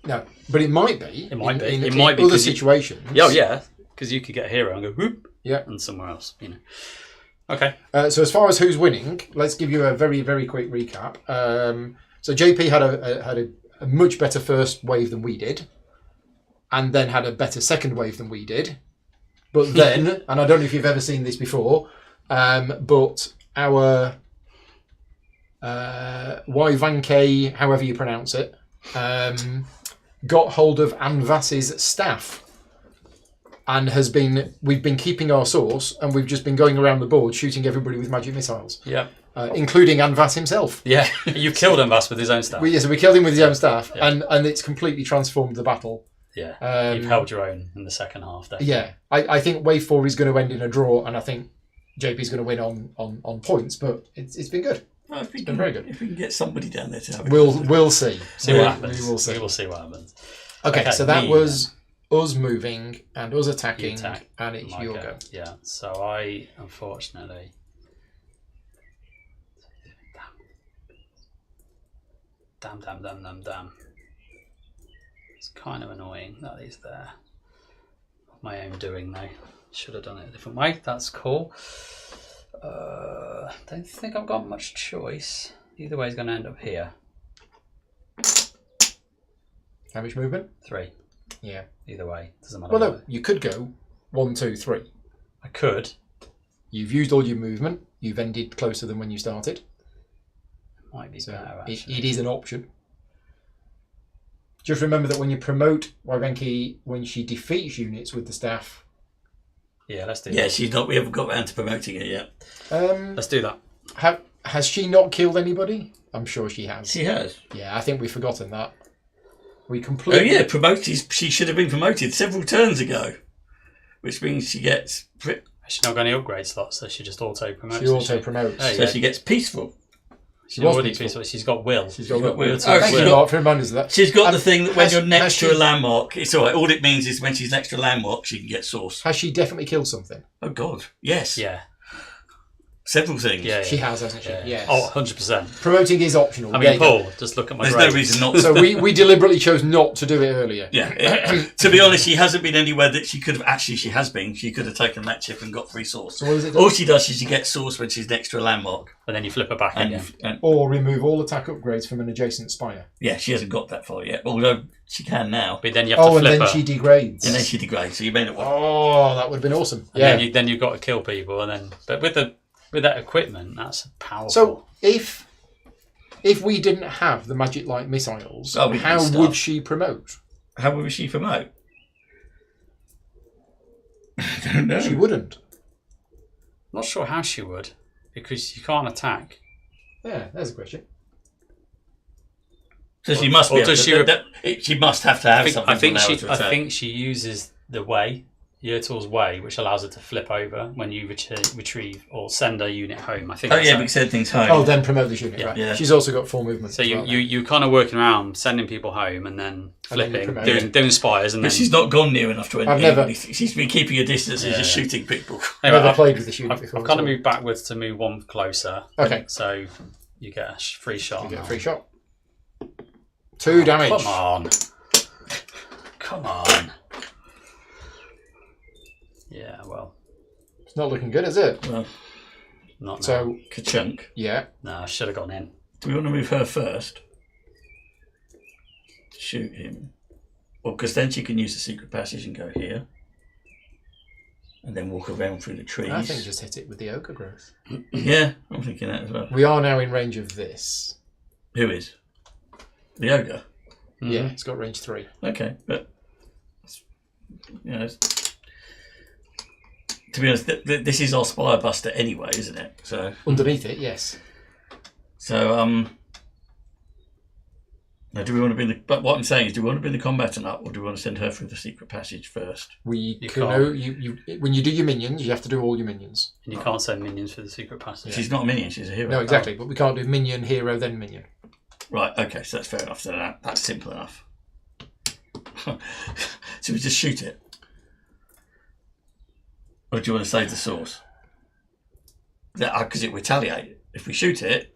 No, but it might be. It might be. In, It might be other 'cause you- situations. Oh, yeah. Because you could get a hero and go whoop. Yeah. And somewhere else, you know. Okay. So as far as who's winning, let's give you a very, very quick recap. So JP had a much better first wave than we did, and then had a better second wave than we did. But then, and I don't know if you've ever seen this before, but our Yvanke, however you pronounce it, got hold of Anvas's staff. And we've been keeping our source, and we've just been going around the board shooting everybody with magic missiles, Yeah. including Anvas himself. Yeah. You killed Ambas with his own stuff. So we killed him with his own staff, Yeah. and it's completely transformed the battle. Yeah. You've held your own in the second half, definitely. Yeah, I think wave 4 is going to end in a draw, and I think JP's going to win on points, but it's been good. Well, if we been can, very good. If we can get somebody down there to have a We'll see. See what happens. We will see. We will see what happens. Okay, so that me, was us moving and us attacking, You attack. and it's My your go. Yeah. So I, unfortunately... Damn. It's kind of annoying that he's there. Of my own doing, though. Should have done it a different way. That's cool. Don't think I've got much choice. Either way, he's going to end up here. How much movement? 3. Yeah. Either way, doesn't matter. Well, no, what. you could go 1, 2, 3. I could. You've used all your movement. You've ended closer than when you started. Might be So better, it actually. is an option. Just remember that when you promote Wyvenki, when she defeats units with the staff, Yeah, let's do Yeah, that. she's not. We haven't got round to promoting her yet. Let's do that. has she not killed anybody? I'm sure she has. She has. Yeah, I think we've forgotten that. We Oh completely. yeah, promoted. She should have been promoted several turns ago, which means she gets. She's not got any upgrade slots, so she just auto promotes. She auto promotes. Hey. So she gets peaceful. She's already peaceful. She's got will. She's got will. Thank you, Mark, for reminding us of that. She's got the thing that when you're next to she- a landmark, it's all right. All it means is when she's next to a landmark, she can get source. Has she definitely killed something? Oh, God. Yes. Yeah. Several things. Yeah. She has, hasn't she? Yeah. Yes. Oh, 100%. Promoting is optional. I There mean, you go. Paul, just look at my There's grades. no reason not to. So we deliberately chose not to do it earlier. Yeah. To be honest, she hasn't been anywhere that she could have. Actually, she has been. She could have taken that chip and got free source. So what does it do? All she does is she gets source when she's next to a landmark. And then you flip her back And, again. and Or remove all attack upgrades from an adjacent spire. yeah, she hasn't got that far yet. Although she can now. But then you have to Oh, and flip then her. she degrades. And then she degrades. So you made it one. Oh, that would have been awesome. And Yeah. then you've got to kill people. And then, but with that equipment, that's powerful. So if we didn't have the magic light missiles, Oh, we how didn't would start. she promote? How would she promote? I don't know. She wouldn't. not sure how she would, because you can't attack. Yeah, there's a question. So she must or be. does she She must have to have something. I think to allow she. her to I attack. think she uses the way, Yertul's way, which allows her to flip over when you retrieve or send a unit home. I think. Oh that's yeah, how- but send things home. Oh, then promote this unit, Yeah. right? Yeah. She's also got full movement. So as you well, you kind of working around, sending people home, and then And then you flipping, promote. doing spires, and But then. she's not gone near enough to I've never- anything. She's been keeping a distance and just shooting people. Anyway, Never I've, played with this unit I've, before. I've kind of so moved backwards to move one closer. Okay. So you get a free shot. you get a now. free shot. 2 damage. Come on. Come on. Yeah, well, It's not looking good, is it? Well, not now. So, ka-chunk. yeah. No, I should have gone in. Do we want to move her first? Shoot him. Well, because then she can use the secret passage and go here. And then walk around through the trees. I think just hit it with the ogre growth. Yeah, I'm thinking that as well. We are now in range of this. Who is? The ogre. Yeah, Mhm. it's got range 3. Okay, but you know, to be honest, this is our spire buster anyway, isn't it? So Underneath it, yes. now do we want to bring the? But what I'm saying is, do we want to bring the combatant up, or do we want to send her through the secret passage first? We You can can't. know you when you do your minions, you have to do all your minions. And you can't send minions for the secret passage. She's not a minion; she's a hero. No, exactly. But we can't do minion, hero, then minion. Right. Okay. So that's fair enough. So that's simple enough. So we just shoot it, or do you want to save the source? Because it retaliate if we shoot it.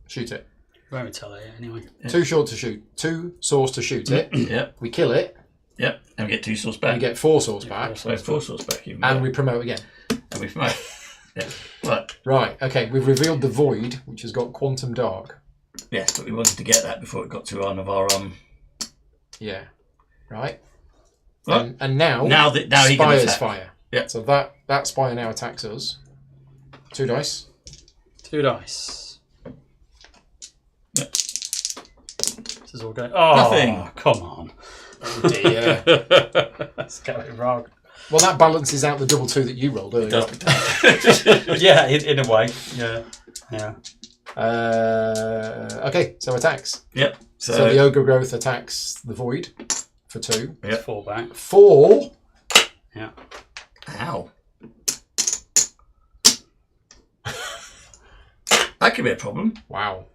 Shoot it. Won't retaliate anyway. Yeah. 2 short to shoot. 2 source to shoot it. Yep. We kill it. Yep. And we get 2 source back. We get 4 source back. So 4 source back. Even And better. we promote again. And we promote. Yeah. Right. Right, okay. We've revealed the void, which has got quantum dark. Yes, but we wanted to get that before it got to one of our Yeah. Right. Right. And now Now he can Spire's attack. fire. Yeah. So that Spire now attacks us. 2 dice. 2 dice. Yep. This is all going. Oh, Nothing. Come on. Oh dear. Let's get it wrong. Well, that balances out the double 2 that you rolled earlier. Yeah, in a way. Yeah. Yeah. Okay, so attacks. Yep. So the ogre growth attacks the void for 2. Yep. 4 back. 4. Yeah. Ow. That could be a problem. Wow.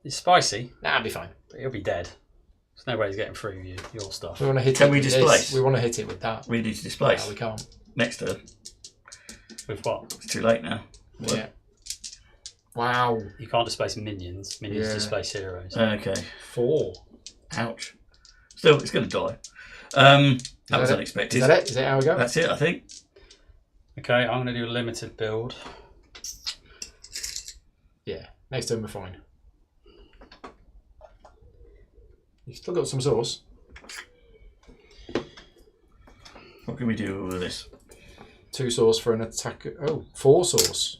It's spicy, That'd be fine. but he'll be dead. There's no way he's getting through your stuff. We want to hit Can it we with displace? this. We want to hit it with that. We need to displace. No, we can't. Next turn. With what? It's too late now. Yeah. Wow. You can't displace minions. Minions Yeah. displace heroes. Okay. 4. Ouch. Still, it's going to die. That was it? unexpected. Is that it? Is it how we go? That's it, I think. Okay, I'm going to do a limited build. Yeah. Next turn we're fine. You've still got some sauce. What can we do with this? 2 sauce for an attack. Oh, 4 sauce.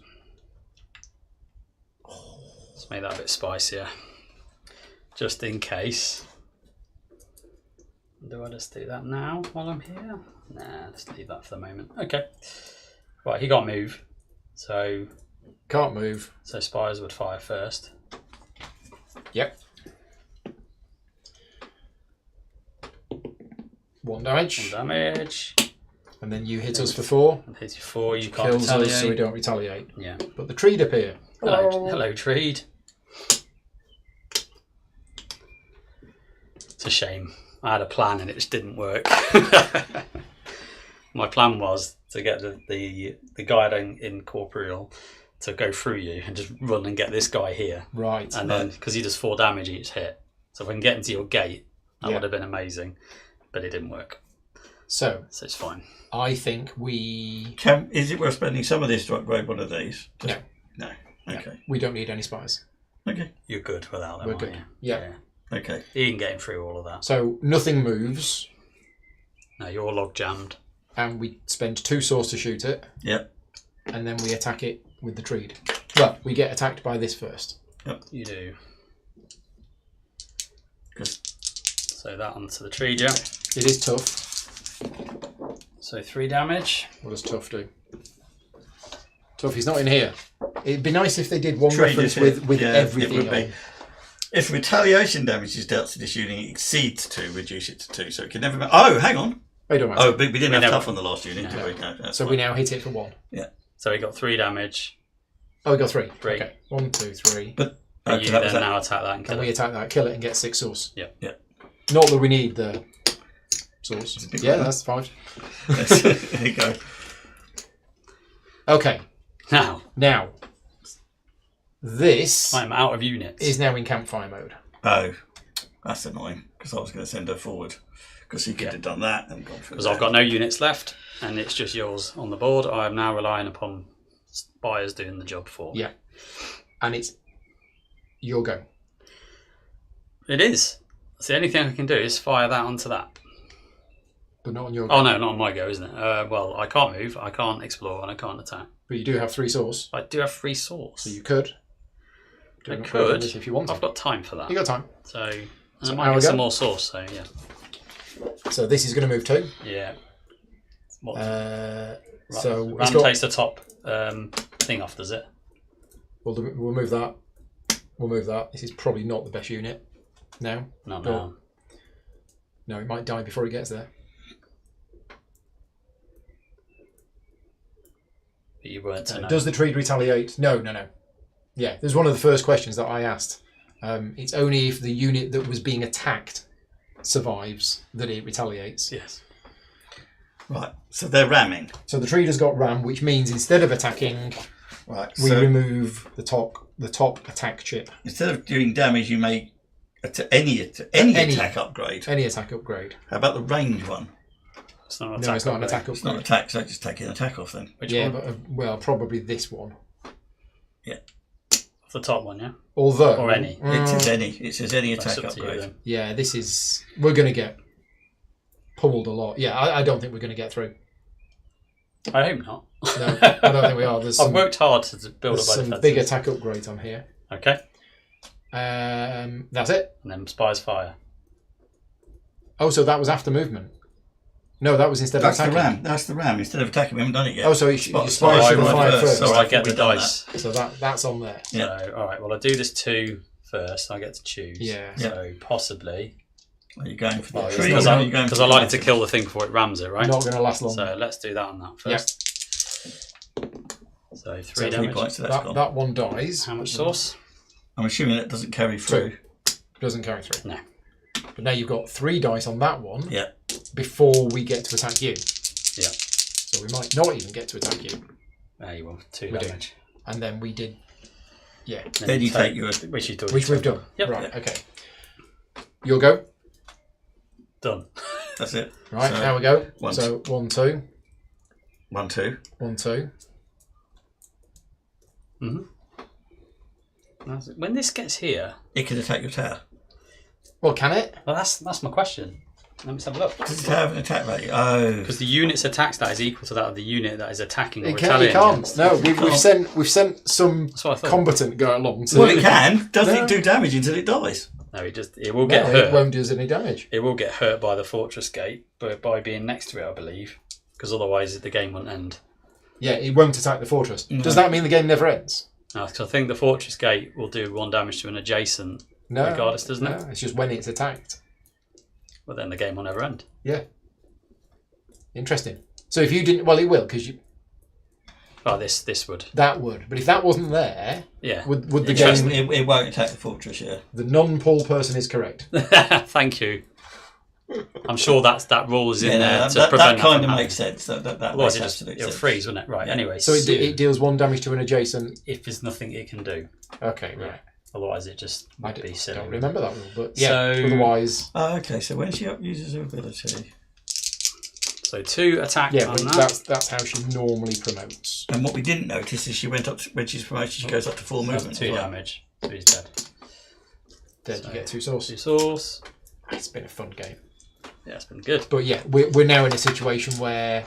Let's make that a bit spicier. Just in case. Do I just do that now while I'm here? Nah, let's leave that for the moment. Okay. Right, he got move. So Can't move. Spires would fire first. Yep. 1 damage. 1 damage. And then you hit us for 4. And hits you 4, you can't Kills retaliate. us so we don't retaliate. Yeah. But the treed appear. Hello, Treed. a shame. I had a plan and it just didn't work. My plan was to get the guide in Corporeal to go through you and just run and get this guy here. Right. And then, because he does 4 damage each hit. So if I can get into your gate, that would have been amazing. But it didn't work. So it's fine. I think we... Is it worth spending some of this to upgrade one of these? No. No. Okay. No, we don't need any spies. Okay. You're good without them. We're aren't good. you? Yeah. Okay. You can get him through all of that. So nothing moves, No, you're log jammed. and we spend 2 swords to shoot it, Yep. and then we attack it with the treed. Well, we get attacked by this first. You do. Good. So that onto the tree, yeah. It is tough. So 3 damage. What does tough do? Tough, he's not in here. It'd be nice if they did one Trade reference is with here. Yeah, everything it would be. on. If retaliation damage is dealt to this unit exceeds 2, reduce it to 2. So it can never be... Oh, hang on. Oh, don't matter. Oh, but we didn't have never- tough on the last unit, did we? No, that's So fine. we now hit it for 1. Yeah. So he got 3 damage. Oh, we got 3. 3. Okay. 1, 2, 3. But And you that was then that. now attack that and kill And we it. attack that, kill it, and get 6 sauce. Yeah. Yeah. Not that we need the sauce. big Yeah, one. that's 5. There you go. Okay. Now, This I'm out of units. is now in campfire mode. Oh, that's annoying because I was going to send her forward because he could have done that and gone through. Because I've got no units left and it's just yours on the board. I am now relying upon buyers doing the job for me. Yeah. And it's your go. It is. So the only thing I can do is fire that onto that. But not on your go. Oh no, not on my go, isn't it? Well, I can't move, I can't explore, and I can't attack. But you do have 3 swords. I do have 3 swords. So you could. do I an upgrade could. on this if you want. I've got time for that. You got time. So So I now might we get go. some more sauce. So yeah, So this is going to move too. yeah. What? So it's Ram got, takes the top thing off, does it? we'll move that. We'll move that. This is probably not the best unit now. No, But- no. No, it might die before it gets there. But you weren't to know. Does the tree retaliate? No. Yeah, this was one of the first questions that I asked. It's only if the unit that was being attacked survives that it retaliates. Yes. Right, so they're ramming. So the tree has got ram, which means instead of attacking, Right, we so remove the top attack chip. instead of doing damage, you make any attack upgrade. Any attack upgrade. How about the range one? It's not an No, attack. it's not an upgrade. attack It's not upgrade. attack, so just take an attack off then. Which Yeah, one? but well, probably this one. The top one, yeah. Although, Or any. It says any. It says any That's attack up to you upgrade. then. yeah, this is we're going to get pummeled a lot. Yeah, I don't think we're going to get through. I hope not. No, I don't think we are. There's I've some, worked hard to build there's up my some defences. big attack upgrades on here. Okay, That's it. and then spies fire. Oh, so that was after movement. No, that was instead That's of the attacking. ram. That's the ram. Instead of attacking, we haven't done it yet. Oh, so your Spot- spies spot should have right fired first. first. So I I think get the we've done dice. So that's on there. Yeah. So, all right. Well, I do this 2 first. I get to choose. Yeah. So possibly Are you going for the Oh, tree? it's or because are you going I for like the to kill the thing before it rams it, right? Not going to last long. So let's do that on that first. So 3 So 3 damage. points, so that's gone. that one dies. How much sauce? I'm assuming that doesn't carry through. Doesn't carry through. No. But now you've got 3 dice on that one Yeah. before we get to attack you. Yeah. So we might not even get to attack you. There you will. 2 We do. damage. And then we did. Yeah. Then you take your... Which you do. Which we've done. Yep. Right, okay. You'll go. Done. That's it. Right, So, now we go. 1, So 1, 2. 1, 2. 1, 2. When this gets here, It can attack your tower. Well, can it? well, that's my question. Let me just have a look. Does it have an attack rate? Oh. Because the unit's attack stat is equal to that of the unit that is attacking or It retaliating can't. against. No, we've sent some That's what I thought. combatant go along. To, Well, it can. Doesn't No. it do damage until it dies? No, it will No, get it hurt. won't do us any damage. It will get hurt by the fortress gate, but by being next to it, I believe, because otherwise the game won't end. Yeah, it won't attack the fortress. Does that mean the game never ends? No, because I think the fortress gate will do 1 damage to an adjacent, No. regardless, doesn't No, it? it's just when it's attacked. But then the game will never end. Yeah. Interesting. So if you didn't, well, it will because you Oh, this would. that would. But if that wasn't there, Yeah. would the Trust game? me, it won't attack the fortress, yeah. The non-Paul person is correct. Thank you. I'm sure that rule is in there to that prevent that kind from of makes happening. sense. That Otherwise, makes it'll absolute sense. freeze, wouldn't it? Right. Anyway, So it deals 1 damage to an adjacent. if there's nothing it can do. Okay, right. Otherwise, it just I would be silly. don't remember that rule, but yeah. So- Otherwise, Oh, okay, so when she uses her ability, So 2 attack yeah, on but that. that's how she normally promotes. and what we didn't notice is she went up when she's promoted. She goes up to 4 That's movement. 2 as well. damage. So he's dead. Then you get 2 2 sources. source. It's been a fun game, Yeah, it's been good. but yeah, we're now in a situation where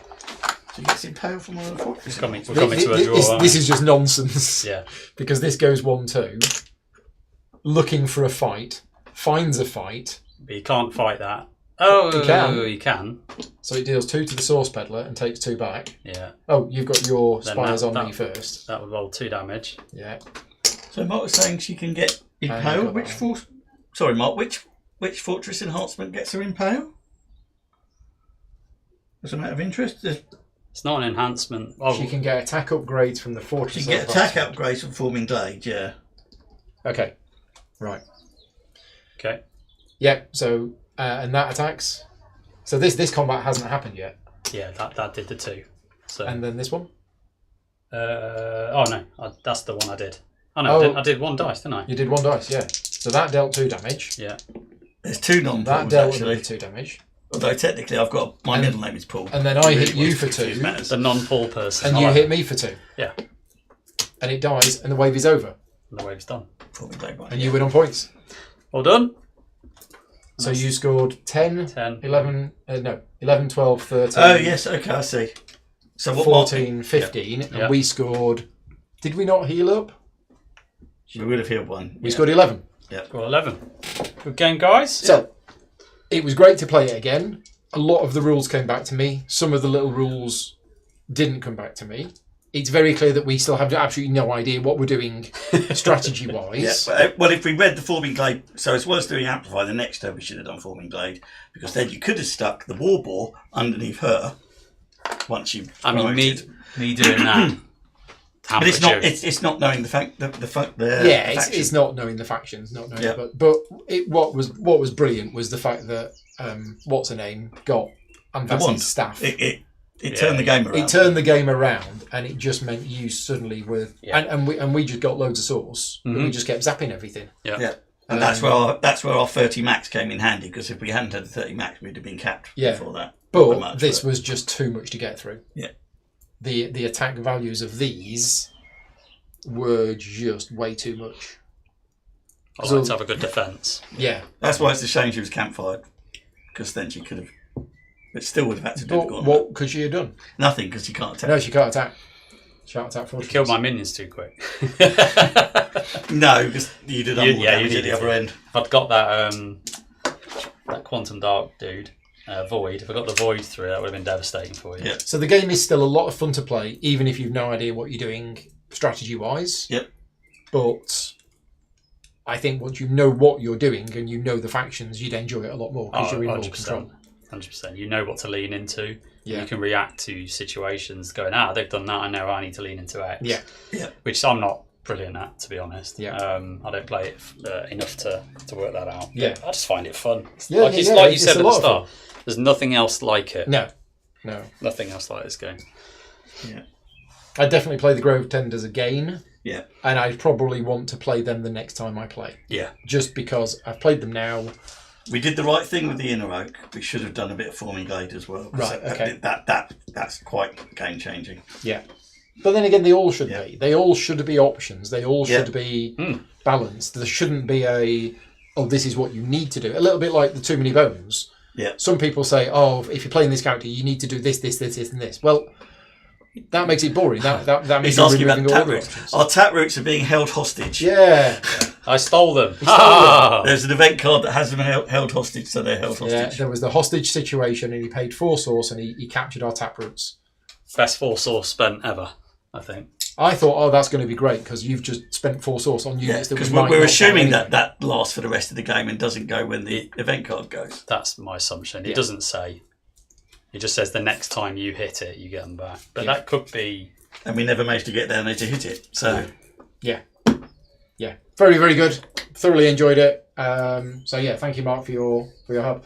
So he gets impaled from one of the fortresses. We're coming to a draw. aren't this we? is just nonsense. Yeah. Because this goes 1-2, looking for a fight, finds a fight, But you can't fight that. Oh, You can. You can. so it deals 2 to the source peddler and takes 2 back. Yeah. Oh, you've got your Then spires that- on that- me first. That would roll 2 damage. Yeah. So Mark was saying she can get you impaled. got Which that. force? Sorry, Mark. Which fortress enhancement gets her impaled? As a matter of interest, It's not an enhancement. Oh, She can get attack upgrades from the fortress. she can get of attack Cloudspire. upgrades from forming glade. Yeah. Okay. Right. okay. Yeah. So and that attacks. So this combat hasn't happened yet. Yeah, that did the 2. So. And then this one. Oh no, that's the one I did. Oh no, Oh. I did 1 dice, didn't I? You did 1 dice. Yeah. So that dealt 2 damage. Yeah. There's 2 That non-pools dealt actually. another 2 damage. Although technically, I've got my And- middle name is Paul. And then I hit you for 2, The non-Paul person. and I you like hit me for 2, Yeah. and it dies, and the wave is over, that. The wave's done. Forming glade, right, and yeah. you win on points. Well done. So you scored 10, 10. 11, 11, 12, 13. Oh yes, okay, I see. So what? 14, 15, and Yeah. we scored. Did we not heal up? We would have healed one. We scored 11. Got 11. Good game, guys. So it was great to play it again. A lot of the rules came back to me. Some of the little rules didn't come back to me. It's very clear that we still have absolutely no idea what we're doing strategy-wise. Yeah, well, if we read the forming glade, so as well as doing amplify, the next turn we should have done forming glade, because then you could have stuck the war ball underneath her once you. I mean, me doing that. But it's not. It's not knowing the fact that the faction. It's not knowing the factions, not knowing. Yeah. But what was brilliant was the fact that what's her name got Anvasi's staff. It turned the game around. It turned the game around, and it just meant you suddenly were, Yeah. and we just got loads of source. And we just kept zapping everything. Yeah. And that's where our 30 max came in handy, because if we hadn't had the 30 max, we'd have been capped before that. But this was just too much to get through. Yeah. The attack values of these were just way too much. I like to have a good defence. Yeah. That's why it's a shame she was campfired, because then she could have. But still would have had to do the But gauntlet. what could she have done? Nothing, because she can't attack. No, she can't attack. She can't attack You fortress. killed my minions too quick. No, because you did You damage at did the other end. If I'd got that Quantum Dark dude, Void, if I got the Void through, that would have been devastating for you. Yeah. So the game is still a lot of fun to play, even if you've no idea what you're doing strategy-wise. Yep. But I think once you know what you're doing and you know the factions, you'd enjoy it a lot more because you're in more 100%. control. 100%. You know what to lean into. Yeah. You can react to situations going, they've done that, I know I need to lean into X. Yeah. Yeah. Which I'm not brilliant at, to be honest. Yeah. I don't play it enough to work that out. Yeah. I just find it fun. Yeah, like yeah, you yeah, it's said a at the lot of start, there's nothing else like it. No. Nothing else like this game. Yeah. I'd definitely play the Grove Tenders again. Yeah. And I'd probably want to play them the next time I play. Yeah. Just because I've played them now. We did the right thing with the Inner Oak. We should have done a bit of forming glade as well. Right, okay. That's quite game changing. Yeah. But then again, they all should Yeah. be. They all should be options. They all Yeah. should be balanced. There shouldn't be this is what you need to do. A little bit like the Too Many Bones. Yeah. Some people say, if you're playing this character, you need to do this, this, this, this, and this. Well, that makes it boring. That means He's you're asking about removing all the taproots. options. Our taproots are being held hostage. Yeah. I stole them. There's an event card that has them held hostage, so they're held Yeah, hostage. there was the hostage situation, and he paid 4 source, and he captured our taproots. Best 4 source spent ever, I think. I thought, that's going to be great because you've just spent 4 source on units that because we might we're not assuming have that lasts for the rest of the game and doesn't go when the event card goes. That's my assumption. It Yeah. doesn't say. It just says the next time you hit it, you get them back. But Yeah. that could be... And we never managed to get down there to hit it. So Yeah. Very, very good. Thoroughly enjoyed it. So yeah, thank you, Mark, for your help.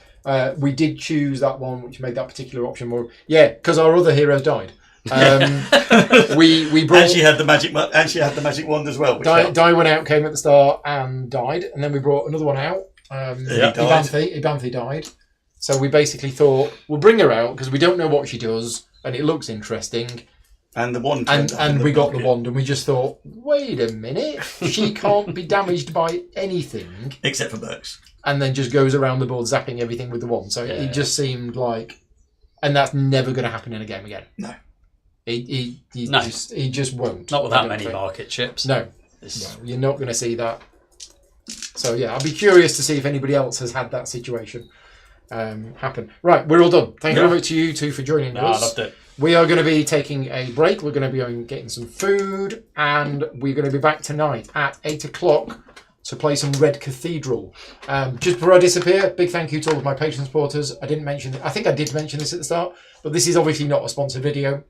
We did choose that one, which made that particular option more. Yeah, because our other heroes died. We brought. And she had the magic. And she had the magic wand as well. Die went out, came at the start, and died, and then we brought another one out. Ibanthi died. So we basically thought we'll bring her out because we don't know what she does, and it looks interesting. And the wand. And we got the wand, and we just thought, wait a minute, she can't be damaged by anything except for Burks. And then just goes around the board zapping everything with the wand. So it just seemed like, and that's never going to happen in a game again. No. He just won't. Not with that many market chips. No, you're not going to see that. So yeah, I'll be curious to see if anybody else has had that situation happen. Right, we're all done. Thank you very much to you two for joining us. I loved it. We are going to be taking a break. We're going to be going getting some food, and we're going to be back tonight at 8 o'clock to play some Red Cathedral. Just before I disappear, big thank you to all of my Patreon supporters. I think I did mention this at the start, but this is obviously not a sponsored video.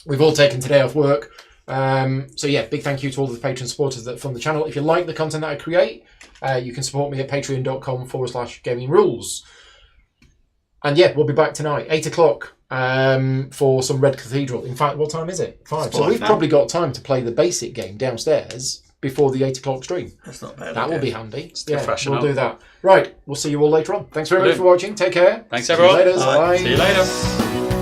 We've all taken today off work. So yeah, big thank you to all the Patreon supporters that fund the channel. If you like the content that I create, you can support me at patreon.com/gaming rules. And yeah, we'll be back tonight, 8 o'clock, for some Red Cathedral. In fact, what time is it? 5. So we've probably got time to play the basic game downstairs before the 8 o'clock stream. That's not bad. That will be handy. We'll do that. Right, we'll see you all later on. Thanks very much for watching. Take care. Thanks, everyone. See you later. Bye. See you later.